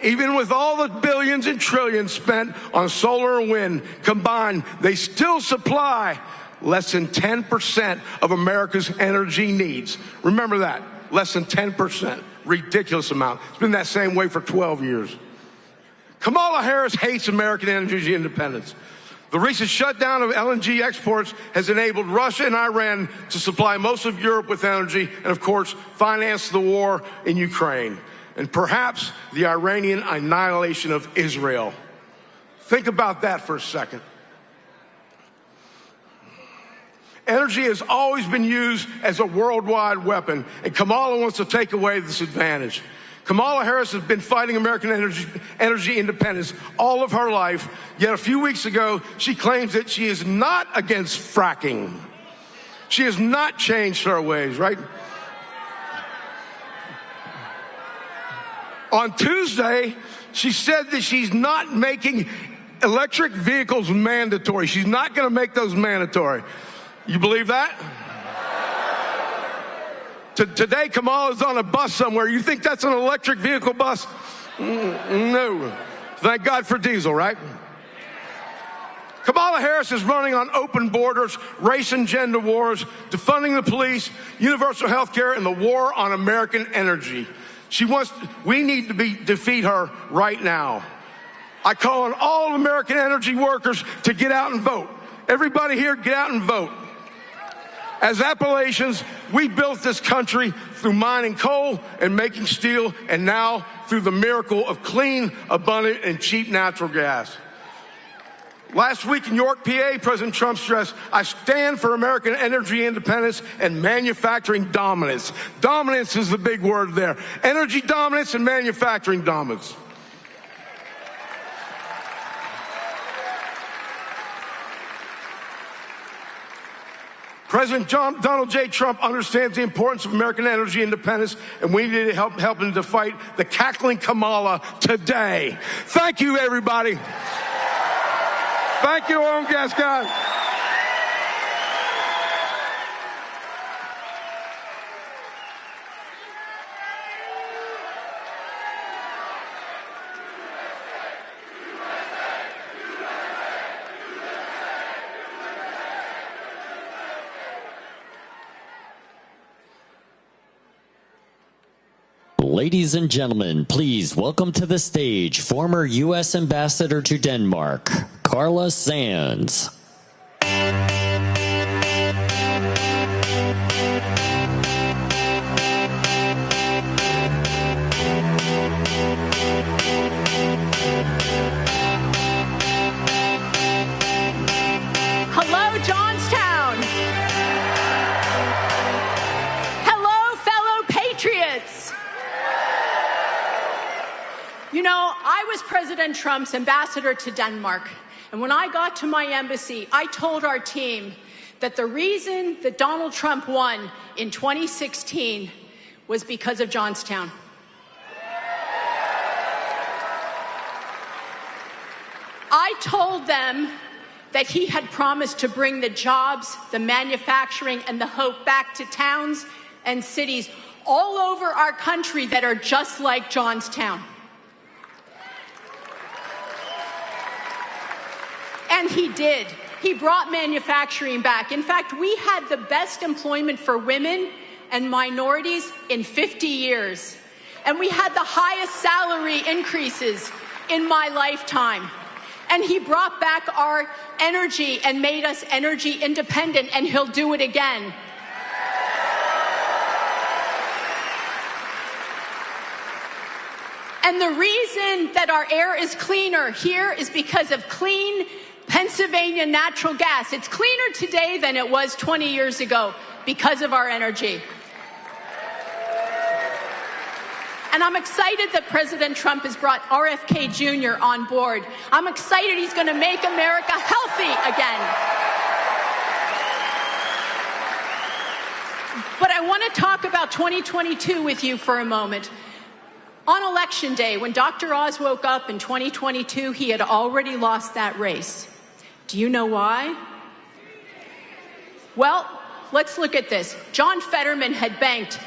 Even with all the billions and trillions spent on solar and wind combined, they still supply less than 10% of America's energy needs. Remember that, less than 10%. Ridiculous amount. It's been that same way for 12 years. Kamala Harris hates American energy independence. The recent shutdown of LNG exports has enabled Russia and Iran to supply most of Europe with energy and, of course, finance the war in Ukraine and perhaps the Iranian annihilation of Israel. Think about that for a second. Energy has always been used as a worldwide weapon, and Kamala wants to take away this advantage. Kamala Harris has been fighting American energy independence all of her life, yet a few weeks ago, she claims that she is not against fracking. She has not changed her ways, right? On Tuesday, she said that she's not making electric vehicles mandatory. She's not going to make those mandatory. You believe that? Today, Kamala's on a bus somewhere. You think that's an electric vehicle bus? No. Thank God for diesel, right? Kamala Harris is running on open borders, race and gender wars, defunding the police, universal health care, and the war on American energy. We need to defeat her right now. I call on all American energy workers to get out and vote. Everybody here, get out and vote. As Appalachians, we built this country through mining coal and making steel, and now through the miracle of clean, abundant, and cheap natural gas. Last week in York, PA, President Trump stressed, "I stand for American energy independence and manufacturing dominance." Dominance is the big word there. Energy dominance and manufacturing dominance. President Donald J. Trump understands the importance of American energy independence, and we need to help him to fight the cackling Kamala today. Thank you, everybody. Thank you, oil and gas guys. Ladies and gentlemen, please welcome to the stage former U.S. Ambassador to Denmark, Carla Sands. Hello, Johnstown. Hello, fellow patriots. You know, I was President Trump's ambassador to Denmark, and when I got to my embassy, I told our team that the reason that Donald Trump won in 2016 was because of Johnstown. I told them that he had promised to bring the jobs, the manufacturing, and the hope back to towns and cities all over our country that are just like Johnstown. And he did. He brought manufacturing back. In fact, we had the best employment for women and minorities in 50 years. And we had the highest salary increases in my lifetime. And he brought back our energy and made us energy independent, and he'll do it again. And the reason that our air is cleaner here is because of clean Pennsylvania natural gas. It's cleaner today than it was 20 years ago because of our energy. And I'm excited that President Trump has brought RFK Jr. on board. I'm excited he's going to make America healthy again. But I want to talk about 2022 with you for a moment. On Election Day, when Dr. Oz woke up in 2022, he had already lost that race. Do you know why? Well, let's look at this. John Fetterman had banked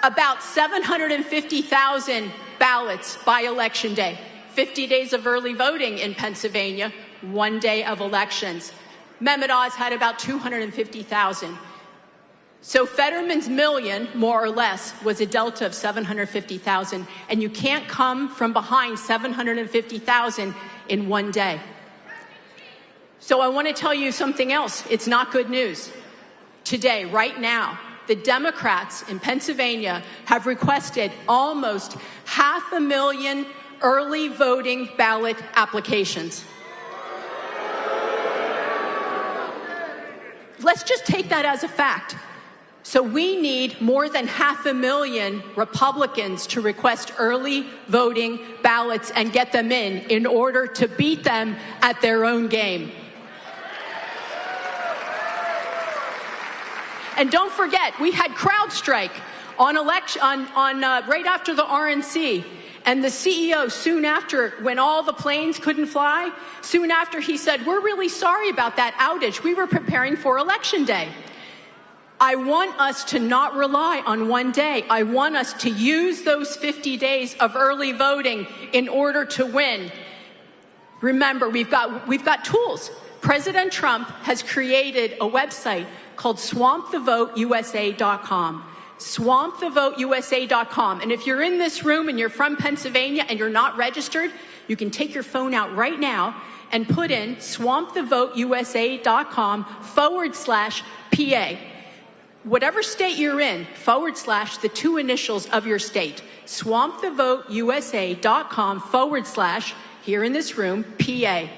about 750,000 ballots by Election Day. 50 days of early voting in Pennsylvania, 1 day of elections. Mehmet Oz had about 250,000. So Fetterman's million, more or less, was a delta of 750,000. And you can't come from behind 750,000 in 1 day. So I want to tell you something else. It's not good news. Today, right now, the Democrats in Pennsylvania have requested almost 500,000 early voting ballot applications. Let's just take that as a fact. So we need more than 500,000 Republicans to request early voting ballots and get them in order to beat them at their own game. And don't forget, we had CrowdStrike on right after the RNC. And the CEO, soon after, when all the planes couldn't fly, soon after he said, "We're really sorry about that outage. We were preparing for Election Day." I want us to not rely on one day. I want us to use those 50 days of early voting in order to win. Remember, we've got tools. President Trump has created a website called swampthevoteusa.com. swampthevoteusa.com. And if you're in this room and you're from Pennsylvania and you're not registered, you can take your phone out right now and put in swampthevoteusa.com/PA. Whatever state you're in, / the two initials of your state. swampthevoteusa.com / here in this room, PA.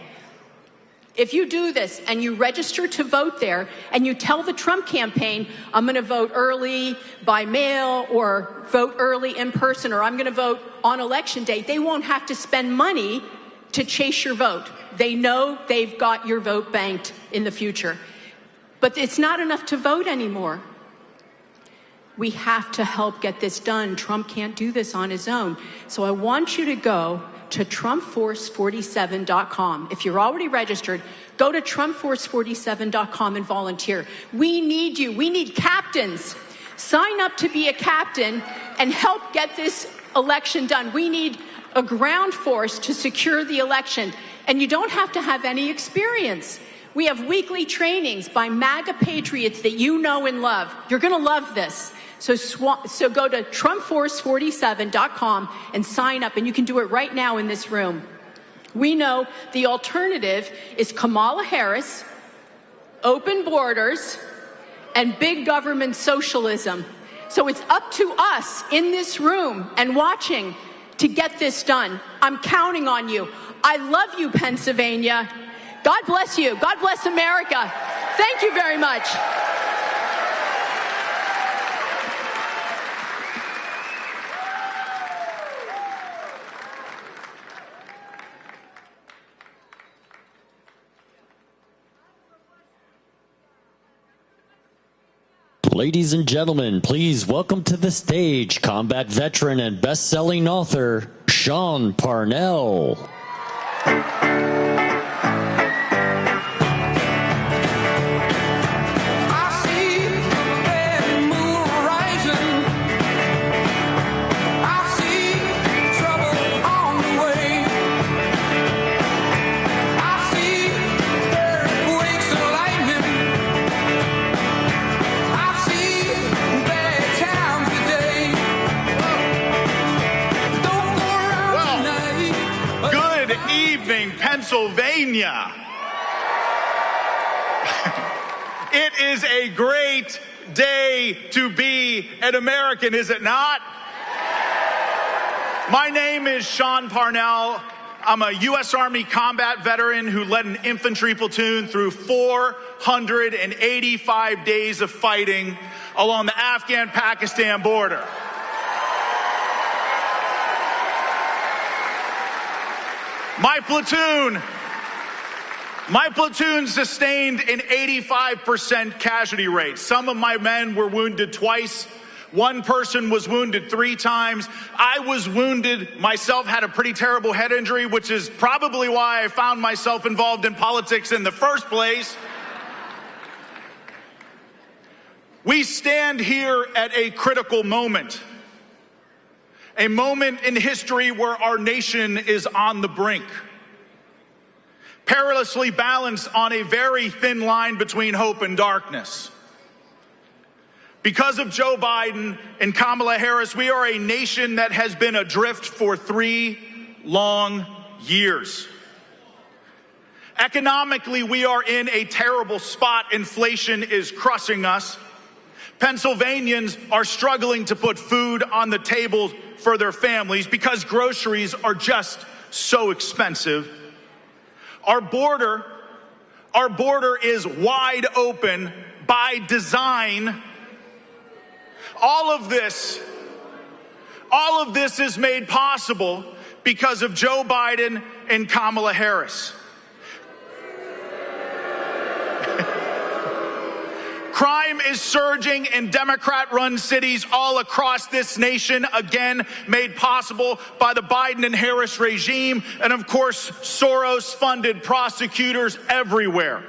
If you do this and you register to vote there and you tell the Trump campaign, "I'm going to vote early by mail or vote early in person, or I'm going to vote on Election Day," they won't have to spend money to chase your vote. They know they've got your vote banked in the future. But it's not enough to vote anymore. We have to help get this done. Trump can't do this on his own. So I want you to go to TrumpForce47.com. If you're already registered, go to TrumpForce47.com and volunteer. We need you. We need captains. Sign up to be a captain and help get this election done. We need a ground force to secure the election. And you don't have to have any experience. We have weekly trainings by MAGA patriots that you know and love. You're going to love this. So go to TrumpForce47.com and sign up, and you can do it right now in this room. We know the alternative is Kamala Harris, open borders, and big government socialism. So it's up to us in this room and watching to get this done. I'm counting on you. I love you, Pennsylvania. God bless you. God bless America. Thank you very much. Ladies and gentlemen, please welcome to the stage combat veteran and best-selling author, Sean Parnell. Pennsylvania. It is a great day to be an American, is it not? My name is Sean Parnell. I'm a U.S. Army combat veteran who led an infantry platoon through 485 days of fighting along the Afghan-Pakistan border. My platoon sustained an 85% casualty rate. Some of my men were wounded twice. One person was wounded 3 times. I was wounded myself, had a pretty terrible head injury, which is probably why I found myself involved in politics in the first place. We stand here at a critical moment. A moment in history where our nation is on the brink, perilously balanced on a very thin line between hope and darkness. Because of Joe Biden and Kamala Harris, we are a nation that has been adrift for 3 long years. Economically, we are in a terrible spot. Inflation is crushing us. Pennsylvanians are struggling to put food on the table for their families because groceries are just so expensive. Our border is wide open by design. All of this is made possible because of Joe Biden and Kamala Harris. Crime is surging in Democrat-run cities all across this nation, again made possible by the Biden and Harris regime, and of course, Soros-funded prosecutors everywhere.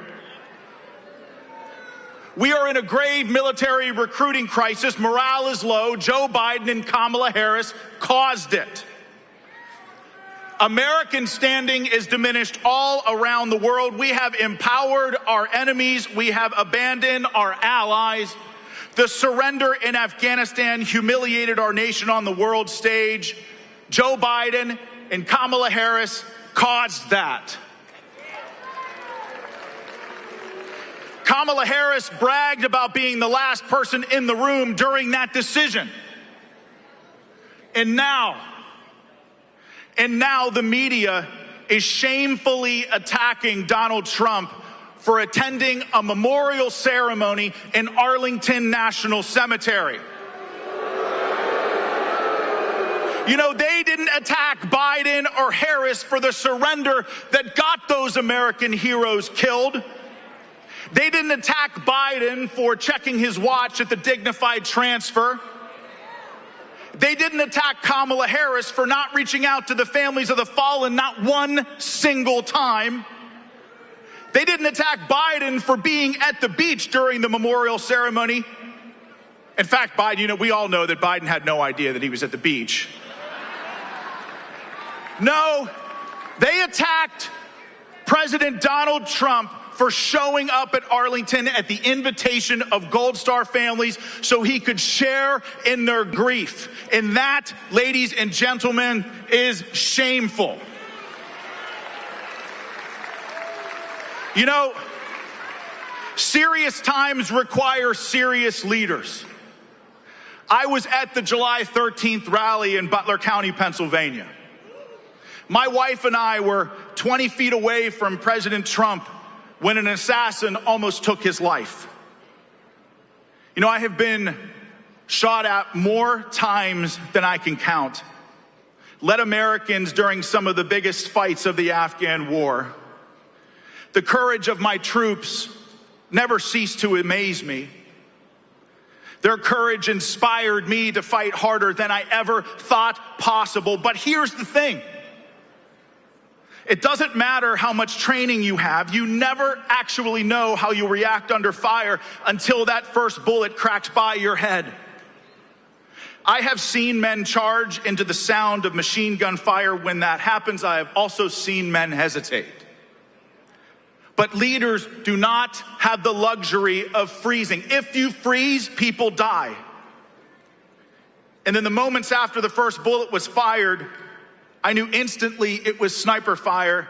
We are in a grave military recruiting crisis. Morale is low. Joe Biden and Kamala Harris caused it. American standing is diminished all around the world. We have empowered our enemies. We have abandoned our allies. The surrender in Afghanistan humiliated our nation on the world stage. Joe Biden and Kamala Harris caused that. Kamala Harris bragged about being the last person in the room during that decision. And now the media is shamefully attacking Donald Trump for attending a memorial ceremony in Arlington National Cemetery. You know, they didn't attack Biden or Harris for the surrender that got those American heroes killed. They didn't attack Biden for checking his watch at the dignified transfer. They didn't attack Kamala Harris for not reaching out to the families of the fallen not one single time. They didn't attack Biden for being at the beach during the memorial ceremony. In fact, Biden, you know, we all know that Biden had no idea that he was at the beach. No, they attacked President Donald Trump for showing up at Arlington at the invitation of Gold Star families so he could share in their grief. And that, ladies and gentlemen, is shameful. You know, serious times require serious leaders. I was at the July 13th rally in Butler County, Pennsylvania. My wife and I were 20 feet away from President Trump when an assassin almost took his life. You know, I have been shot at more times than I can count. Led Americans during some of the biggest fights of the Afghan war. The courage of my troops never ceased to amaze me. Their courage inspired me to fight harder than I ever thought possible. But here's the thing. It doesn't matter how much training you have. You never actually know how you react under fire until that first bullet cracks by your head. I have seen men charge into the sound of machine gun fire. When that happens, I have also seen men hesitate. But leaders do not have the luxury of freezing. If you freeze, people die. And in the moments after the first bullet was fired, I knew instantly it was sniper fire.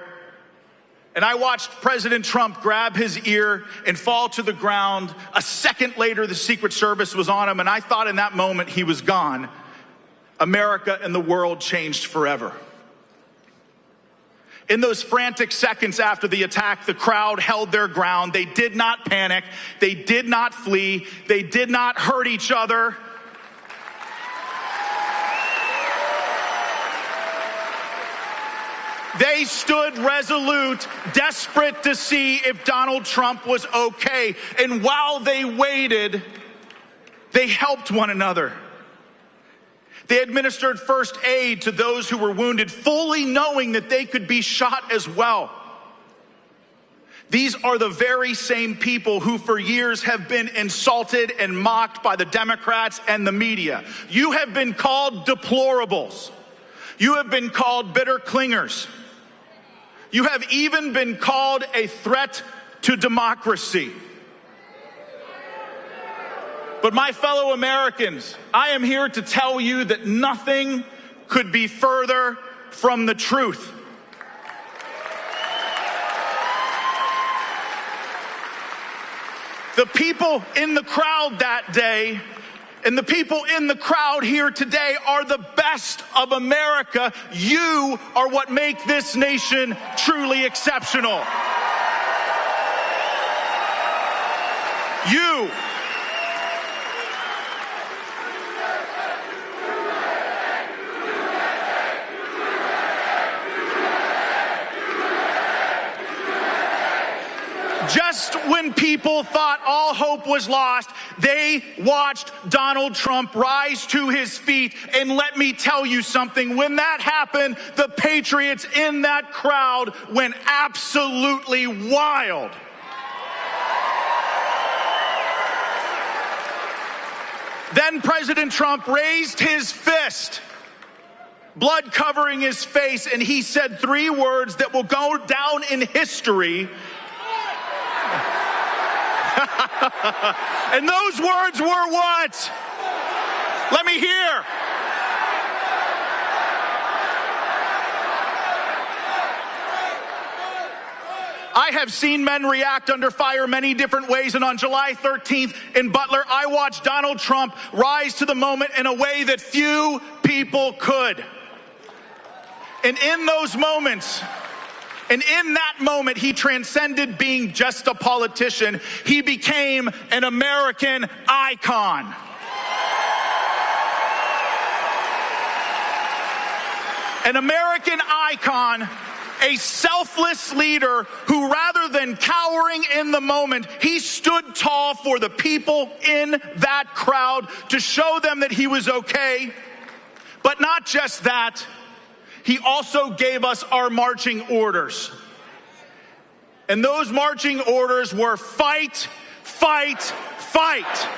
And I watched President Trump grab his ear and fall to the ground. A second later, the Secret Service was on him, and I thought in that moment he was gone. America and the world changed forever. In those frantic seconds after the attack, the crowd held their ground. They did not panic. They did not flee. They did not hurt each other. They stood resolute, desperate to see if Donald Trump was okay. And while they waited, they helped one another. They administered first aid to those who were wounded, fully knowing that they could be shot as well. These are the very same people who for years have been insulted and mocked by the Democrats and the media. You have been called deplorables. You have been called bitter clingers. You have even been called a threat to democracy. But my fellow Americans, I am here to tell you that nothing could be further from the truth. The people in the crowd that day and the people in the crowd here today are the best of America. You are what make this nation truly exceptional. You. Just when people thought all hope was lost, they watched Donald Trump rise to his feet. And let me tell you something, when that happened, the patriots in that crowd went absolutely wild. Then President Trump raised his fist, blood covering his face, and he said 3 words that will go down in history. And those words were what? Let me hear. I have seen men react under fire many different ways, and on July 13th in Butler, I watched Donald Trump rise to the moment in a way that few people could. And in those moments, and in that moment, he transcended being just a politician. He became an American icon. An American icon, a selfless leader who, rather than cowering in the moment, he stood tall for the people in that crowd to show them that he was okay. But not just that. He also gave us our marching orders. And those marching orders were fight, fight, fight.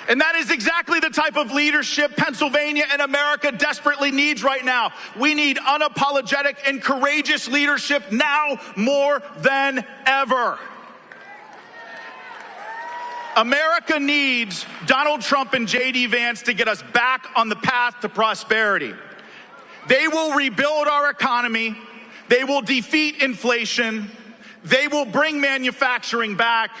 And that is exactly the type of leadership Pennsylvania and America desperately needs right now. We need unapologetic and courageous leadership now more than ever. America needs Donald Trump and J.D. Vance to get us back on the path to prosperity. They will rebuild our economy. They will defeat inflation. They will bring manufacturing back.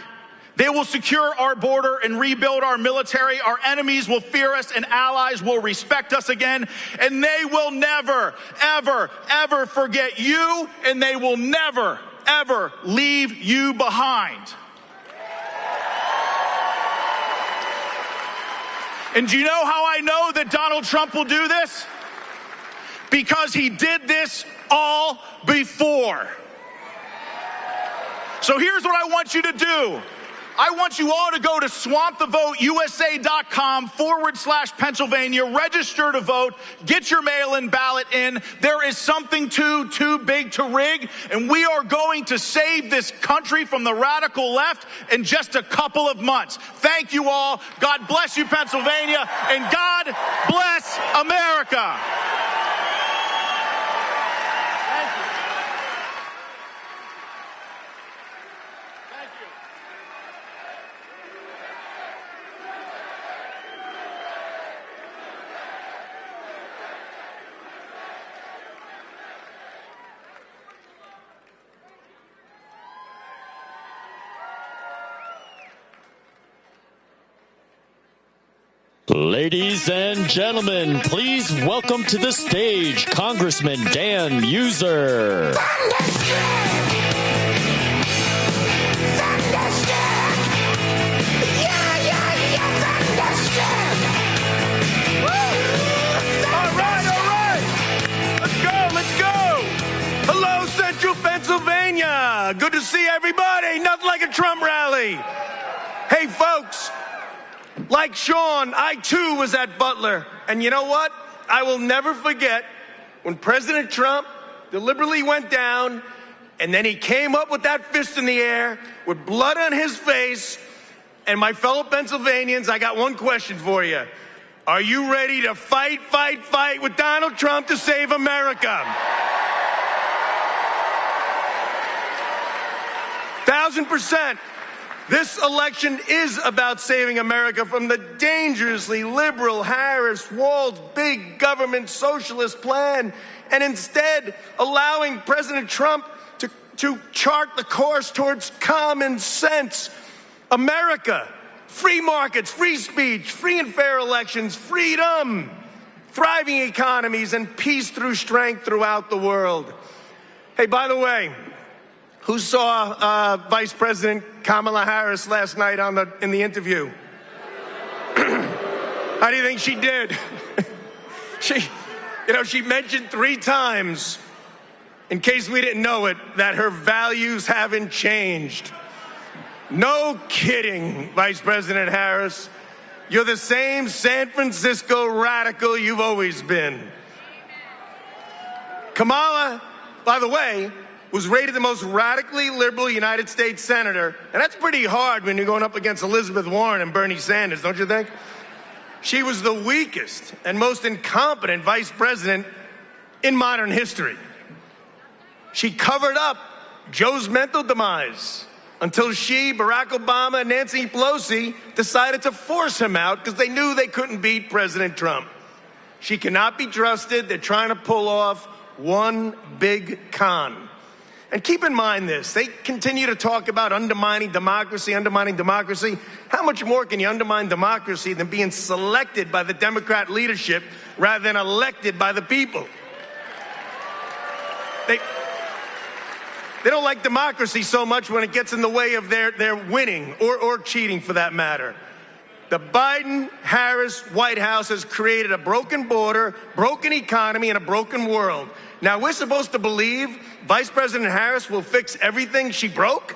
They will secure our border and rebuild our military. Our enemies will fear us and allies will respect us again. And they will never, ever, ever forget you, and they will never, ever leave you behind. And do you know how I know that Donald Trump will do this? Because he did this all before. So here's what I want you to do. I want you all to go to swampthevoteusa.com/Pennsylvania, register to vote, get your mail-in ballot in. There is something too big to rig, and we are going to save this country from the radical left in just a couple of months. Thank you all. God bless you, Pennsylvania, and God bless America. Ladies and gentlemen, please welcome to the stage Congressman Dan Muser. Let's go. Hello, Central Pennsylvania. Good to see everybody. Nothing like a Trump rally. Hey, folks. Like Sean, I too was at Butler. And you know what? I will never forget when President Trump deliberately went down and then he came up with that fist in the air with blood on his face. And my fellow Pennsylvanians, I got one question for you. Are you ready to fight, fight, fight with Donald Trump to save America? 1,000%. This election is about saving America from the dangerously liberal Harris-Walz big government socialist plan, and instead allowing President Trump to to chart the course towards common sense. America, free markets, free speech, free and fair elections, freedom, thriving economies, and peace through strength throughout the world. Hey, by the way, who saw Vice President Kamala Harris last night in the interview? How do you think she did? She mentioned 3 times, in case we didn't know it, that her values haven't changed. No kidding, Vice President Harris. You're the same San Francisco radical you've always been. Kamala, by the way, was rated the most radically liberal United States senator, and that's pretty hard when you're going up against Elizabeth Warren and Bernie Sanders, don't you think? She was the weakest and most incompetent vice president in modern history. She covered up Joe's mental demise until she, Barack Obama, and Nancy Pelosi decided to force him out because they knew they couldn't beat President Trump. She cannot be trusted. They're trying to pull off one big con. And keep in mind this, they continue to talk about undermining democracy. How much more can you undermine democracy than being selected by the Democrat leadership rather than elected by the people? They don't like democracy so much when it gets in the way of their winning or cheating, for that matter. The Biden-Harris White House has created a broken border, broken economy, and a broken world. Now, we're supposed to believe Vice President Harris will fix everything she broke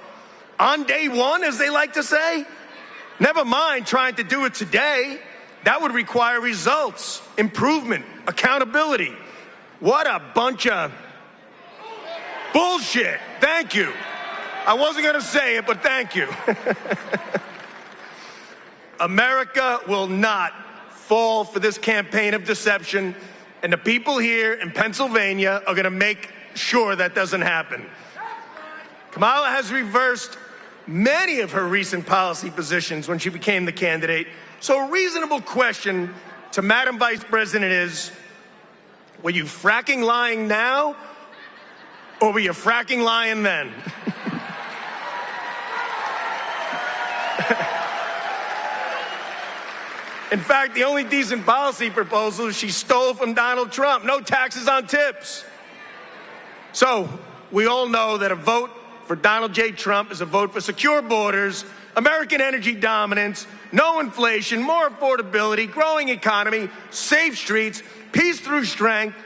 on day one, as they like to say? Never mind trying to do it today. That would require results, improvement, accountability. What a bunch of bullshit. Thank you. I wasn't going to say it, but thank you. America will not fall for this campaign of deception, and the people here in Pennsylvania are going to make sure that doesn't happen. Kamala has reversed many of her recent policy positions when she became the candidate. So a reasonable question to Madam Vice President is, were you fracking lying now, or were you fracking lying then? In fact, the only decent policy proposal she stole from Donald Trump: no taxes on tips. So we all know that a vote for Donald J. Trump is a vote for secure borders, American energy dominance, no inflation, more affordability, growing economy, safe streets, peace through strength,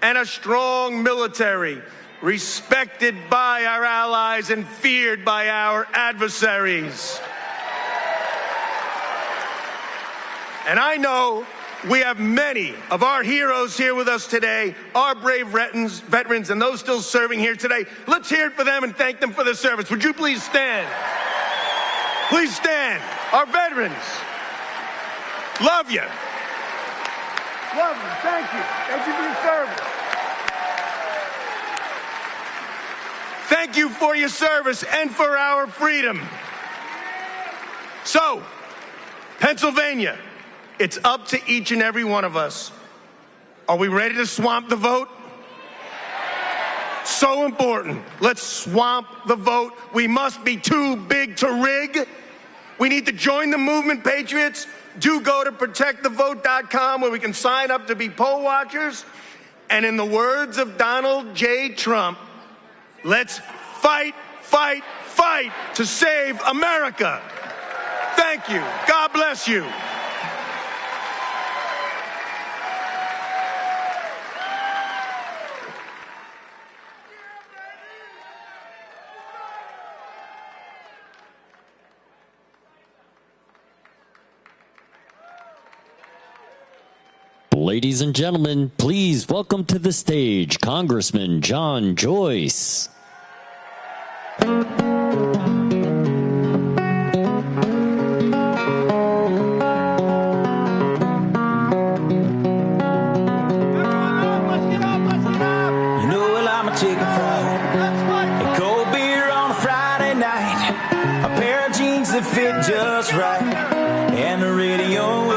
and a strong military, respected by our allies and feared by our adversaries. And I know we have many of our heroes here with us today, our brave veterans, and those still serving here today. Let's hear it for them and thank them for their service. Would you please stand? Please stand. Our veterans. Love you. Love you. Thank you. Thank you for your service. Thank you for your service and for our freedom. So, Pennsylvania, it's up to each and every one of us. Are we ready to swamp the vote? So important. Let's swamp the vote. We must be too big to rig. We need to join the movement, Patriots. Do go to protectthevote.com where we can sign up to be poll watchers. And in the words of Donald J. Trump, let's fight, fight, fight to save America. Thank you. God bless you. Ladies and gentlemen, please welcome to the stage Congressman John Joyce. Fit just right, and the radio.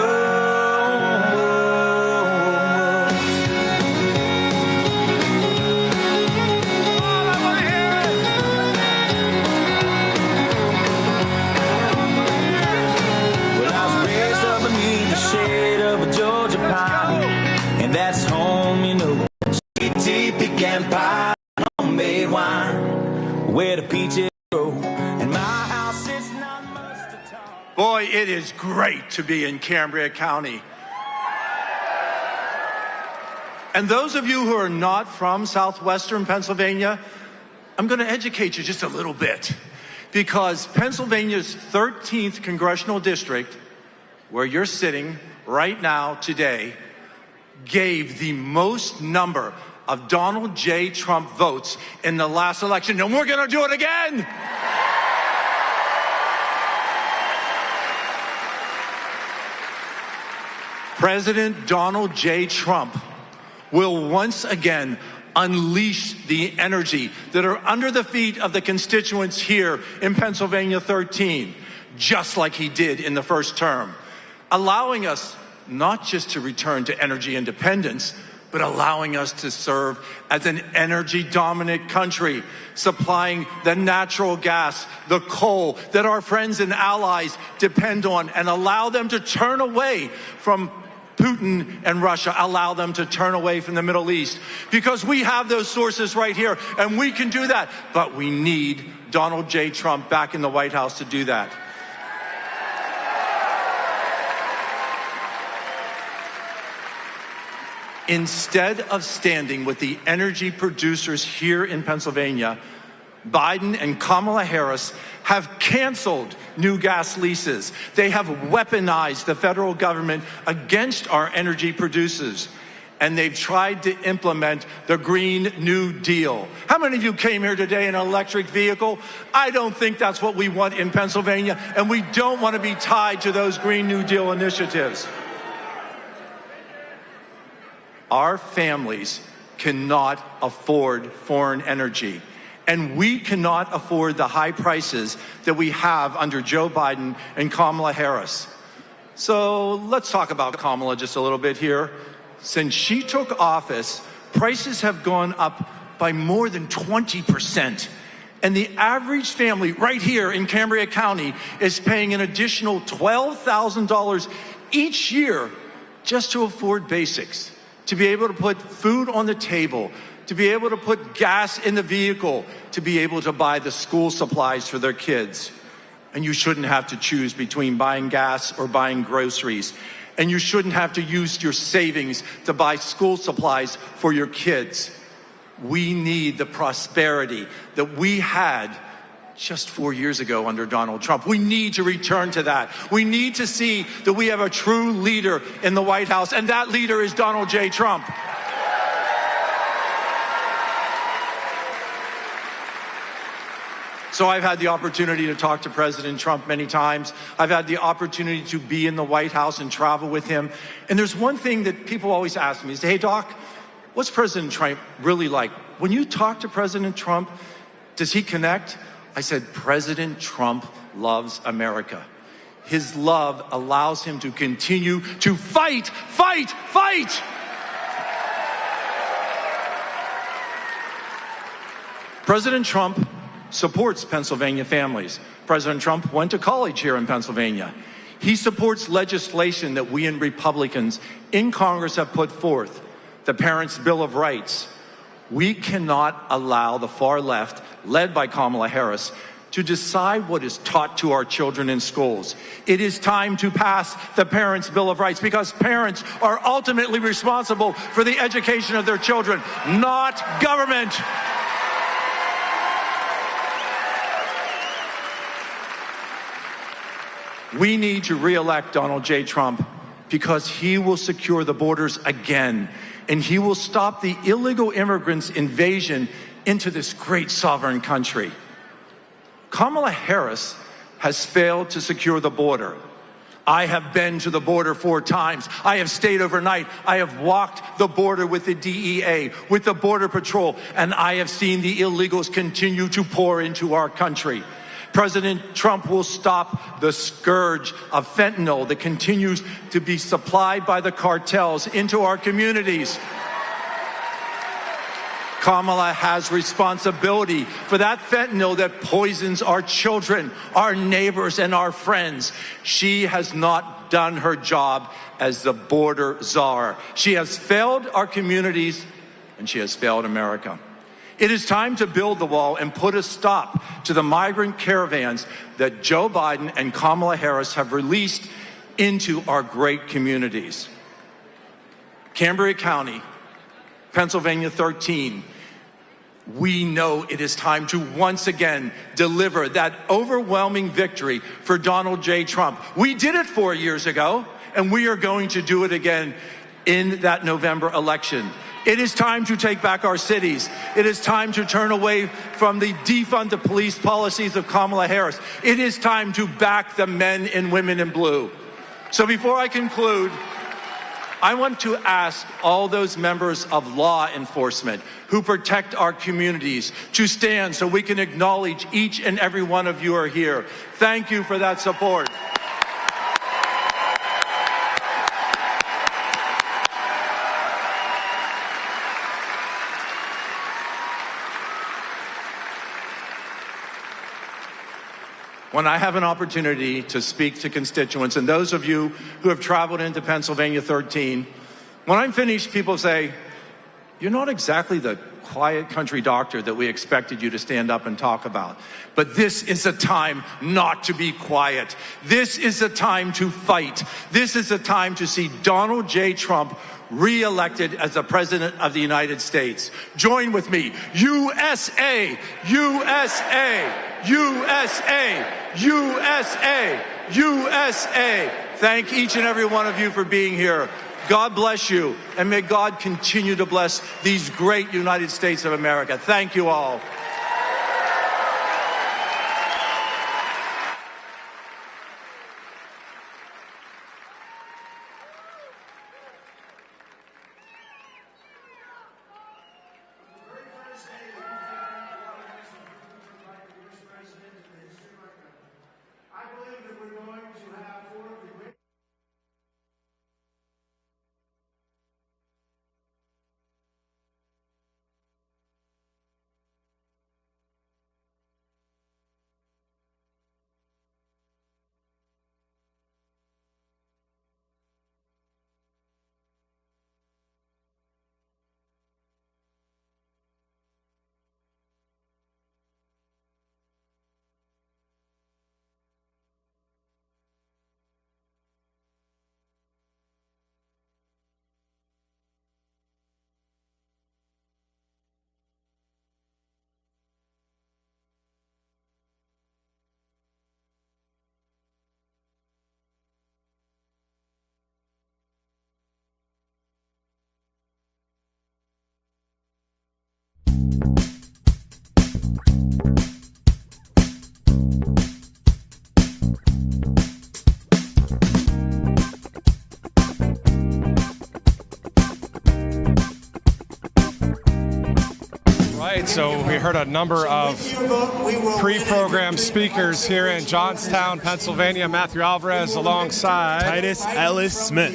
where the peaches grow. And my house is not much to talk. Boy, it is great to be in Cambria County. And those of you who are not from southwestern Pennsylvania, I'm going to educate you just a little bit, because Pennsylvania's 13th congressional district, where you're sitting right now today, gave the most number of Donald J. Trump votes in the last election, and we're going to do it again. President Donald J. Trump will once again unleash the energy that are under the feet of the constituents here in Pennsylvania 13, just like he did in the first term, allowing us not just to return to energy independence, but allowing us to serve as an energy-dominant country, supplying the natural gas, the coal that our friends and allies depend on, and allow them to turn away from Putin and Russia, allow them to turn away from the Middle East, because we have those sources right here, and we can do that. But we need Donald J. Trump back in the White House to do that. Instead of standing with the energy producers here in Pennsylvania, Biden and Kamala Harris have canceled new gas leases. They have weaponized the federal government against our energy producers. And they've tried to implement the Green New Deal. How many of you came here today in an electric vehicle? I don't think that's what we want in Pennsylvania, and we don't want to be tied to those Green New Deal initiatives. Our families cannot afford foreign energy. And we cannot afford the high prices that we have under Joe Biden and Kamala Harris. So let's talk about Kamala just a little bit here. Since she took office, prices have gone up by more than 20%. And the average family right here in Cambria County is paying an additional $12,000 each year just to afford basics, to be able to put food on the table, to be able to put gas in the vehicle, to be able to buy the school supplies for their kids. And you shouldn't have to choose between buying gas or buying groceries. And you shouldn't have to use your savings to buy school supplies for your kids. We need the prosperity that we had just 4 years ago under Donald Trump. We need to return to that. We need to see that we have a true leader in the White House, and that leader is Donald J. Trump. So I've had the opportunity to talk to President Trump many times. I've had the opportunity to be in the White House and travel with him. And there's one thing that people always ask me is, hey, Doc, what's President Trump really like? When you talk to President Trump, does he connect? I said, President Trump loves America. His love allows him to continue to fight, fight, fight. President Trump supports Pennsylvania families. President Trump went to college here in Pennsylvania. He supports legislation that we and Republicans in Congress have put forth, the Parents' Bill of Rights. We cannot allow the far left, led by Kamala Harris, to decide what is taught to our children in schools. It is time to pass the Parents' Bill of Rights, because parents are ultimately responsible for the education of their children, not government. We need to re-elect Donald J. Trump because he will secure the borders again, and he will stop the illegal immigrants' invasion into this great sovereign country. Kamala Harris has failed to secure the border. I have been to the border 4 times. I have stayed overnight. I have walked the border with the DEA, with the Border Patrol, and I have seen the illegals continue to pour into our country. President Trump will stop the scourge of fentanyl that continues to be supplied by the cartels into our communities. Kamala has responsibility for that fentanyl that poisons our children, our neighbors, and our friends. She has not done her job as the border czar. She has failed our communities, and she has failed America. It is time to build the wall and put a stop to the migrant caravans that Joe Biden and Kamala Harris have released into our great communities. Cambria County, Pennsylvania 13, we know it is time to once again deliver that overwhelming victory for Donald J. Trump. We did it 4 years ago, and we are going to do it again in that November election. It is time to take back our cities. It is time to turn away from the defund the police policies of Kamala Harris. It is time to back the men and women in blue. So before I conclude, I want to ask all those members of law enforcement who protect our communities to stand so we can acknowledge each and every one of you are here. Thank you for that support. When I have an opportunity to speak to constituents, and those of you who have traveled into Pennsylvania 13, when I'm finished, people say, you're not exactly the quiet country doctor that we expected you to stand up and talk about. But this is a time not to be quiet. This is a time to fight. This is a time to see Donald J. Trump re-elected as the President of the United States. Join with me. USA, USA, USA, USA, USA. Thank each and every one of you for being here. God bless you, and may God continue to bless these great United States of America. Thank you all. So we heard a number of pre-programmed speakers here in Johnstown, Pennsylvania. Matthew Alvarez alongside Titus Ellis Smith.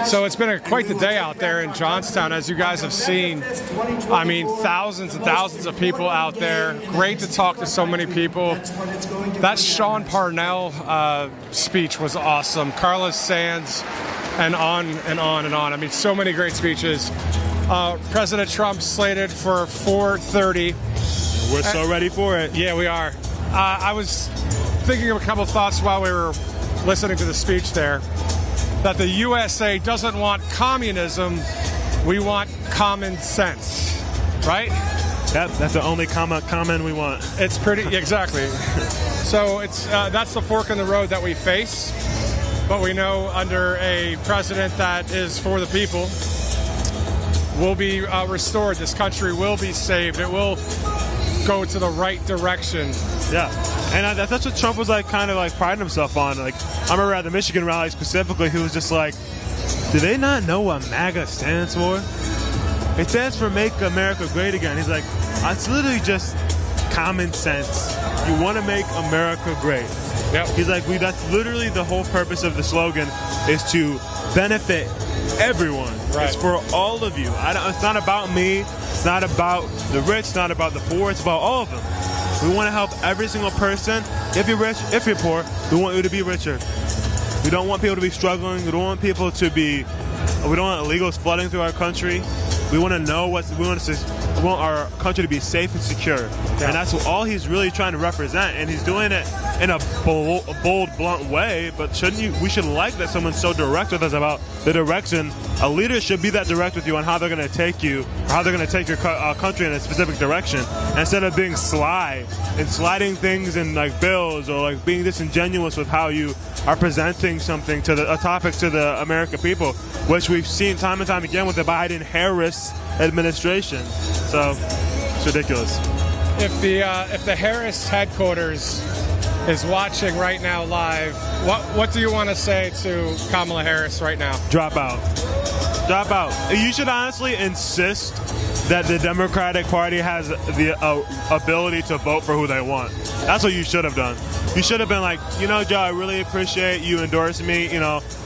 So it's been quite the day out there in Johnstown, as you guys have seen. I mean, thousands and thousands of people out there. Great to talk to so many people. That Sean Parnell speech was awesome. Carlos Sands, and on and on and on. I mean, so many great speeches. President Trump slated for 4:30. We're so ready for it. Yeah, we are. I was thinking of a couple thoughts while we were listening to the speech there, that the USA doesn't want communism, we want common sense, right? Yep, that's the only comment we want. It's pretty, exactly. So it's that's the fork in the road that we face, but we know under a president that is for the people, will be restored. This country will be saved. It will go to the right direction. Yeah, and that's what Trump was like, kind of like priding himself on. Like, I remember at the Michigan rally specifically, he was just like, do they not know what MAGA stands for? It stands for Make America Great Again. He's like, it's literally just common sense. You want to make America great. Yep. He's like, that's literally the whole purpose of the slogan, is to benefit everyone. Right. It's for all of you. It's not about me. It's not about the rich. It's not about the poor. It's about all of them. We want to help every single person. If you're rich, if you're poor, we want you to be richer. We don't want people to be struggling. We don't want people to be. We don't want illegals flooding through our country. We want to know we want to want our country to be safe and secure. And that's all he's really trying to represent. And he's doing it in a bold, blunt way. But we should like that someone's so direct with us about the direction. A leader should be that direct with you on how they're going to take you, or how they're going to take your country in a specific direction, instead of being sly and sliding things in like bills, or like being disingenuous with how you are presenting something to a topic to the American people, which we've seen time and time again with the Biden-Harris administration. So it's ridiculous. If the Harris headquarters is watching right now live, what do you want to say to Kamala Harris right now? Drop out. Drop out. You should honestly insist that the Democratic Party has the ability to vote for who they want. That's what you should have done. You should have been like, Joe, I really appreciate you endorsing me.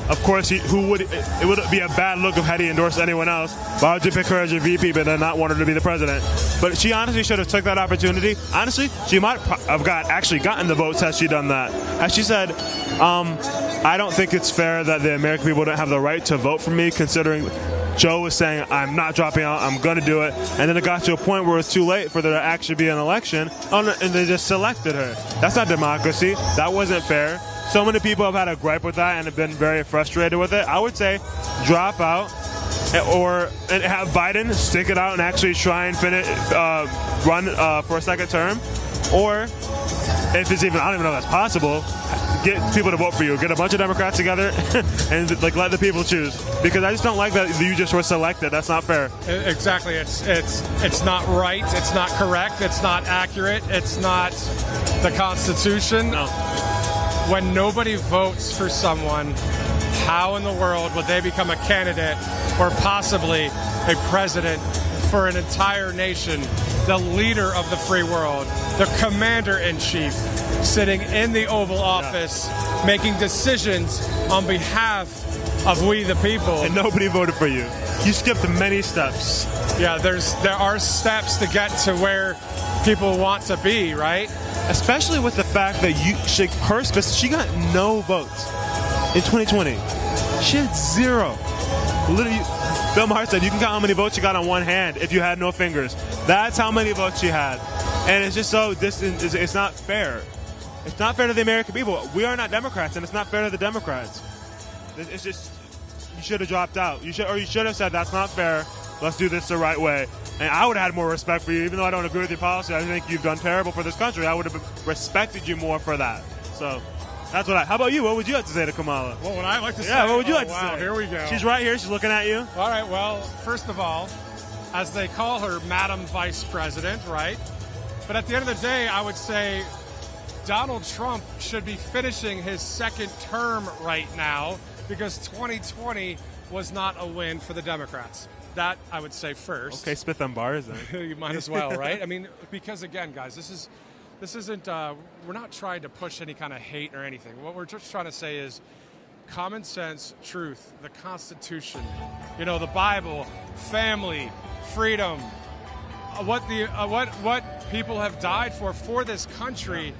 Of course, it would be a bad look if had he endorsed anyone else. Why would you pick her as your VP but then not want her to be the president? But she honestly should have took that opportunity. Honestly, she might have actually gotten the votes had she done that. As she said, I don't think it's fair that the American people don't have the right to vote for me, considering Joe was saying, I'm not dropping out, I'm going to do it. And then it got to a point where it's too late for there to actually be an election, and they just selected her. That's not democracy. That wasn't fair. So many people have had a gripe with that and have been very frustrated with it. I would say drop out and have Biden stick it out and actually try and run for a second term. Or if it's even, I don't even know if that's possible, get people to vote for you. Get a bunch of Democrats together and let the people choose. Because I just don't like that you just were selected. That's not fair. Exactly. It's not right. It's not correct. It's not accurate. It's not the Constitution. No. When nobody votes for someone, how in the world would they become a candidate or possibly a president for an entire nation, the leader of the free world, the commander-in-chief, sitting in the Oval Office, making decisions on behalf of we the people. And nobody voted for you. You skipped many steps. Yeah, there are steps to get to where people want to be, right? Especially with the fact that she got no votes in 2020. She had zero. Literally, Bill Maher said you can count how many votes you got on one hand if you had no fingers. That's how many votes she had. And it's just so distant. It's not fair. It's not fair to the American people. We are not Democrats, and it's not fair to the Democrats. It's just, you should have dropped out. You should have said that's not fair. Let's do this the right way. And I would have had more respect for you, even though I don't agree with your policy. I think you've done terrible for this country. I would have respected you more for that. So that's what how about you? What would you have to say to Kamala? What would I like to say? Yeah, what would you like to say? Here we go. She's right here. She's looking at you. All right, well, first of all, as they call her, Madam Vice President, right? But at the end of the day, I would say Donald Trump should be finishing his second term right now, because 2020 was not a win for the Democrats. That I would say first. Okay, spit them bars then. You might as well, right? I mean, because again, guys, this isn't. We're not trying to push any kind of hate or anything. What we're just trying to say is common sense, truth, the Constitution, the Bible, family, freedom, what people have died for this country,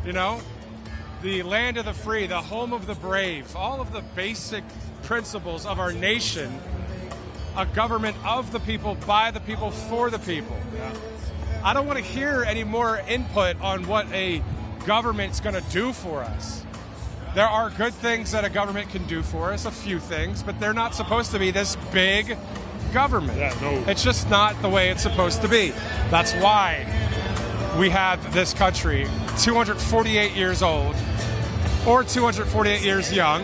the land of the free, the home of the brave, all of the basic principles of our nation. A government of the people, by the people, for the people. Yeah. I don't want to hear any more input on what a government's going to do for us. There are good things that a government can do for us, a few things, but they're not supposed to be this big government. Yeah, no. It's just not the way it's supposed to be. That's why we have this country 248 years old or 248 years young.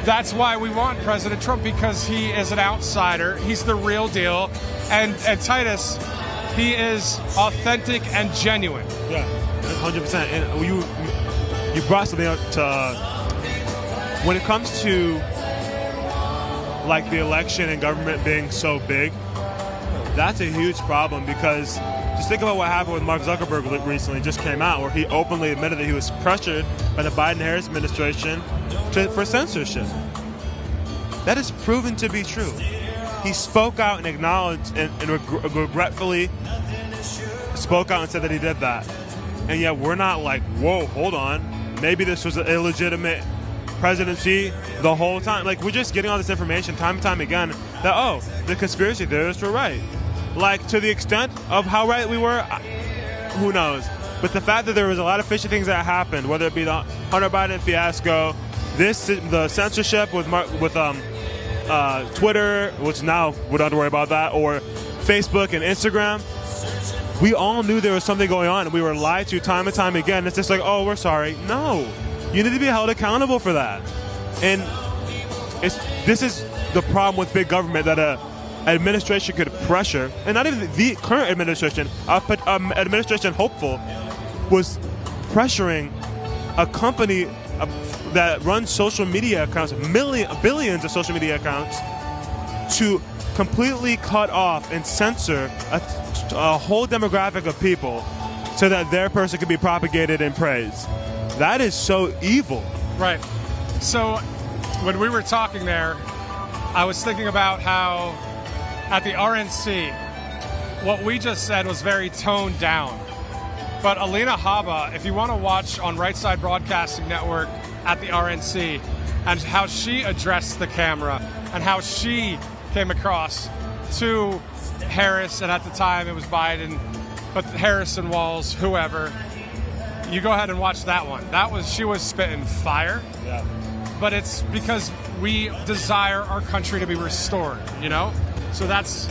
That's why we want President Trump, because he is an outsider. He's the real deal. And Titus, he is authentic and genuine. Yeah, 100%. And you brought something up to when it comes to like the election and government being so big, that's a huge problem, because just think about what happened with Mark Zuckerberg recently, just came out, where he openly admitted that he was pressured by the Biden-Harris administration for censorship. That is proven to be true. He spoke out and acknowledged and regretfully spoke out and said that he did that. And yet we're not like, whoa, hold on. Maybe this was an illegitimate presidency the whole time. Like, we're just getting all this information time and time again that, the conspiracy theorists were right. like, to the extent of how right we were, who knows? But the fact that there was a lot of fishy things that happened, whether it be the Hunter Biden fiasco, the censorship with Twitter, which now we don't have to worry about that, or Facebook and Instagram, we all knew there was something going on, and we were lied to time and time again. It's just like, oh, we're sorry. No, you need to be held accountable for that. And this is the problem with big government, that an administration could pressure, and not even the current administration, administration hopeful, was pressuring a company that runs social media accounts, billions of social media accounts, to completely cut off and censor a whole demographic of people so that their person could be propagated and praised. That is so evil. Right. So when we were talking there, I was thinking about how at the RNC, what we just said was very toned down. But Alina Habba, if you want to watch on Right Side Broadcasting Network at the RNC, and how she addressed the camera and how she came across to Harris, and at the time it was Biden, but Harris and Walz, whoever, you go ahead and watch that one. She was spitting fire. Yeah. But it's because we desire our country to be restored, you know? So that's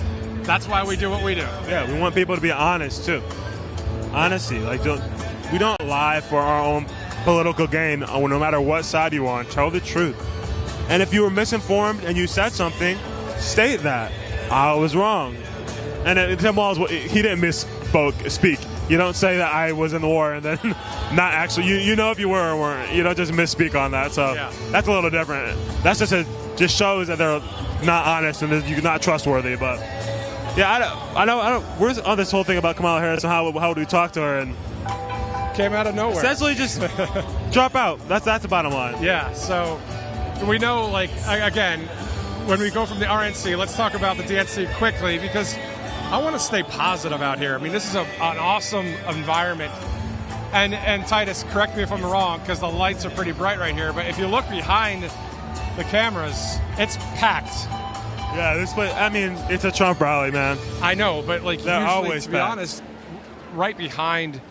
why we do what we do. Yeah, we want people to be honest too. Honesty, like we don't lie for our own political gain. No matter what side you're on, tell the truth. And if you were misinformed and you said something, state that I was wrong. And Tim Walz, he didn't speak. You don't say that I was in the war and then not actually. You know if you were or weren't. You don't just misspeak on that. So That's a little different. That's just shows that they're not honest and that you're not trustworthy. But yeah, I don't. We're on this whole thing about Kamala Harris and how would we talk to her, and came out of nowhere. Essentially, just drop out. That's the bottom line. Yeah. So we know, like, again, when we go from the RNC, let's talk about the DNC quickly, because I want to stay positive out here. I mean, this is an awesome environment. And Titus, correct me if I'm wrong, because the lights are pretty bright right here, but if you look behind the cameras, it's packed. Yeah, this place, I mean, it's a Trump rally, man. I know, but like, they're usually, always to be packed. honest, right behind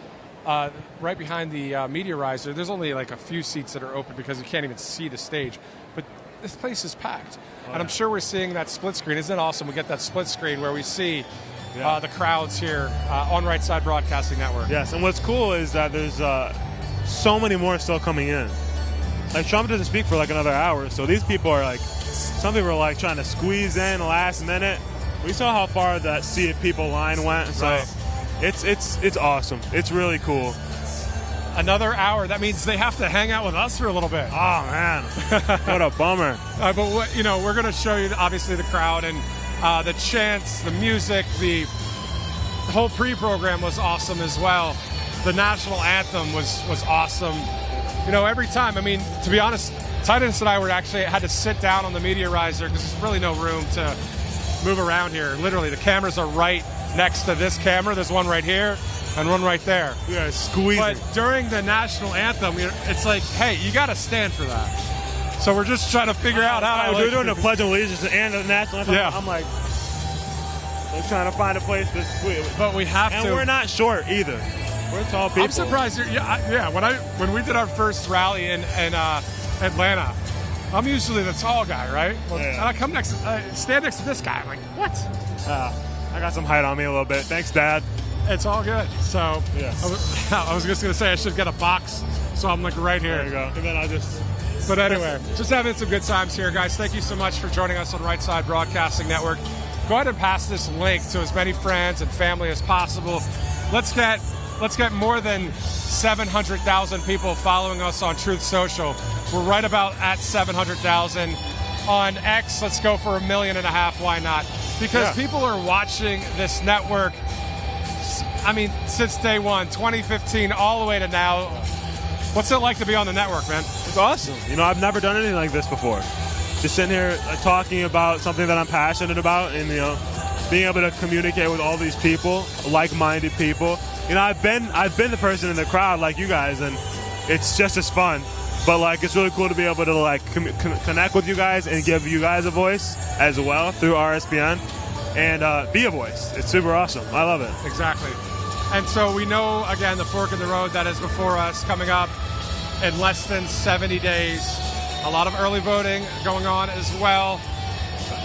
the media riser, there's only like a few seats that are open because you can't even see the stage. But this place is packed. And I'm sure we're seeing that split screen. Isn't it awesome? We get that split screen where we see the crowds here on Right Side Broadcasting Network. Yes, and what's cool is that there's so many more still coming in. Like, Trump doesn't speak for like another hour, so these people are like, some people are like trying to squeeze in last minute. We saw how far that sea of people line went, so it's awesome. It's really cool. Another hour. That means they have to hang out with us for a little bit. Oh man, what a bummer. But we're going to show you obviously the crowd and the chants, the music, the whole pre-program was awesome as well. The national anthem was awesome. You know, every time. I mean, to be honest, Titus and I had to sit down on the media riser because there's really no room to move around here. Literally, the cameras are right next to this camera. There's one right here and one right there. Yeah, squeezing. But during the national anthem, it's like, hey, you got to stand for that. So we're just trying to figure out how. We're doing the Pledge of Allegiance and the national anthem. Yeah. I'm like, we're trying to find a place to squeeze. But we have to. And we're not short either. We're tall people. I'm surprised. When we did our first rally in Atlanta, I'm usually the tall guy, right? Well, and I come stand next to this guy. I'm like, what? I got some height on me a little bit. Thanks, Dad. It's all good. So I was just going to say I should get a box, so I'm like right here. There you go. And then I'll just... But anyway, just having some good times here, guys. Thank you so much for joining us on Right Side Broadcasting Network. Go ahead and pass this link to as many friends and family as possible. Let's get more than 700,000 people following us on Truth Social. We're right about at 700,000 on X. Let's go for 1.5 million. Why not? Because people are watching this network. I mean, since day one, 2015, all the way to now. What's it like to be on the network, man? It's awesome. You know, I've never done anything like this before. Just sitting here talking about something that I'm passionate about, and being able to communicate with all these people, like-minded people. You know, I've been the person in the crowd like you guys, and it's just as fun. But like, it's really cool to be able to like connect with you guys and give you guys a voice as well through RSBN. and be a voice. It's super awesome. I love it. Exactly. And so we know, again, the fork in the road that is before us coming up in less than 70 days. A lot of early voting going on as well.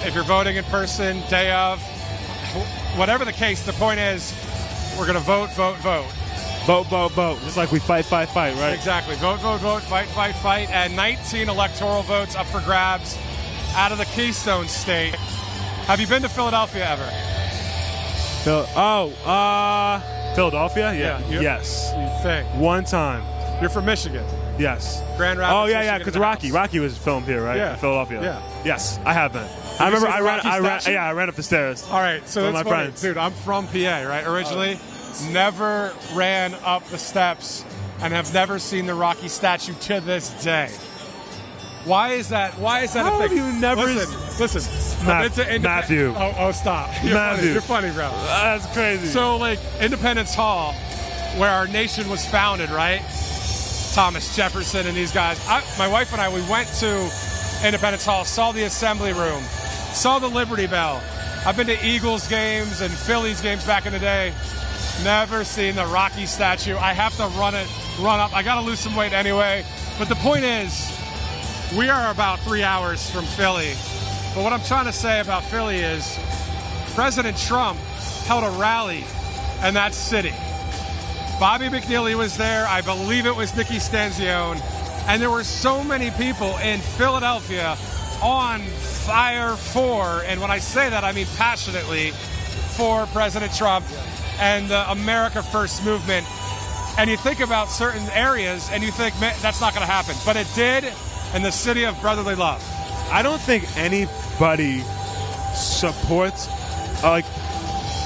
If you're voting in person, day of, whatever the case, the point is we're going to vote. Vote. Just like we fight, right? Exactly. Vote, fight. And 19 electoral votes up for grabs out of the Keystone State. Have you been to Philadelphia ever? Philadelphia? Yeah. Yes. You think. One time. You're from Michigan. Yes. Grand Rapids. Oh, yeah, because Rocky was filmed here, right? Yeah. In Philadelphia. Yeah. Yes, I have been. I remember I ran up the stairs. All right, so with that's my funny. friends. Dude, I'm from PA, right? Originally, never ran up the steps and have never seen the Rocky statue to this day. Why is that How a thing? have you never Listen. Matthew. Oh, stop. You're funny, bro. That's crazy. So, like, Independence Hall, where our nation was founded, right? Thomas Jefferson and these guys. My wife and I, we went to Independence Hall, saw the Assembly Room, saw the Liberty Bell. I've been to Eagles games and Phillies games back in the day. Never seen the Rocky statue. I have to run up. I got to lose some weight anyway. But the point is, we are about 3 hours from Philly. But what I'm trying to say about Philly is President Trump held a rally in that city. Bobby McNeely was there. I believe it was Nikki Stanzione. And there were so many people in Philadelphia on fire for, and when I say that, I mean passionately, for President Trump and the America First movement. And you think about certain areas and you think, man, that's not going to happen. But it did in the city of brotherly love. I don't think anybody supports,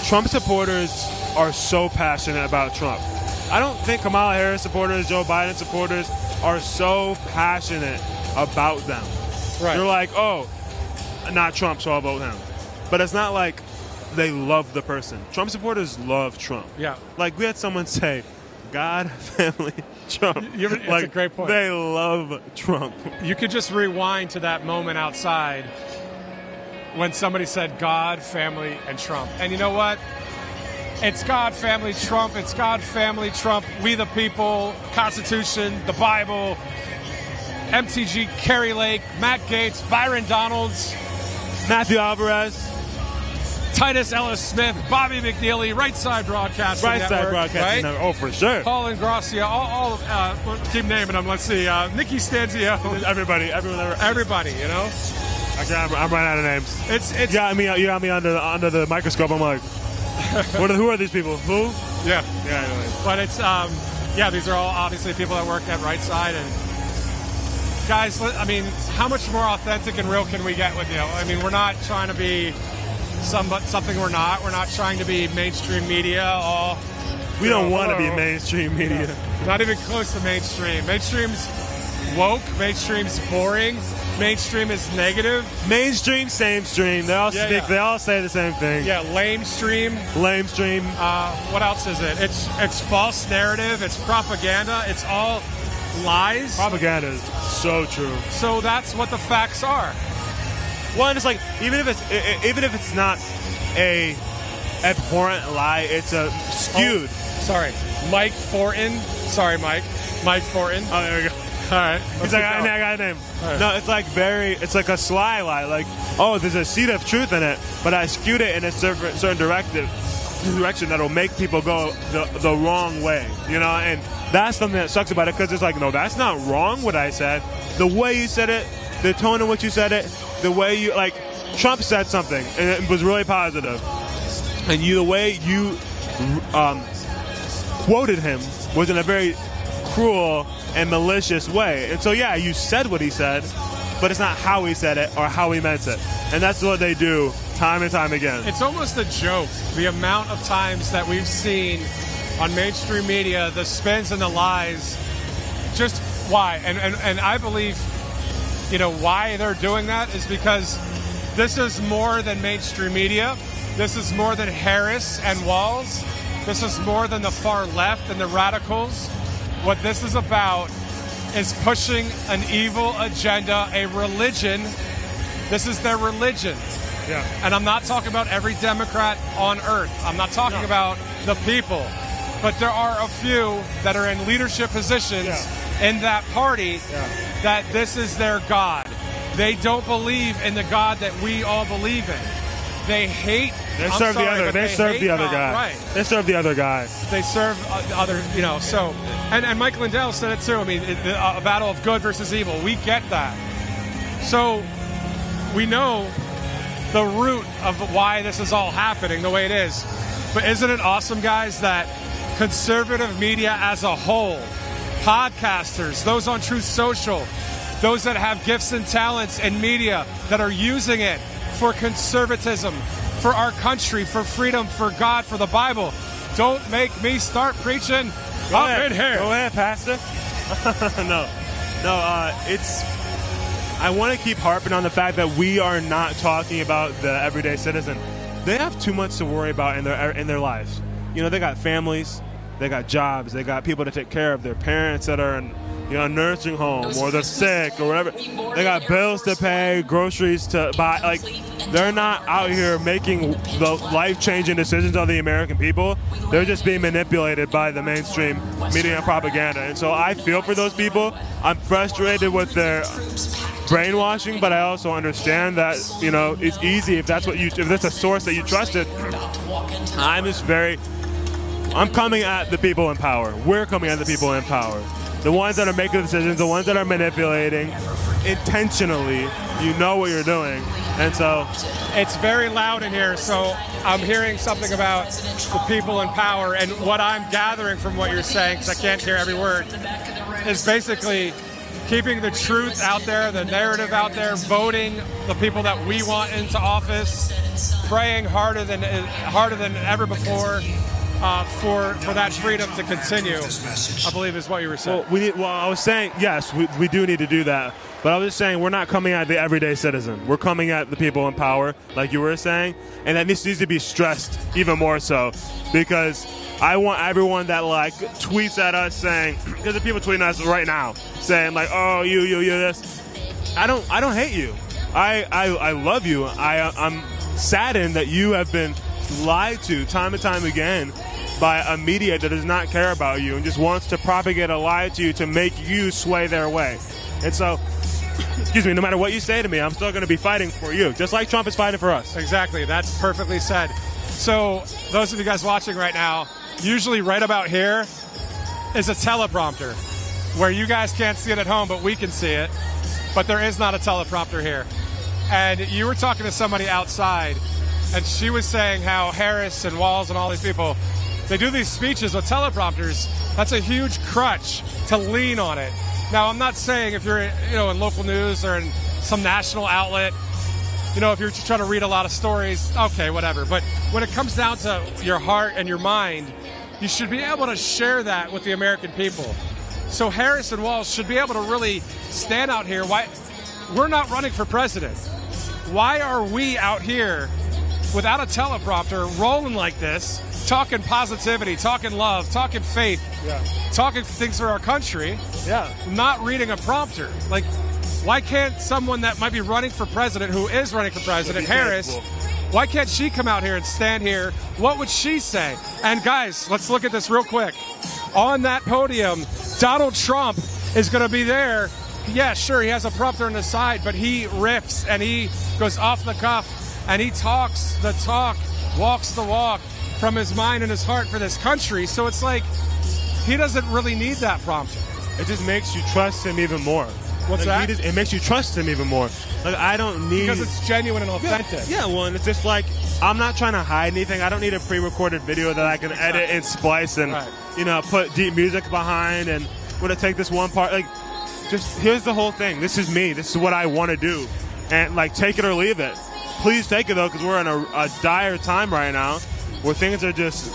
Trump supporters are so passionate about Trump. I don't think Kamala Harris supporters, Joe Biden supporters are so passionate about them. Right. They're like, oh, not Trump, so I'll vote him. But it's not like they love the person. Trump supporters love Trump. Yeah. Like we had someone say, God, family, Trump. That's a great point. They love Trump. You could just rewind to that moment outside when somebody said God, family, and Trump. And you know what? It's God, family, Trump. It's God, family, Trump. We the people, Constitution, the Bible, MTG, Kerry Lake, Matt Gaetz, Byron Donalds, Matthew Alvarez, Titus Ellis Smith, Bobby McNeely, Right Side Broadcasting Right Network. Side Broadcasting Network. Oh, for sure. Paul Ingrassia, all keep naming them. Let's see. Nikki Stanzione. Everybody, you know? Okay, I'm running out of names. It's you got me under the microscope. I'm like, who are these people? Who? Yeah. Anyway. But it's these are all obviously people that work at Right Side. And guys, I mean, how much more authentic and real can we get with you? I mean, we're not trying to be something we're not. We're not trying to be mainstream media. We don't want to be mainstream media. No, not even close to mainstream. Mainstream's woke. Mainstream's boring. Mainstream is negative. Mainstream, same stream. They all speak. They all say the same thing. Yeah, lame stream. Lame stream. What else is it? It's false narrative. It's propaganda. It's all lies. Propaganda is so true. So that's what the facts are. One, it's like even if it's not a abhorrent lie, it's a skewed. Sorry, Mike Fortin. Sorry, Mike. Mike Fortin. Oh, there we go. All right. He's like, I got a name. Right. No, it's like a sly lie. Like, oh, there's a seed of truth in it, but I skewed it in a certain direction that'll make people go the wrong way, you know? And that's something that sucks about it, because it's like, no, that's not wrong what I said. The way you said it, the tone in which you said it, the way you, like, Trump said something, and it was really positive. And the way you quoted him was in a very cruel and malicious way. And so, yeah, you said what he said, but it's not how he said it or how he meant it. And that's what they do time and time again. It's almost a joke, the amount of times that we've seen on mainstream media, the spins and the lies. Just why? And I believe, you know, why they're doing that is because this is more than mainstream media. This is more than Harris and Walz. This is more than the far left and the radicals. What this is about is pushing an evil agenda, a religion. This is their religion. Yeah. And I'm not talking about every Democrat on earth. I'm not talking about the people. But there are a few that are in leadership positions in that party that this is their God. They don't believe in the God that we all believe in. They hate. They serve the other guy. Right. They serve the other guy. They serve other, so, and Mike Lindell said it too. I mean, a battle of good versus evil. We get that. So we know the root of why this is all happening the way it is. But isn't it awesome, guys, that conservative media as a whole, podcasters, those on Truth Social, those that have gifts and talents in media that are using it for conservatism, for our country, for freedom, for God, for the Bible. Don't make me start preaching in here. Go ahead, Pastor. No, I want to keep harping on the fact that we are not talking about the everyday citizen. They have too much to worry about in their lives. They got families, they got jobs, they got people to take care of, their parents that are in a nursing home, or they're sick or whatever. They got bills to pay, groceries to buy. Like, they're not out here making the life-changing decisions on the American people. They're just being manipulated by the mainstream media and propaganda. And so I feel for those people. I'm frustrated with their brainwashing, but I also understand that, it's easy if that's a source that you trusted. I'm coming at the people in power. We're coming at the people in power. The ones that are making decisions, the ones that are manipulating intentionally, you know what you're doing. And so it's very loud in here, so I'm hearing something about the people in power, and what I'm gathering from what you're saying, because I can't hear every word, is basically keeping the truth out there, the narrative out there, voting the people that we want into office, praying harder than ever before. For that freedom to continue, I believe is what you were saying. I was saying, yes, we do need to do that. But I was just saying, we're not coming at the everyday citizen. We're coming at the people in power, like you were saying. And that this needs to be stressed even more so. Because I want everyone that, tweets at us saying, because the people tweeting us right now, saying, oh, you, this. I don't hate you. I love you. I'm saddened that you have been lied to time and time again by a media that does not care about you and just wants to propagate a lie to you to make you sway their way. And so, no matter what you say to me, I'm still going to be fighting for you, just like Trump is fighting for us. Exactly. That's perfectly said. So, those of you guys watching right now, usually right about here is a teleprompter where you guys can't see it at home, but we can see it. But there is not a teleprompter here. And you were talking to somebody outside, and she was saying how Harris and Walz and all these people, they do these speeches with teleprompters. That's a huge crutch to lean on it. Now, I'm not saying if you're, in local news or in some national outlet, if you're just trying to read a lot of stories, okay, whatever. But when it comes down to your heart and your mind, you should be able to share that with the American people. So Harris and Walz should be able to really stand out here. Why we're not running for president? Why are we out here without a teleprompter rolling like this, talking positivity, talking love, talking faith, talking things for our country, not reading a prompter? Why can't someone that might be running for president, who is running for president, Harris, why can't she come out here and stand here? What would she say? And guys, let's look at this real quick. On that podium, Donald Trump is going to be there. Yeah, sure, he has a prompter on the side, but he riffs and he goes off the cuff and he talks the talk, walks the walk from his mind and his heart for this country. So it's like he doesn't really need that prompter. It just makes you trust him even more. What's that? It makes you trust him even more. I don't need... Because it's genuine and authentic. Yeah, well, and it's just I'm not trying to hide anything. I don't need a pre-recorded video that I can edit and splice and, put deep music behind and want to take this one part. Just here's the whole thing. This is me. This is what I want to do. And, take it or leave it. Please take it, though, because we're in a dire time right now where things are just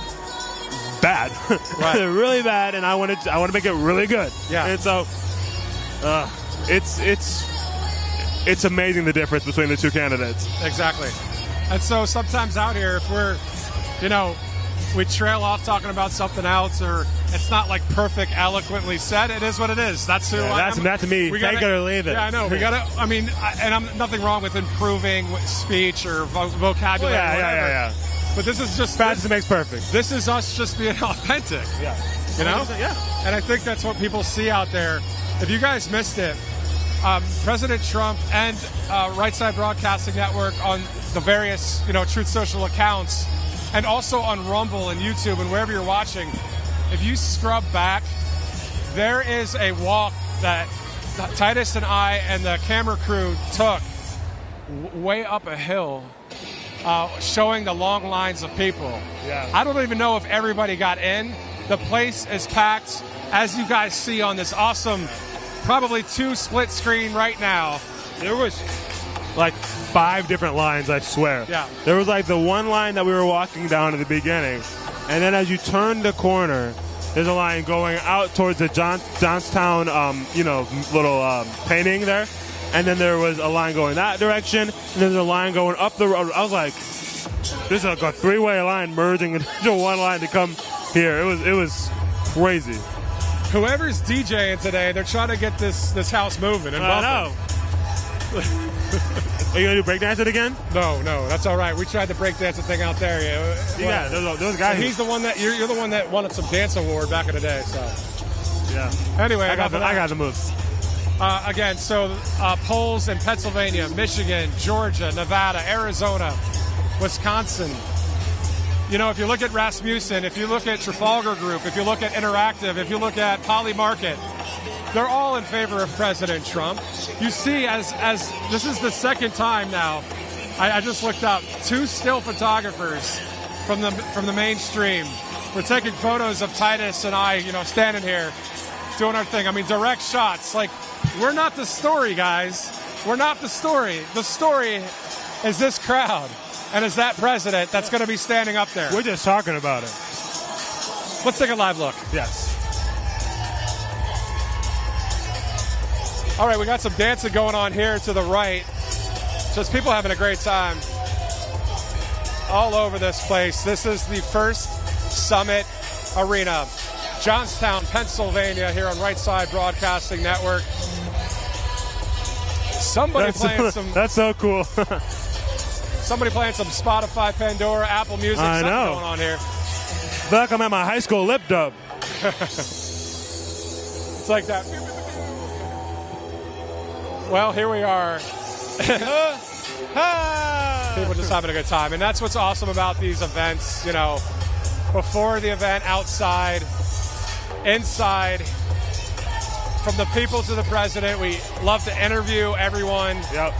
bad. Right. They're really bad, and I want to make it really good. Yeah. And so it's amazing the difference between the two candidates. Exactly. And so sometimes out here, if we're, we trail off talking about something else, or It's not like perfect, eloquently said. It is what it is. That's who I am. That's me. Take it or leave it. Yeah, I know. We gotta. I mean, and I'm nothing wrong with improving speech or vocabulary. Well, or whatever. yeah. But this is just practice makes perfect. This is us just being authentic. Yeah. You know? Yeah. And I think that's what people see out there. If you guys missed it, President Trump and Right Side Broadcasting Network on the various, Truth Social accounts, and also on Rumble and YouTube and wherever you're watching, if you scrub back, there is a walk that Titus and I and the camera crew took way up a hill, showing the long lines of people. Yeah. I don't even know if everybody got in. The place is packed, as you guys see on this awesome, probably 2 split screen right now. There was like 5 different lines, I swear. Yeah. There was like the one line that we were walking down at the beginning, and then as you turn the corner, there's a line going out towards the Johnstown, little painting there, and then there was a line going that direction, and then there's a line going up the road. I was like, this is like a 3-way line merging into one line to come here. It was crazy. Whoever's DJing today, they're trying to get this house moving. And I know. Are you going to do breakdancing again? No, that's all right. We tried the breakdancing thing out there. Yeah, those guys. And he's the one that you're the one that won some dance award back in the day. So yeah. Anyway, I got the moves. Again, so polls in Pennsylvania, Michigan, Georgia, Nevada, Arizona, Wisconsin. If you look at Rasmussen, if you look at Trafalgar Group, if you look at Interactive, if you look at Poly Market, they're all in favor of President Trump. You see, as this is the second time now, I just looked up 2 still photographers from the mainstream. We're taking photos of Titus and I, standing here doing our thing. I mean, direct shots. Like, we're not the story, guys. We're not the story. The story is this crowd. And is that president that's going to be standing up there? We're just talking about it. Let's take a live look. Yes. All right, we got some dancing going on here to the right. Just people having a great time all over this place. This is the First Summit Arena, Johnstown, Pennsylvania, here on Right Side Broadcasting Network. That's so cool. Somebody playing some Spotify, Pandora, Apple Music. Something going on here. Feel like I'm at my high school lip dub. It's like that. Well, here we are. People just having a good time. And that's what's awesome about these events. Before the event, outside, inside, from the people to the president. We love to interview everyone. Yep.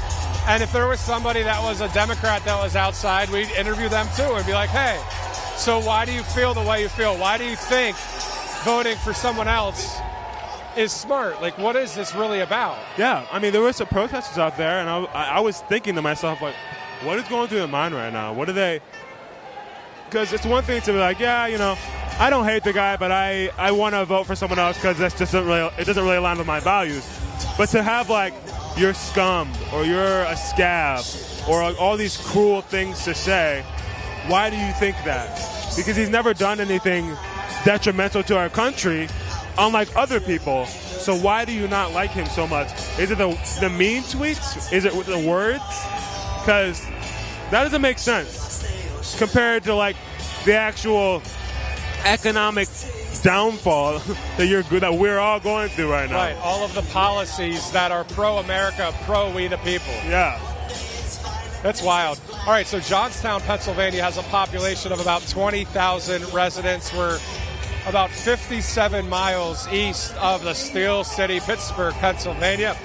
And if there was somebody that was a Democrat that was outside, we'd interview them too and be like, hey, so why do you feel the way you feel? Why do you think voting for someone else is smart? Like, what is this really about? Yeah, I mean, there were some protesters out there, and I was thinking to myself, like, what is going through their mind right now? What are they? Because it's one thing to be like, yeah, I don't hate the guy, but I want to vote for someone else because it doesn't really align with my values. But to have, like, you're scum, or you're a scab, or like all these cruel things to say, why do you think that? Because he's never done anything detrimental to our country, unlike other people. So why do you not like him so much? Is it the mean tweets? Is it the words? Because that doesn't make sense compared to like the actual economic downfall that we're all going through right now. Right, all of the policies that are pro-America, pro-we the people. Yeah. That's wild. All right, so Johnstown, Pennsylvania has a population of about 20,000 residents. We're about 57 miles east of the Steel City, Pittsburgh, Pennsylvania.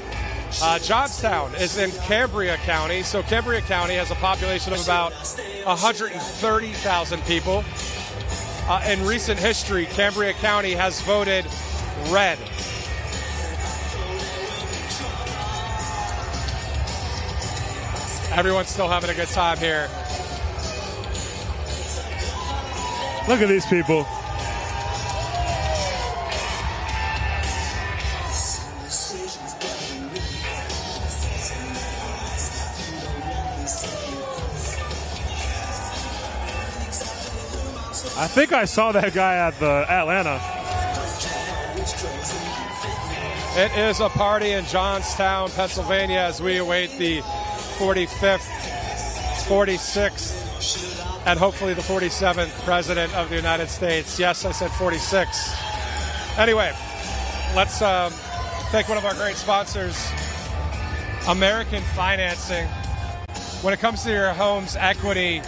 Johnstown is in Cambria County. So Cambria County has a population of about 130,000 people. In recent history, Cambria County has voted red. Everyone's still having a good time here. Look at these people. I think I saw that guy at the Atlanta. It is a party in Johnstown, Pennsylvania, as we await the 45th, 46th, and hopefully the 47th President of the United States. Yes, I said 46. Anyway, let's thank one of our great sponsors, American Financing. When it comes to your home's equity,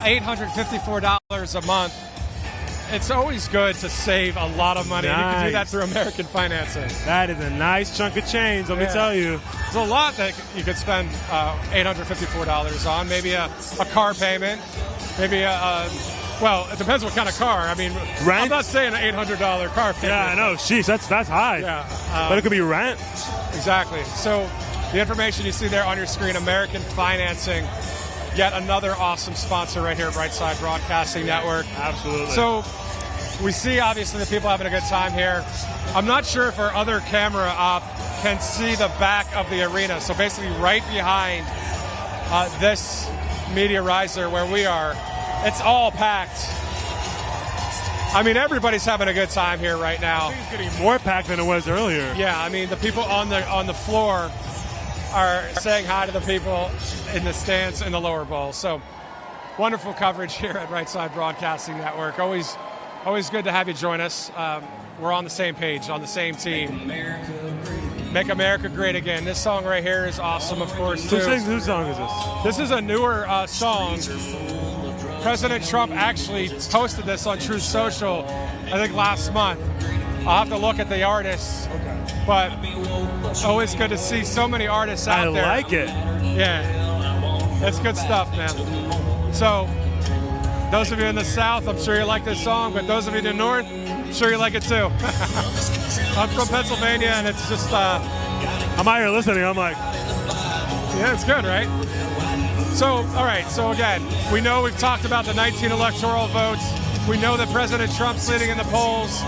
$854 a month. It's always good to save a lot of money. Nice. And you can do that through American Financing. That is a nice chunk of change, let me tell you. There's a lot that you could spend $854 on. Maybe a car payment. Maybe well, it depends what kind of car. I mean, rent? I'm not saying an $800 car payment. Yeah, I know. Sheesh, that's high. Yeah, but it could be rent. Exactly. So the information you see there on your screen, American Financing, yet another awesome sponsor right here at Brightside Broadcasting Network. Absolutely. So we see, obviously, the people having a good time here. I'm not sure if our other camera op can see the back of the arena. So basically right behind this media riser where we are, it's all packed. I mean, everybody's having a good time here right now. I think it's getting more packed than it was earlier. Yeah, I mean, the people on the floor are saying hi to the people in the stands in the lower bowl. So wonderful coverage here at Right Side Broadcasting Network. Always good to have you join us. We're on the same page, on the same team. Make America Great Again. This song right here is awesome, of course, too. Whose song is this? This is a newer song. President Trump actually posted this on Truth Social, I think last month. I'll have to look at the artists, but always good to see so many artists out there. I like it. Yeah, it's good stuff, man. So, those of you in the South, I'm sure you like this song, but those of you in the North, I'm sure you like it too. I'm from Pennsylvania, and it's just... I'm out here listening, I'm like... Yeah, it's good, right? So, all right, so again, we know we've talked about the 19 electoral votes. We know that President Trump's leading in the polls.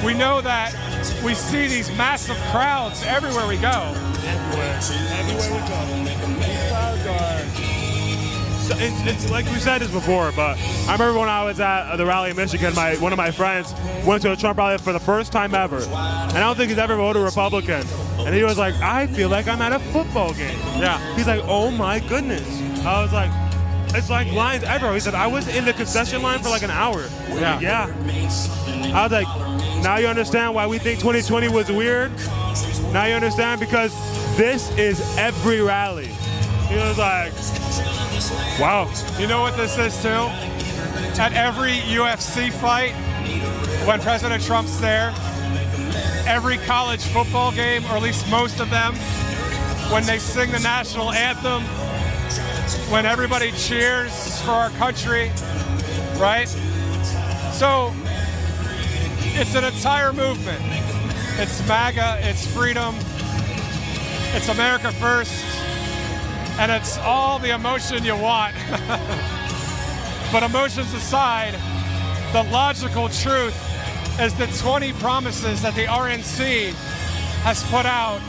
We know that we see these massive crowds everywhere we go. Everywhere we go. These crowds are... It's like we said this before, but I remember when I was at the rally in Michigan, one of my friends went to a Trump rally for the first time ever. And I don't think he's ever voted Republican. And he was like, I feel like I'm at a football game. Yeah. He's like, oh my goodness. I was like, it's like lines everywhere. He said, I was in the concession line for like an hour. Yeah. Yeah. I was like, now you understand why we think 2020 was weird? Now you understand because this is every rally. He was like, wow. You know what this is too? At every UFC fight, when President Trump's there, every college football game, or at least most of them, when they sing the national anthem, when everybody cheers for our country, right? So it's an entire movement. It's MAGA, it's freedom, it's America first, and it's all the emotion you want. But emotions aside, the logical truth is the 20 promises that the RNC has put out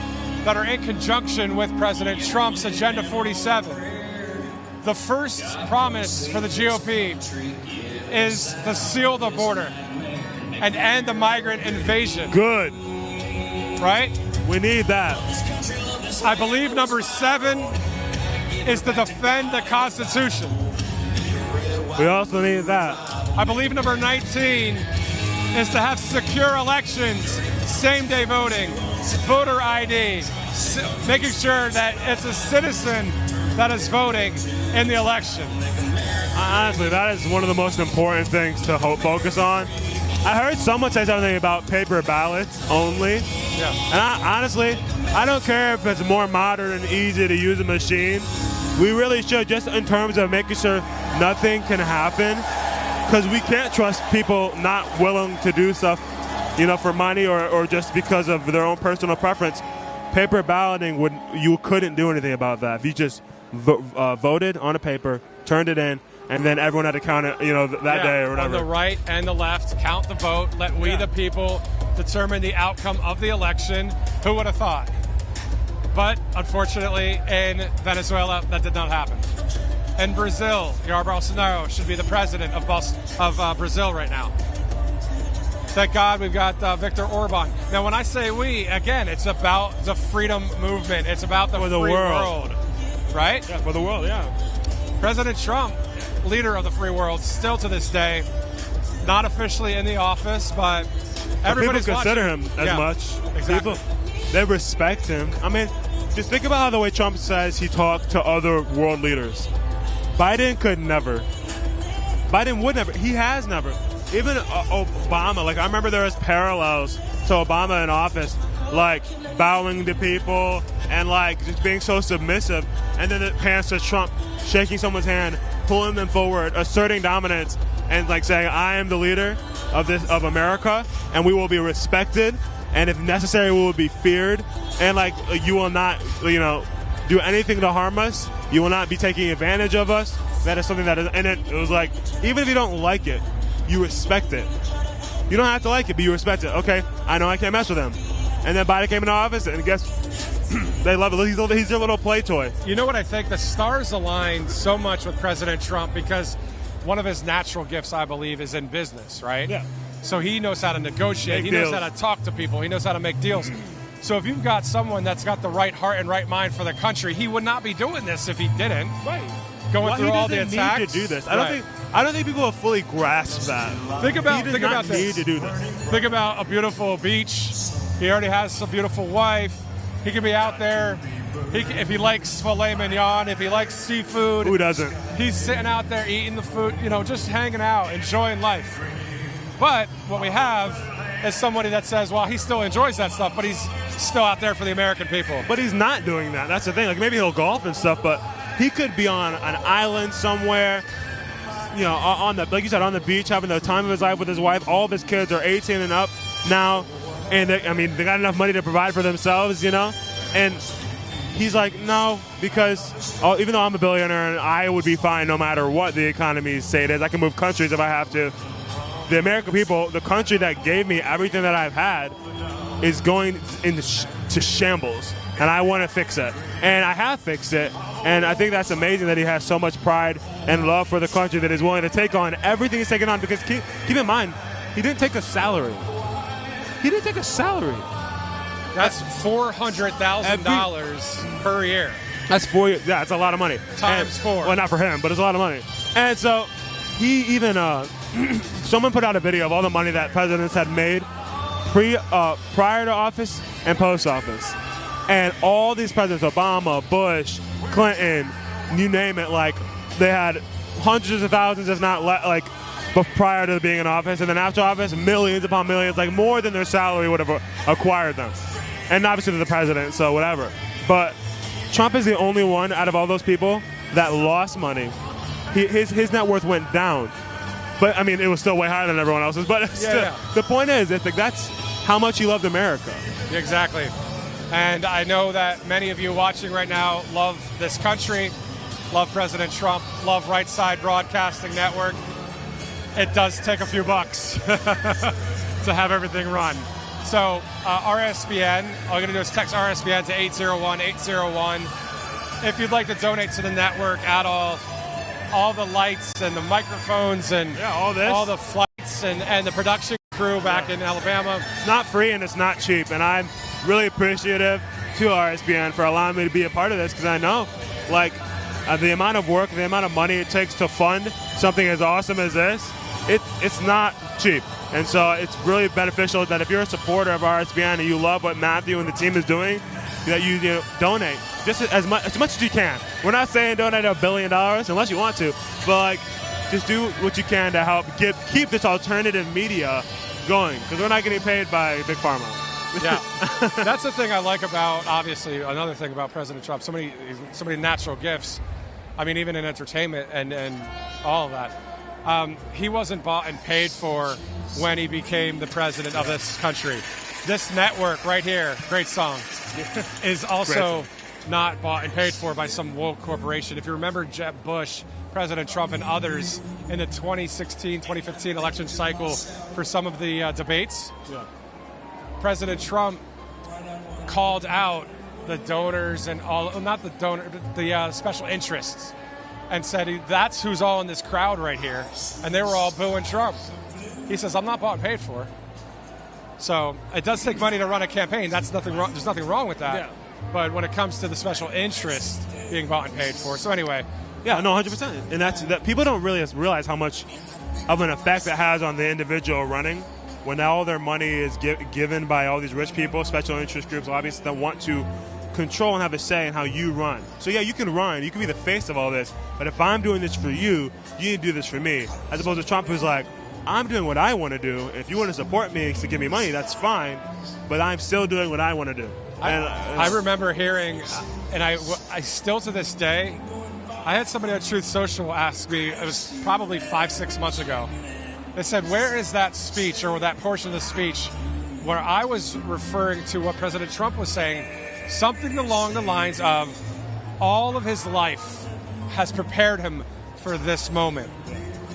that are in conjunction with President Trump's Agenda 47. The first promise for the GOP is to seal the border and end the migrant invasion. Good. Right? We need that. I believe number 7 is to defend the Constitution. We also need that. I believe number 19 is to have secure elections, same-day voting, voter ID, making sure that it's a citizen that is voting in the election. Honestly, that is one of the most important things to focus on. I heard someone say something about paper ballots only. Yeah. And honestly, I don't care if it's more modern and easy to use a machine. We really should, just in terms of making sure nothing can happen, because we can't trust people not willing to do stuff, for money or just because of their own personal preference. Paper balloting, you couldn't do anything about that. If you just voted on a paper, turned it in, and then everyone had to count it, that day or whatever. On the right and the left, count the vote. Let we, the people, determine the outcome of the election. Who would have thought? But unfortunately, in Venezuela, that did not happen. In Brazil, Jair Bolsonaro should be the president of Brazil right now. Thank God we've got Viktor Orban. Now, when I say we, again, it's about the freedom movement. It's about the free world. Right? Yeah, for the world, yeah. President Trump, leader of the free world, still to this day, not officially in the office, but everybody's people consider watching. him as much. Exactly. They respect him. I mean, just think about how the way Trump says he talked to other world leaders. Biden could never. Biden would never. He has never. Even Obama, like I remember there was parallels to Obama in office, like bowing to people and like just being so submissive. And then it pans to Trump shaking someone's hand, pulling them forward, asserting dominance, and like saying, "I am the leader of America, and we will be respected, and if necessary, we will be feared, and like you will not, do anything to harm us. You will not be taking advantage of us." That is something that is, and it was like, even if you don't like it, you respect it. You don't have to like it, but you respect it. Okay, I know I can't mess with him. And then Biden came into office, and guess they love it. He's their little play toy. You know what I think? The stars aligned so much with President Trump because one of his natural gifts, I believe, is in business, right? Yeah. So he knows how to negotiate. Make He knows deals. how to talk to people. He knows how to make deals. So if you've got someone that's got the right heart and right mind for the country, he would not be doing this if he didn't. Right. Going through all the attacks. He doesn't need to do this. I don't think people have fully grasped that. Think about this. this. Need to do this. Think about a beautiful beach. He already has a beautiful wife. He can be out there. If he likes filet mignon, if he likes seafood. Who doesn't? He's sitting out there eating the food, just hanging out, enjoying life. But what we have is somebody that says, well, he still enjoys that stuff, but he's still out there for the American people. But he's not doing that. That's the thing. Like maybe he'll golf and stuff, but he could be on an island somewhere, on the, like you said, on the beach, having the time of his life with his wife. All of his kids are 18 and up now, and they got enough money to provide for themselves, And he's like, no, because even though I'm a billionaire and I would be fine no matter what the economy say it is, I can move countries if I have to. The American people, the country that gave me everything that I've had, is going to shambles, and I want to fix it. And I have fixed it, and I think that's amazing that he has so much pride and love for the country that he's willing to take on everything he's taking on, because keep in mind, he didn't take a salary. That's $400,000 per year. That's 4 years. Yeah, it's a lot of money. Times 4. Well, not for him, but it's a lot of money. And so he even, someone put out a video of all the money that presidents had made prior to office and post office. And all these presidents, Obama, Bush, Clinton, you name it, like they had hundreds of thousands, if not prior to being in office. And then after office, millions upon millions, like more than their salary would have acquired them. And obviously the president, so whatever. But Trump is the only one out of all those people that lost money. His net worth went down. But, it was still way higher than everyone else's. But the point is, that's how much he loved America. Exactly. And I know that many of you watching right now love this country, love President Trump, love Right Side Broadcasting Network. It does take a few bucks to have everything run. So RSBN, all you're going to do is text RSBN to 801-801. If you'd like to donate to the network at all the lights and the microphones and all the flights and the production crew back in Alabama. It's not free and it's not cheap, and I'm really appreciative to RSBN for allowing me to be a part of this, because I know the amount of work, the amount of money it takes to fund something as awesome as this, it's not cheap. And so it's really beneficial that if you're a supporter of RSBN and you love what Matthew and the team is doing, that you donate just as much as you can. We're not saying donate $1 billion unless you want to, but just do what you can to help keep this alternative media going, because we're not getting paid by Big Pharma. Yeah, that's the thing I like about, obviously, another thing about President Trump, so many natural gifts. Even in entertainment and all of that. He wasn't bought and paid for when he became the president of this country. This network right here, great song, is also not bought and paid for by some woke corporation. If you remember Jeb Bush, President Trump, and others in the 2016-2015 election cycle for some of the debates, President Trump called out the donors and the special interests, and said that's who's all in this crowd right here, and they were all booing Trump. He says, I'm not bought and paid for. So it does take money to run a campaign. That's nothing wrong. There's nothing wrong with that. Yeah. But when it comes to the special interest being bought and paid for. So anyway. Yeah, no, 100%. And that people don't really realize how much of an effect that has on the individual running when all their money is given by all these rich people, special interest groups, lobbyists that want to control and have a say in how you run. So yeah, you can run, you can be the face of all this, but if I'm doing this for you, you need to do this for me. As opposed to Trump, who's like, I'm doing what I want to do. If you want to support me to give me money, that's fine, but I'm still doing what I want to do. I remember hearing, and I still to this day, I had somebody on Truth Social ask me, it was probably 5-6 months ago, they said, where is that speech or that portion of the speech where I was referring to what President Trump was saying, something along the lines of all of his life has prepared him for this moment,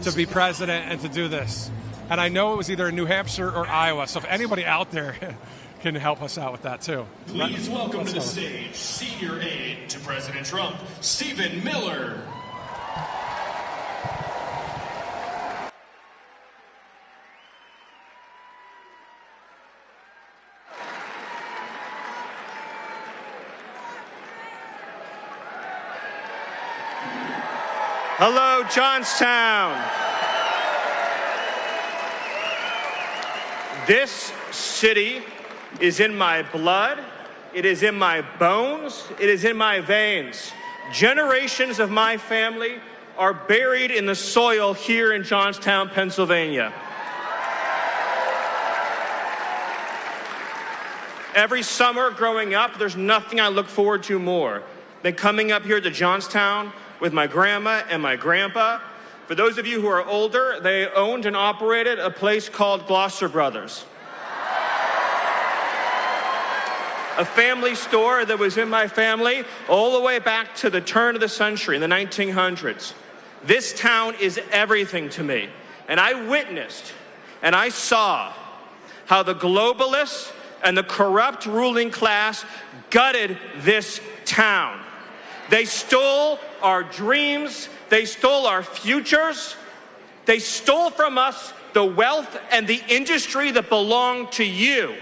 to be president and to do this. And I know it was either in New Hampshire or Iowa, so if anybody out there can help us out with that too. Please welcome to the stage Senior Aide to President Trump, Stephen Miller. Hello, Johnstown. This city is in my blood, it is in my bones, it is in my veins. Generations of my family are buried in the soil here in Johnstown, Pennsylvania. Every summer growing up, there's nothing I look forward to more than coming up here to Johnstown with my grandma and my grandpa. For those of you who are older, they owned and operated a place called Gloucester Brothers. A family store that was in my family all the way back to the turn of the century, in the 1900s. This town is everything to me. And I witnessed and I saw how the globalists and the corrupt ruling class gutted this town. They stole our dreams. They stole our futures. They stole from us the wealth and the industry that belonged to you,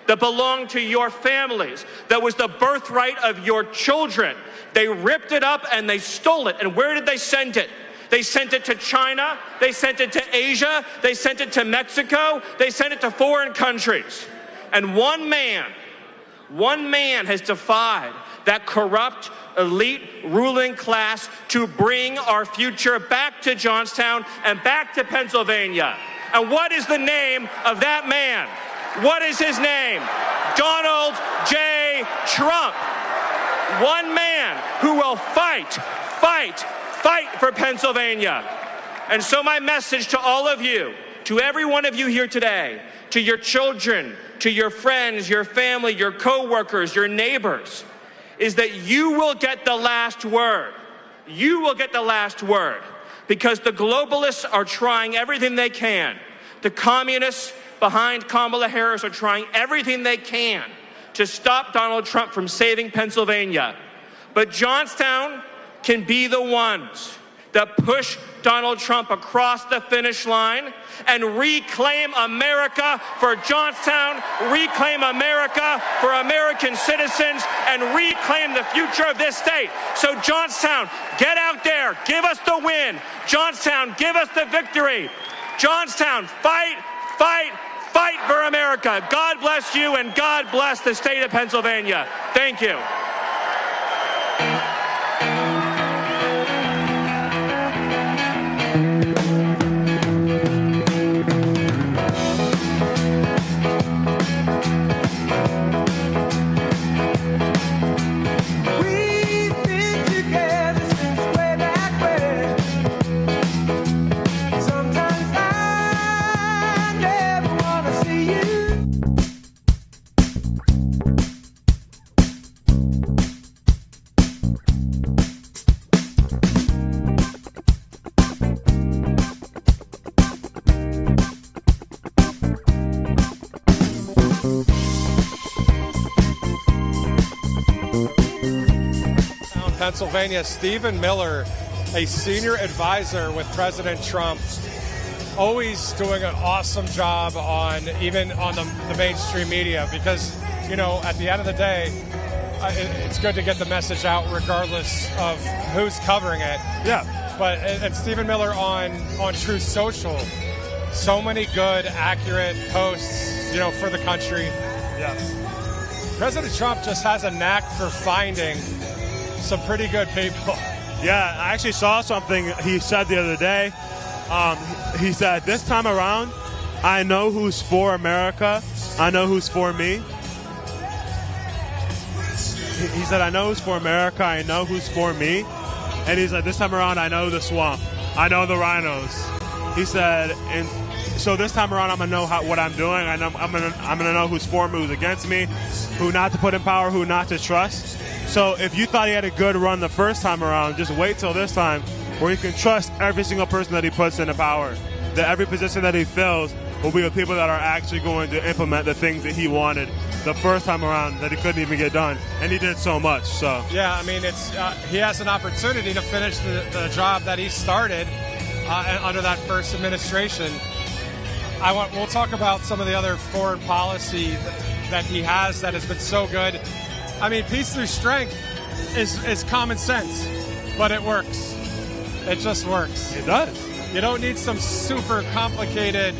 that belonged to your families, that was the birthright of your children. They ripped it up and they stole it. And where did they send it? They sent it to China. They sent it to Asia. They sent it to Mexico. They sent it to foreign countries. And one man has defied that corrupt, elite ruling class to bring our future back to Johnstown and back to Pennsylvania. And what is the name of that man? What is his name? Donald J. Trump. One man who will fight for Pennsylvania. And so my message to all of you, to every one of you here today, to your children, to your friends, your family, your co-workers, your neighbors, is that you will get the last word. You will get the last word, because the globalists are trying everything they can. The communists behind Kamala Harris are trying everything they can to stop Donald Trump from saving Pennsylvania. But Johnstown can be the ones that push Donald Trump across the finish line and reclaim America for Johnstown, reclaim America for American citizens, and reclaim the future of this state. So Johnstown, get out there, give us the win. Johnstown, give us the victory. Johnstown, fight for America. God bless you, and God bless the state of Pennsylvania. Thank you. Pennsylvania, Stephen Miller, a senior advisor with President Trump. always doing an awesome job even on the mainstream media, because, you know, at the end of the day, it's good to get the message out regardless of who's covering it. Yeah. But and Stephen Miller on Truth Social, so many good, accurate posts, you know, for the country. Yeah. President Trump just has a knack for finding some pretty good people. Yeah, I actually saw something he said the other day. He said, this time around, I know who's for America. I know who's for me. He said, I know who's for America. I know who's for me. And he's like, this time around, I know the swamp. I know the rhinos. He said, and so this time around, I'm gonna know what I'm doing. I'm gonna know who's for me, who's against me, who not to put in power, who not to trust. So if you thought he had a good run the first time around, just wait till this time, where you can trust every single person that he puts into power. That every position that he fills will be with people that are actually going to implement the things that he wanted the first time around that he couldn't even get done, and he did so much. So yeah, I mean, it's he has an opportunity to finish the job that he started under that first administration. We'll talk about some of the other foreign policy that he has that has been so good. I mean, peace through strength is common sense, but it works. It just works. It does. You don't need some super complicated.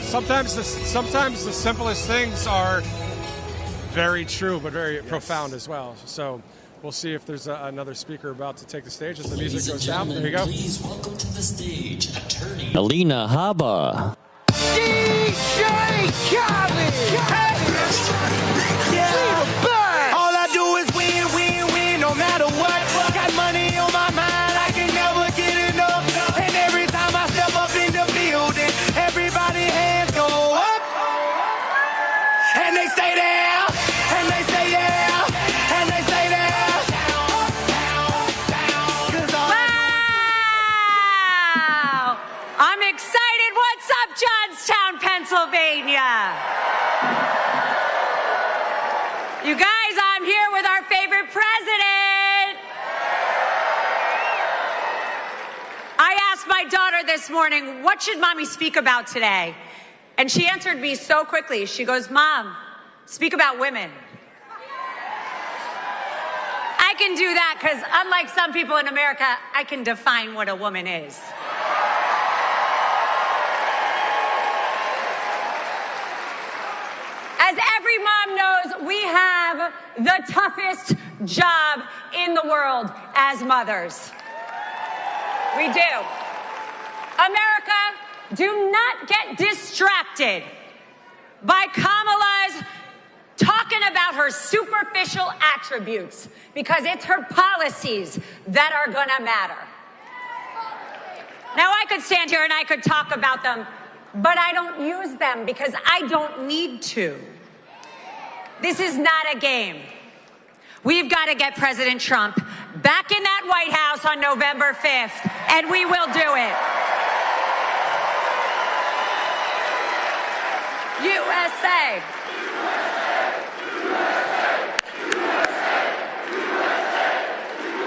Sometimes the simplest things are very true, but very profound as well. So we'll see if there's another speaker about to take the stage as the music goes down. There you go. Please welcome to the stage, Attorney Alina Habba. DJ Khaled! Yeah. All I do is win, win, win, no matter what. Got money on my mind, I can never get enough. And every time I step up in the building, everybody hands go up. And they stay there, and they say yeah, and they say there. Wow! I'm excited. What's up, Johnstown, Pennsylvania? You guys, I'm here with our favorite president. I asked my daughter this morning, what should mommy speak about today? And she answered me so quickly. She goes, Mom, speak about women. I can do that because unlike some people in America, I can define what a woman is. As every mom knows, we have the toughest job in the world as mothers. We do. America, do not get distracted by Kamala's talking about her superficial attributes, because it's her policies that are gonna matter. Now, I could stand here and I could talk about them, but I don't use them because I don't need to. This is not a game. We've got to get President Trump back in that White House on November 5th, and we will do it. USA.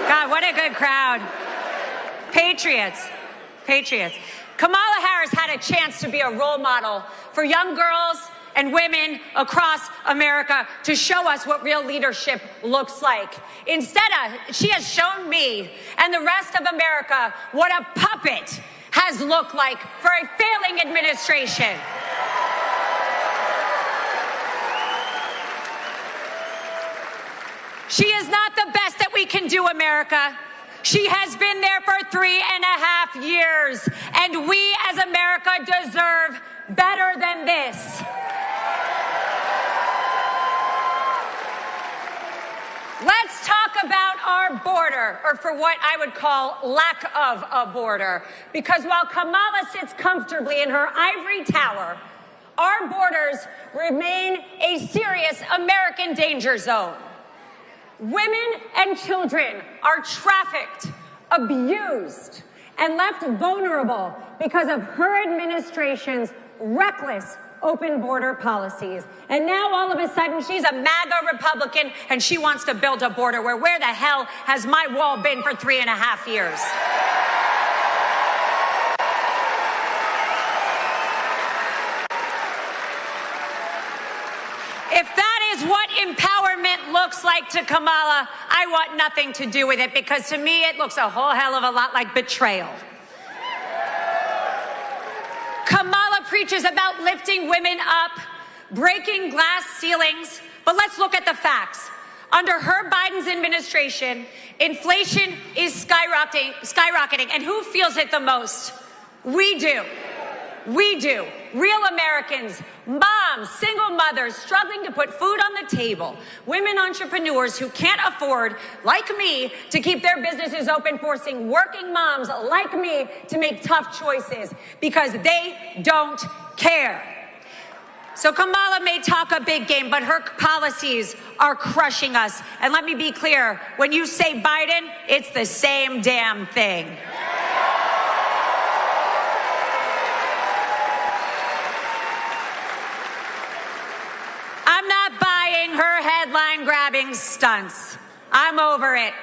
God, what a good crowd. Patriots. Patriots. Kamala Harris had a chance to be a role model for young girls and women across America to show us what real leadership looks like. Instead, she has shown me and the rest of America what a puppet has looked like for a failing administration. She is not the best that we can do, America. She has been there for 3.5 years, and we as America deserve better than this. Let's talk about our border, or for what I would call lack of a border. Because while Kamala sits comfortably in her ivory tower, our borders remain a serious American danger zone. Women and children are trafficked, abused, and left vulnerable because of her administration's reckless open border policies. And now all of a sudden she's a MAGA Republican and she wants to build a border where the hell has my wall been for 3.5 years? like to Kamala, I want nothing to do with it, because to me it looks a whole hell of a lot like betrayal. Kamala preaches about lifting women up, breaking glass ceilings, but let's look at the facts. Under her Biden's administration, inflation is skyrocketing, and who feels it the most? We do. We do. Real Americans, moms, single mothers struggling to put food on the table, women entrepreneurs who can't afford, like me, to keep their businesses open, forcing working moms like me to make tough choices because they don't care. So Kamala may talk a big game, but her policies are crushing us. And let me be clear, when you say Biden, it's the same damn thing. I'm not buying her headline-grabbing stunts. I'm over it.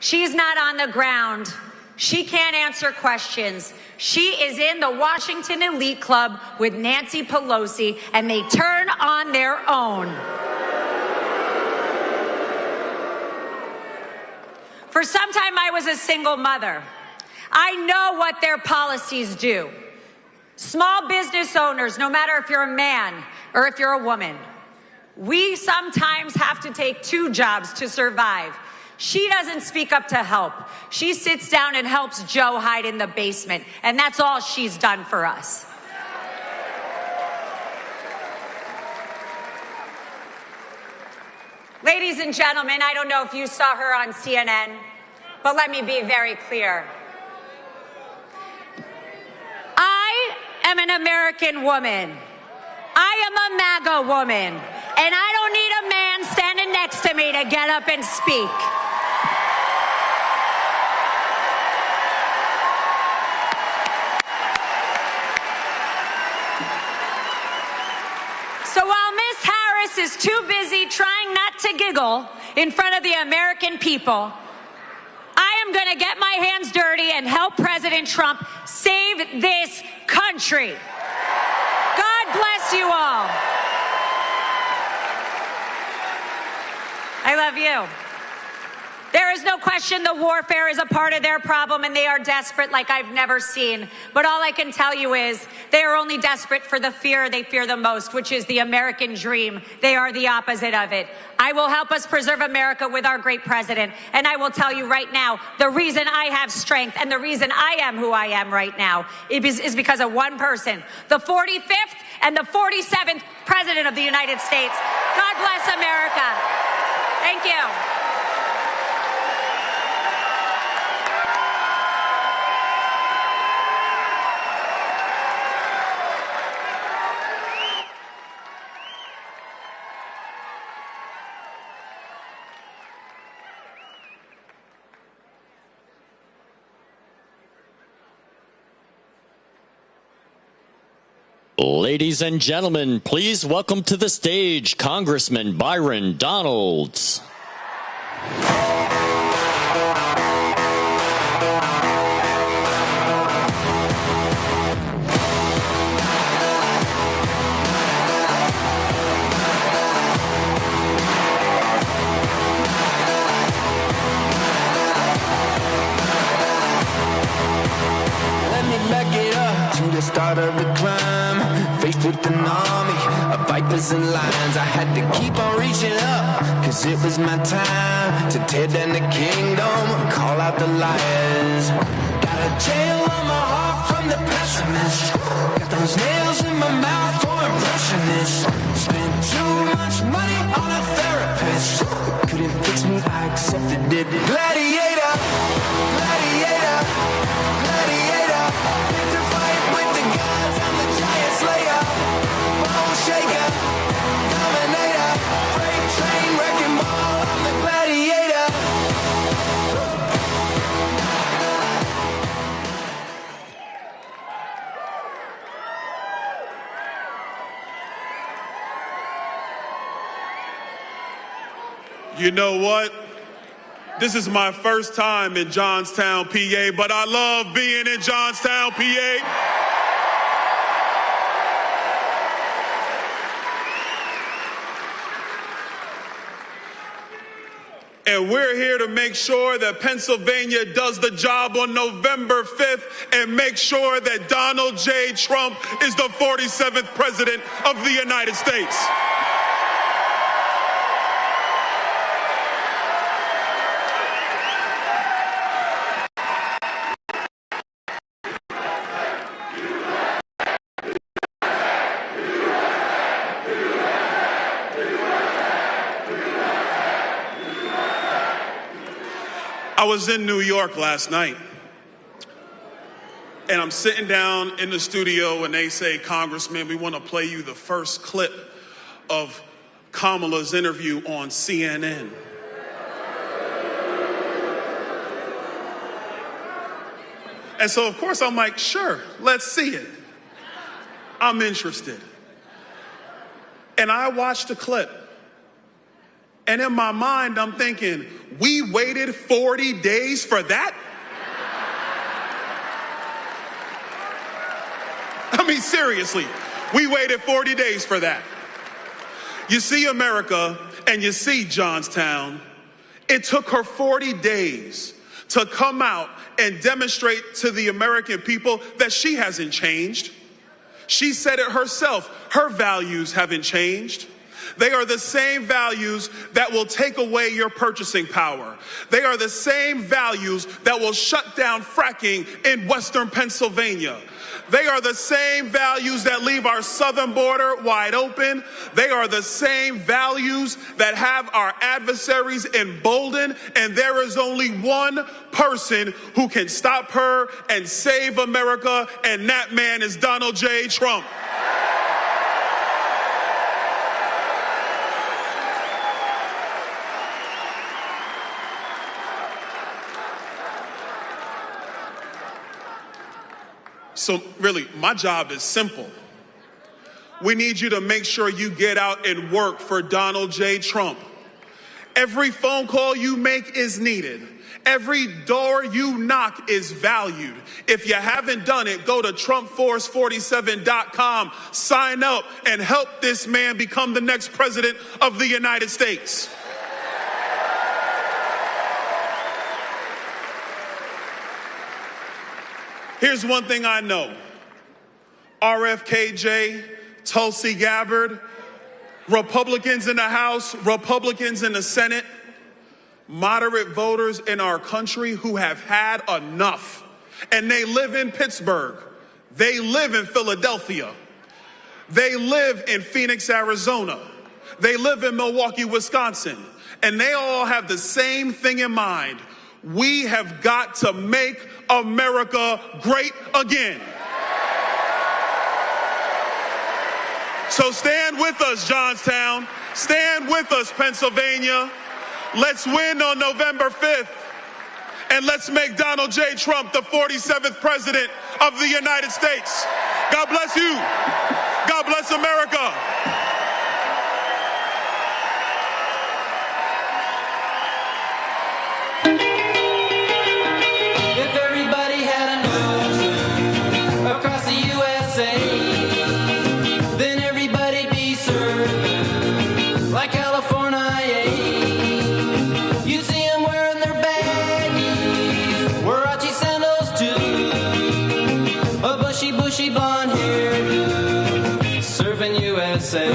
She's not on the ground. She can't answer questions. She is in the Washington elite club with Nancy Pelosi, and they turn on their own. For some time, I was a single mother. I know what their policies do. Small business owners, no matter if you're a man or if you're a woman, we sometimes have to take 2 jobs to survive. She doesn't speak up to help. She sits down and helps Joe hide in the basement, and that's all she's done for us. Ladies and gentlemen, I don't know if you saw her on CNN, but let me be very clear. I am an American woman. I am a MAGA woman, and I don't need a man standing next to me to get up and speak. So while Ms. Harris is too busy trying not to giggle in front of the American people, I am going to get my hands dirty and help President Trump save this country. God bless you all. I love you. There is no question the warfare is a part of their problem, and they are desperate like I've never seen. But all I can tell you is they are only desperate for the fear they fear the most, which is the American dream. They are the opposite of it. I will help us preserve America with our great president. And I will tell you right now, the reason I have strength and the reason I am who I am right now is because of one person, the 45th and the 47th president of the United States. God bless America. Thank you. Ladies and gentlemen, please welcome to the stage Congressman Byron Donalds. Let me back it up to the start of the climb. Faced with an army of vipers and lions, I had to keep on reaching up, cause it was my time to tear down the kingdom, call out the liars. Got a jail on my heart from the pessimist, got those nails in my mouth for impressionists. Spent too much money on a therapist, couldn't fix me, I accepted it. Gladiator, gladiator, gladiator, picked a fight with the gods, I'm the giant slayer, bone shaker, dominator, freight train wrecking ball, I'm the gladiator. You know what? This is my first time in Johnstown, PA, but I love being in Johnstown, PA. And we're here to make sure that Pennsylvania does the job on November 5th and make sure that Donald J. Trump is the 47th president of the United States. I was in New York last night, and I'm sitting down in the studio, and they say, Congressman, we want to play you the first clip of Kamala's interview on CNN. And so, of course, I'm like, sure, let's see it. I'm interested. And I watched the clip. And in my mind, I'm thinking, we waited 40 days for that? I mean, seriously, we waited 40 days for that. You see America and you see Johnstown. It took her 40 days to come out and demonstrate to the American people that she hasn't changed. She said it herself. Her values haven't changed. They are the same values that will take away your purchasing power. They are the same values that will shut down fracking in Western Pennsylvania. They are the same values that leave our southern border wide open. They are the same values that have our adversaries emboldened. And there is only one person who can stop her and save America, and that man is Donald J. Trump. So really, my job is simple. We need you to make sure you get out and work for Donald J. Trump. Every phone call you make is needed. Every door you knock is valued. If you haven't done it, go to TrumpForce47.com, sign up, and help this man become the next president of the United States. Here's one thing I know. RFKJ, Tulsi Gabbard, Republicans in the House, Republicans in the Senate, moderate voters in our country who have had enough. And they live in Pittsburgh. They live in Philadelphia. They live in Phoenix, Arizona. They live in Milwaukee, Wisconsin. And they all have the same thing in mind. We have got to make America great again. So stand with us, Johnstown. Stand with us, Pennsylvania. Let's win on November 5th. And let's make Donald J. Trump the 47th president of the United States. God bless you. God bless America. Bushy blonde hairdo, surfing USA.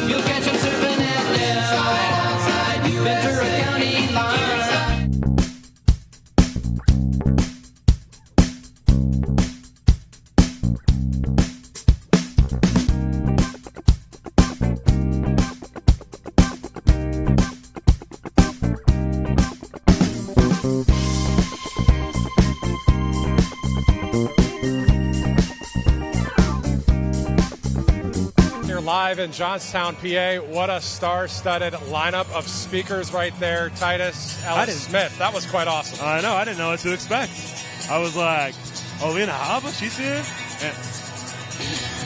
You'll catch him surfing at Nell, Ventura County line. Live in Johnstown, PA. What a star-studded lineup of speakers right there. Titus, Ellis Smith. That was quite awesome. I know. I didn't know what to expect. I was like, Alina Habba, she's here?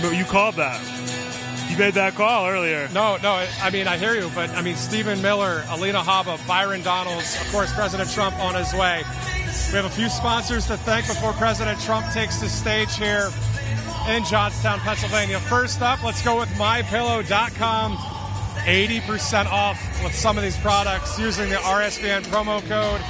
And you called that. You made that call earlier. No. I mean, I hear you, but I mean, Stephen Miller, Alina Habba, Byron Donalds, of course, President Trump on his way. We have a few sponsors to thank before President Trump takes the stage here in Johnstown, Pennsylvania. First up, let's go with MyPillow.com. 80% off with some of these products using the RSBN promo code.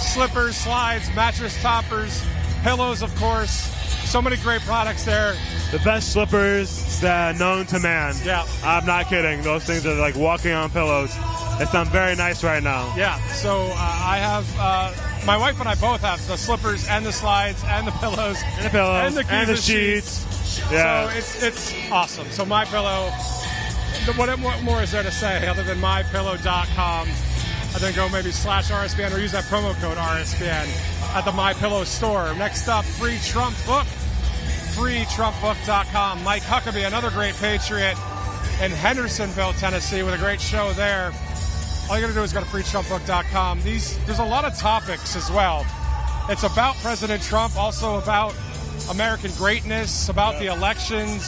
Slippers, slides, mattress toppers, pillows, of course. So many great products there. The best slippers that are known to man. Yeah. I'm not kidding. Those things are like walking on pillows. They sound very nice right now. Yeah, so I have, my wife and I both have the slippers and the slides and the pillows. And the pillows. And the and the sheets. Yeah. So it's awesome. So My Pillow, what more is there to say other than mypillow.com? And then go maybe /RSBN or use that promo code RSBN at the My Pillow store. Next up, Free Trump Book, freetrumpbook.com. Mike Huckabee, another great patriot in Hendersonville, Tennessee, with a great show there. All you got to do is go to freetrumpbook.com. There's a lot of topics as well. It's about President Trump, also about American greatness, about the elections,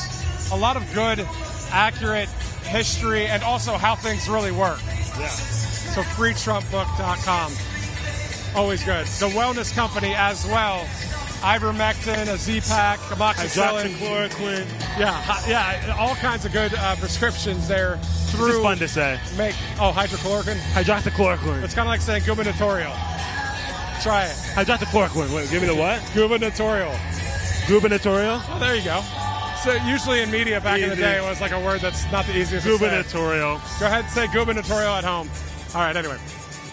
a lot of good, accurate history, and also how things really work. Yeah. So freetrumpbook.com. Always good. The Wellness Company as well. Ivermectin, a Z-Pack, amoxicillin. Hydroxychloroquine. Yeah, all kinds of good prescriptions there. Through It's fun to say. Hydrochloroquine? Hydroxychloroquine. It's kind of like saying gubernatorial. Try it. Hydroxychloroquine. Wait, give me the what? Gubernatorial. Gubernatorial? Oh, there you go. So usually in media back in the day, it was like a word that's not the easiest to say. Gubernatorial. Go ahead and say gubernatorial at home. All right, anyway.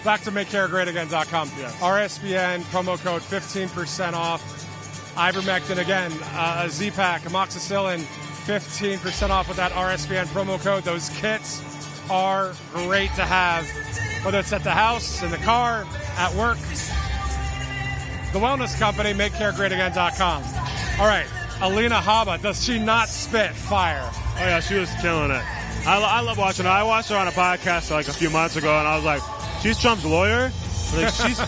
Back to makecaregreatagain.com. Yes. RSBN, promo code 15% off. Ivermectin, again, a Z-Pack, amoxicillin, 15% off with that RSBN promo code. Those kits are great to have, whether it's at the house, in the car, at work. The Wellness Company, makecaregreatagain.com. All right, Alina Habba, does she not spit fire? Oh, yeah, she was killing it. I love watching her. I watched her on a podcast like a few months ago, and I was like, she's Trump's lawyer? Like, she's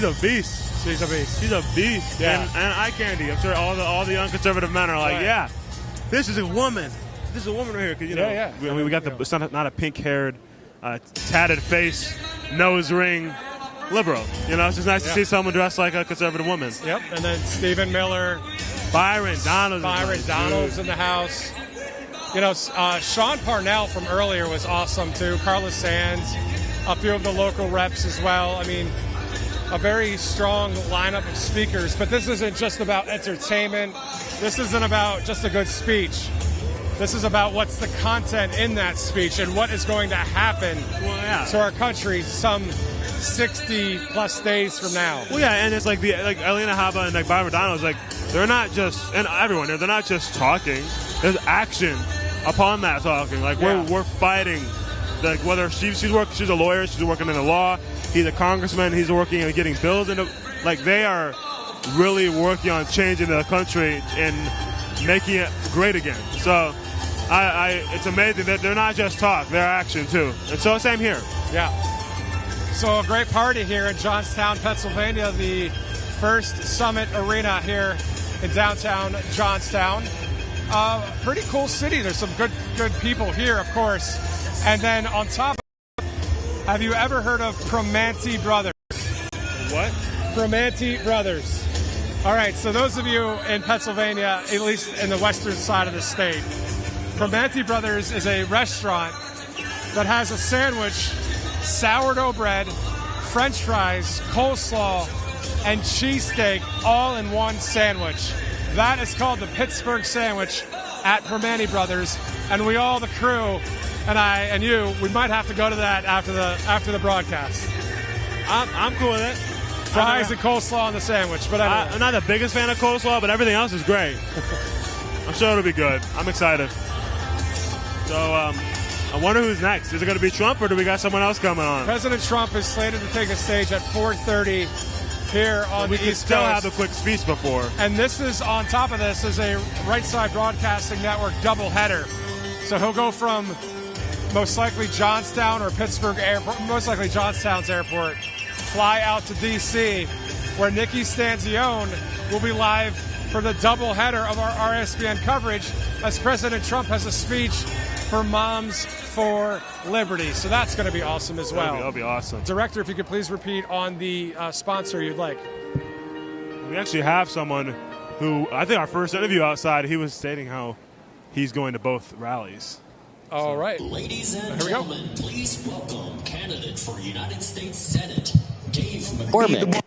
a beast. She's a beast. She's a beast. Yeah. And eye candy. I'm sure all the young conservative men are like, Right. yeah, this is a woman. This is a woman right here. 'Cause, you know, Yeah. we got it's not a pink-haired, tatted face, nose ring liberal. You know, it's just nice to see someone dressed like a conservative woman. Yep, and then Stephen Miller. Byron Donald's in the house. You know, Sean Parnell from earlier was awesome, too. Carlos Sands, a few of the local reps as well. I mean, a very strong lineup of speakers. But this isn't just about entertainment. This isn't about just a good speech. This is about what's the content in that speech and what is going to happen to our country some 60-plus days from now. Well, yeah, and it's like Alina Habba and like Byron Donald's, like they're not just, and everyone, they're not just talking. There's action upon that talking. Like we're fighting. Like whether she's a lawyer, she's working in the law. He's a congressman. He's working on getting bills into. Like they are really working on changing the country and making it great again. So, it's amazing that they're not just talk; they're action too. And so same here. Yeah. So a great party here in Johnstown, Pennsylvania, the first Summit Arena here in downtown Johnstown. Pretty cool city. There's some good people here, of course. And then on top of it, have you ever heard of Primanti Brothers? What? Primanti Brothers. All right, so those of you in Pennsylvania, at least in the western side of the state, Primanti Brothers is a restaurant that has a sandwich, sourdough bread, French fries, coleslaw, and cheesesteak all in one sandwich. That is called the Pittsburgh Sandwich at Primanti Brothers, and we all, the crew, and I and you, we might have to go to that after the broadcast. I'm cool with it. Fries and coleslaw on the sandwich, but anyway. I'm not the biggest fan of coleslaw, but everything else is great. I'm sure it'll be good. I'm excited. So I wonder who's next. Is it going to be Trump, or do we got someone else coming on? President Trump is slated to take a stage at 4:30 here on the East Coast. We could still have a quick speech before. And this is, on top of this, is a Right Side Broadcasting Network doubleheader. So he'll go from most likely Johnstown or Pittsburgh Airport, most likely Johnstown's airport, fly out to D.C., where Nikki Stanzione will be live for the doubleheader of our RSBN coverage as President Trump has a speech for Moms for Liberty. So that's going to be awesome as well. That'll be awesome. Director, if you could please repeat on the sponsor you'd like. We actually have someone who, I think our first interview outside, he was stating how he's going to both rallies. All right. Ladies and Here we go. gentlemen, please welcome candidate for United States Senate, Dave McCormick.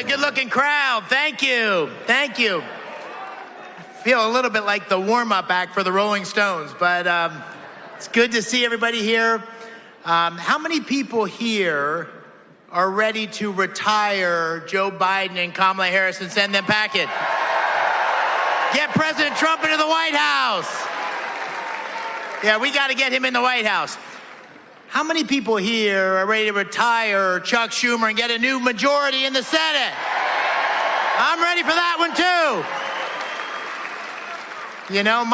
Good-looking crowd. Thank you. Thank you. I feel a little bit like the warm-up act for the Rolling Stones, but it's good to see everybody here. How many people here are ready to retire Joe Biden and Kamala Harris and send them packing? Get President Trump into the White House. Yeah, we got to get him in the White House. How many people here are ready to retire Chuck Schumer and get a new majority in the Senate? I'm ready for that one too. You know,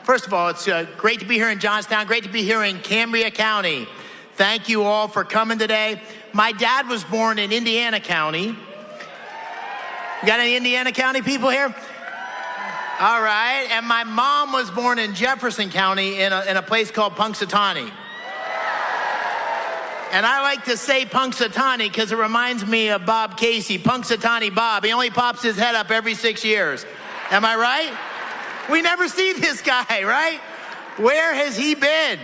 first of all, it's great to be here in Johnstown, great to be here in Cambria County. Thank you all for coming today. My dad was born in Indiana County. You got any Indiana County people here? All right, and my mom was born in Jefferson County in a place called Punxsutawney. And I like to say Punxsutawney because it reminds me of Bob Casey, Punxsutawney Bob. He only pops his head up every 6 years. Am I right? We never see this guy, right? Where has he been?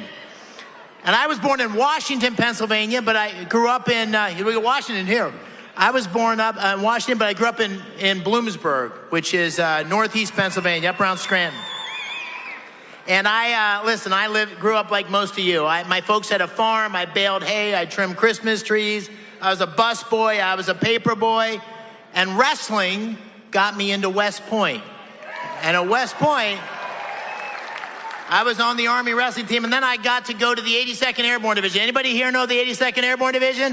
And I was born in Washington, Pennsylvania, but I grew up in, we got Washington here. I was born up in Washington, but I grew up in Bloomsburg, which is northeast Pennsylvania, up around Scranton. And I grew up like most of you. My folks had a farm. I baled hay. I trimmed Christmas trees. I was a bus boy. I was a paper boy. And wrestling got me into West Point. And at West Point, I was on the Army wrestling team. And then I got to go to the 82nd Airborne Division. Anybody here know the 82nd Airborne Division?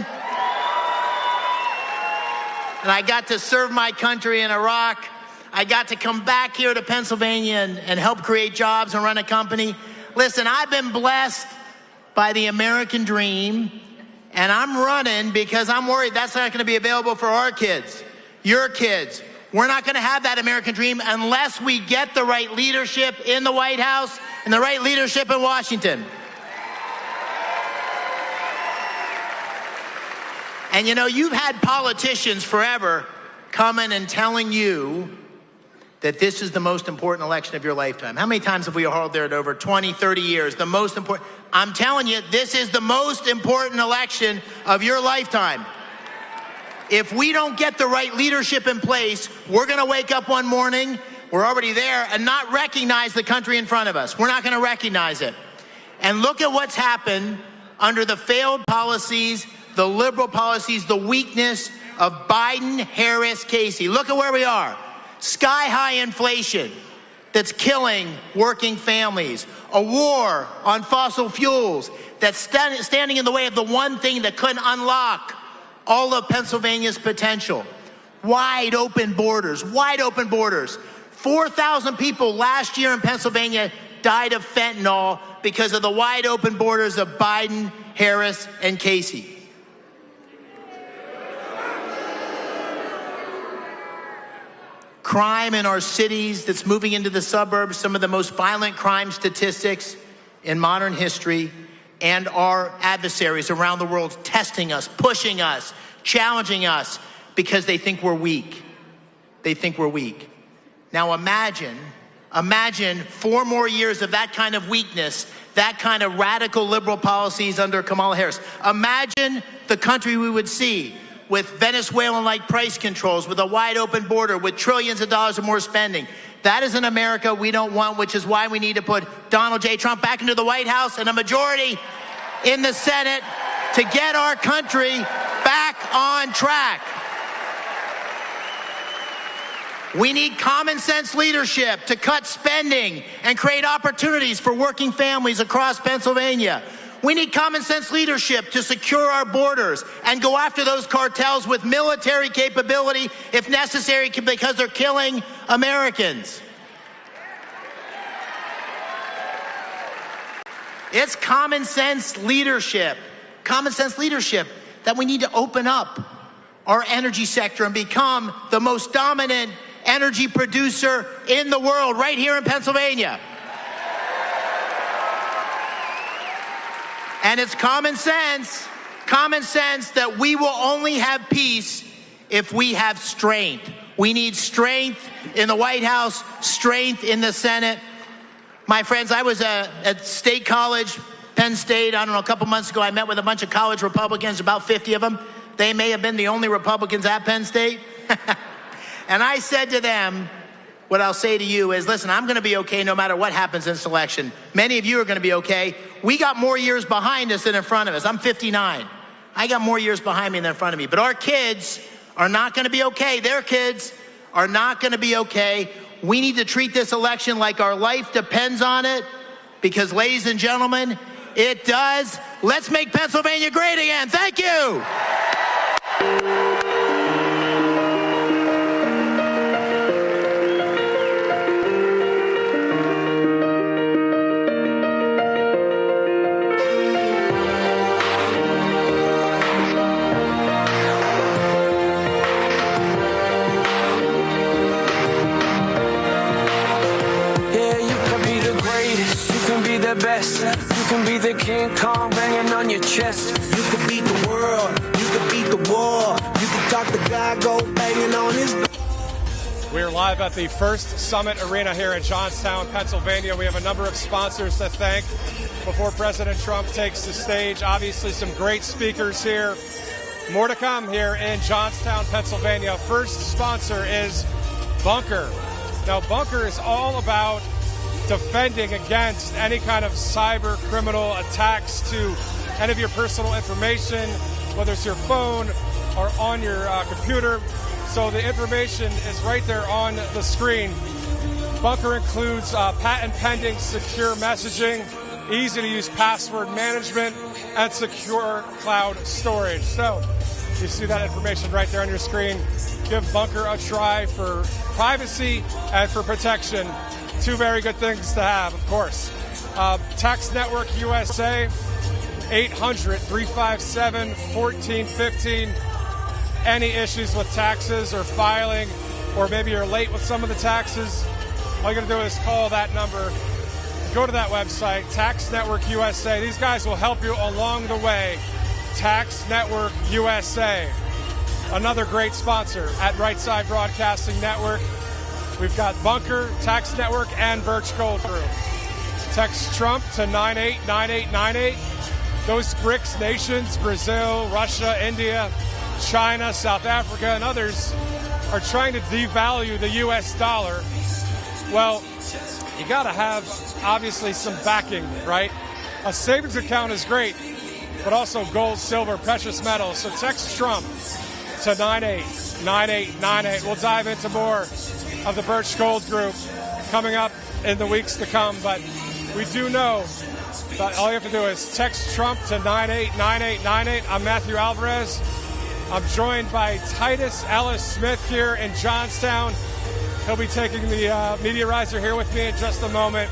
And I got to serve my country in Iraq. I got to come back here to Pennsylvania and help create jobs and run a company. Listen, I've been blessed by the American dream, and I'm running because I'm worried that's not going to be available for our kids, your kids. We're not going to have that American dream unless we get the right leadership in the White House and the right leadership in Washington. And you know, you've had politicians forever coming and telling you that this is the most important election of your lifetime. How many times have we held there at over 20, 30 years? The most important. I'm telling you, this is the most important election of your lifetime. If we don't get the right leadership in place, we're going to wake up one morning, we're already there, and not recognize the country in front of us. We're not going to recognize it. And look at what's happened under the failed policies, the liberal policies, the weakness of Biden, Harris, Casey. Look at where we are. Sky-high inflation that's killing working families. A war on fossil fuels that's standing in the way of the one thing that couldn't unlock all of Pennsylvania's potential. Wide open borders, wide open borders. 4,000 people last year in Pennsylvania died of fentanyl because of the wide open borders of Biden, Harris, and Casey. Crime in our cities that's moving into the suburbs, some of the most violent crime statistics in modern history, and our adversaries around the world testing us, pushing us, challenging us because they think we're weak. They think we're weak. Now imagine 4 more years of that kind of weakness, that kind of radical liberal policies under Kamala Harris. Imagine the country we would see with Venezuelan-like price controls, with a wide open border, with trillions of dollars of more spending. That is an America we don't want, which is why we need to put Donald J. Trump back into the White House and a majority in the Senate to get our country back on track. We need common sense leadership to cut spending and create opportunities for working families across Pennsylvania. We need common sense leadership to secure our borders and go after those cartels with military capability if necessary because they're killing Americans. It's common sense leadership that we need to open up our energy sector and become the most dominant energy producer in the world right here in Pennsylvania. And it's common sense that we will only have peace if we have strength. We need strength in the White House, strength in the Senate. My friends, I was at State College, Penn State, I don't know, a couple months ago. I met with a bunch of college Republicans, about 50 of them. They may have been the only Republicans at Penn State. And I said to them, what I'll say to you is, listen, I'm going to be okay no matter what happens in this election. Many of you are going to be okay. We got more years behind us than in front of us. I'm 59. I got more years behind me than in front of me. But our kids are not going to be okay. Their kids are not going to be okay. We need to treat this election like our life depends on it, because, ladies and gentlemen, it does. Let's make Pennsylvania great again. Thank you. Best. You can be the King Kong banging on your chest. You can beat the world. You can beat the war. You can talk the guy go banging on his. We're live at the First Summit Arena here in Johnstown, Pennsylvania. We have a number of sponsors to thank before President Trump takes the stage. Obviously, some great speakers here. More to come here in Johnstown, Pennsylvania. First sponsor is Bunker. Now, Bunker is all about defending against any kind of cyber criminal attacks to any of your personal information, whether it's your phone or on your computer. So the information is right there on the screen. Bunker includes patent pending secure messaging, easy to use password management, and secure cloud storage. So you see that information right there on your screen. Give Bunker a try for privacy and for protection. Two very good things to have, of course. Tax Network USA, 800-357-1415. Any issues with taxes or filing, or maybe you're late with some of the taxes, all you got to do is call that number. Go to that website, Tax Network USA. These guys will help you along the way. Tax Network USA. Another great sponsor at Right Side Broadcasting Network. We've got Bunker, Tax Network, and Birch Gold Group. Text Trump to 989898. Those BRICS nations, Brazil, Russia, India, China, South Africa, and others are trying to devalue the U.S. dollar. Well, you got to have, obviously, some backing, right? A savings account is great, but also gold, silver, precious metals. So text Trump to 989898. We'll dive into more of the Birch Gold Group coming up in the weeks to come. But we do know that all you have to do is text Trump to 989898. I'm Matthew Alvarez. I'm joined by Titus Ellis Smith here in Johnstown. He'll be taking the media riser here with me in just a moment.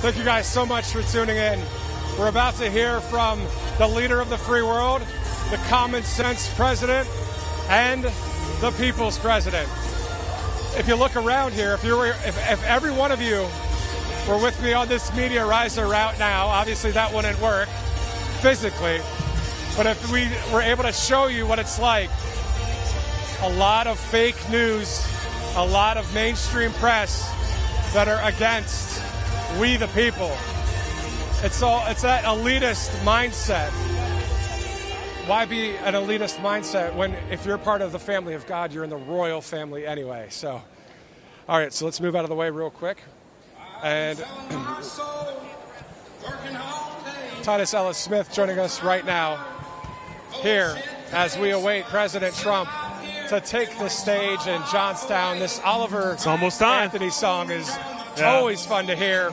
Thank you guys so much for tuning in. We're about to hear from the leader of the free world, the common sense president, and the people's president. If you look around here, if every one of you were with me on this media riser route now, obviously that wouldn't work physically, but if we were able to show you what it's like, a lot of fake news, a lot of mainstream press that are against we the people. It's that elitist mindset. Why be an elitist mindset when if you're part of the family of God, you're in the royal family anyway? So, all right, so let's move out of the way real quick. And Titus Ellis Smith joining us right now here as we await President Trump to take the stage in Johnstown. This Oliver Anthony song is always fun to hear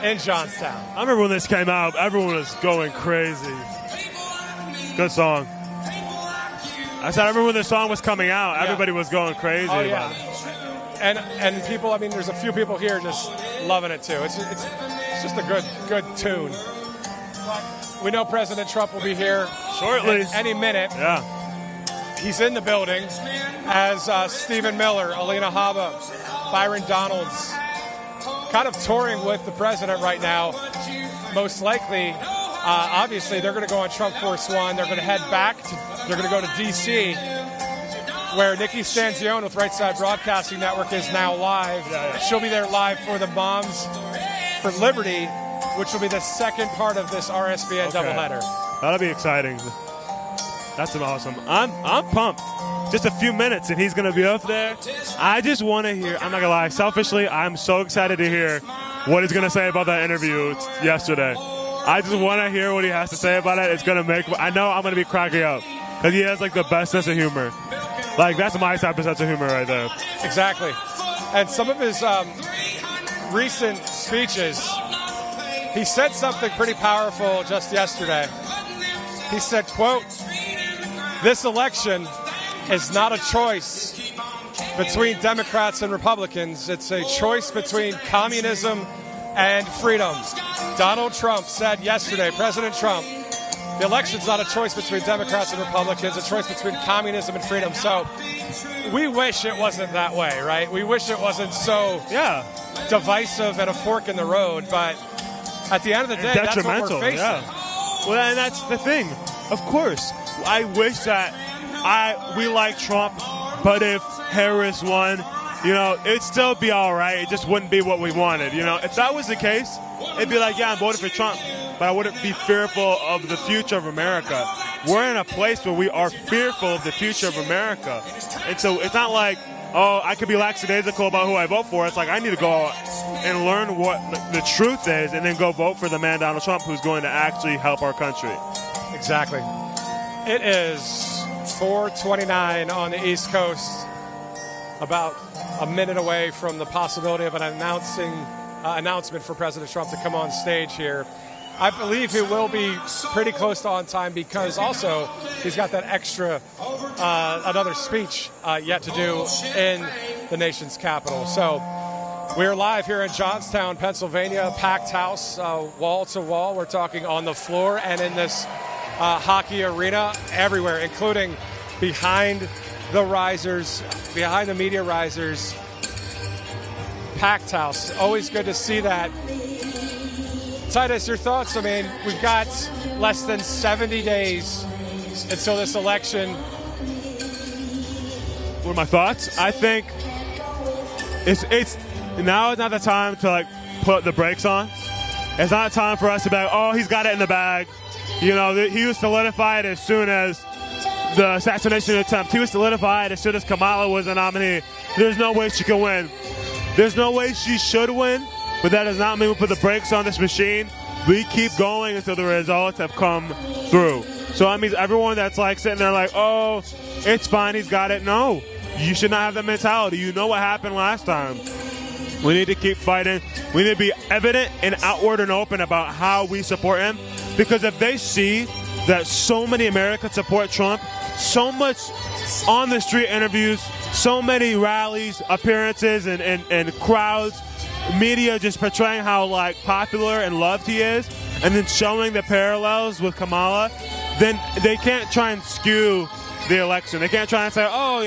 in Johnstown. I remember when this came out, everyone was going crazy. Good song. I said, I remember when the song was coming out, everybody was going crazy about it. And people, I mean, there's a few people here just loving it too. It's just a good tune. We know President Trump will be here Shortly. Any minute. Yeah. He's in the building as Stephen Miller, Alina Habba, Byron Donalds, kind of touring with the president right now. Most likely, obviously, they're going to go on Trump Force One. They're going to head back. They're going to go to D.C., where Nikki Stanzione with Right Side Broadcasting Network is now live. She'll be there live for the Moms for Liberty, which will be the second part of this RSBN doubleheader. That'll be exciting. That's awesome. I'm pumped. Just a few minutes, and he's going to be up there. I just want to hear, I'm not going to lie, selfishly, I'm so excited to hear what he's going to say about that interview yesterday. I just want to hear what he has to say about it. It's going to make, I know I'm going to be cracking up because he has like the best sense of humor. Like, that's my type of sense of humor right there. Exactly. And some of his recent speeches, he said something pretty powerful just yesterday. He said, quote, "This election is not a choice between Democrats and Republicans. It's a choice between communism and freedom." Donald Trump said yesterday, President Trump, the election's not a choice between Democrats and Republicans, a choice between communism and freedom. So we wish it wasn't that way, right? We wish it wasn't so divisive and a fork in the road, but at the end of the day, that's what we're facing. Well, and that's the thing. Of course, I wish that we like Trump, but if Harris won, it'd still be all right. It just wouldn't be what we wanted. If that was the case, it'd be like, yeah, I'm voting for Trump, but I wouldn't be fearful of the future of America. We're in a place where we are fearful of the future of America. And so it's not like, oh, I could be lackadaisical about who I vote for. It's like I need to go and learn what the truth is and then go vote for the man, Donald Trump, who's going to actually help our country. Exactly. It is 4:29 on the East Coast, about a minute away from the possibility of an announcement for President Trump to come on stage here. I believe he will be pretty close to on time because also he's got that extra, another speech yet to do in the nation's capital. So we're live here in Johnstown, Pennsylvania, packed house, wall to wall. We're talking on the floor and in this hockey arena everywhere, including behind the risers, behind the media risers. Packed house. Always good to see that. Titus, your thoughts? I mean, we've got less than 70 days until this election. What are my thoughts? I think it's now is not the time to put the brakes on. It's not time for us to be like, oh, he's got it in the bag. He was solidified as soon as the assassination attempt. He was solidified as soon as Kamala was the nominee. There's no way she can win. There's no way she should win, but that does not mean we put the brakes on this machine. We keep going until the results have come through. So that means everyone that's sitting there oh, it's fine, he's got it. No, you should not have that mentality. You know what happened last time. We need to keep fighting. We need to be evident and outward and open about how we support him. Because if they see that so many Americans support Trump, so much on the street interviews, so many rallies, appearances, and crowds, media just portraying how popular and loved he is, and then showing the parallels with Kamala, then they can't try and skew the election. They can't try and say, oh,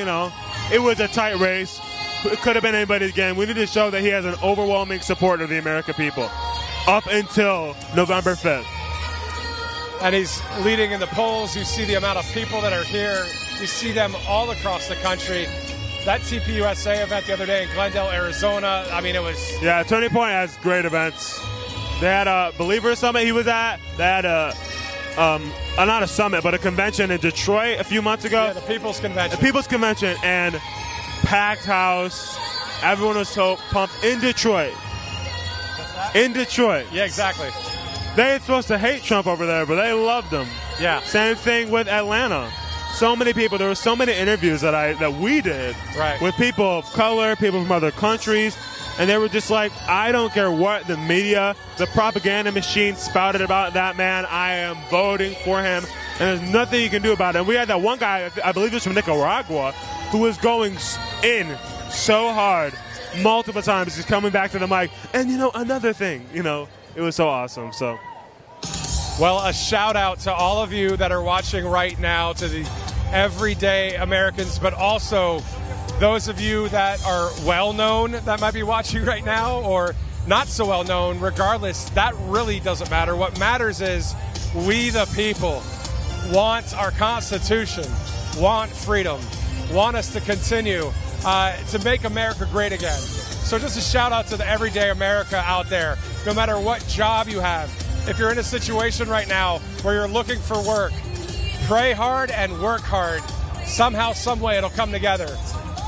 it was a tight race. It could have been anybody again. We need to show that he has an overwhelming support of the American people up until November 5th. And he's leading in the polls. You see the amount of people that are here. You see them all across the country. That TPUSA event the other day in Glendale, Arizona, I mean, it was... Yeah, Turning Point has great events. They had a Believer Summit he was at. They had not a summit, but a convention in Detroit a few months ago. Yeah, the People's Convention. The People's Convention, and packed house. Everyone was so pumped in Detroit. In Detroit. Yeah, exactly. They were supposed to hate Trump over there, but they loved him. Yeah. Same thing with Atlanta. So many people. There were so many interviews that we did with people of color, people from other countries, and they were just like, I don't care what the media, the propaganda machine spouted about that man. I am voting for him, and there's nothing you can do about it. And we had that one guy, I believe it was from Nicaragua, who was going in so hard multiple times. He's coming back to the mic, and another thing, it was so awesome. So Well, a shout out to all of you that are watching right now, to the everyday Americans, but also those of you that are well known that might be watching right now, or not so well known. Regardless, that really doesn't matter. What matters is we, the people, want our Constitution, want freedom, want us to continue to make America great again. So just a shout out to the everyday America out there. No matter what job you have, if you're in a situation right now where you're looking for work, pray hard and work hard. Somehow, some way, it'll come together.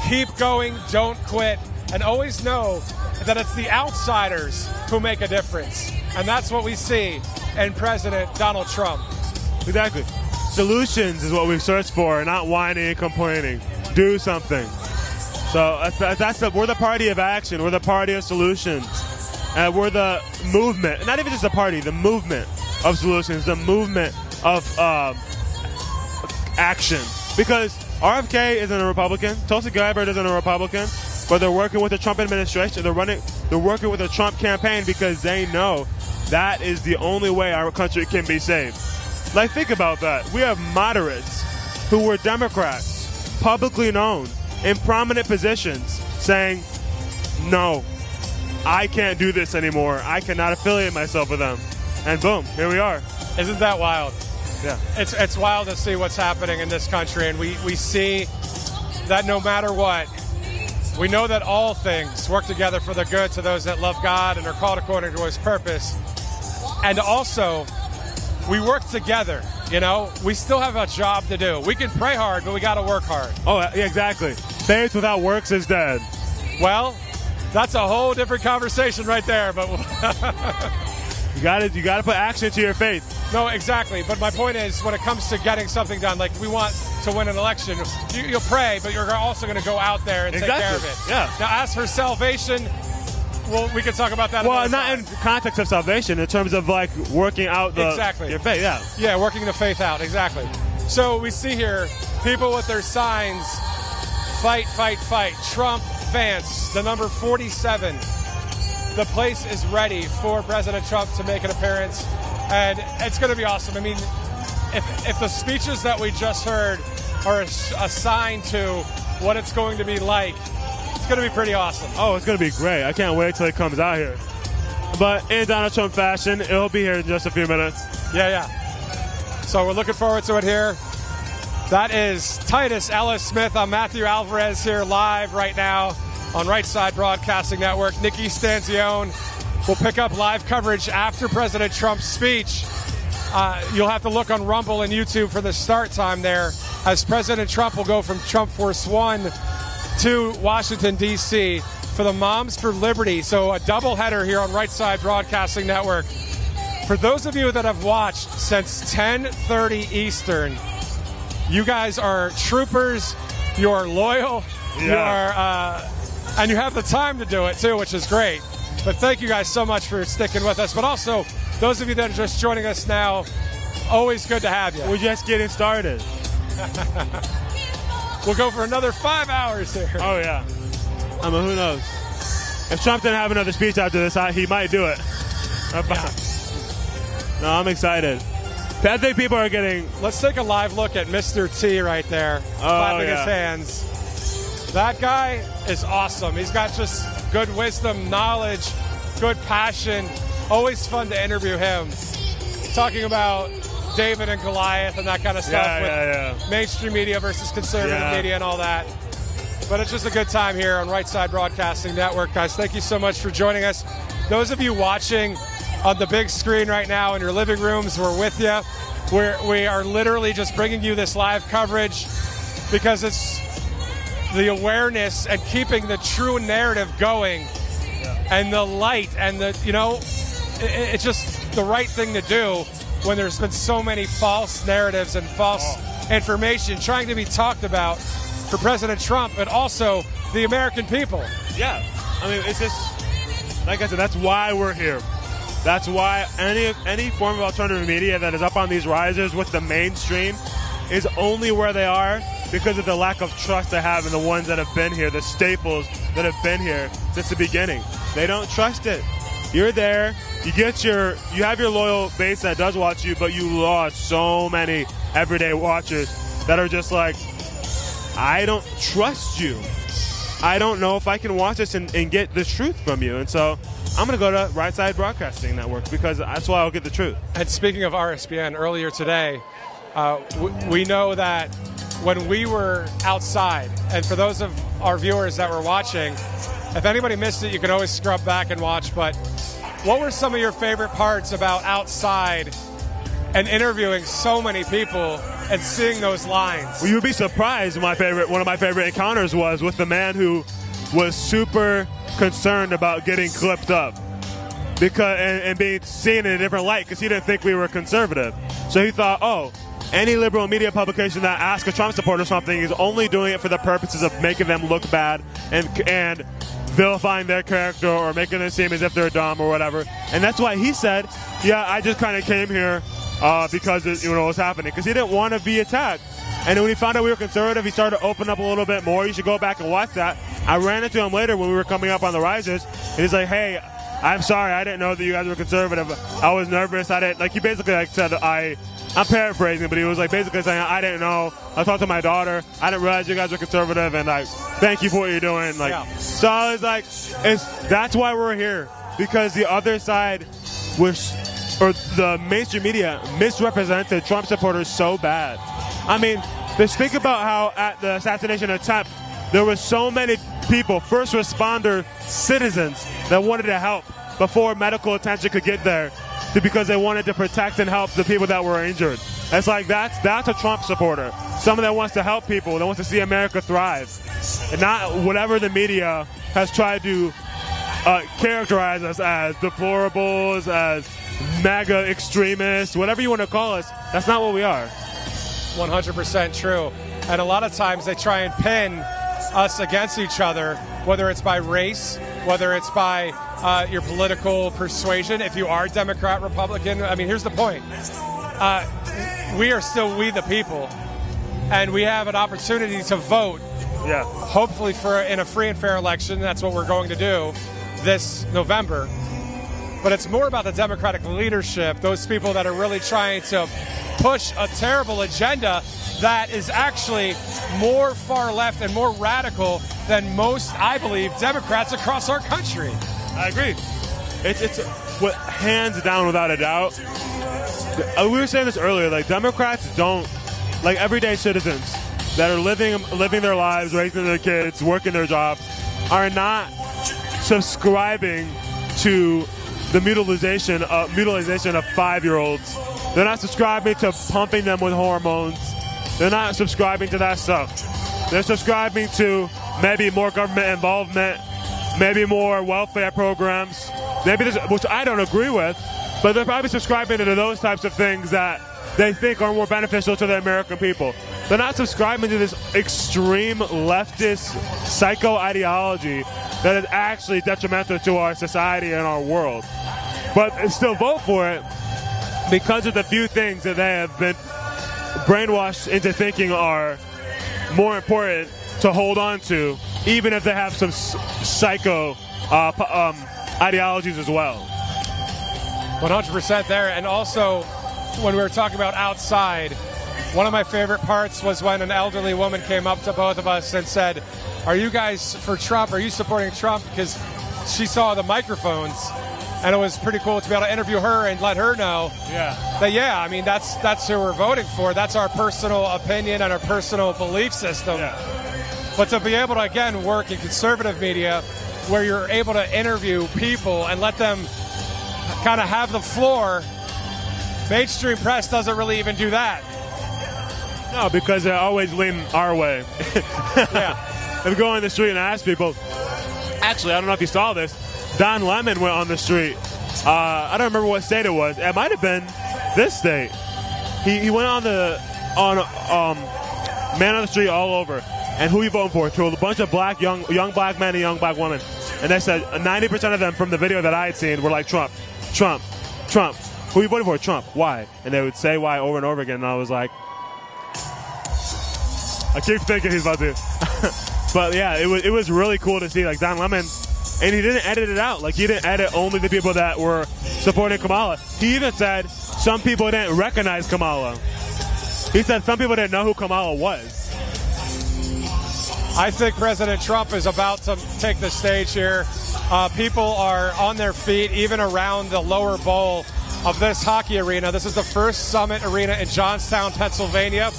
Keep going, don't quit, and always know that it's the outsiders who make a difference. And that's what we see in President Donald Trump. Exactly. Solutions is what we search for, not whining and complaining. Do something. So we're the party of action. We're the party of solutions. And we're the movement, not even just a party, the movement of solutions, the movement of action. Because RFK isn't a Republican, Tulsi Gabbard isn't a Republican, but they're working with the Trump administration. They're working with the Trump campaign because they know that is the only way our country can be saved. Like, think about that. We have moderates who were Democrats, publicly known, in prominent positions, saying, no, I can't do this anymore. I cannot affiliate myself with them. And boom, here we are. Isn't that wild? Yeah. It's wild to see what's happening in this country, and we see that no matter what, we know that all things work together for the good to those that love God and are called according to his purpose. And also, we work together, you know? We still have a job to do. We can pray hard, but we got to work hard. Oh, yeah, exactly. Faith without works is dead. Well, that's a whole different conversation right there, but you got to put action to your faith. No, exactly. But my point is, when it comes to getting something done, like we want to win an election, you'll pray, but you're also going to go out there and take care of it. Yeah. Now, as for salvation, well, we can talk about that. Well, not in context of salvation, in terms of like working out your faith. Yeah. Yeah, working the faith out. Exactly. So we see here people with their signs, fight, fight, fight. Trump, Vance, the number 47. The place is ready for President Trump to make an appearance, and it's going to be awesome. I mean, if the speeches that we just heard are a sign to what it's going to be like, it's going to be pretty awesome. Oh, it's going to be great. I can't wait till it comes out here. But in Donald Trump fashion, it'll be here in just a few minutes. Yeah. So we're looking forward to it here. That is Titus Ellis Smith. I'm Matthew Alvarez here live right now on Right Side Broadcasting Network. Nikki Stanzione will pick up live coverage after President Trump's speech. You'll have to look on Rumble and YouTube for the start time there, as President Trump will go from Trump Force One to Washington, D.C. for the Moms for Liberty. So a doubleheader here on Right Side Broadcasting Network. For those of you that have watched since 10:30 Eastern, you guys are troopers. You're loyal. Yeah. You are, and you have the time to do it too, which is great. But thank you guys so much for sticking with us. But also, those of you that are just joining us now, always good to have you. We're just getting started. We'll go for another 5 hours here. Oh, yeah. I mean, who knows? If Trump didn't have another speech after this, he might do it. No, I'm excited. I think people are getting... Let's take a live look at Mr. T right there, clapping his hands. That guy is awesome. He's got just good wisdom, knowledge, good passion. Always fun to interview him. Talking about David and Goliath and that kind of stuff with mainstream media versus conservative media and all that. But it's just a good time here on Right Side Broadcasting Network, guys. Thank you so much for joining us. Those of you watching on the big screen right now in your living rooms, we're with you. We are literally just bringing you this live coverage because it's the awareness and keeping the true narrative going and the light and it's just the right thing to do when there's been so many false narratives and false information trying to be talked about for President Trump, but also the American people. Yeah. I mean, it's just, like I said, that's why we're here. That's why any form of alternative media that is up on these risers with the mainstream is only where they are because of the lack of trust they have in the ones that have been here, the staples that have been here since the beginning. They don't trust it. you're there, you have your loyal base that does watch you, but you lost so many everyday watchers that are just like, I don't trust you. I don't know if I can watch this and get the truth from you. And so I'm going to go to Right Side Broadcasting Network because that's why I'll get the truth. And speaking of RSBN, earlier today, we know that when we were outside, and for those of our viewers that were watching, if anybody missed it, you can always scrub back and watch. But what were some of your favorite parts about outside and interviewing so many people and seeing those lines? Well, you'd be surprised. One of my favorite encounters was with the man who was super concerned about getting clipped up and being seen in a different light because he didn't think we were conservative. So he thought, any liberal media publication that asks a Trump supporter something is only doing it for the purposes of making them look bad and vilifying their character or making them seem as if they're dumb or whatever. And that's why he said, I just kind of came here because it was happening, because he didn't want to be attacked. And then when he found out we were conservative, he started to open up a little bit more. You should go back and watch that. I ran into him later when we were coming up on the risers, and he's like, hey, I'm sorry, I didn't know that you guys were conservative. I was nervous. He basically said, I'm paraphrasing, but he was basically saying, I didn't know. I talked to my daughter. I didn't realize you guys were conservative, and thank you for what you're doing. So I was like, that's why we're here, because the other side or the mainstream media misrepresented Trump supporters so bad. I mean, just think about how at the assassination attempt, there were so many people, first responder citizens, that wanted to help before medical attention could get there, because they wanted to protect and help the people that were injured. It's like that's a Trump supporter, someone that wants to help people, that wants to see America thrive, and not whatever the media has tried to characterize us as deplorables, as MAGA extremists, whatever you want to call us. That's not what we are. 100% true. And a lot of times they try and pin us against each other, whether it's by race, whether it's by your political persuasion. If you are Democrat, Republican, I mean, here's the point. We are still we the people, and we have an opportunity to vote. Yeah. Hopefully in a free and fair election. That's what we're going to do this November. But it's more about the Democratic leadership, those people that are really trying to push a terrible agenda that is actually more far left and more radical than most, I believe, Democrats across our country. I agree. It's hands down, without a doubt. We were saying this earlier, Democrats don't, everyday citizens that are living their lives, raising their kids, working their jobs, are not subscribing to the mutilization of 5-year-olds. They're not subscribing to pumping them with hormones. They're not subscribing to that stuff. They're subscribing to maybe more government involvement, maybe more welfare programs, which I don't agree with, but they're probably subscribing to those types of things that they think are more beneficial to the American people. They're not subscribing to this extreme leftist psycho ideology that is actually detrimental to our society and our world. But still vote for it because of the few things that they have been brainwashed into thinking are more important to hold on to, even if they have some psycho ideologies as well. 100% there. And also, when we were talking about outside, one of my favorite parts was when an elderly woman came up to both of us and said, are you guys for Trump? Are you supporting Trump? Because she saw the microphones, and it was pretty cool to be able to interview her and let her know that, I mean, that's who we're voting for. That's our personal opinion and our personal belief system. Yeah. But to be able to, again, work in conservative media where you're able to interview people and let them kind of have the floor, mainstream press doesn't really even do that. No, because they're always leaning our way. Yeah. If you go on the street and ask people, actually, I don't know if you saw this, Don Lemon went on the street. I don't remember what state it was. It might have been this state. He went on man on the street all over. And who he voting for? To a bunch of young black men and young black women. And they said 90% of them from the video that I had seen were like, Trump, Trump, Trump. Who are you voting for? Trump. Why? And they would say why over and over again. And I was like, I keep thinking he's about to. But yeah, it was really cool to see. Like Don Lemon and he didn't edit it out. Like, he didn't edit only the people that were supporting Kamala. He even said some people didn't recognize Kamala. He said some people didn't know who Kamala was. I think President Trump is about to take the stage here. People are on their feet, even around the lower bowl of this hockey arena. This is the first Summit Arena in Johnstown, Pennsylvania.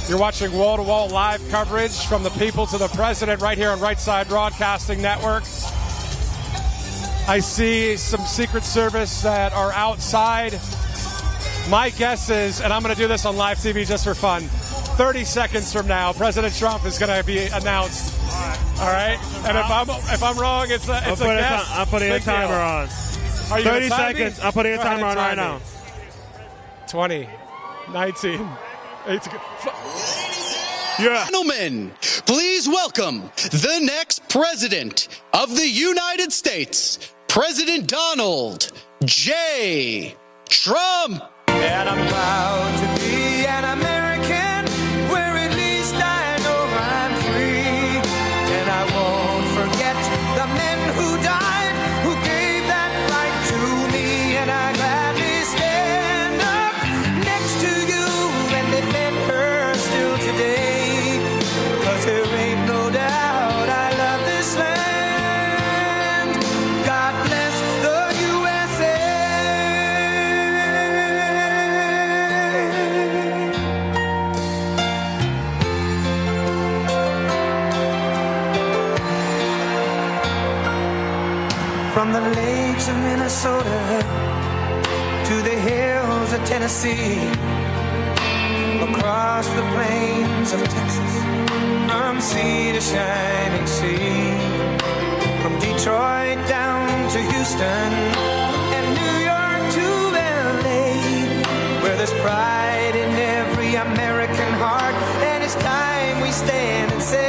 You're watching wall-to-wall live coverage from the people to the president right here on Right Side Broadcasting Network. I see some Secret Service that are outside. My guess is, and I'm going to do this on live TV just for fun, 30 seconds from now, President Trump is going to be announced. All right? And if I'm wrong, it's a guess. I'm putting a timer on. Are you 30 seconds. I'm putting a timer on right now. 20, 19, 18. Yeah. Gentlemen, please welcome the next president of the United States, President Donald J. Trump. And I'm proud to be an American, where at least I know I'm free. And I won't forget the men who died, who gave that right to me. And I gladly stand up next to you and defend her still today. 'Cause there ain't no doubt I love this land. God bless the USA. From the lakes of Minnesota to the hills of Tennessee, across the plains of Texas, from sea to shining sea, from Detroit down to Houston and New York to LA, where there's pride in every American heart, and it's time we stand and say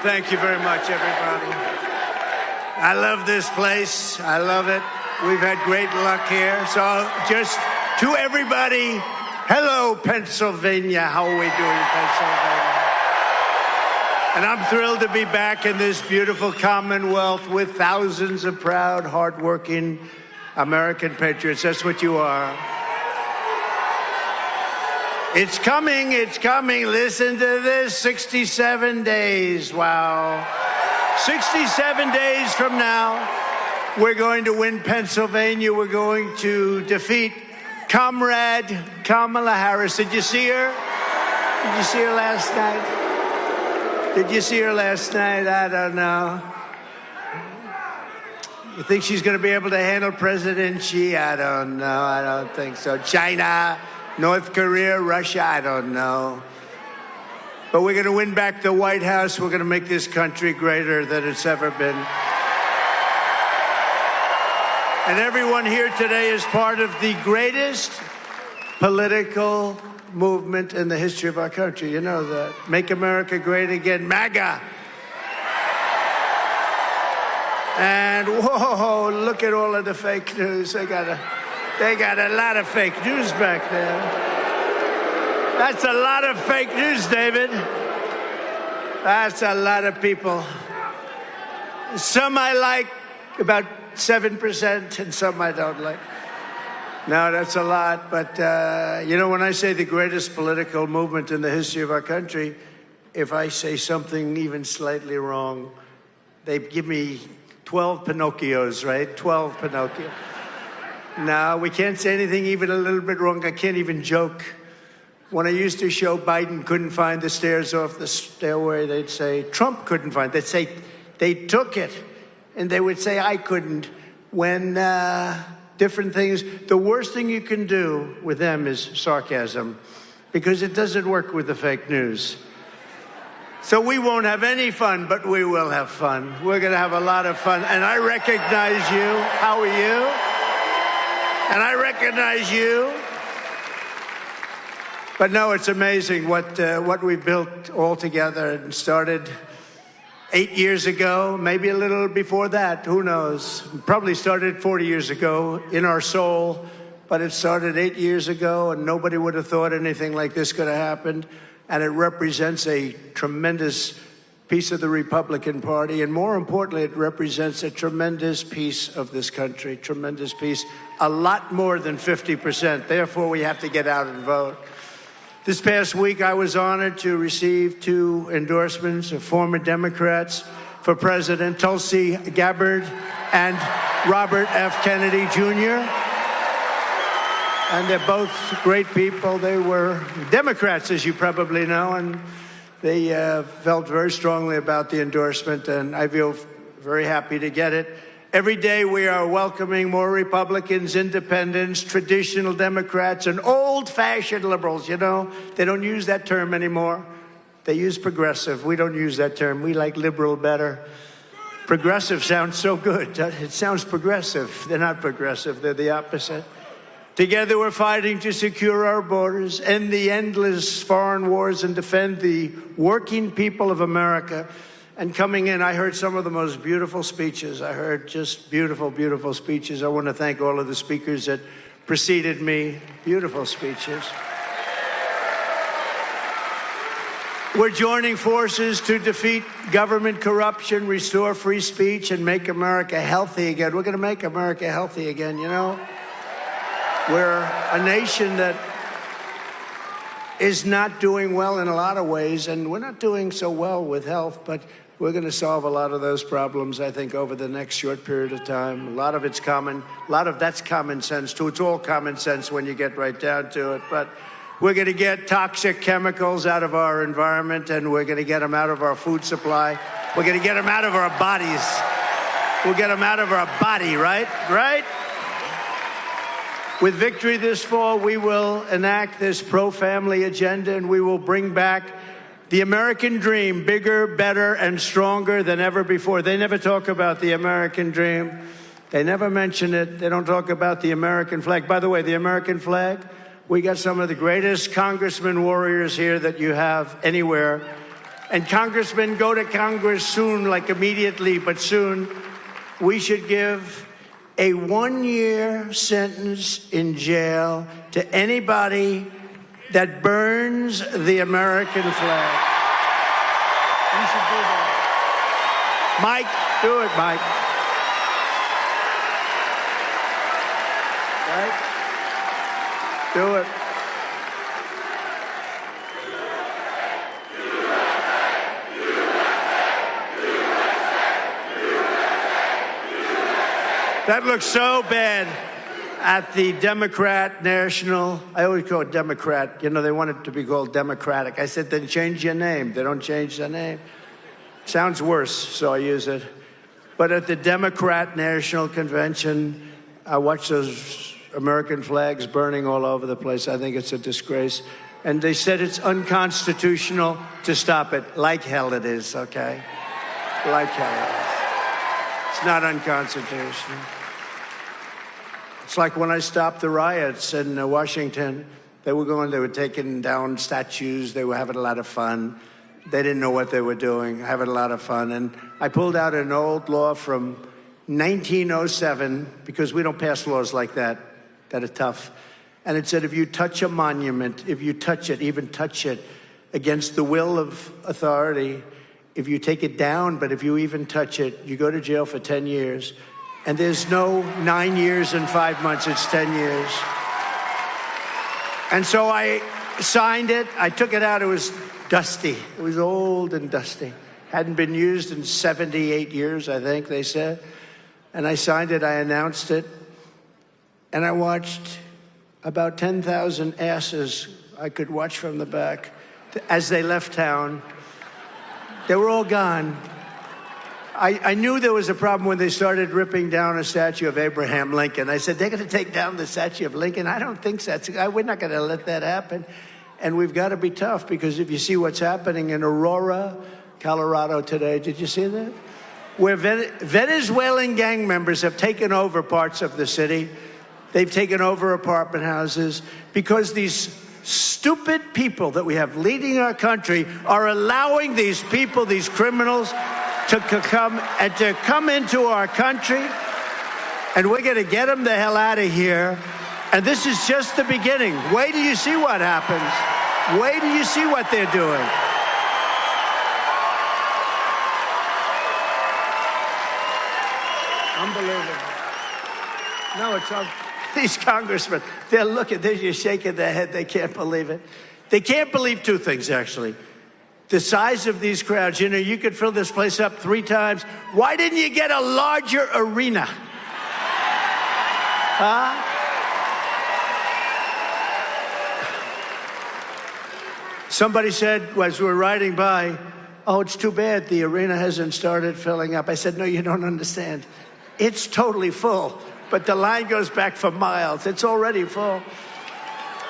Thank you very much, everybody. I love this place. I love it. We've had great luck here. So just to everybody, hello, Pennsylvania. How are we doing in Pennsylvania? And I'm thrilled to be back in this beautiful Commonwealth with thousands of proud, hardworking American patriots. That's what you are. It's coming, it's coming. Listen to this, 67 days, wow. 67 days from now, we're going to win Pennsylvania. We're going to defeat Comrade Kamala Harris. Did you see her? Did you see her last night? Did you see her last night? I don't know. You think she's going to be able to handle President Xi? I don't know. I don't think so. China, North Korea, Russia, I don't know. But we're going to win back the White House. We're going to make this country greater than it's ever been. And everyone here today is part of the greatest political movement in the history of our country. You know that. Make America great again. MAGA. And whoa, look at all of the fake news. They got a lot of fake news back there. That's a lot of fake news, David. That's a lot of people. Some I like, about 7%, and some I don't like. No, that's a lot. But, when I say the greatest political movement in the history of our country, if I say something even slightly wrong, they give me 12 Pinocchios, right? 12 Pinocchios. No, we can't say anything even a little bit wrong. I can't even joke. When I used to show Biden couldn't find the stairs off the stairway, they'd say, Trump couldn't find it. They'd say, they took it. And they would say, I couldn't. When different things, the worst thing you can do with them is sarcasm, because it doesn't work with the fake news. So we won't have any fun, but we will have fun. We're going to have a lot of fun. And I recognize you. How are you? And I recognize you. But no, it's amazing what we built all together and started 8 years ago, maybe a little before that, who knows? Probably started 40 years ago in our soul, but it started 8 years ago, and nobody would have thought anything like this could have happened. And it represents a tremendous piece of the Republican Party, and more importantly, it represents a tremendous piece of this country, tremendous piece, a lot more than 50%. Therefore, we have to get out and vote. This past week, I was honored to receive 2 endorsements of former Democrats for president, Tulsi Gabbard and Robert F. Kennedy, Jr. And they're both great people. They were Democrats, as you probably know, and they felt very strongly about the endorsement, and I feel very happy to get it. Every day we are welcoming more Republicans, independents, traditional Democrats, and old-fashioned liberals. You know, they don't use that term anymore. They use progressive. We don't use that term. We like liberal better. Progressive sounds so good. It sounds progressive. They're not progressive. They're the opposite. Together we're fighting to secure our borders, end the endless foreign wars, and defend the working people of America. And coming in, I heard some of the most beautiful speeches. I heard just beautiful, beautiful speeches. I want to thank all of the speakers that preceded me. Beautiful speeches. We're joining forces to defeat government corruption, restore free speech, and make America healthy again. We're going to make America healthy again, you know? We're a nation that is not doing well in a lot of ways, and we're not doing so well with health, but we're going to solve a lot of those problems, I think, over the next short period of time. A lot of it's common. A lot of that's common sense, too. It's all common sense when you get right down to it. But we're going to get toxic chemicals out of our environment, and we're going to get them out of our food supply. We're going to get them out of our bodies. We'll get them out of our body, right? Right? With victory this fall, we will enact this pro-family agenda, and we will bring back the American dream, bigger, better, and stronger than ever before. They never talk about the American dream. They never mention it. They don't talk about the American flag. By the way, the American flag, we got some of the greatest congressmen warriors here that you have anywhere. And congressmen, go to Congress soon, like immediately, but soon. We should give a 1-year sentence in jail to anybody that burns the American flag. You should do that. Mike, do it, Mike. Right? Do it. That looks so bad at the Democrat National. I always call it Democrat. You know, they want it to be called Democratic. I said, then change your name. They don't change their name. Sounds worse, so I use it. But at the Democrat National Convention, I watched those American flags burning all over the place. I think it's a disgrace. And they said it's unconstitutional to stop it. Like hell it is, okay? Like hell it is. It's not unconstitutional. It's like when I stopped the riots in Washington. They were taking down statues. They were having a lot of fun. They didn't know what they were doing, having a lot of fun. And I pulled out an old law from 1907, because we don't pass laws like that are tough. And it said, if you touch a monument, if you touch it, even touch it against the will of authority, if you take it down, but if you even touch it, you go to jail for 10 years. And there's no 9 years and 5 months, it's 10 years. And so I signed it. I took it out. It was dusty. It was old and dusty. Hadn't been used in 78 years, I think they said. And I signed it. I announced it. And I watched about 10,000 asses I could watch from the back as they left town. They were all gone. I knew there was a problem when they started ripping down a statue of Abraham Lincoln. I said, they're going to take down the statue of Lincoln? I don't think so. We're not going to let that happen. And we've got to be tough, because if you see what's happening in Aurora, Colorado today, did you see that? Where Venezuelan gang members have taken over parts of the city. They've taken over apartment houses because these stupid people that we have leading our country are allowing these people, these criminals, to come into our country, and we're going to get them the hell out of here. And this is just the beginning. Wait till you see what happens. Wait till you see what they're doing. Unbelievable. No, it's on. These congressmen, they're just shaking their head. They can't believe it. They can't believe two things, actually. The size of these crowds. You know, you could fill this place up 3 times. Why didn't you get a larger arena? Huh? Somebody said, as we're riding by, oh, it's too bad the arena hasn't started filling up. I said, no, you don't understand. It's totally full, but the line goes back for miles. It's already full.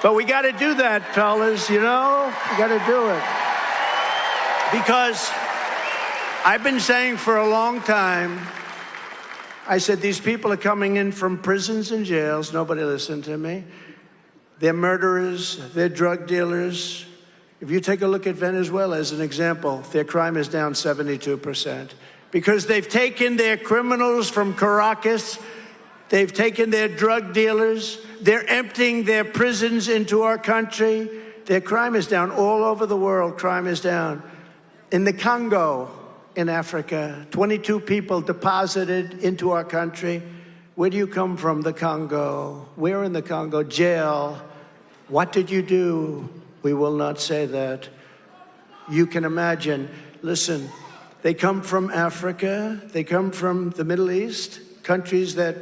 But we got to do that, fellas, you know? We got to do it. Because I've been saying for a long time, I said, these people are coming in from prisons and jails. Nobody listened to me. They're murderers. They're drug dealers. If you take a look at Venezuela as an example, their crime is down 72%. Because they've taken their criminals from Caracas. They've taken their drug dealers. They're emptying their prisons into our country. Their crime is down all over the world. Crime is down. In the Congo, in Africa, 22 people deposited into our country. Where do you come from? The Congo. Where in the Congo? Jail. What did you do? We will not say that. You can imagine. Listen, they come from Africa. They come from the Middle East, countries that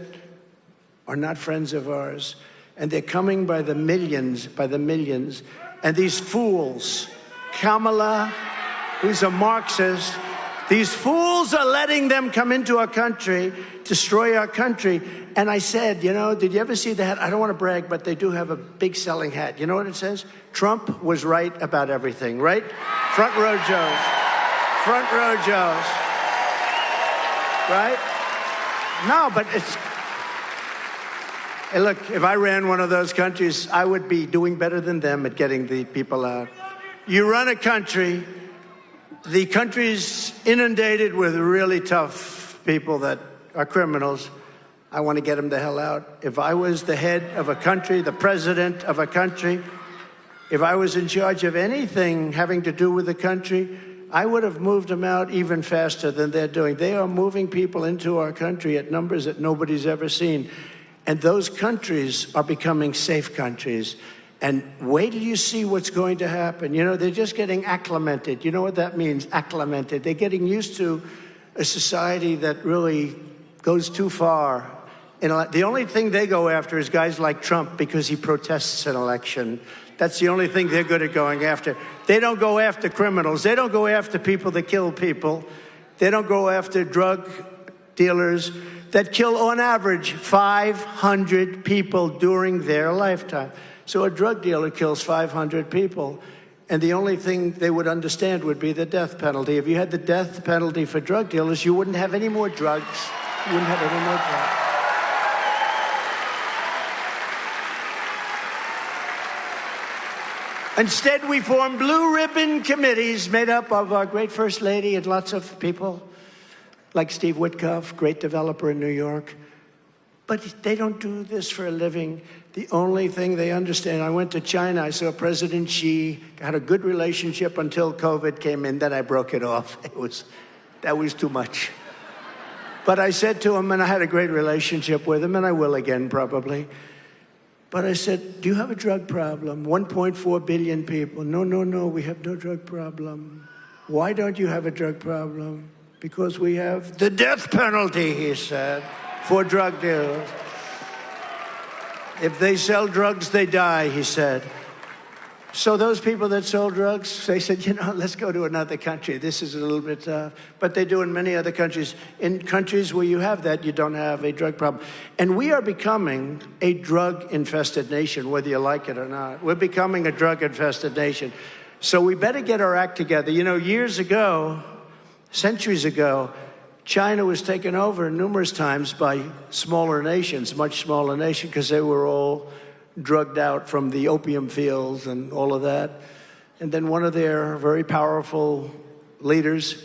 are not friends of ours. And they're coming by the millions, And these fools, Kamala, who's a Marxist, these fools are letting them come into our country, destroy our country. And I said, you know, did you ever see the hat? I don't want to brag, but they do have a big selling hat. You know what it says? Trump was right about everything, right? Front row Joes. Front row Joes. Right? No, but it's... Hey, look, if I ran one of those countries, I would be doing better than them at getting the people out. You run a country... The country's inundated with really tough people that are criminals. I want to get them the hell out. If I was the head of a country, the president of a country, if I was in charge of anything having to do with the country, I would have moved them out even faster than they're doing. They are moving people into our country at numbers that nobody's ever seen. And those countries are becoming safe countries. And wait till you see what's going to happen. You know, they're just getting acclimated. You know what that means, acclimated. They're getting used to a society that really goes too far. The only thing they go after is guys like Trump because he protests an election. That's the only thing they're good at going after. They don't go after criminals. They don't go after people that kill people. They don't go after drug dealers that kill, on average, 500 people during their lifetime. So a drug dealer kills 500 people, and the only thing they would understand would be the death penalty. If you had the death penalty for drug dealers, you wouldn't have any more drugs. You wouldn't have any more drugs. Instead, we formed blue ribbon committees made up of our great First Lady and lots of people. like Steve Witkoff, great developer in New York. But they don't do this for a living. The only thing they understand, I went to China, I saw President Xi, had a good relationship until COVID came in, then I broke it off. That was too much. But I said to him, and I had a great relationship with him, and I will again probably. But I said, do you have a drug problem? 1.4 billion people. No, we have no drug problem. Why don't you have a drug problem? Because we have the death penalty, he said, for drug dealers. If they sell drugs, they die, he said. So those people that sold drugs, they said, let's go to another country. This is a little bit tough. But they do in many other countries. In countries where you have that, you don't have a drug problem. And we are becoming a drug-infested nation, whether you like it or not. We're becoming a drug-infested nation. So we better get our act together. Years ago, centuries ago, China was taken over numerous times by smaller nations, much smaller nations, because they were all drugged out from the opium fields and all of that. And then one of their very powerful leaders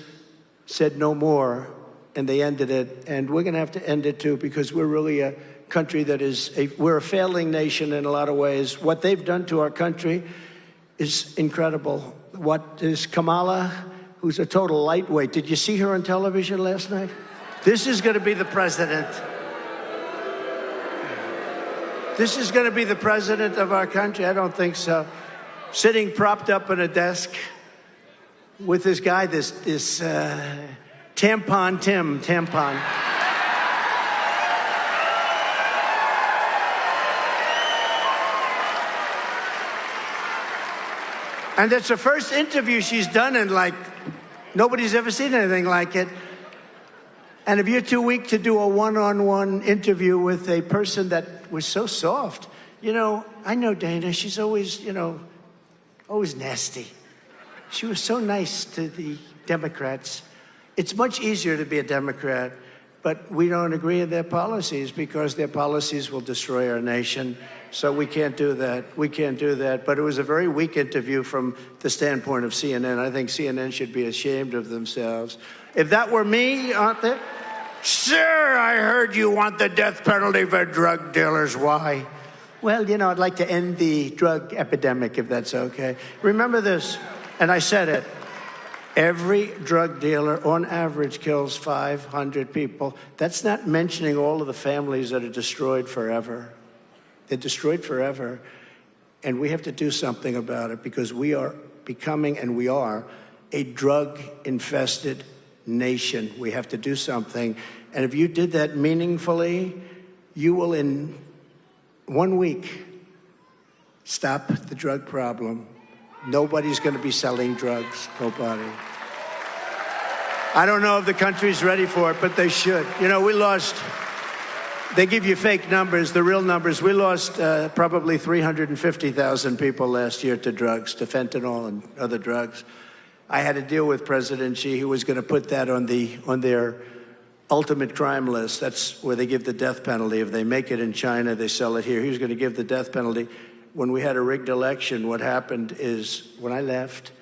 said no more, and they ended it. And we're going to have to end it too, because we're really a country that we're a failing nation in a lot of ways. What they've done to our country is incredible. What is Kamala, who's a total lightweight. Did you see her on television last night? This is going to be the president. This is going to be the president of our country? I don't think so. Sitting propped up in a desk with this guy, this Tampon Tim. And it's the first interview she's done in nobody's ever seen anything like it. And if you're too weak to do a one-on-one interview with a person that was so soft, I know Dana, she's always, always nasty. She was so nice to the Democrats. It's much easier to be a Democrat, but we don't agree with their policies because their policies will destroy our nation. So we can't do that. We can't do that. But it was a very weak interview from the standpoint of CNN. I think CNN should be ashamed of themselves. If that were me, aren't they? Sir, I heard you want the death penalty for drug dealers. Why? Well, I'd like to end the drug epidemic, if that's okay. Remember this, and I said it. Every drug dealer, on average, kills 500 people. That's not mentioning all of the families that are destroyed forever. They're destroyed forever. And we have to do something about it because we are becoming, and we are, a drug-infested nation. We have to do something. And if you did that meaningfully, you will, in 1 week, stop the drug problem. Nobody's going to be selling drugs. Nobody. I don't know if the country's ready for it, but they should. We lost, they give you fake numbers, the real numbers. We lost probably 350,000 people last year to drugs, to fentanyl and other drugs. I had to deal with President Xi, who was going to put that on their ultimate crime list. That's where they give the death penalty. If they make it in China, they sell it here. He was going to give the death penalty. When we had a rigged election, what happened is when I left,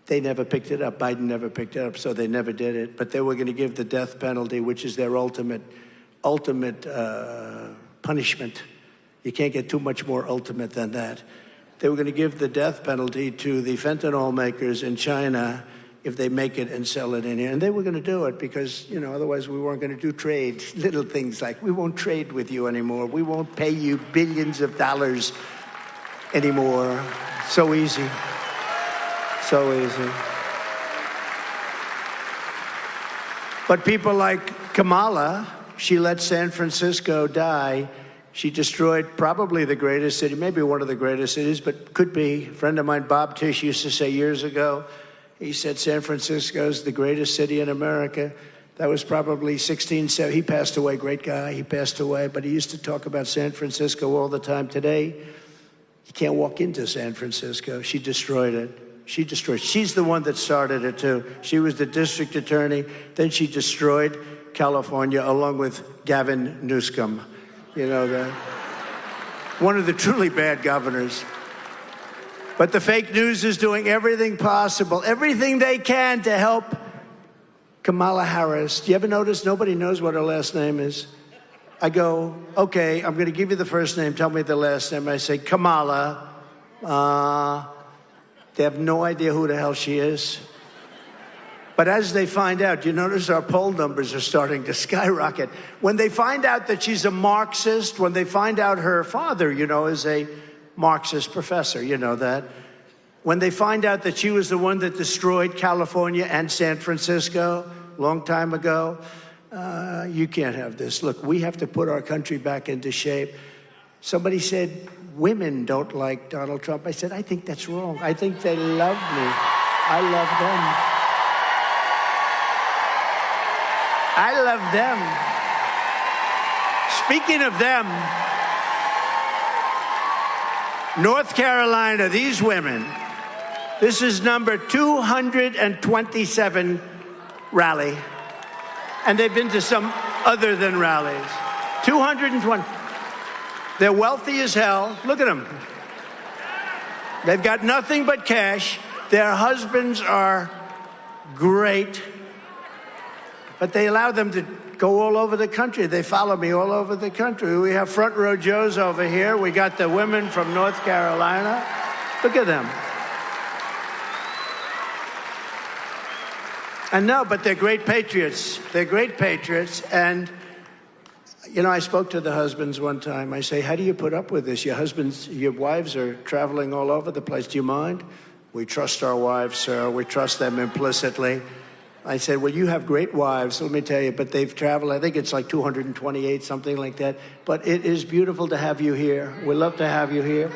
they never picked it up. Biden never picked it up, so they never did it. But they were going to give the death penalty, which is their ultimate punishment. You can't get too much more ultimate than that. They were going to give the death penalty to the fentanyl makers in China if they make it and sell it in here. And they were going to do it because, otherwise we weren't going to do trade. Little things like, we won't trade with you anymore. We won't pay you billions of dollars anymore. So easy. So easy. But people like Kamala, she let San Francisco die. She destroyed probably the greatest city, maybe one of the greatest cities, but could be. A friend of mine, Bob Tisch, used to say years ago, he said San Francisco is the greatest city in America. That was probably 1670. He passed away, great guy. He passed away, but he used to talk about San Francisco all the time. Today, you can't walk into San Francisco. She destroyed it. She's the one that started it, too. She was the district attorney. Then she destroyed California along with Gavin Newsom. One of the truly bad governors. But the fake news is doing everything possible, everything they can to help Kamala Harris. Do you ever notice nobody knows what her last name is? I go, okay, I'm going to give you the first name. Tell me the last name. I say, Kamala. They have no idea who the hell she is. But as they find out, you notice our poll numbers are starting to skyrocket. When they find out that she's a Marxist, when they find out her father, is a Marxist professor, you know that. When they find out that she was the one that destroyed California and San Francisco a long time ago, you can't have this. Look, we have to put our country back into shape. Somebody said, women don't like Donald Trump. I said, I think that's wrong. I think they love me. I love them. I love them. Speaking of them, North Carolina, these women, this is number 227 rally. And they've been to some other than rallies. 220. They're wealthy as hell. Look at them. They've got nothing but cash. Their husbands are great. But they allow them to go all over the country. They follow me all over the country. We have front row Joes over here. We got the women from North Carolina. Look at them. And no, but they're great patriots. They're great patriots. And, I spoke to the husbands one time. I say, how do you put up with this? Your wives are traveling all over the place. Do you mind? We trust our wives, sir. We trust them implicitly. I said, well, you have great wives, let me tell you, but they've traveled, I think it's like 228, something like that. But it is beautiful to have you here. We love to have you here.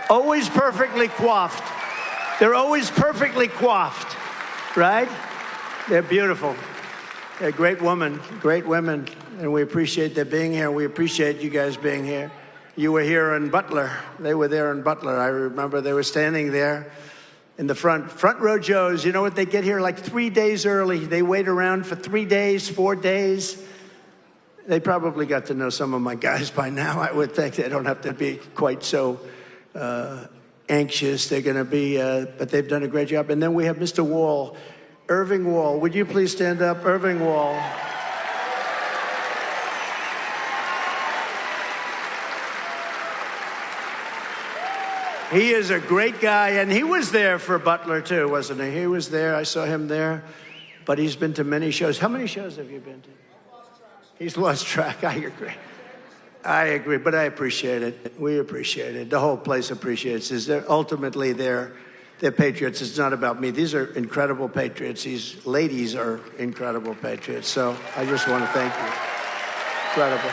Always perfectly coiffed. They're always perfectly coiffed, right? They're beautiful. They're great women, and we appreciate their being here. We appreciate you guys being here. You were here in Butler. They were there in Butler. I remember they were standing there. In the front row Joes, you know what? They get here like 3 days early. They wait around for 3 days, 4 days. They probably got to know some of my guys by now. I would think they don't have to be quite so anxious. They're going to be, but they've done a great job. And then we have Mr. Wall, Irving Wall. Would you please stand up? Irving Wall. He is a great guy, and he was there for Butler, too, wasn't he? He was there. I saw him there, but he's been to many shows. How many shows have you been to? He's lost track. I agree, but I appreciate it. We appreciate it. The whole place appreciates it. Ultimately, they're patriots. It's not about me. These are incredible patriots. These ladies are incredible patriots, so I just want to thank you. Incredible.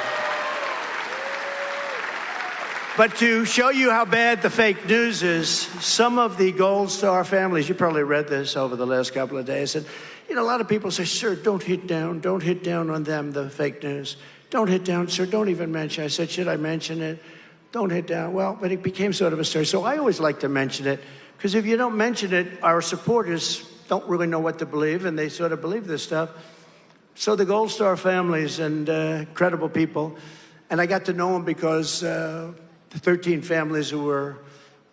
But to show you how bad the fake news is, some of the Gold Star families, you probably read this over the last couple of days, and a lot of people say, sir, don't hit down on them, the fake news. Don't hit down, sir, don't even mention. I said, should I mention it? Don't hit down. Well, but it became sort of a story. So I always like to mention it, because if you don't mention it, our supporters don't really know what to believe, and they sort of believe this stuff. So the Gold Star families and incredible people, and I got to know them because the 13 families who were,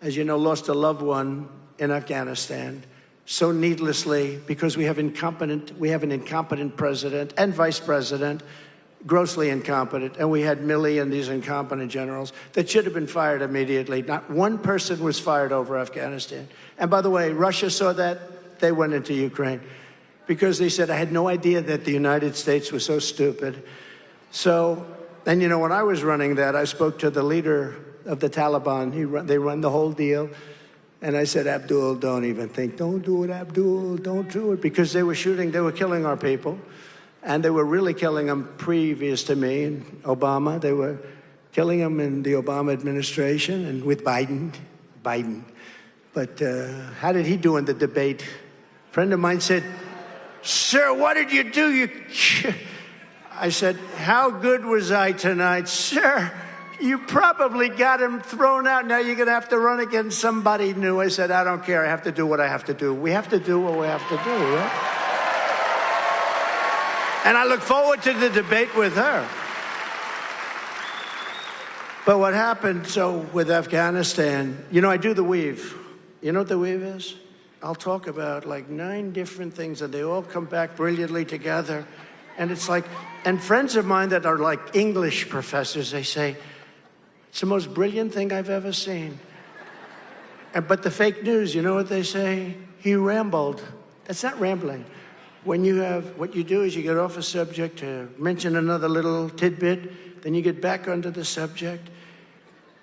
as you know, lost a loved one in Afghanistan so needlessly because we have an incompetent president and vice president, grossly incompetent, and we had Milley and these incompetent generals that should have been fired immediately. Not one person was fired over Afghanistan. And by the way, Russia saw that. They went into Ukraine because they said, I had no idea that the United States was so stupid. So, and when I was running that, I spoke to the leader of the Taliban. They run the whole deal. And I said, Abdul, don't even think. Don't do it, Abdul. Don't do it. Because they were killing our people. And they were really killing them previous to me and Obama. They were killing them in the Obama administration and with Biden. But how did he do in the debate? A friend of mine said, sir, what did you do? I said, how good was I tonight? Sir, you probably got him thrown out. Now you're going to have to run against somebody new. I said, I don't care. I have to do what I have to do. We have to do what we have to do, right? And I look forward to the debate with her. But what happened, with Afghanistan, I do the weave. You know what the weave is? I'll talk about like 9 different things, and they all come back brilliantly together. And it's like, and friends of mine that are like English professors, they say, it's the most brilliant thing I've ever seen. But the fake news, you know what they say? He rambled. That's not rambling. When you have, what you do is you get off a subject to mention another little tidbit, then you get back onto the subject,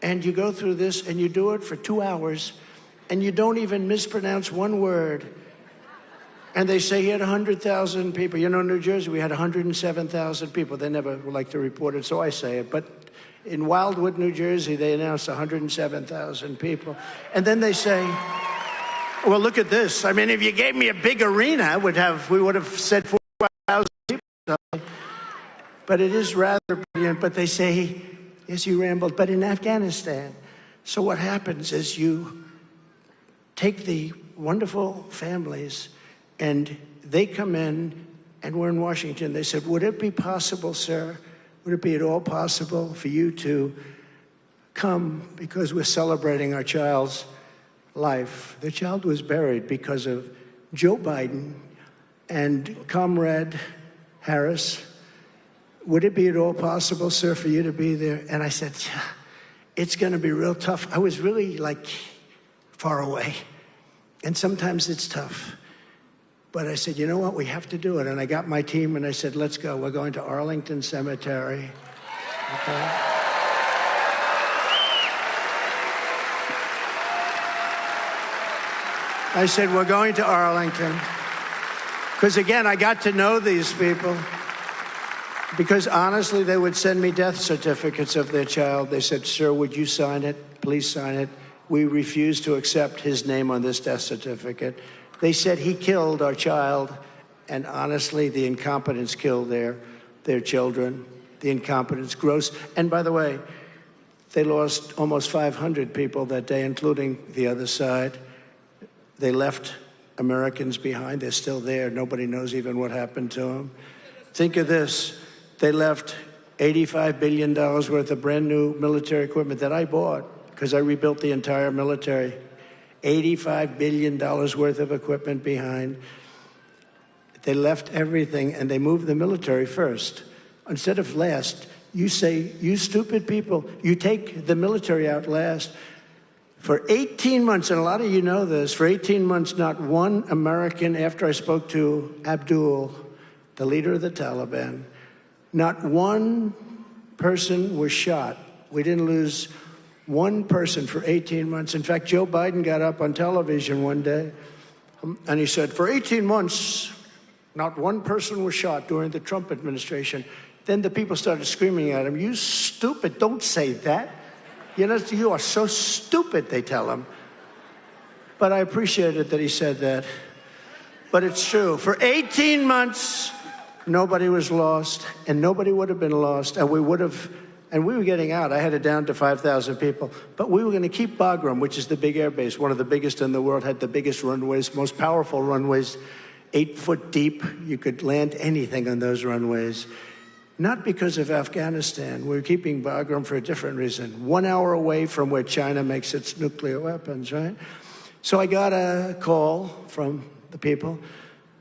and you go through this, and you do it for 2 hours, and you don't even mispronounce one word. And they say he had 100,000 people. You know, in New Jersey, we had 107,000 people. They never like to report it, so I say it. But in Wildwood, New Jersey, they announced 107,000 people. And then they say, well, look at this. I mean, if you gave me a big arena, we would have said 4,000 people. But it is rather brilliant. But they say, yes, he rambled, but in Afghanistan. So what happens is you take the wonderful families, and they come in, and we're in Washington. They said, would it be possible, sir, would it be at all possible for you to come because we're celebrating our child's life? The child was buried because of Joe Biden and Comrade Harris. Would it be at all possible, sir, for you to be there? And I said, it's going to be real tough. I was really like far away, and sometimes it's tough. But I said, you know what, we have to do it. And I got my team and I said, let's go. We're going to Arlington Cemetery. Okay? I said, we're going to Arlington. Because again, I got to know these people. Because honestly, they would send me death certificates of their child. They said, sir, would you sign it? Please sign it. We refuse to accept his name on this death certificate. They said he killed our child, and honestly, the incompetence killed their children. The incompetence, gross. And by the way, they lost almost 500 people that day, including the other side. They left Americans behind. They're still there. Nobody knows even what happened to them. Think of this. They left $85 billion worth of brand new military equipment that I bought because I rebuilt the entire military. $85 billion worth of equipment behind. They left everything, and they moved the military first. Instead of last, you say, you stupid people, you take the military out last. For 18 months, and a lot of you know this, for 18 months, not one American, after I spoke to Abdul, the leader of the Taliban, not one person was shot. We didn't lose one person for 18 months. In fact, Joe Biden got up on television one day, and he said, for 18 months, not one person was shot during the Trump administration. Then the people started screaming at him, you stupid, don't say that. You know, you are so stupid, they tell him. But I appreciated that he said that. But it's true. For 18 months, nobody was lost, and nobody would have been lost, and we were getting out. I had it down to 5,000 people. But we were going to keep Bagram, which is the big air base, one of the biggest in the world, had the biggest runways, most powerful runways, 8 foot deep. You could land anything on those runways. Not because of Afghanistan. We were keeping Bagram for a different reason. 1 hour away from where China makes its nuclear weapons, right? So I got a call from the people.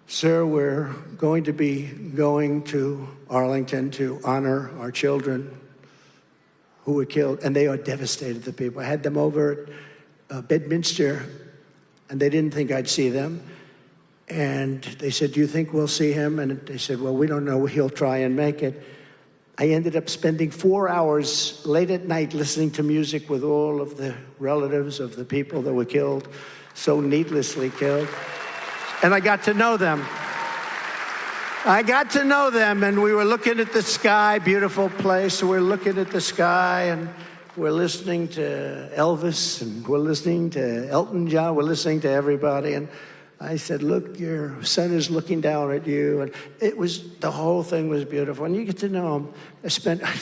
Sir, we're going to be going to Arlington to honor our children who were killed, and they are devastated, the people. I had them over at Bedminster, and they didn't think I'd see them. And they said, do you think we'll see him? And they said, well, we don't know. He'll try and make it. I ended up spending 4 hours late at night listening to music with all of the relatives of the people that were killed, so needlessly killed. And I got to know them. And we were looking at the sky, beautiful place. So we're looking at the sky, and we're listening to Elvis, and we're listening to Elton John, we're listening to everybody. And I said, look, your son is looking down at you. And the whole thing was beautiful. And you get to know them.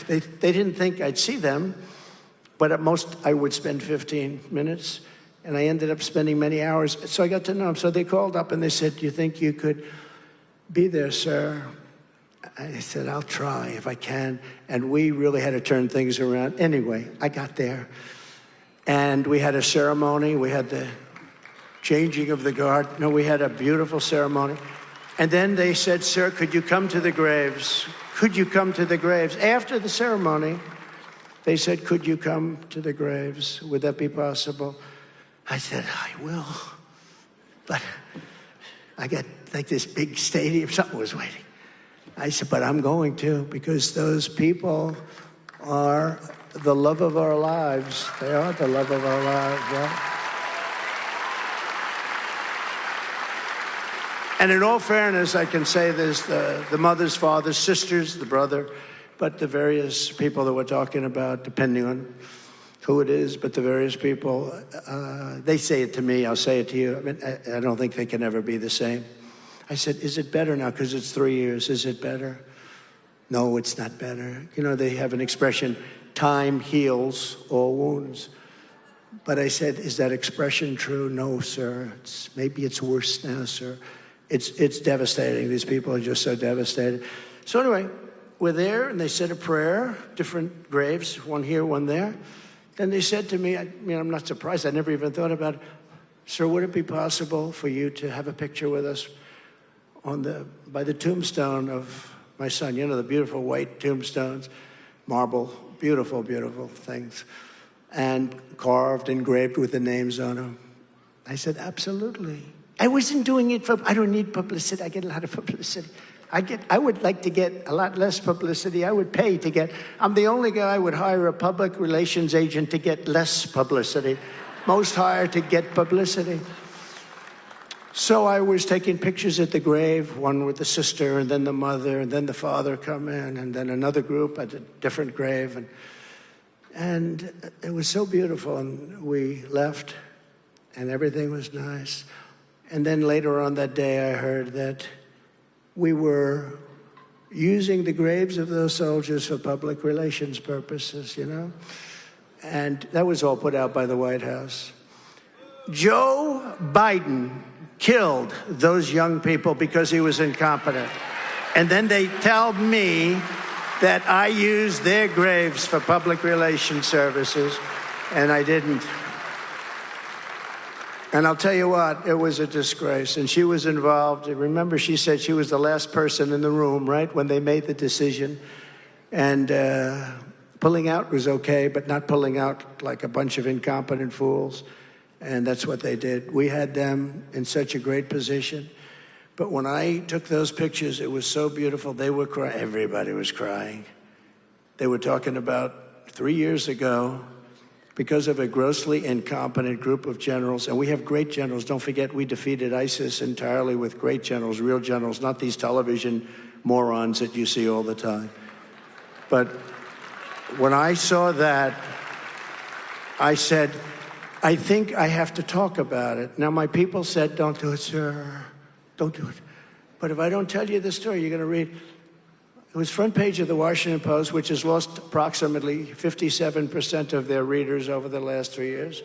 They didn't think I'd see them, but at most I would spend 15 minutes. And I ended up spending many hours. So I got to know them. So they called up and they said, do you think you could be there, sir? I said, I'll try if I can. And we really had to turn things around. Anyway, I got there. And we had a ceremony. We had the changing of the guard. No, we had a beautiful ceremony. And then they said, sir, could you come to the graves? Could you come to the graves? After the ceremony, they said, could you come to the graves? Would that be possible? I said, I will. But I got like this big stadium, something was waiting. I said, but I'm going to, because those people are the love of our lives. They are the love of our lives, right? And in all fairness, I can say there's the mothers, fathers, sisters, the brother, but the various people that we're talking about, depending on who it is, but the various people, they say it to me, I'll say it to you. I mean, I don't think they can ever be the same. I said, is it better now? Because it's 3 years. Is it better? No, it's not better. You know, they have an expression, time heals all wounds. But I said, is that expression true? No, sir. Maybe it's worse now, sir. It's devastating. These people are just so devastated. So anyway, we're there, and they said a prayer, different graves, one here, one there. Then they said to me, I mean, I'm not surprised. I never even thought about it. Sir, would it be possible for you to have a picture with us by the tombstone of my son? You know, the beautiful white tombstones, marble, beautiful, beautiful things, and carved, engraved with the names on them. I said, absolutely. I wasn't doing it I don't need publicity. I get a lot of publicity. I would like to get a lot less publicity. I would pay to get, I'm the only guy who would hire a public relations agent to get less publicity. Most hire to get publicity. So I was taking pictures at the grave, one with the sister, and then the mother, and then the father come in, and then another group at a different grave. And it was so beautiful, and we left, and everything was nice. And then later on that day, I heard that we were using the graves of those soldiers for public relations purposes, you know? And that was all put out by the White House. Joe Biden killed those young people because he was incompetent. And then they tell me that I used their graves for public relations services, and I didn't. And I'll tell you what, it was a disgrace. And she was involved. Remember, she said she was the last person in the room, right, when they made the decision. And pulling out was okay, but not pulling out like a bunch of incompetent fools. And that's what they did. We had them in such a great position. But when I took those pictures, it was so beautiful. They were crying. Everybody was crying. They were talking about 3 years ago, because of a grossly incompetent group of generals, and we have great generals. Don't forget, we defeated ISIS entirely with great generals, real generals, not these television morons that you see all the time. But when I saw that, I said, I think I have to talk about it. Now, my people said, don't do it, sir. Don't do it. But if I don't tell you the story, you're going to read. It was front page of the Washington Post, which has lost approximately 57% of their readers over the last 3 years.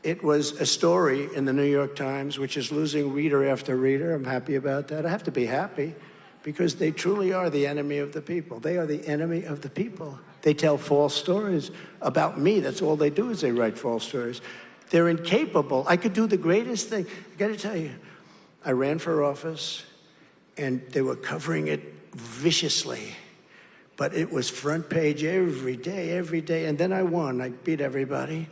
It was a story in the New York Times, which is losing reader after reader. I'm happy about that. I have to be happy because they truly are the enemy of the people. They are the enemy of the people. They tell false stories about me. That's all they do is they write false stories. They're incapable. I could do the greatest thing. I got to tell you, I ran for office, and they were covering it viciously, but it was front page every day, and then I won. I beat everybody,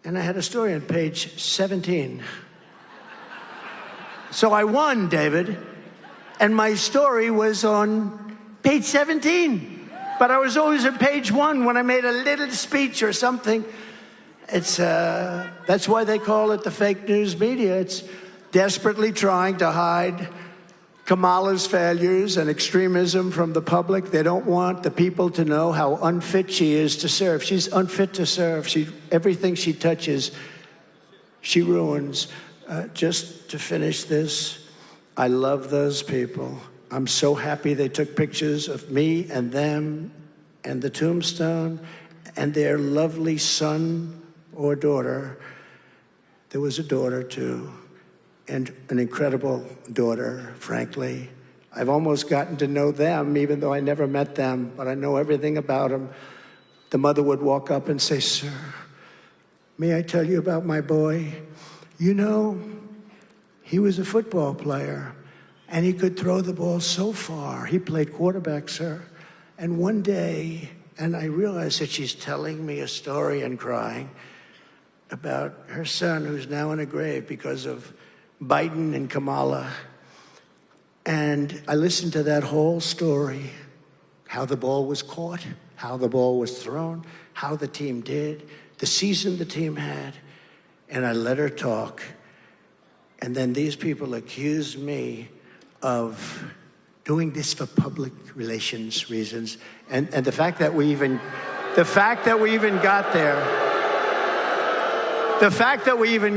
and I had a story on page 17. So I won, David, and my story was on page 17, but I was always at page 1 when I made a little speech or something. It's that's why they call it the fake news media. It's desperately trying to hide Kamala's failures and extremism from the public. They don't want the people to know how unfit she is to serve. She's unfit to serve. Everything she touches, she ruins. Just to finish this, I love those people. I'm so happy they took pictures of me and them and the tombstone and their lovely son or daughter. There was a daughter, too. And an incredible daughter, frankly. I've almost gotten to know them, even though I never met them, but I know everything about them. The mother would walk up and say, sir, may I tell you about my boy? You know, he was a football player, and he could throw the ball so far. He played quarterback, sir. And one day, and I realized that she's telling me a story and crying about her son who's now in a grave because of Biden and Kamala. And I listened to that whole story, how the ball was caught, how the ball was thrown, how the team did, the season the team had. And I let her talk. And then these people accused me of doing this for public relations reasons. And the fact that we even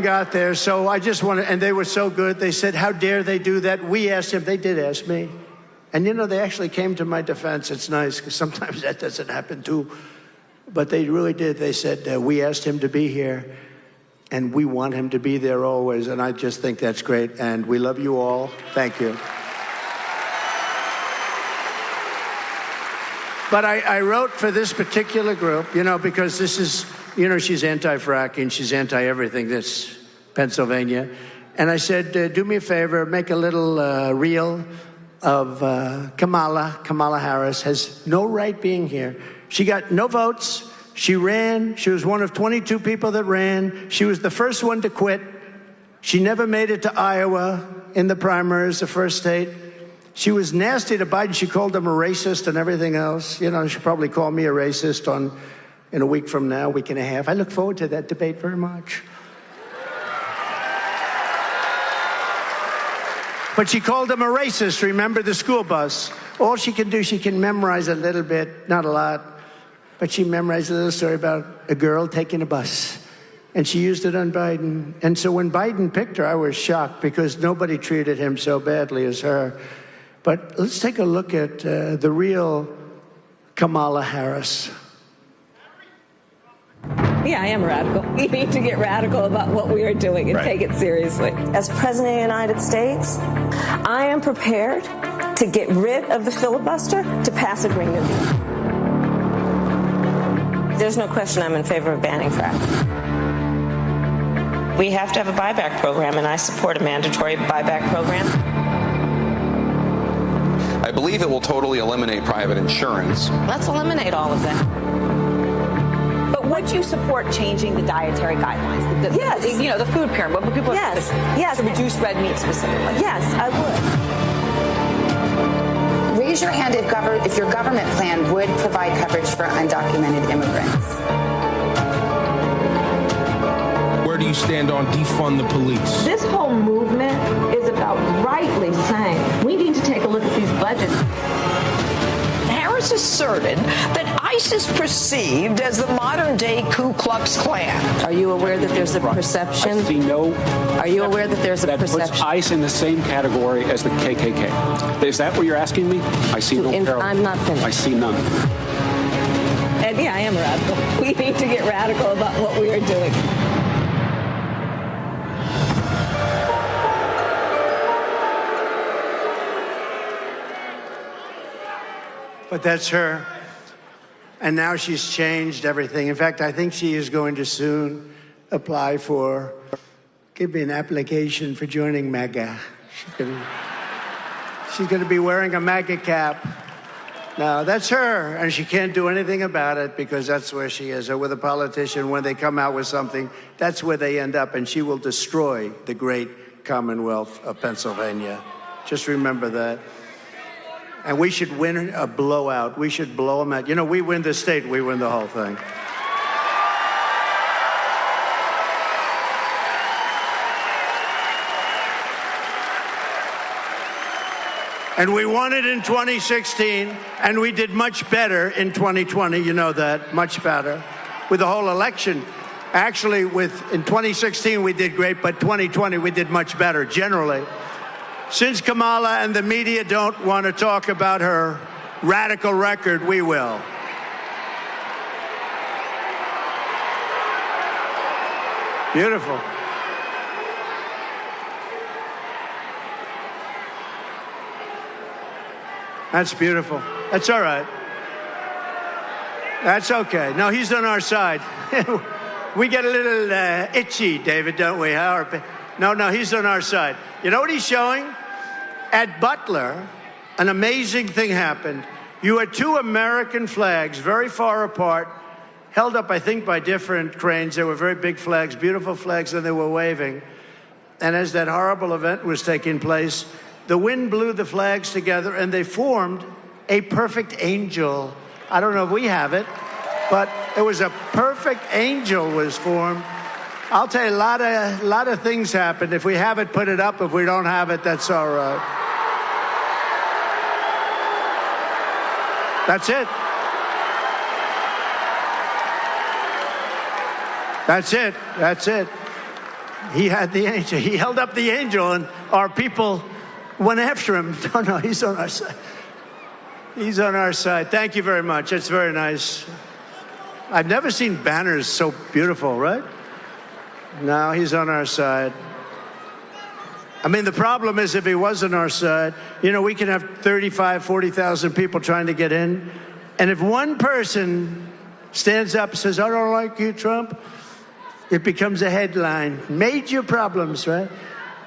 got there, so I just want to, and they were so good. They said, how dare they do that? We asked him, they did ask me. And you know, they actually came to my defense. It's nice, because sometimes that doesn't happen too. But they really did. They said, we asked him to be here, and we want him to be there always. And I just think that's great. And we love you all. Thank you. But I wrote for this particular group, you know, because this is, you know, she's anti-fracking, she's anti-everything, this Pennsylvania. And I said, do me a favor, make a little reel of Kamala Harris has no right being here. She got no votes. She ran. She was one of 22 people that ran. She was the first one to quit. She never made it to Iowa in the primaries, the first state. She was nasty to Biden. She called him a racist and everything else. You know, she'll probably call me a racist in a week from now, week and a half. I look forward to that debate very much. But she called him a racist. Remember the school bus? All she can do, she can memorize a little bit, not a lot. But she memorized a little story about a girl taking a bus. And she used it on Biden. And so when Biden picked her, I was shocked because nobody treated him so badly as her. But let's take a look at the real Kamala Harris. Yeah, I am radical. We need to get radical about what we are doing and take it seriously. As President of the United States, I am prepared to get rid of the filibuster to pass a Green New Deal. There's no question I'm in favor of banning fracking. We have to have a buyback program, and I support a mandatory buyback program. I believe it will totally eliminate private insurance. Let's eliminate all of that. But would you support changing the dietary guidelines? Yes. You know, the food pyramid. What people yes. To reduce red meat specifically. Yes, I would. Raise your hand if your government plan would provide coverage for undocumented immigrants. Where do you stand on defund the police? This whole movement is about rightly saying we need to take a look at these budgets. Harris asserted that ICE is perceived as the modern-day Ku Klux Klan. Are you aware that there's a perception? I see no. Are you aware that there's a perception? That puts ICE in the same category as the KKK. Is that what you're asking me? I see no parallel. I'm not finished. I see none. And yeah, I am radical. We need to get radical about what we are doing. But that's her. And now she's changed everything. In fact, I think she is going to soon apply for, give me an application for joining MAGA. She's going to be wearing a MAGA cap. Now, that's her, and she can't do anything about it because that's where she is. Or with a politician, when they come out with something, that's where they end up, and she will destroy the great Commonwealth of Pennsylvania. Just remember that. And we should win a blowout. We should blow them out. You know, we win the state, we win the whole thing. And we won it in 2016, and we did much better in 2020. You know that, much better. With the whole election. Actually, in 2016, we did great, but 2020, we did much better, generally. Since Kamala and the media don't want to talk about her radical record, we will. Beautiful. That's beautiful. That's all right. That's okay. No, he's on our side. We get a little itchy, David, don't we? No, he's on our side. You know what he's showing? At Butler, an amazing thing happened. You had two American flags very far apart, held up, I think, by different cranes. They were very big flags, beautiful flags, and they were waving. And as that horrible event was taking place, the wind blew the flags together, and they formed a perfect angel. I don't know if we have it, but it was a perfect angel was formed. I'll tell you, a lot of things happened. If we have it, put it up. If we don't have it, that's all right. That's it. That's it. That's it. He had the angel. He held up the angel, and our people went after him. No, he's on our side. He's on our side. Thank you very much. It's very nice. I've never seen banners so beautiful, right? No, he's on our side. I mean, the problem is if he was on our side, you know, we can have 35, 40,000 people trying to get in. And if one person stands up and says, I don't like you, Trump, it becomes a headline. Major problems, right?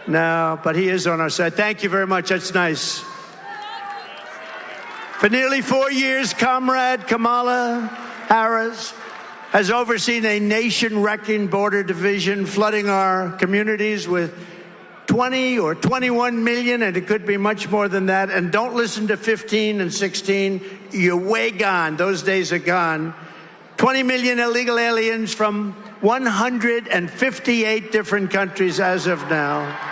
No, but he is on our side. Thank you very much. That's nice. For nearly 4 years, Comrade Kamala Harris has overseen a nation-wrecking border division, flooding our communities with 20 or 21 million, and it could be much more than that. And don't listen to 15 and 16. You're way gone. Those days are gone. 20 million illegal aliens from 158 different countries as of now.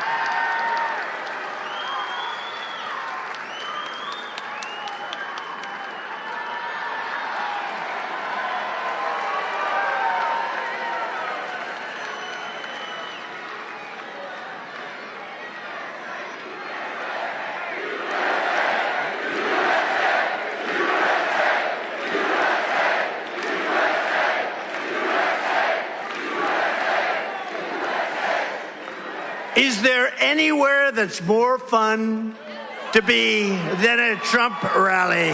Is there anywhere that's more fun to be than a Trump rally?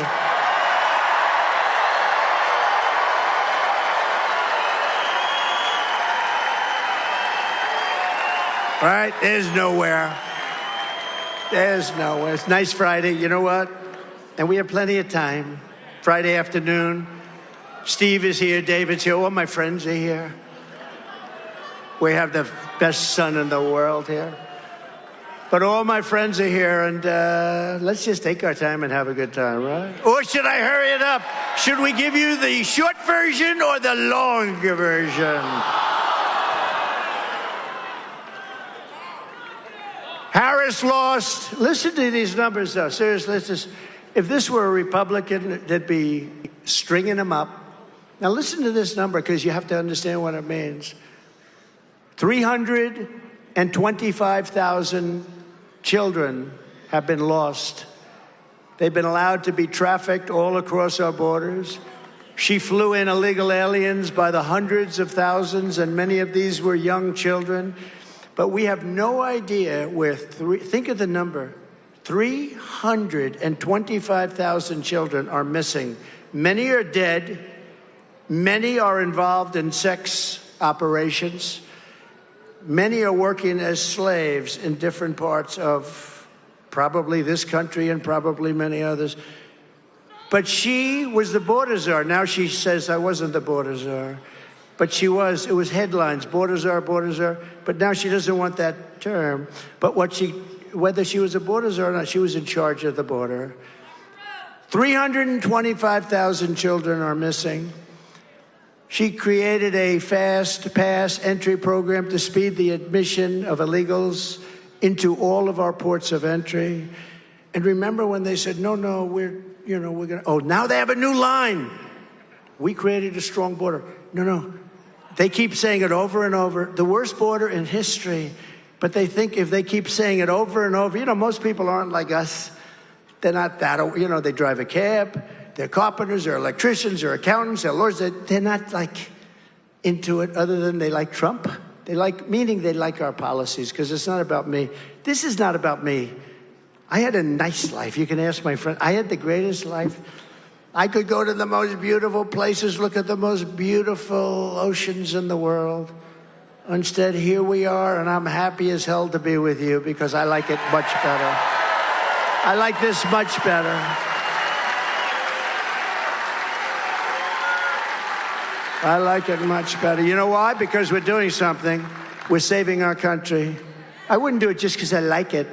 Right? There's nowhere. There's nowhere. It's nice Friday. You know what? And we have plenty of time. Friday afternoon. Steve is here. David's here. All my friends are here. We have the best sun in the world here. But all my friends are here, and let's just take our time and have a good time, right? Or should I hurry it up? Should we give you the short version or the longer version? Harris lost. Listen to these numbers, though. Seriously, if this were a Republican, they'd be stringing them up. Now listen to this number, because you have to understand what it means. 325,000 children have been lost. They've been allowed to be trafficked all across our borders. She flew in illegal aliens by the hundreds of thousands, and many of these were young children. But we have no idea where, think of the number, 325,000 children are missing. Many are dead. Many are involved in sex operations. Many are working as slaves in different parts of probably this country and probably many others. But she was the border czar. Now she says, I wasn't the border czar. But she was. It was headlines, border czar, border czar. But now she doesn't want that term. But whether she was a border czar or not, she was in charge of the border. 325,000 children are missing. She created a fast pass entry program to speed the admission of illegals into all of our ports of entry. And remember when they said, no, we're going to, oh, now they have a new line. We created a strong border. No. They keep saying it over and over. The worst border in history. But they think if they keep saying it over and over, most people aren't like us. They're not that, they drive a cab. They're carpenters, they're electricians, they're accountants, they're lawyers. They're not into it other than they like Trump. They like our policies, because it's not about me. This is not about me. I had a nice life. You can ask my friend. I had the greatest life. I could go to the most beautiful places, look at the most beautiful oceans in the world. Instead, here we are, and I'm happy as hell to be with you because I like it much better. I like this much better. I like it much better. You know why? Because we're doing something. We're saving our country. I wouldn't do it just because I like it.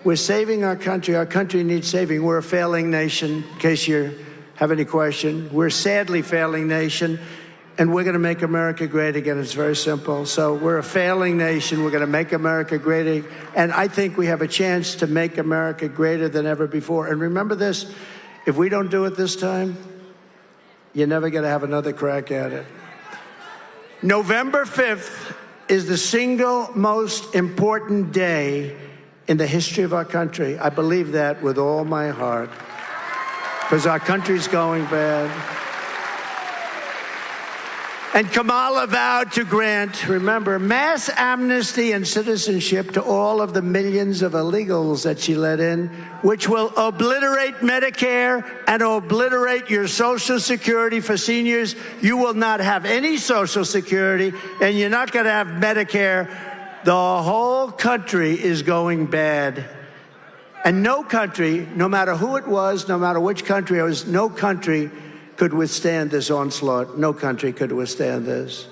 We're saving our country. Our country needs saving. We're a failing nation, in case you have any question. We're a sadly failing nation, and we're going to make America great again. It's very simple. So we're a failing nation. We're going to make America great again. And I think we have a chance to make America greater than ever before. And remember this, if we don't do it this time, you're never going to have another crack at it. November 5th is the single most important day in the history of our country. I believe that with all my heart, because our country's going bad. And Kamala vowed to grant, remember, mass amnesty and citizenship to all of the millions of illegals that she let in, which will obliterate Medicare and obliterate your Social Security for seniors. You will not have any Social Security, and you're not going to have Medicare. The whole country is going bad. And no country, no matter who it was, no matter which country it was, no country could withstand this onslaught. No country could withstand this.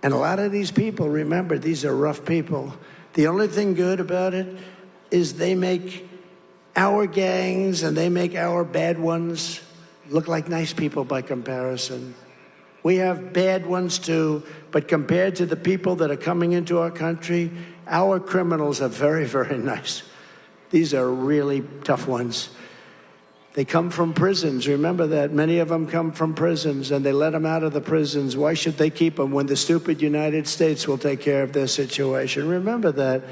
And a lot of these people, remember, these are rough people. The only thing good about it is they make our gangs and they make our bad ones look like nice people by comparison. We have bad ones too, but compared to the people that are coming into our country, our criminals are very, very nice. These are really tough ones. They come from prisons. Remember that. Many of them come from prisons, and they let them out of the prisons. Why should they keep them when the stupid United States will take care of their situation? Remember that.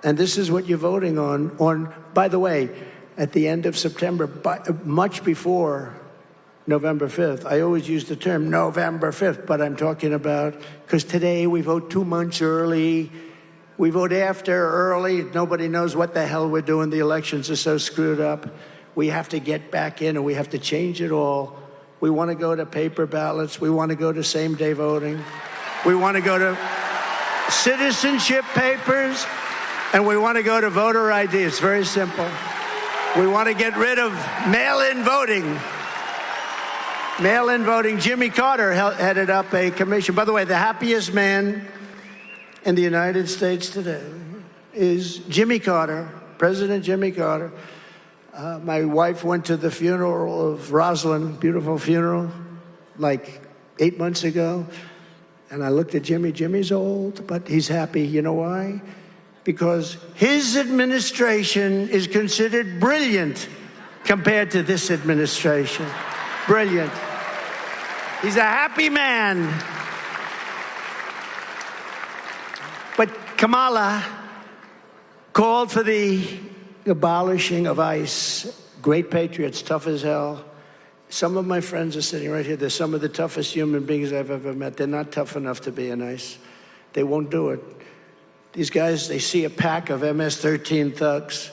And this is what you're voting on, by the way, at the end of September, much before November 5th. I always use the term November 5th, but I'm talking about, because today we vote 2 months early. We vote after early. Nobody knows what the hell we're doing. The elections are so screwed up. We have to get back in, and we have to change it all. We want to go to paper ballots. We want to go to same-day voting. We want to go to citizenship papers, and we want to go to voter ID. It's very simple. We want to get rid of mail-in voting. Mail-in voting. Jimmy Carter headed up a commission. By the way, the happiest man in the United States today is Jimmy Carter, President Jimmy Carter. My wife went to the funeral of Rosalind, beautiful funeral, like 8 months ago. And I looked at Jimmy. Jimmy's old, but he's happy. You know why? Because his administration is considered brilliant compared to this administration. Brilliant. He's a happy man. But Kamala called for the abolishing of ICE. Great patriots, tough as hell. Some of my friends are sitting right here. They're some of the toughest human beings I've ever met. They're not tough enough to be in ICE. They won't do it. These guys, they see a pack of MS-13 thugs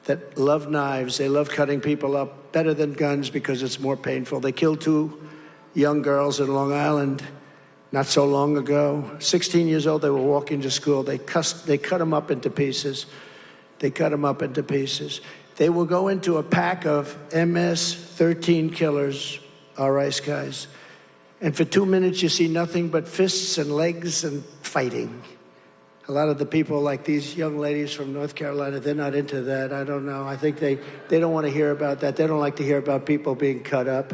that love knives. They love cutting people up better than guns because it's more painful. They killed 2 young girls in Long Island not so long ago. 16 years old, they were walking to school. They cut them up into pieces. They cut them up into pieces. They will go into a pack of MS-13 killers, our ICE guys, and for 2 minutes you see nothing but fists and legs and fighting. A lot of the people, like these young ladies from North Carolina, they're not into that. I don't know. I think they don't want to hear about that. They don't like to hear about people being cut up.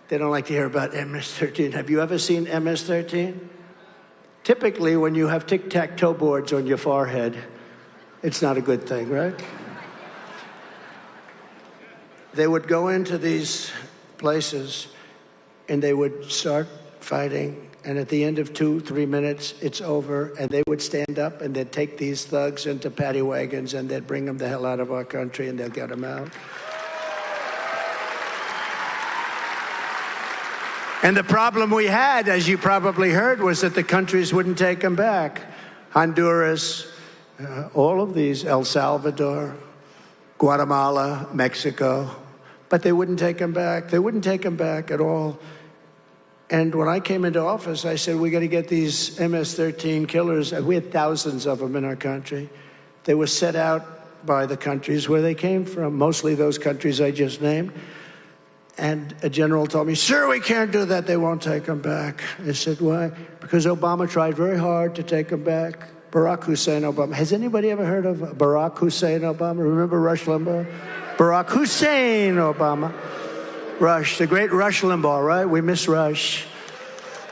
They don't like to hear about MS-13. Have you ever seen MS-13? Typically, when you have tic-tac-toe boards on your forehead, it's not a good thing, right? They would go into these places and they would start fighting. And at the end of 2-3 minutes, it's over. And they would stand up and they'd take these thugs into paddy wagons and they'd bring them the hell out of our country and they'll get them out. And the problem we had, as you probably heard, was that the countries wouldn't take them back. Honduras, all of these, El Salvador, Guatemala, Mexico. But they wouldn't take them back. They wouldn't take them back at all. And when I came into office, I said, we got to get these MS-13 killers. We had thousands of them in our country. They were set out by the countries where they came from, mostly those countries I just named. And a general told me, sir, we can't do that. They won't take them back. I said, why? Because Obama tried very hard to take them back. Barack Hussein Obama. Has anybody ever heard of Barack Hussein Obama? Remember Rush Limbaugh? Barack Hussein Obama. Rush, the great Rush Limbaugh, right? We miss Rush.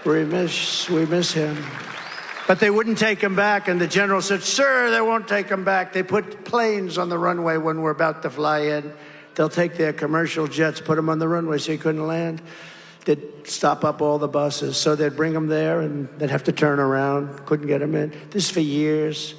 We miss him. But they wouldn't take him back, and the general said, sir, they won't take him back. They put planes on the runway when we're about to fly in. They'll take their commercial jets, put them on the runway so he couldn't land. They'd stop up all the buses. So they'd bring them there, and they'd have to turn around. Couldn't get them in. This for years.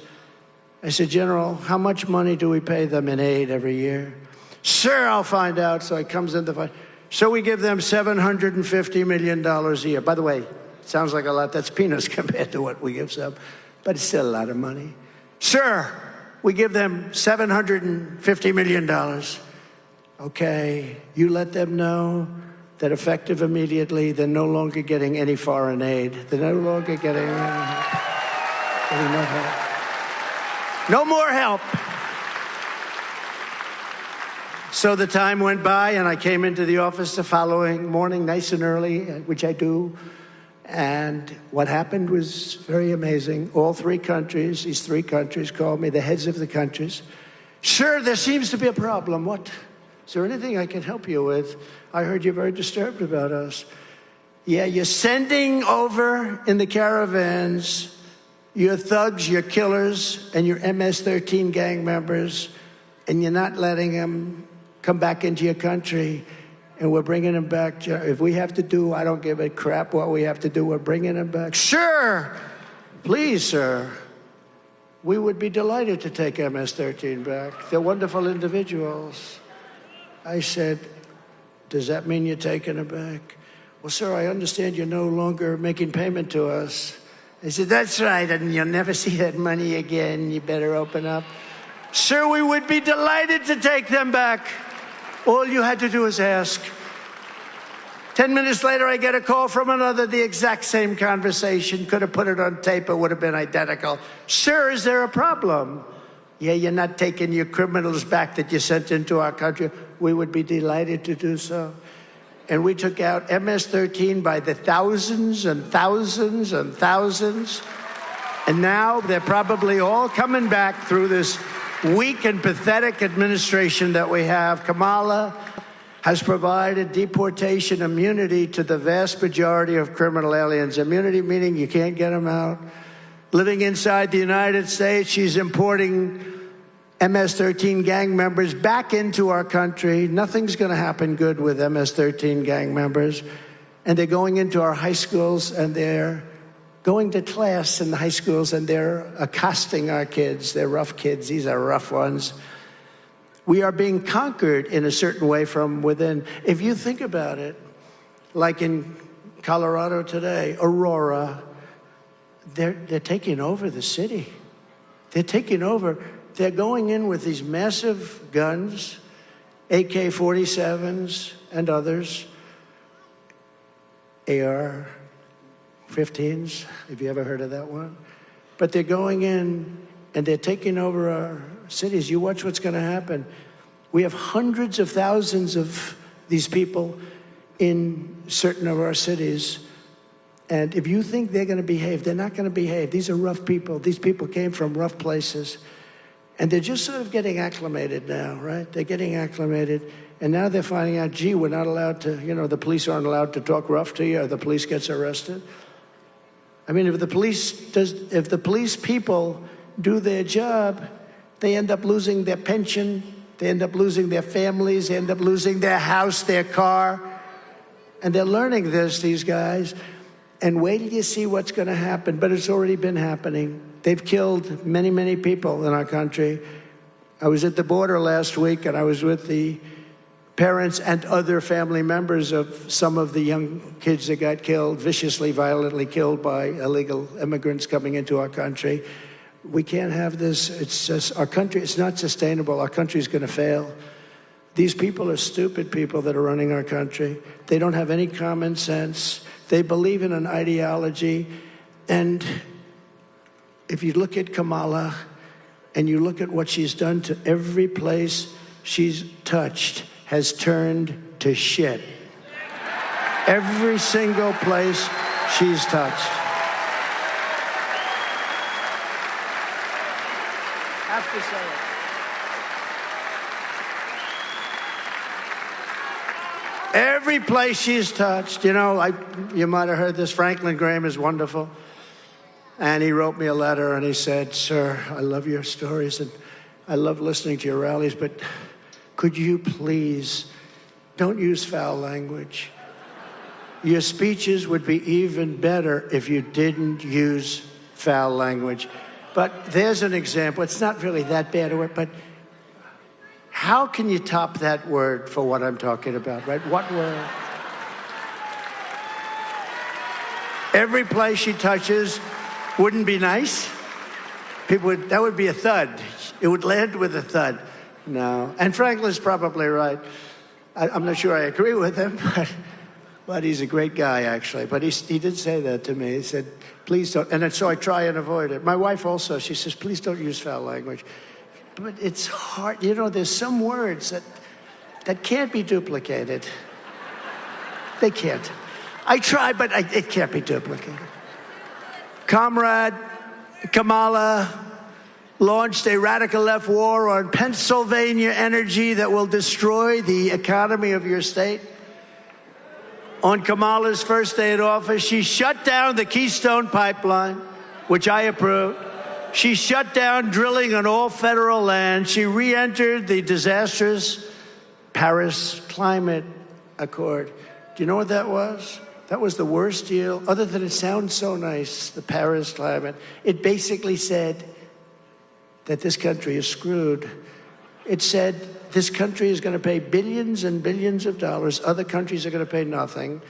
I said, General, how much money do we pay them in aid every year? Sir, I'll find out. So he comes in to find. So we give them $750 million a year. By the way, it sounds like a lot. That's peanuts compared to what we give them. But it's still a lot of money. Sir, we give them $750 million. Okay, you let them know that effective immediately, they're no longer getting any foreign aid. They're no longer getting no help. No more help. So the time went by, and I came into the office the following morning, nice and early, which I do. And what happened was very amazing. All three countries, these three countries called me, the heads of the countries. Sir, there seems to be a problem. What? Is there anything I can help you with? I heard you're very disturbed about us. Yeah, you're sending over in the caravans your thugs, your killers, and your MS-13 gang members, and you're not letting them come back into your country, and we're bringing them back. If we have to do, I don't give a crap what we have to do, we're bringing them back. Sure, please, sir. We would be delighted to take MS-13 back. They're wonderful individuals. I said, does that mean you're taking it back? Well, sir, I understand you're no longer making payment to us. I said, that's right, and you'll never see that money again. You better open up. Sir, we would be delighted to take them back. All you had to do is ask. 10 minutes later, I get a call from another, the exact same conversation. Could have put it on tape, it would have been identical. Sir, is there a problem? Yeah, you're not taking your criminals back that you sent into our country. We would be delighted to do so. And we took out MS-13 by the thousands and thousands and thousands. And now they're probably all coming back through this weak and pathetic administration that we have. Kamala has provided deportation immunity to the vast majority of criminal aliens. Immunity meaning you can't get them out. Living inside the United States, she's importing MS-13 gang members back into our country. Nothing's going to happen good with MS-13 gang members. And they're going into our high schools, and they're going to class in the high schools, and they're accosting our kids. They're rough kids. These are rough ones. We are being conquered in a certain way from within. If you think about it, like in Colorado today, Aurora, they're taking over the city. They're taking over. They're going in with these massive guns, AK-47s and others, AR-15s, if you ever heard of that one. But they're going in and they're taking over our cities. You watch what's going to happen. We have hundreds of thousands of these people in certain of our cities. And if you think they're going to behave, they're not going to behave. These are rough people. These people came from rough places. And they're just sort of getting acclimated now, right? They're getting acclimated. And now they're finding out, gee, we're not allowed to, the police aren't allowed to talk rough to you, or the police gets arrested. I mean, if the police people do their job, they end up losing their pension, they end up losing their families, they end up losing their house, their car. And they're learning this, these guys. And wait till you see what's going to happen. But it's already been happening. They've killed many, many people in our country. I was at the border last week, and I was with the parents and other family members of some of the young kids that got killed, viciously, violently killed by illegal immigrants coming into our country. We can't have this. It's just our country. It's not sustainable. Our country's going to fail. These people are stupid people that are running our country. They don't have any common sense. They believe in an ideology. And if you look at Kamala and you look at what she's done to every place she's touched has turned to shit. Every single place she's touched. Have to say it. Every place she's touched. You know, you might have heard this. Franklin Graham is wonderful. And he wrote me a letter and he said, "Sir, I love your stories and I love listening to your rallies, but could you please don't use foul language? Your speeches would be even better if you didn't use foul language." But there's an example. It's not really that bad a word, but how can you top that word for what I'm talking about, right? What word? Every place she touches wouldn't be nice. That would be a thud. It would land with a thud. No. And Franklin's probably right. I'm not sure I agree with him, but he's a great guy, actually. But he did say that to me. He said, "Please don't." And so I try and avoid it. My wife also, she says, "Please don't use foul language." But it's hard. You know, there's some words that can't be duplicated. They can't. I try, but it can't be duplicated. Comrade Kamala launched a radical left war on Pennsylvania energy that will destroy the economy of your state. On Kamala's first day in office, she shut down the Keystone Pipeline, which I approved. She shut down drilling on all federal land. She re-entered the disastrous Paris Climate Accord. Do you know what that was? That was the worst deal, other than it sounds so nice, the Paris Climate. It basically said that this country is screwed. It said this country is going to pay billions and billions of dollars. Other countries are going to pay nothing.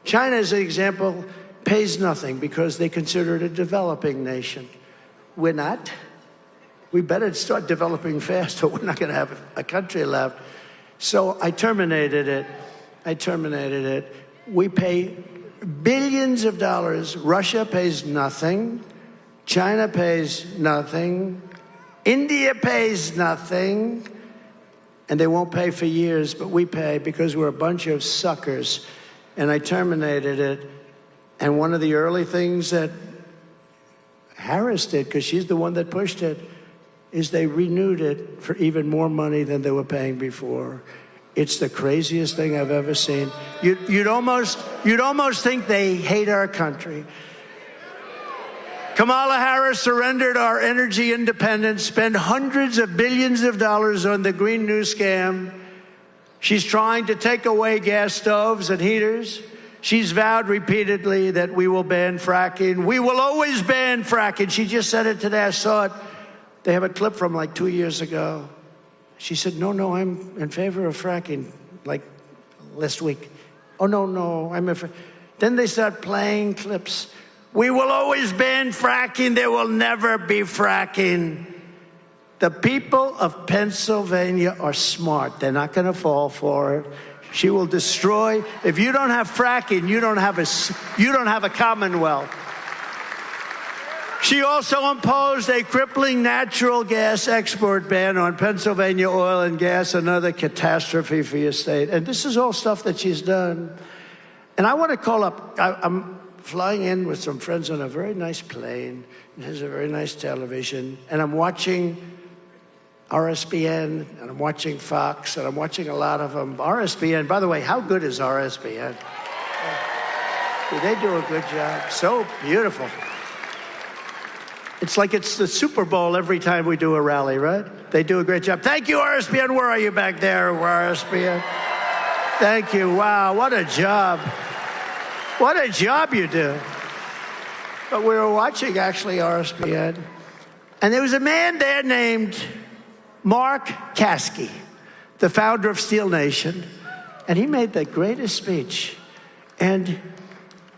China, as an example, pays nothing because they consider it a developing nation. We're not. We better start developing fast or we're not going to have a country left. So I terminated it. We pay billions of dollars. Russia pays nothing. China pays nothing. India pays nothing. And they won't pay for years, but we pay because we're a bunch of suckers. And I terminated it. And one of the early things that Harris did, because she's the one that pushed it, is they renewed it for even more money than they were paying before. It's the craziest thing I've ever seen. You'd almost think they hate our country. Kamala Harris surrendered our energy independence, spent hundreds of billions of dollars on the Green New Scam. She's trying to take away gas stoves and heaters. She's vowed repeatedly that we will ban fracking. We will always ban fracking. She just said it today. I saw it. They have a clip from like 2 years ago. She said, no, I'm in favor of fracking, like last week. Oh, no, I'm in favor. Then they start playing clips. We will always ban fracking. There will never be fracking. The people of Pennsylvania are smart. They're not going to fall for it. She will destroy. If you don't have fracking, you don't have a commonwealth. She also imposed a crippling natural gas export ban on Pennsylvania oil and gas, another catastrophe for your state. And this is all stuff that she's done. And I want to call up, I'm flying in with some friends on a very nice plane. It has a very nice television. And I'm watching RSBN, and I'm watching Fox, and I'm watching a lot of them. RSBN, by the way, how good is RSBN? They do a good job. So beautiful. It's like it's the Super Bowl every time we do a rally, right? They do a great job. Thank you, RSBN. Where are you back there, RSBN? Thank you. Wow, what a job. What a job you do. But we were watching, actually, RSBN, and there was a man there named Mark Caskey, the founder of Steel Nation, and he made the greatest speech. And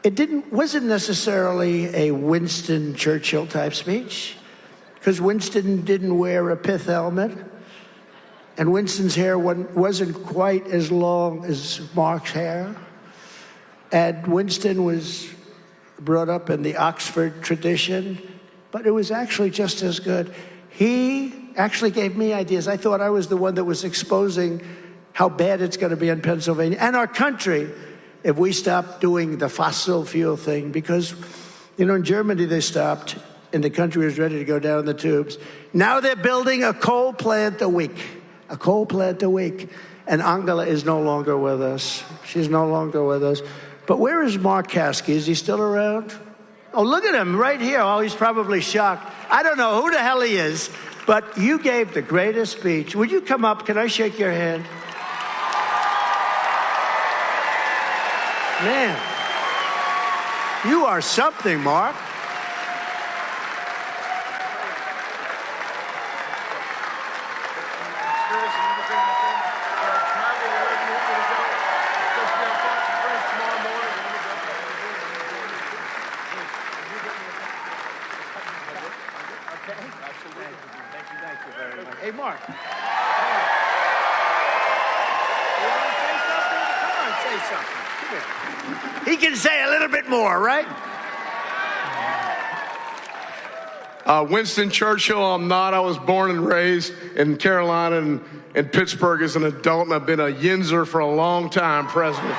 it wasn't necessarily a Winston Churchill type speech, because Winston didn't wear a pith helmet, and Winston's hair wasn't quite as long as Mark's hair. And Winston was brought up in the Oxford tradition, but it was actually just as good. He actually gave me ideas. I thought I was the one that was exposing how bad it's going to be in Pennsylvania and our country if we stop doing the fossil fuel thing. Because, you know, in Germany they stopped, and the country was ready to go down the tubes. Now they're building a coal plant a week. A coal plant a week. And Angela is no longer with us. She's no longer with us. But where is Mark Caskey? Is he still around? Oh, look at him right here. Oh, he's probably shocked. I don't know who the hell he is, but you gave the greatest speech. Would you come up? Can I shake your hand? Man, you are something, Mark. Hey, Mark. You want to say something? Come on, say something. Come here. He can say a little bit more, right? Winston Churchill, I'm not. I was born and raised in Carolina and in Pittsburgh as an adult, and I've been a Yinzer for a long time, President.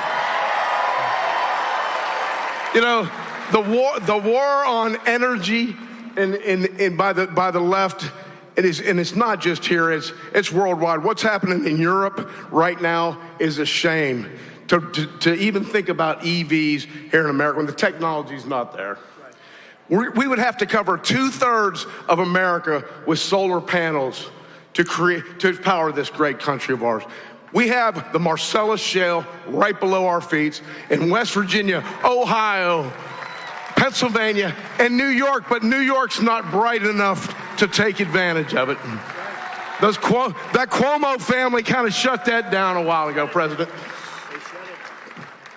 You know, the war on energy and by the left, it is, and it's not just here, it's worldwide. What's happening in Europe right now is a shame. To even think about EVs here in America when the technology's not there. We would have to cover 2/3 of America with solar panels to power this great country of ours. We have the Marcellus Shale right below our feet in West Virginia, Ohio, Pennsylvania, and New York, but New York's not bright enough to take advantage of it. That Cuomo family kind of shut that down a while ago, President.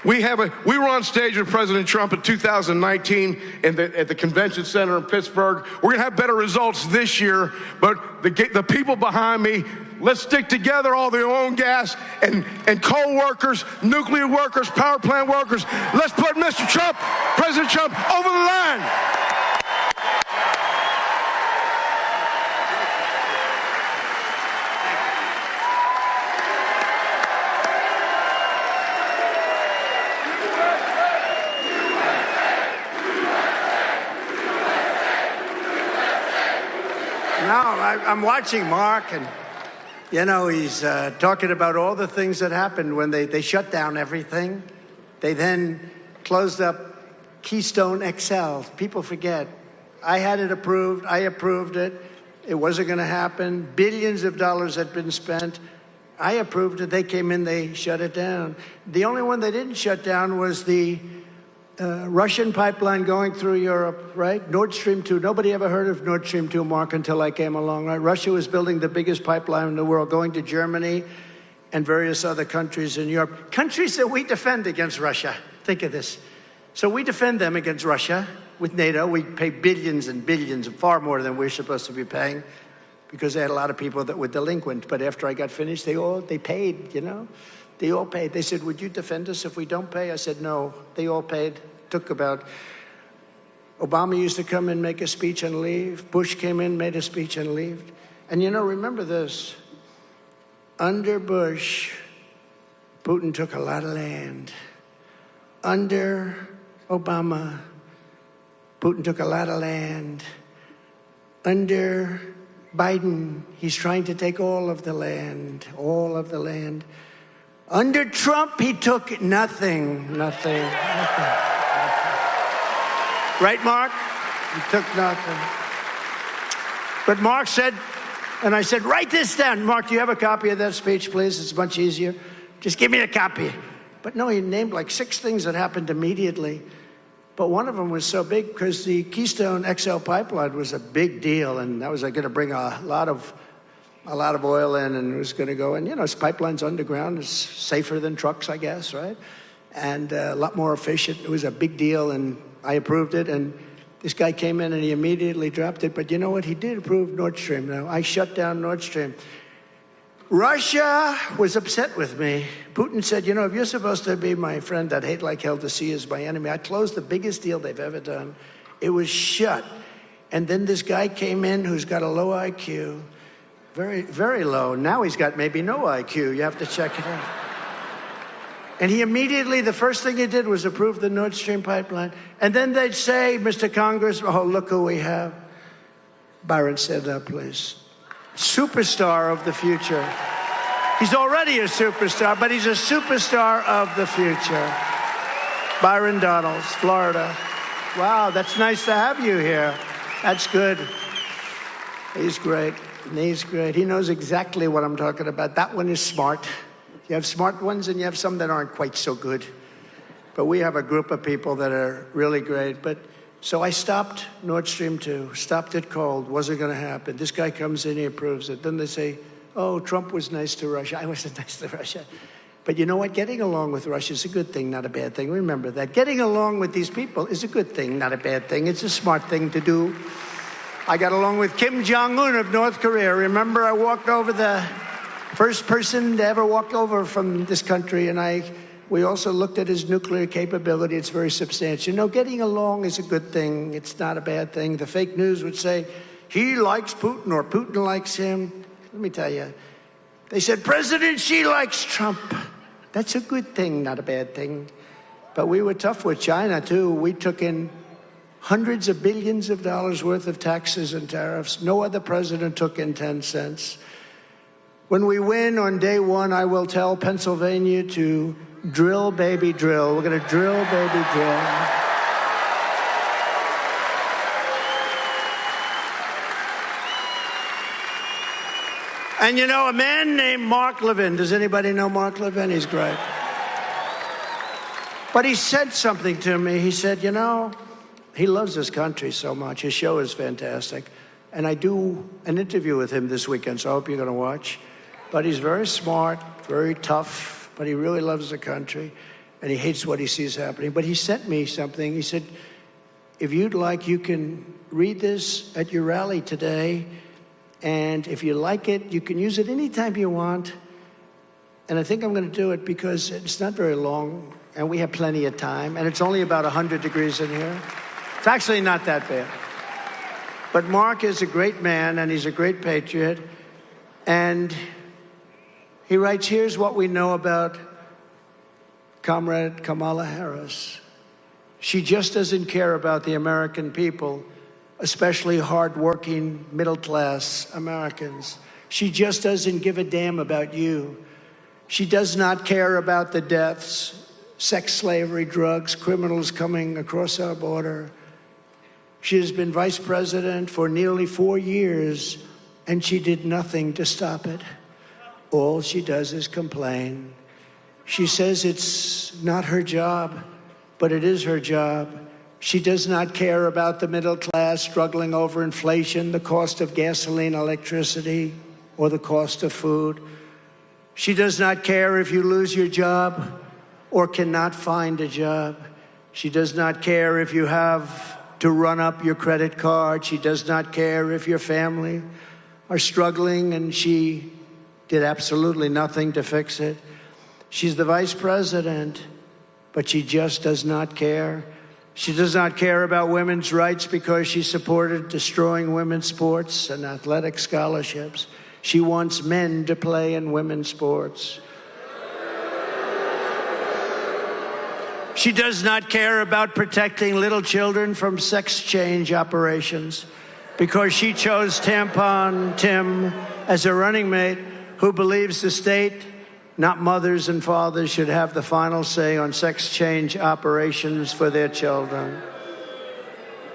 We were on stage with President Trump in 2019 at the convention center in Pittsburgh. We're going to have better results this year, but the people behind me, let's stick together, all the oil and gas and coal workers, nuclear workers, power plant workers. Let's put Mr. Trump, President Trump, over the line. I'm watching Mark, and, you know, he's talking about all the things that happened when they shut down everything. They then closed up Keystone XL. People forget. I had it approved. I approved it. It wasn't going to happen. Billions of dollars had been spent. I approved it. They came in. They shut it down. The only one they didn't shut down was the Russian pipeline going through Europe, right? Nord Stream 2. Nobody ever heard of Nord Stream 2, Mark, until I came along, right? Russia was building the biggest pipeline in the world, going to Germany and various other countries in Europe. Countries that we defend against Russia. Think of this. So we defend them against Russia with NATO. We pay billions and billions, far more than we're supposed to be paying, because they had a lot of people that were delinquent. But after I got finished, they paid, you know? They all paid. They said, would you defend us if we don't pay? I said, no. They all paid. Took about... Obama used to come in, make a speech and leave. Bush came in, made a speech and leave. And, you know, remember this. Under Bush, Putin took a lot of land. Under Obama, Putin took a lot of land. Under Biden, he's trying to take all of the land, all of the land. Under Trump, he took nothing. Right, Mark? He took nothing. But Mark said, and I said, write this down. Mark, do you have a copy of that speech, please? It's much easier. Just give me a copy. But no, he named like 6 things that happened immediately. But one of them was so big because the Keystone XL pipeline was a big deal, and that was going to bring a lot of oil in, and it was going to go in. You know, this pipeline's underground. It's safer than trucks, I guess, right? And a lot more efficient. It was a big deal, and I approved it. And this guy came in, and he immediately dropped it. But you know what? He did approve Nord Stream. Now, I shut down Nord Stream. Russia was upset with me. Putin said, you know, if you're supposed to be my friend, I'd hate like hell to see you as my enemy. I closed the biggest deal they've ever done. It was shut. And then this guy came in who's got a low IQ, very, very low. Now he's got maybe no IQ. You have to check it out. And he immediately, the first thing he did was approve the Nord Stream pipeline. And then they'd say, Mr. Congress, oh, look who we have. Byron, stand up, please. Superstar of the future. He's already a superstar, but he's a superstar of the future. Byron Donalds, Florida. Wow, that's nice to have you here. That's good. He's great. He's great. He knows exactly what I'm talking about. That one is smart. You have smart ones and you have some that aren't quite so good. But we have a group of people that are really great. But so I stopped Nord Stream 2, stopped it cold, wasn't going to happen. This guy comes in, he approves it. Then they say, oh, Trump was nice to Russia. I wasn't nice to Russia. But you know what? Getting along with Russia is a good thing, not a bad thing. Remember that. Getting along with these people is a good thing, not a bad thing. It's a smart thing to do. I got along with Kim Jong-un of North Korea. Remember, I walked over the first person to ever walk over from this country, and we also looked at his nuclear capability. It's very substantial. No, getting along is a good thing. It's not a bad thing. The fake news would say, he likes Putin or Putin likes him. Let me tell you, they said, President Xi likes Trump. That's a good thing, not a bad thing. But we were tough with China, too. We took in hundreds of billions of dollars worth of taxes and tariffs. No other president took in 10 cents. When we win on day one, I will tell Pennsylvania to drill, baby, drill. We're going to drill, baby, drill. And you know, a man named Mark Levin. Does anybody know Mark Levin? He's great. But he said something to me. He said, you know, he loves this country so much. His show is fantastic. And I do an interview with him this weekend, so I hope you're going to watch. But he's very smart, very tough, but he really loves the country. And he hates what he sees happening. But he sent me something. He said, if you'd like, you can read this at your rally today. And if you like it, you can use it anytime you want. And I think I'm going to do it because it's not very long, and we have plenty of time, and it's only about 100 degrees in here. It's actually not that bad. But Mark is a great man, and he's a great patriot. And he writes, here's what we know about Comrade Kamala Harris. She just doesn't care about the American people, especially hardworking, middle-class Americans. She just doesn't give a damn about you. She does not care about the deaths, sex slavery, drugs, criminals coming across our border. She has been vice president for nearly 4 years, and she did nothing to stop it. All she does is complain. She says it's not her job, but it is her job. She does not care about the middle class struggling over inflation, the cost of gasoline, electricity, or the cost of food. She does not care if you lose your job or cannot find a job. She does not care if you have to run up your credit card. She does not care if your family are struggling, and she did absolutely nothing to fix it. She's the vice president, but she just does not care. She does not care about women's rights because she supported destroying women's sports and athletic scholarships. She wants men to play in women's sports. She does not care about protecting little children from sex change operations because she chose Tampon Tim as a running mate who believes the state, not mothers and fathers, should have the final say on sex change operations for their children.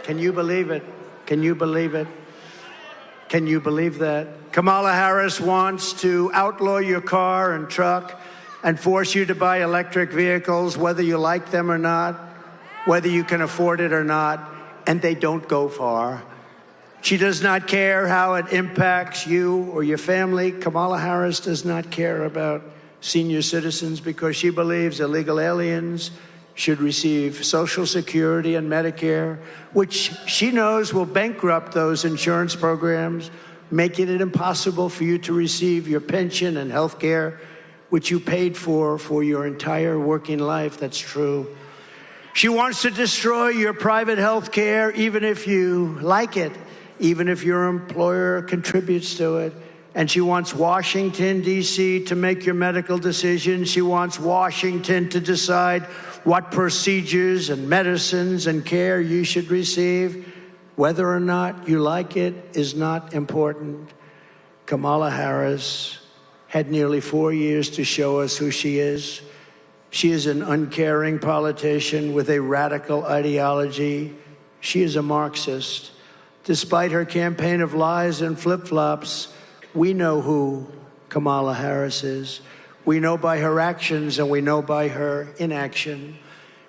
Can you believe it? Can you believe it? Can you believe that? Kamala Harris wants to outlaw your car and truck and force you to buy electric vehicles, whether you like them or not, whether you can afford it or not, and they don't go far. She does not care how it impacts you or your family. Kamala Harris does not care about senior citizens because she believes illegal aliens should receive Social Security and Medicare, which she knows will bankrupt those insurance programs making it impossible for you to receive your pension and health care, which you paid for your entire working life. That's true. She wants to destroy your private health care, even if you like it, even if your employer contributes to it. And she wants Washington, D.C. to make your medical decisions. She wants Washington to decide what procedures and medicines and care you should receive. Whether or not you like it is not important. Kamala Harris had nearly 4 years to show us who she is. She is an uncaring politician with a radical ideology. She is a Marxist. Despite her campaign of lies and flip-flops, we know who Kamala Harris is. We know by her actions and we know by her inaction.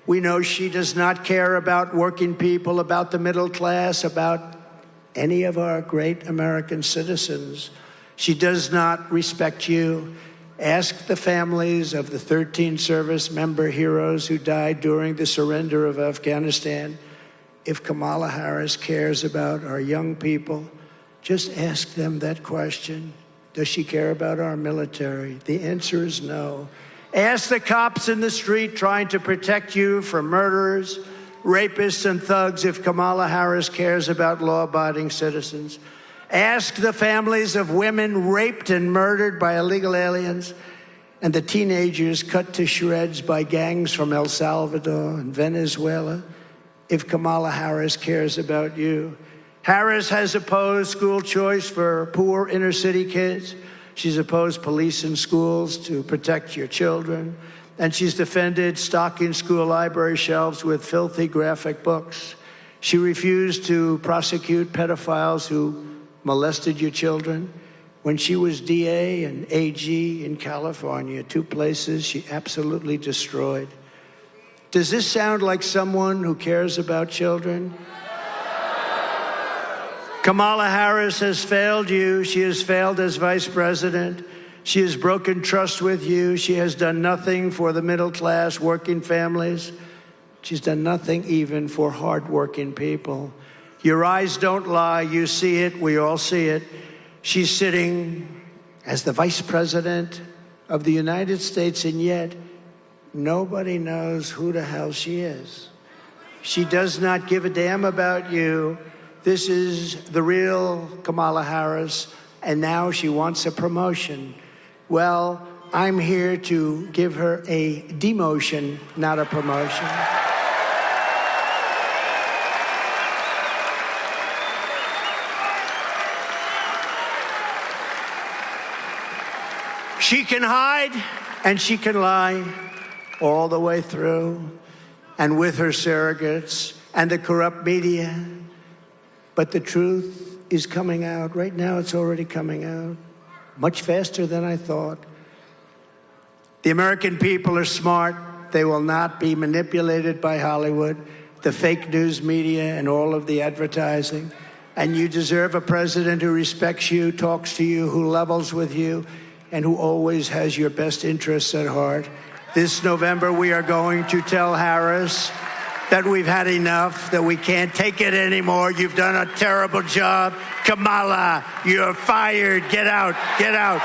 We know she does not care about working people, about the middle class, about any of our great American citizens. She does not respect you. Ask the families of the 13 service member heroes who died during the surrender of Afghanistan if Kamala Harris cares about our young people. Just ask them that question. Does she care about our military? The answer is no. Ask the cops in the street trying to protect you from murderers, rapists, and thugs if Kamala Harris cares about law-abiding citizens. Ask the families of women raped and murdered by illegal aliens and the teenagers cut to shreds by gangs from El Salvador and Venezuela if Kamala Harris cares about you. Harris has opposed school choice for poor inner-city kids. She's opposed police in schools to protect your children. And she's defended stocking school library shelves with filthy graphic books. She refused to prosecute pedophiles who molested your children. When she was DA and AG in California, 2 places she absolutely destroyed. Does this sound like someone who cares about children? Kamala Harris has failed you. She has failed as vice president. She has broken trust with you. She has done nothing for the middle class, working families. She's done nothing even for hardworking people. Your eyes don't lie. You see it. We all see it. She's sitting as the vice president of the United States, and yet nobody knows who the hell she is. She does not give a damn about you. This is the real Kamala Harris, and now she wants a promotion. Well, I'm here to give her a demotion, not a promotion. She can hide and she can lie all the way through, and with her surrogates and the corrupt media. But the truth is coming out. Right now, it's already coming out much faster than I thought. The American people are smart. They will not be manipulated by Hollywood, the fake news media, and all of the advertising. And you deserve a president who respects you, talks to you, who levels with you, and who always has your best interests at heart. This November, we are going to tell Harris that we've had enough, that we can't take it anymore. You've done a terrible job. Kamala, you're fired. Get out. Get out.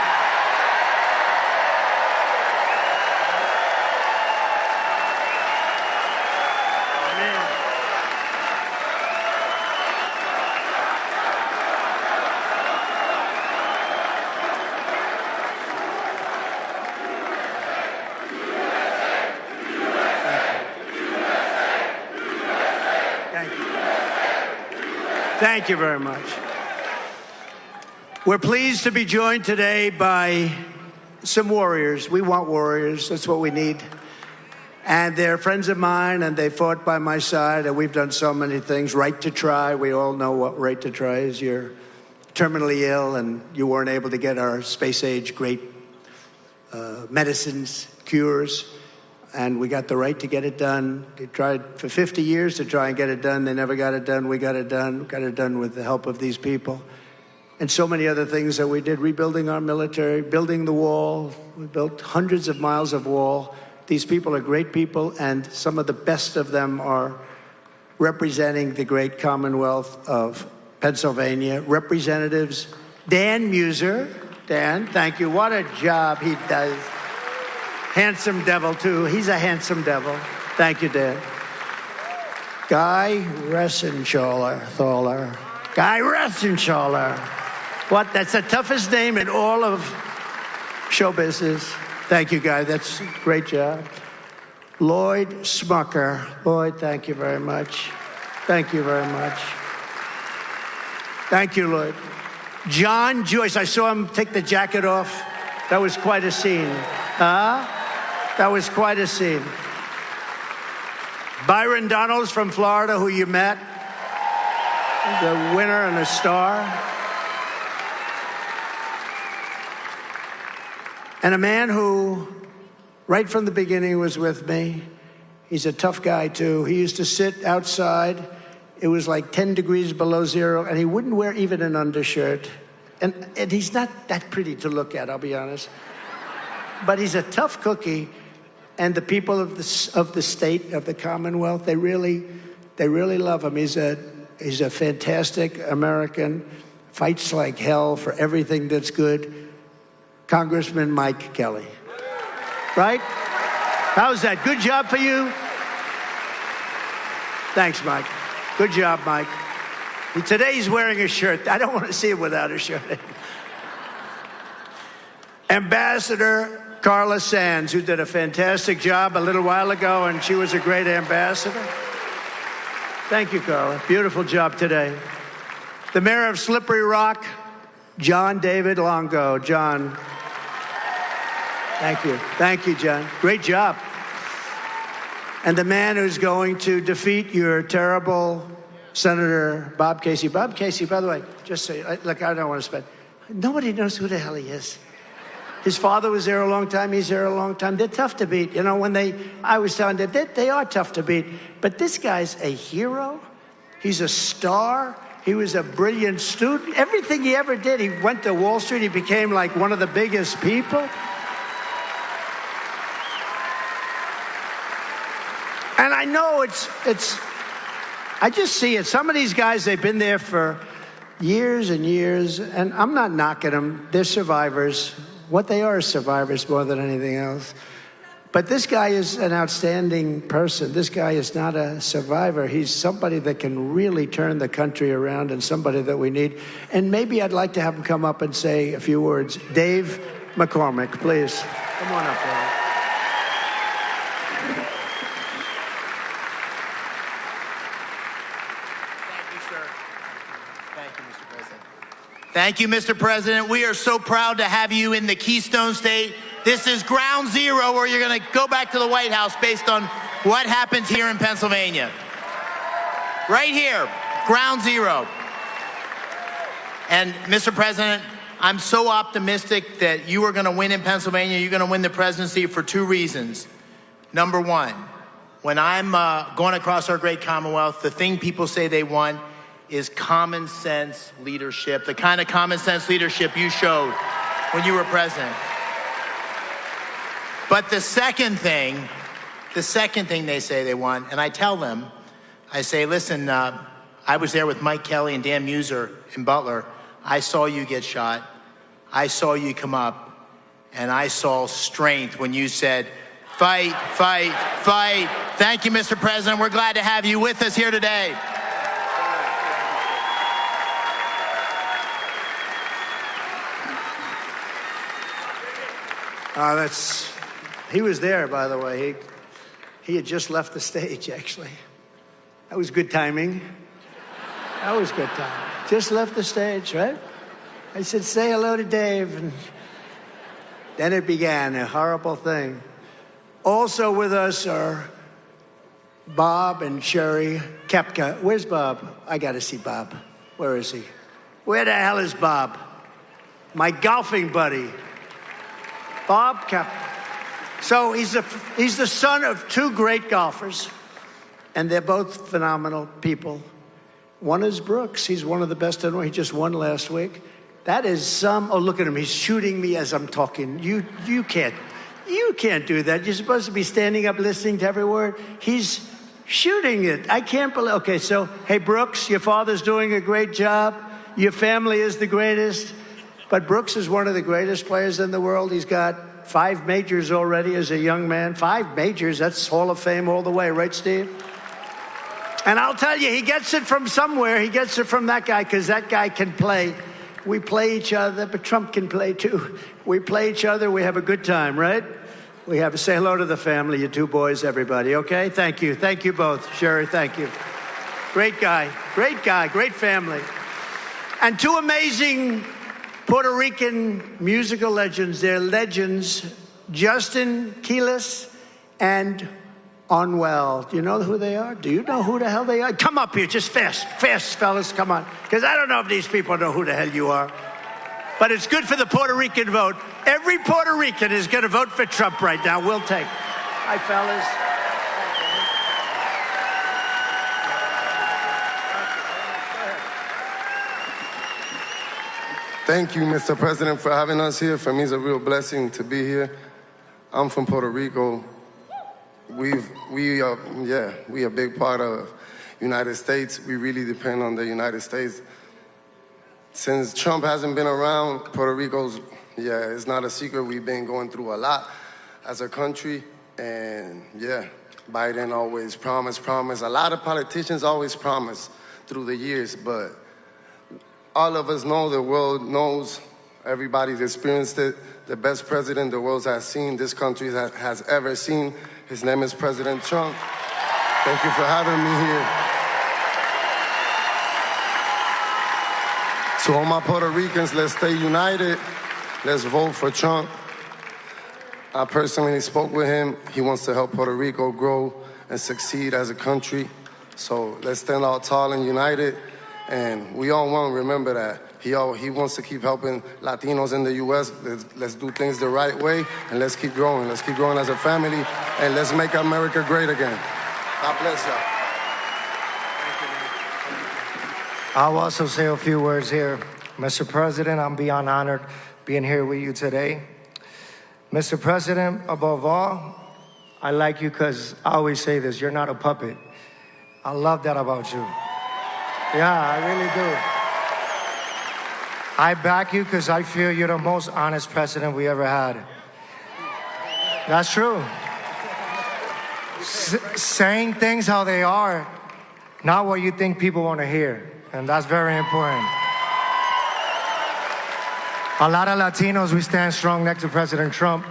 Thank you very much. We're pleased to be joined today by some warriors. We want warriors. That's what we need. And they're friends of mine, and they fought by my side, and we've done so many things. Right to try. We all know what right to try is. You're terminally ill, and you weren't able to get our space-age great medicines, cures. And we got the right to get it done. They tried for 50 years to try and get it done. They never got it done. We got it done. Got it done with the help of these people. And so many other things that we did, rebuilding our military, building the wall. We built hundreds of miles of wall. These people are great people, and some of the best of them are representing the great Commonwealth of Pennsylvania. Representatives Dan Muser. Dan, thank you. What a job he does. Handsome devil, too. He's a handsome devil. Thank you, Dan. Guy Ressenthaler. Guy Ressenthaler. What? That's the toughest name in all of show business. Thank you, Guy. That's a great job. Lloyd Smucker. Lloyd, thank you very much. Thank you very much. Thank you, Lloyd. John Joyce. I saw him take the jacket off. That was quite a scene. That was quite a scene. Byron Donalds from Florida, who you met. The winner and a star. And a man who, right from the beginning, was with me. He's a tough guy, too. He used to sit outside. It was like 10 degrees below zero, and he wouldn't wear even an undershirt. And he's not that pretty to look at, I'll be honest. But he's a tough cookie, and the people of the state, of the Commonwealth, they really love him. He's a fantastic American, fights like hell for everything that's good. Congressman Mike Kelly. Right? How's that? Good job for you? Thanks, Mike. Good job, Mike. Today he's wearing a shirt. I don't want to see him without a shirt. Ambassador Carla Sands, who did a fantastic job a little while ago, and she was a great ambassador. Thank you, Carla. Beautiful job today. The mayor of Slippery Rock, John David Longo. John. Thank you. Thank you, John. Great job. And the man who's going to defeat your terrible Senator Bob Casey. Bob Casey, by the way, just say, look, I don't want to spend. Nobody knows who the hell he is. His father was there a long time. He's there a long time. They're tough to beat. You know, I was telling them that they are tough to beat. But this guy's a hero. He's a star. He was a brilliant student. Everything he ever did, he went to Wall Street. He became like one of the biggest people. And I know I just see it. Some of these guys, they've been there for years and years, and I'm not knocking them. They're survivors. What they are is survivors more than anything else. But this guy is an outstanding person. This guy is not a survivor. He's somebody that can really turn the country around and somebody that we need. And maybe I'd like to have him come up and say a few words. Dave McCormick, please. Come on up, Dave. Thank you, Mr. President. We are so proud to have you in the Keystone State. This is ground zero where you're going to go back to the White House based on what happens here in Pennsylvania. Right here, ground zero. And Mr. President, I'm so optimistic that you are going to win in Pennsylvania. You're going to win the presidency for two reasons. Number one, when I'm going across our great Commonwealth, the thing people say they want is common sense leadership, the kind of common sense leadership you showed when you were president. But the second thing they say they want, and I tell them, I say, listen, I was there with Mike Kelly and Dan Muser in Butler. I saw you get shot. I saw you come up, and I saw strength when you said, fight, fight, fight. Thank you, Mr. President. We're glad to have you with us here today. He was there, by the way. He had just left the stage, actually. That was good timing. That was good timing. Just left the stage, right? I said, say hello to Dave. And then it began, a horrible thing. Also with us are Bob and Sherry Kepka. Where's Bob? I got to see Bob. Where is he? Where the hell is Bob? My golfing buddy. Bob Kepka. So he's the son of two great golfers, and they're both phenomenal people. One is Brooks. He's one of the best in the world. He just won last week. That is oh, look at him. He's shooting me as I'm talking. You can't do that. You're supposed to be standing up listening to every word. He's shooting it. I can't believe. Okay, so, hey, Brooks, your father's doing a great job. Your family is the greatest. But Brooks is one of the greatest players in the world. He's got 5 majors already as a young man. 5 majors, that's Hall of Fame all the way, right, Steve? And I'll tell you, he gets it from somewhere. He gets it from that guy, because that guy can play. We play each other, but Trump can play too. We play each other, we have a good time, right? We have to say hello to the family, you 2 boys, everybody, okay? Thank you. Thank you both. Sherry, thank you. Great guy, great family. And 2 amazing Puerto Rican musical legends. They're legends, Justin Quiles and Anuel. Do you know who they are? Do you know who the hell they are? Come up here, just fast, fellas, come on. Because I don't know if these people know who the hell you are. But it's good for the Puerto Rican vote. Every Puerto Rican is going to vote for Trump right now. We'll take. Hi, fellas. Thank you, Mr. President, for having us here. For me, it's a real blessing to be here. I'm from Puerto Rico. We are a big part of United States. We really depend on the United States. Since Trump hasn't been around, Puerto Rico's, it's not a secret. We've been going through a lot as a country. And Biden always promised. A lot of politicians always promise through the years, but all of us know, the world knows, everybody's experienced it. The best president the world has seen, this country has ever seen. His name is President Trump. Thank you for having me here. To all my Puerto Ricans, let's stay united. Let's vote for Trump. I personally spoke with him. He wants to help Puerto Rico grow and succeed as a country. So let's stand out tall and united. And we all want to remember that. He wants to keep helping Latinos in the U.S. Let's do things the right way, and let's keep growing. Let's keep growing as a family, and let's make America great again. God bless y'all. I'll also say a few words here. Mr. President, I'm beyond honored being here with you today. Mr. President, above all, I like you because I always say this, you're not a puppet. I love that about you. Yeah, I really do. I back you because I feel you're the most honest president we ever had. That's true. Saying things how they are, not what you think people want to hear. And that's very important. A lot of Latinos, we stand strong next to President Trump.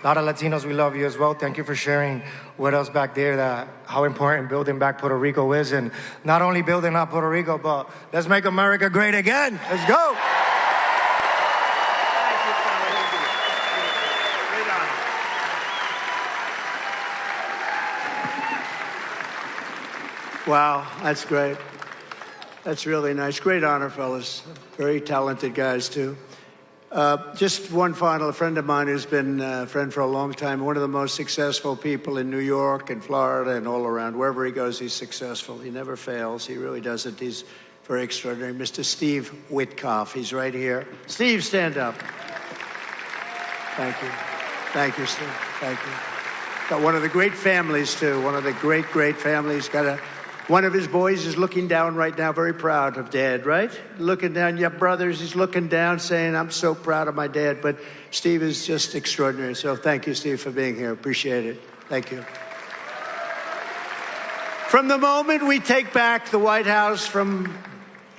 A lot of Latinos, we love you as well. Thank you for sharing with us back there that how important building back Puerto Rico is. And not only building up Puerto Rico, but let's make America great again. Let's go. Wow, that's great. That's really nice. Great honor, fellas. Very talented guys, too. Just one final, a friend of mine who's been a friend for a long time, one of the most successful people in New York and Florida and all around. Wherever he goes, he's successful. He never fails. He really doesn't. He's very extraordinary. Mr. Steve Witkoff. He's right here. Steve, stand up. Thank you. Thank you, Steve. Thank you. Got one of the great families, too. One of the great, great families. One of his boys is looking down right now, very proud of Dad, right? Looking down, your brothers, he's looking down saying, I'm so proud of my dad. But Steve is just extraordinary. So thank you, Steve, for being here. Appreciate it. Thank you. From the moment we take back the White House from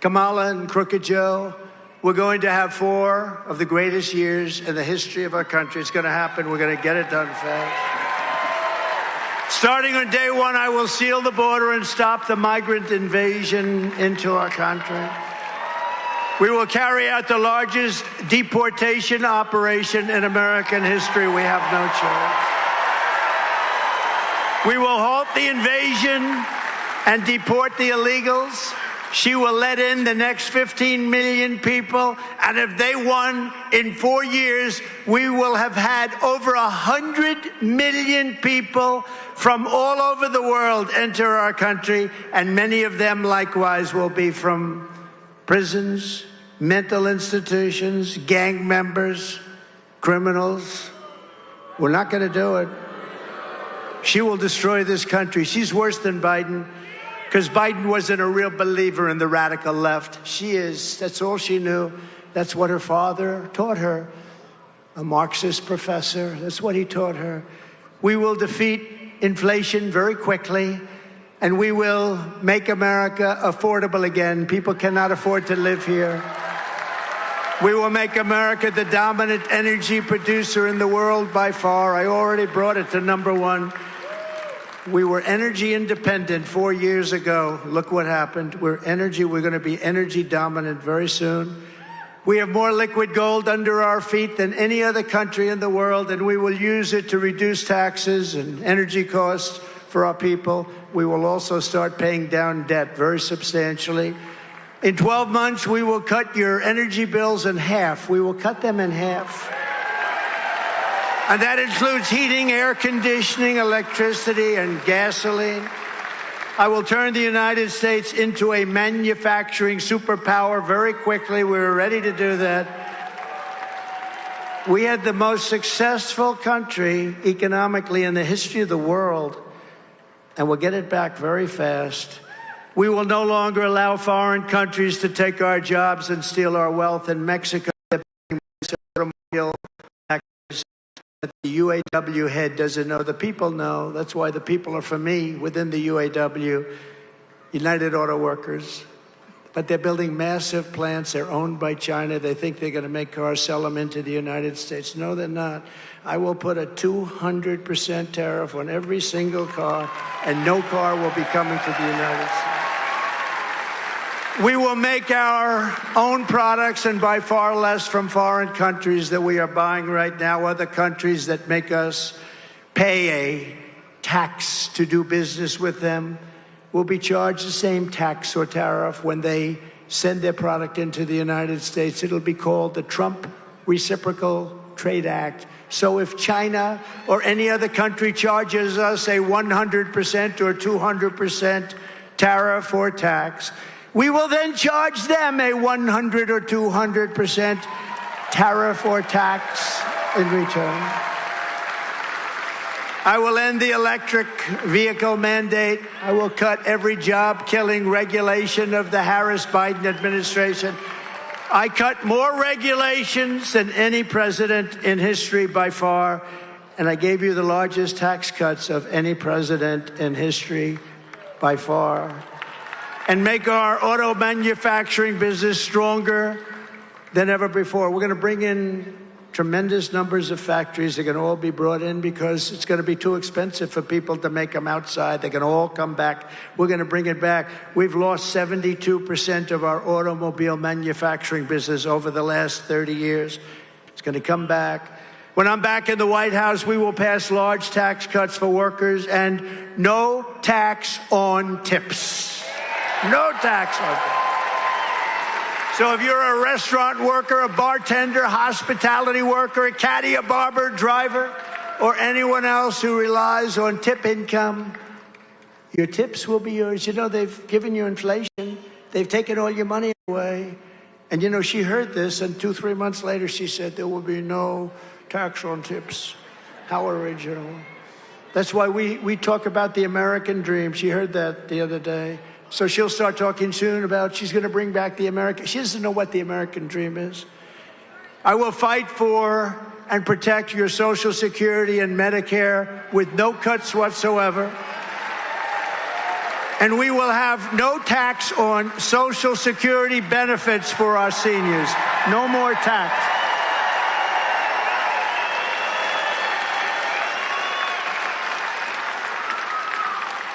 Kamala and Crooked Joe, we're going to have 4 of the greatest years in the history of our country. It's going to happen. We're going to get it done fast. Starting on day 1, I will seal the border and stop the migrant invasion into our country. We will carry out the largest deportation operation in American history. We have no choice. We will halt the invasion and deport the illegals. She will let in the next 15 million people, and if they won in 4 years, we will have had over 100 million people from all over the world enter our country, and many of them likewise will be from prisons, mental institutions, gang members, criminals. We're not going to do it. She will destroy this country. She's worse than Biden, because Biden wasn't a real believer in the radical left. She is. That's all she knew. That's what her father taught her, a Marxist professor. That's what he taught her. We will defeat inflation very quickly, and we will make America affordable again. People cannot afford to live here. We will make America the dominant energy producer in the world by far. I already brought it to #1. We were energy independent 4 years ago. Look what happened. We're going to be energy dominant very soon. We have more liquid gold under our feet than any other country in the world, and we will use it to reduce taxes and energy costs for our people. We will also start paying down debt very substantially. In 12 months, we will cut your energy bills in half. We will cut them in half. And that includes heating, air conditioning, electricity, and gasoline. I will turn the United States into a manufacturing superpower very quickly. We're ready to do that. We had the most successful country economically in the history of the world, and we'll get it back very fast. We will no longer allow foreign countries to take our jobs and steal our wealth. In Mexico, the UAW head doesn't know. The people know. That's why the people are for me within the UAW, United Auto Workers. But they're building massive plants. They're owned by China. They think they're going to make cars, sell them into the United States. No, they're not. I will put a 200% tariff on every single car, and no car will be coming to the United States. We will make our own products, and by far less from foreign countries that we are buying right now, other countries that make us pay a tax to do business with them will be charged the same tax or tariff when they send their product into the United States. It'll be called the Trump Reciprocal Trade Act. So if China or any other country charges us a 100% or 200% tariff or tax, we will then charge them a 100 or 200% tariff or tax in return. I will end the electric vehicle mandate. I will cut every job-killing regulation of the Harris-Biden administration. I cut more regulations than any president in history by far, and I gave you the largest tax cuts of any president in history by far. And make our auto manufacturing business stronger than ever before. We're going to bring in tremendous numbers of factories. They're going to all be brought in because it's going to be too expensive for people to make them outside. They're going to all come back. We're going to bring it back. We've lost 72% of our automobile manufacturing business over the last 30 years. It's going to come back. When I'm back in the White House, we will pass large tax cuts for workers and no tax on tips. No tax on tips. So if you're a restaurant worker, a bartender, hospitality worker, a caddy, a barber, driver, or anyone else who relies on tip income, your tips will be yours. You know, they've given you inflation. They've taken all your money away. And, you know, she heard this, and 2-3 months later, she said there will be no tax on tips. How original. That's why we talk about the American dream. She heard that the other day. So she'll start talking soon about she's going to bring back the American. She doesn't know what the American dream is. I will fight for and protect your Social Security and Medicare with no cuts whatsoever. And we will have no tax on Social Security benefits for our seniors. No more tax.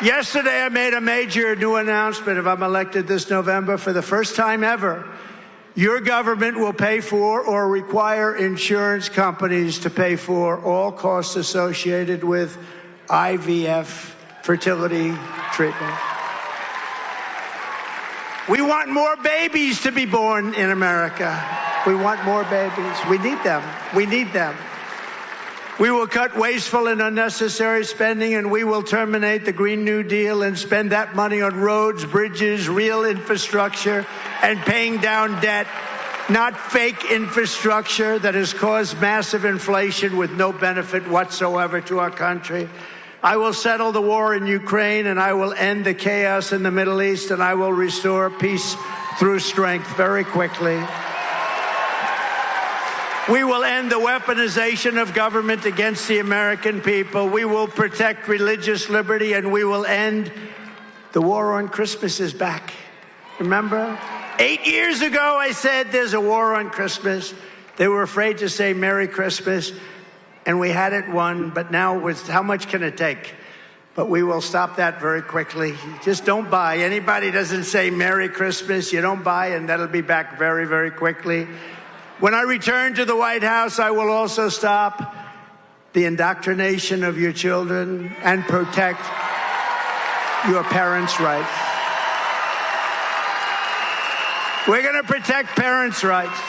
Yesterday, I made a major new announcement. If I'm elected this November, for the first time ever, your government will pay for or require insurance companies to pay for all costs associated with IVF fertility treatment. We want more babies to be born in America. We want more babies. We need them. We need them. We will cut wasteful and unnecessary spending, and we will terminate the Green New Deal and spend that money on roads, bridges, real infrastructure, and paying down debt, not fake infrastructure that has caused massive inflation with no benefit whatsoever to our country. I will settle the war in Ukraine, and I will end the chaos in the Middle East, and I will restore peace through strength very quickly. We will end the weaponization of government against the American people. We will protect religious liberty, and we will end the war on Christmas is back. Remember? 8 years ago, I said there's a war on Christmas. They were afraid to say Merry Christmas, and we had it won, but now how much can it take? But we will stop that very quickly. Just don't buy. Anybody doesn't say Merry Christmas, you don't buy, and that'll be back very, very quickly. When I return to the White House, I will also stop the indoctrination of your children and protect your parents' rights. We're going to protect parents' rights.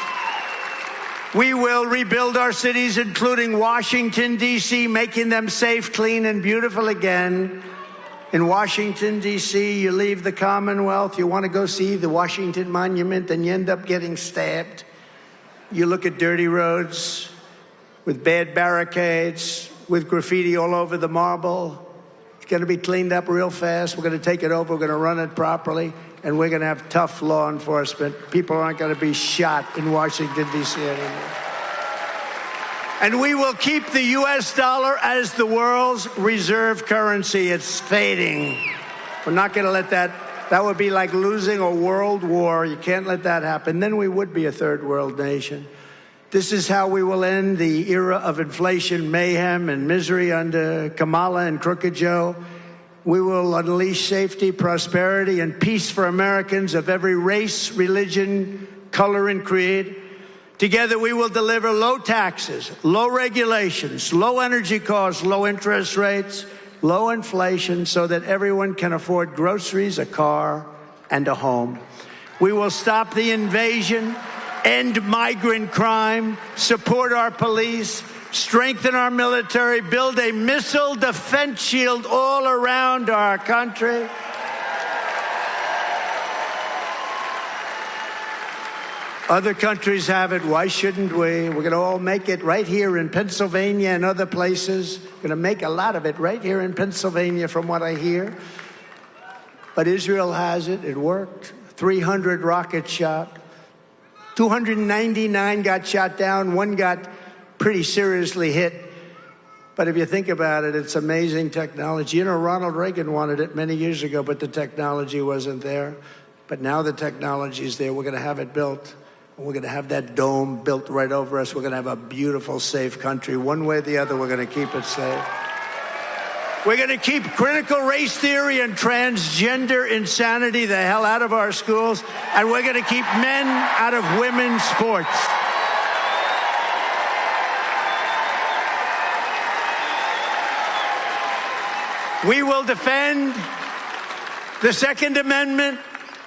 We will rebuild our cities, including Washington, D.C., making them safe, clean, and beautiful again. In Washington, D.C., you leave the Commonwealth, you want to go see the Washington Monument, and you end up getting stabbed. You look at dirty roads with bad barricades, with graffiti all over the marble. It's going to be cleaned up real fast. We're going to take it over. We're going to run it properly. And we're going to have tough law enforcement. People aren't going to be shot in Washington, D.C. anymore. And we will keep the U.S. dollar as the world's reserve currency. It's fading. We're not going to let that. That would be like losing a world war. You can't let that happen. Then we would be a third world nation. This is how we will end the era of inflation, mayhem, and misery under Kamala and Crooked Joe. We will unleash safety, prosperity, and peace for Americans of every race, religion, color, and creed. Together, we will deliver low taxes, low regulations, low energy costs, low interest rates, low inflation, so that everyone can afford groceries, a car, and a home. We will stop the invasion, end migrant crime, support our police, strengthen our military, build a missile defense shield all around our country. Other countries have it. Why shouldn't we? We're going to all make it right here in Pennsylvania and other places. We're going to make a lot of it right here in Pennsylvania, from what I hear. But Israel has it. It worked. 300 rockets shot. 299 got shot down. One got pretty seriously hit. But if you think about it, it's amazing technology. You know, Ronald Reagan wanted it many years ago, but the technology wasn't there. But now the technology is there. We're going to have it built. We're going to have that dome built right over us. We're going to have a beautiful, safe country. One way or the other, we're going to keep it safe. We're going to keep critical race theory and transgender insanity the hell out of our schools. And we're going to keep men out of women's sports. We will defend the Second Amendment,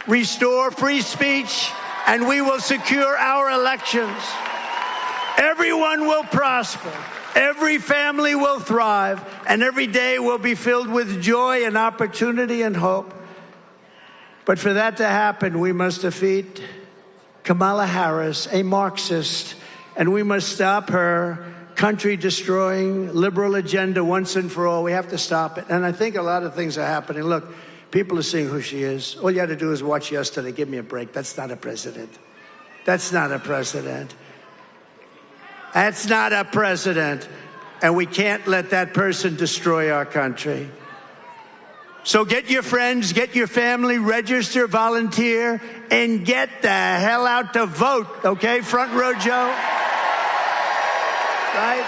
restore free speech, and we will secure our elections. Everyone will prosper. Every family will thrive, and every day will be filled with joy and opportunity and hope. But for that to happen, we must defeat Kamala Harris, a Marxist, and we must stop her country-destroying liberal agenda once and for all. We have to stop it. And I think a lot of things are happening. Look, people are seeing who she is. All you had to do is watch yesterday. Give me a break. That's not a president. That's not a president. That's not a president. And we can't let that person destroy our country. So get your friends, get your family, register, volunteer, and get the hell out to vote, okay? Front row Joe. Right?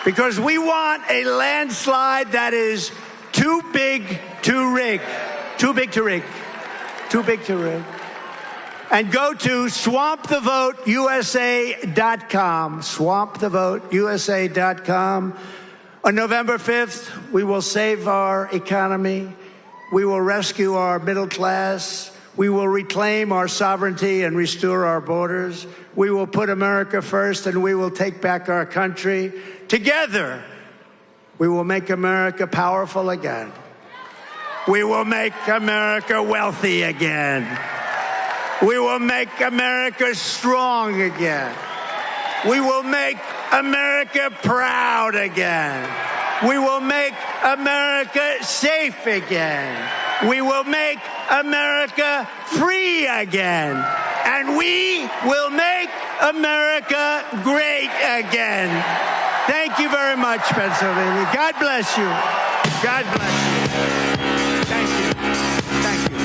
Because we want a landslide that is too big to rig. Too big to rig. Too big to rig. And go to swampthevoteusa.com. Swampthevoteusa.com. On November 5th, we will save our economy. We will rescue our middle class. We will reclaim our sovereignty and restore our borders. We will put America first, and we will take back our country. Together, we will make America powerful again. We will make America wealthy again. We will make America strong again. We will make America proud again. We will make America safe again. We will make America free again. And we will make America great again. Thank you very much, Pennsylvania. God bless you. God bless you. Thank you. Thank you.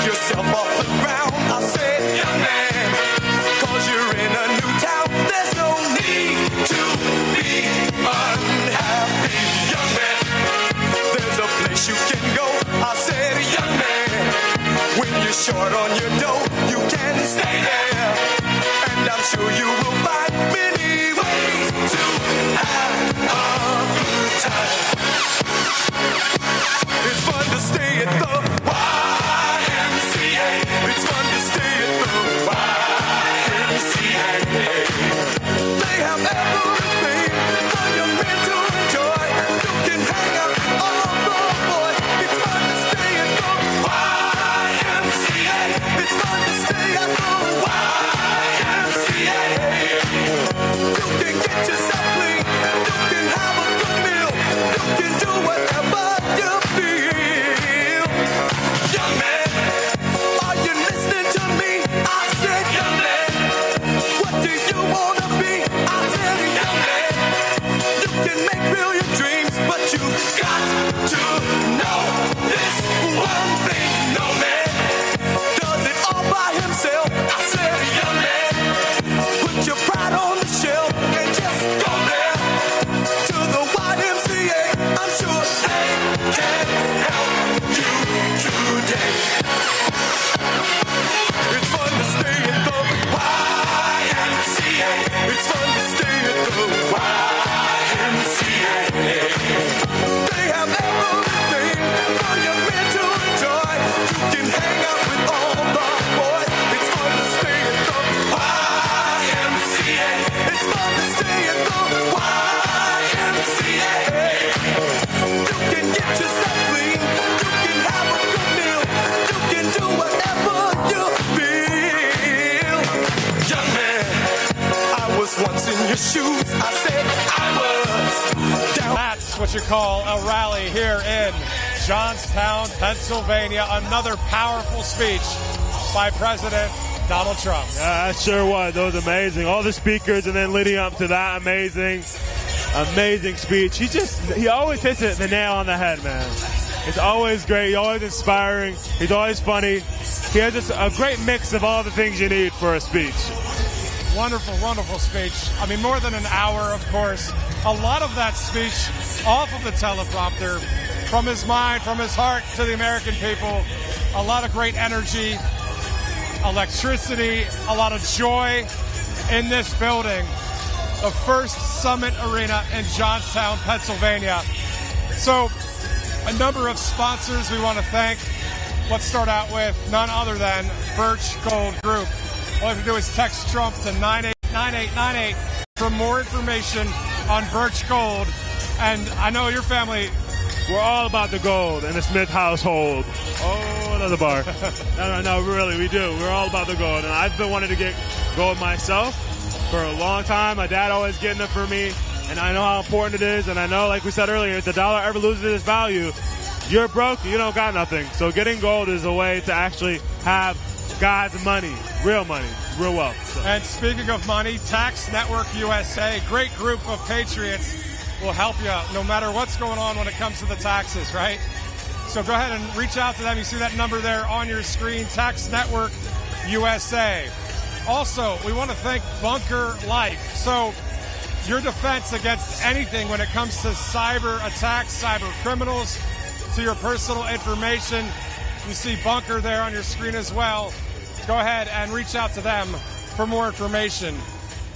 Yourself off the ground, I said, young man, 'cause you're in a new town. There's no need to be unhappy, young man. There's a place you can go, I said, young man. When you're short on your dough, you can stay there, and I'm sure you will find many ways to have a good time. It's fun to stay at the it's fun to stay at the YMCA. They have everything for your men to enjoy. You can hang out with all the boys. It's fun to stay at the YMCA. It's fun to stay at the YMCA. You can get yourself clean. You can have a good meal. You can do whatever you feel. Young man, you got to know this one thing. No man does it all by himself. I said, young man, put your pride on the shelf and just go there to the YMCA. I'm sure they can help you today. It's fun to stay at the YMCA. It's fun to stay at the YMCA. They have everything for your men to enjoy. You can hang out with all the boys. It's fun to stay at the YMCA. It's fun to stay at the YMCA. You can get yourself clean. You can have a good meal. You can do whatever you feel. Young man, I was once in your shoes. I said I was down. That's what you call a rally here in Johnstown, Pennsylvania. Another powerful speech by President Donald Trump. Yeah, that sure was. That was amazing. All the speakers and then leading up to that amazing speech. He always hits it the nail on the head, man. It's always great. He's always inspiring. He's always funny. He has just a great mix of all the things you need for a speech. Wonderful, wonderful speech. I mean, more than an hour, of course. A lot of that speech off of the teleprompter, from his mind, from his heart to the American people. A lot of great energy, electricity, a lot of joy in this building. The first Summit Arena in Johnstown, Pennsylvania. So, a number of sponsors we want to thank. Let's start out with none other than Birch Gold Group. All you have to do is text Trump to 989898 for more information on Birch Gold. And I know your family, we're all about the gold in the Smith household. Oh, another bar. No, really, we do. We're all about the gold. And I've been wanting to get gold myself for a long time. My dad always getting it for me. And I know how important it is. And I know, like we said earlier, if the dollar ever loses its value, you're broke, you don't got nothing. So getting gold is a way to actually have God's money, real wealth. So. And speaking of money, Tax Network USA, great group of patriots, will help you no matter what's going on when it comes to the taxes, right? So go ahead and reach out to them. You see that number there on your screen, Tax Network USA. Also, we want to thank Bunker Life. So your defense against anything when it comes to cyber attacks, cyber criminals, to your personal information. You see Bunker there on your screen as well. Go ahead and reach out to them for more information.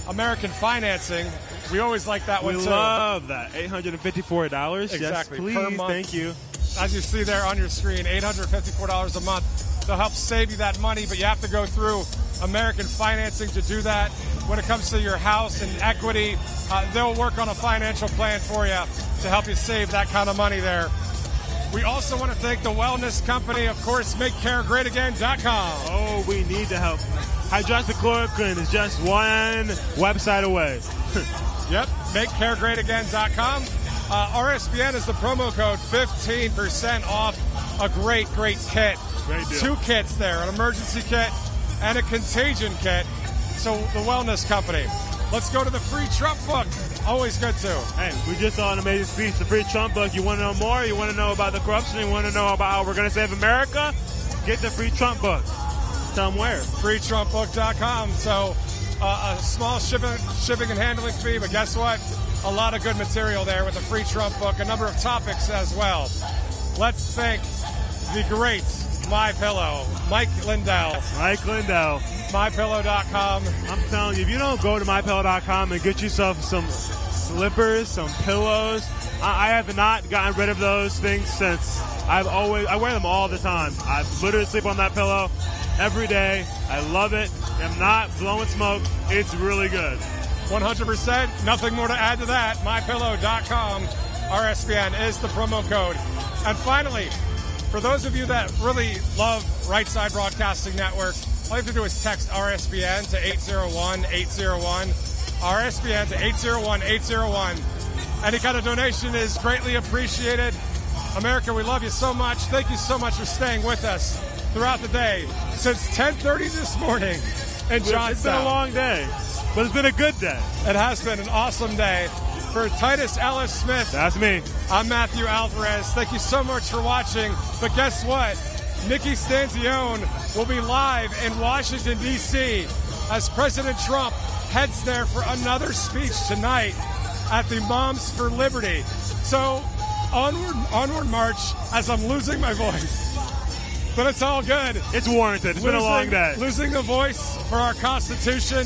American Financing, we always like that one too. We love that. $854. Exactly. Yes, please. Per month. Thank you. As you see there on your screen, $854 a month. They'll help save you that money, but you have to go through American Financing to do that. When it comes to your house and equity, they'll work on a financial plan for you to help you save that kind of money there. We also want to thank the wellness company, of course, MakeCareGreatAgain.com. Oh, we need the help. Hydroxychloroquine is just one website away. Yep, MakeCareGreatAgain.com. RSBN is the promo code, 15% off a great kit. Great deal. 2 kits there, an emergency kit and a contagion kit. So the wellness company. Let's go to the free Trump book. Always good too. Hey, we just saw an amazing speech. The free Trump book. You want to know more? You want to know about the corruption? You want to know about how we're going to save America? Get the free Trump book. Tell them where. FreeTrumpBook.com. So a small shipping and handling fee, but guess what? A lot of good material there with the free Trump book. A number of topics as well. Let's thank the great MyPillow, Mike Lindell. Mike Lindell. MyPillow.com. I'm telling you, if you don't go to MyPillow.com and get yourself some slippers, some pillows, I have not gotten rid of those things since I wear them all the time. I literally sleep on that pillow every day. I love it. I'm not blowing smoke. It's really good. 100%. Nothing more to add to that. MyPillow.com. RSBN is the promo code. And finally, for those of you that really love Right Side Broadcasting Network, all you have to do is text RSBN to 801-801. RSBN to 801-801. Any kind of donation is greatly appreciated. America, we love you so much. Thank you so much for staying with us throughout the day since 10:30 this morning in Johnstown. It's been a long day, but it's been a good day. It has been an awesome day. For Titus Ellis Smith, that's me. I'm Matthew Alvarez. Thank you so much for watching. But guess what? Nikki Stanzione will be live in Washington, D.C. as President Trump heads there for another speech tonight at the Moms for Liberty. So onward march as I'm losing my voice. But it's all good. It's warranted. It's been a long day. Losing the voice for our Constitution,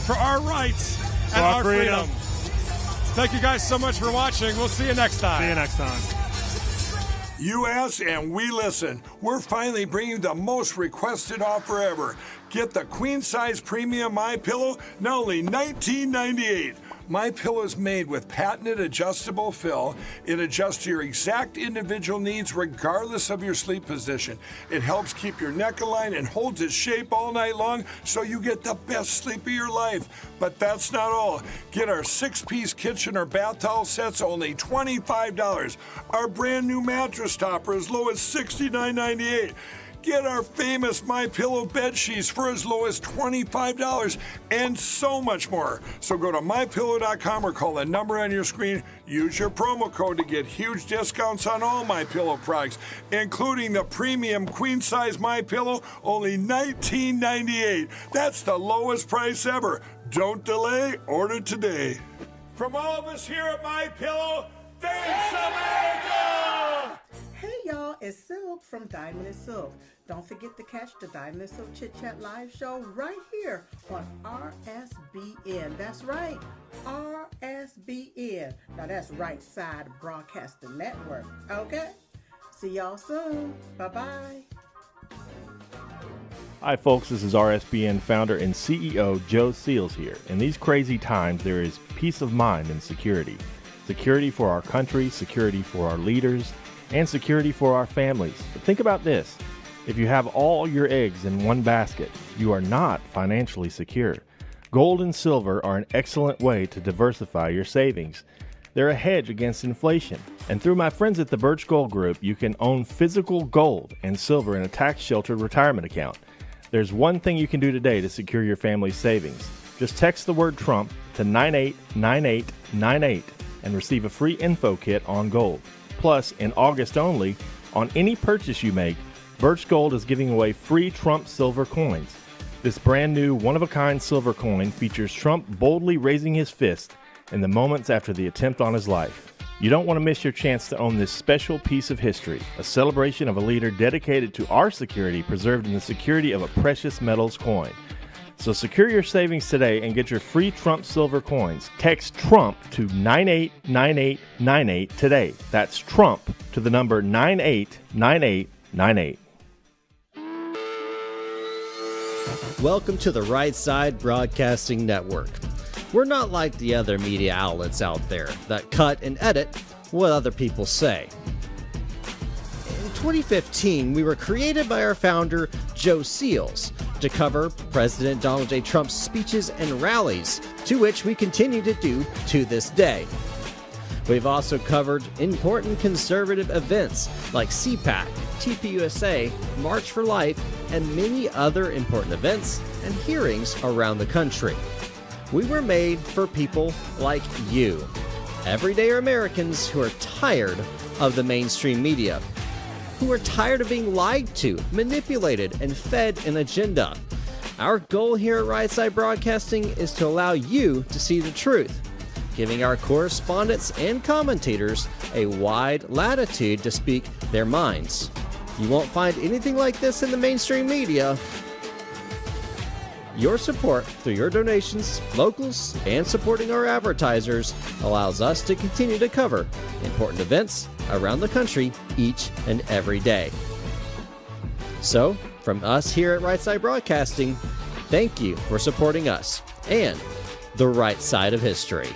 for our rights, and our freedom. Thank you guys so much for watching. We'll see you next time. See you next time. You ask and we listen. We're finally bringing the most requested offer ever. Get the queen size premium MyPillow, now only $19.98. MyPillow is made with patented adjustable fill. It adjusts to your exact individual needs regardless of your sleep position. It helps keep your neck aligned and holds its shape all night long so you get the best sleep of your life. But that's not all. Get our 6-piece kitchen or bath towel sets, only $25. Our brand new mattress topper as low as $69.98. Get our famous MyPillow bed sheets for as low as $25 and so much more. So go to MyPillow.com or call the number on your screen. Use your promo code to get huge discounts on all MyPillow products, including the premium queen-size MyPillow, only $19.98. That's the lowest price ever. Don't delay. Order today. From all of us here at MyPillow, thanks, America! Hey y'all, it's Silk from Diamond & Silk. Don't forget to catch the Diamond & Silk Chit Chat live show right here on RSBN. That's right, RSBN. Now that's Right Side Broadcasting Network, okay? See y'all soon. Bye-bye. Hi folks, this is RSBN founder and CEO Joe Seals here. In these crazy times, there is peace of mind and security. Security for our country, security for our leaders, and security for our families. But think about this. If you have all your eggs in one basket, you are not financially secure. Gold and silver are an excellent way to diversify your savings. They're a hedge against inflation. And through my friends at the Birch Gold Group, you can own physical gold and silver in a tax-sheltered retirement account. There's one thing you can do today to secure your family's savings. Just text the word Trump to 989898 and receive a free info kit on gold. Plus, in August only, on any purchase you make, Birch Gold is giving away free Trump silver coins. This brand new one-of-a-kind silver coin features Trump boldly raising his fist in the moments after the attempt on his life. You don't want to miss your chance to own this special piece of history, a celebration of a leader dedicated to our security preserved in the security of a precious metals coin. So secure your savings today and get your free Trump silver coins. Text Trump to 989898 today. That's Trump to the number 989898. Welcome to the Right Side Broadcasting Network. We're not like the other media outlets out there that cut and edit what other people say. In 2015, we were created by our founder, Joe Seals, to cover President Donald J. Trump's speeches and rallies, to which we continue to do to this day. We've also covered important conservative events like CPAC, tvOS, March for Life, and many other important events and hearings around the country. We were made for people like you, everyday Americans who are tired of the mainstream media, who are tired of being lied to, manipulated, and fed an agenda. Our goal here at Right Side Broadcasting is to allow you to see the truth, giving our correspondents and commentators a wide latitude to speak their minds. You won't find anything like this in the mainstream media. Your support through your donations, locals, and supporting our advertisers allows us to continue to cover important events around the country each and every day. So, from us here at Right Side Broadcasting, thank you for supporting us and the right side of history.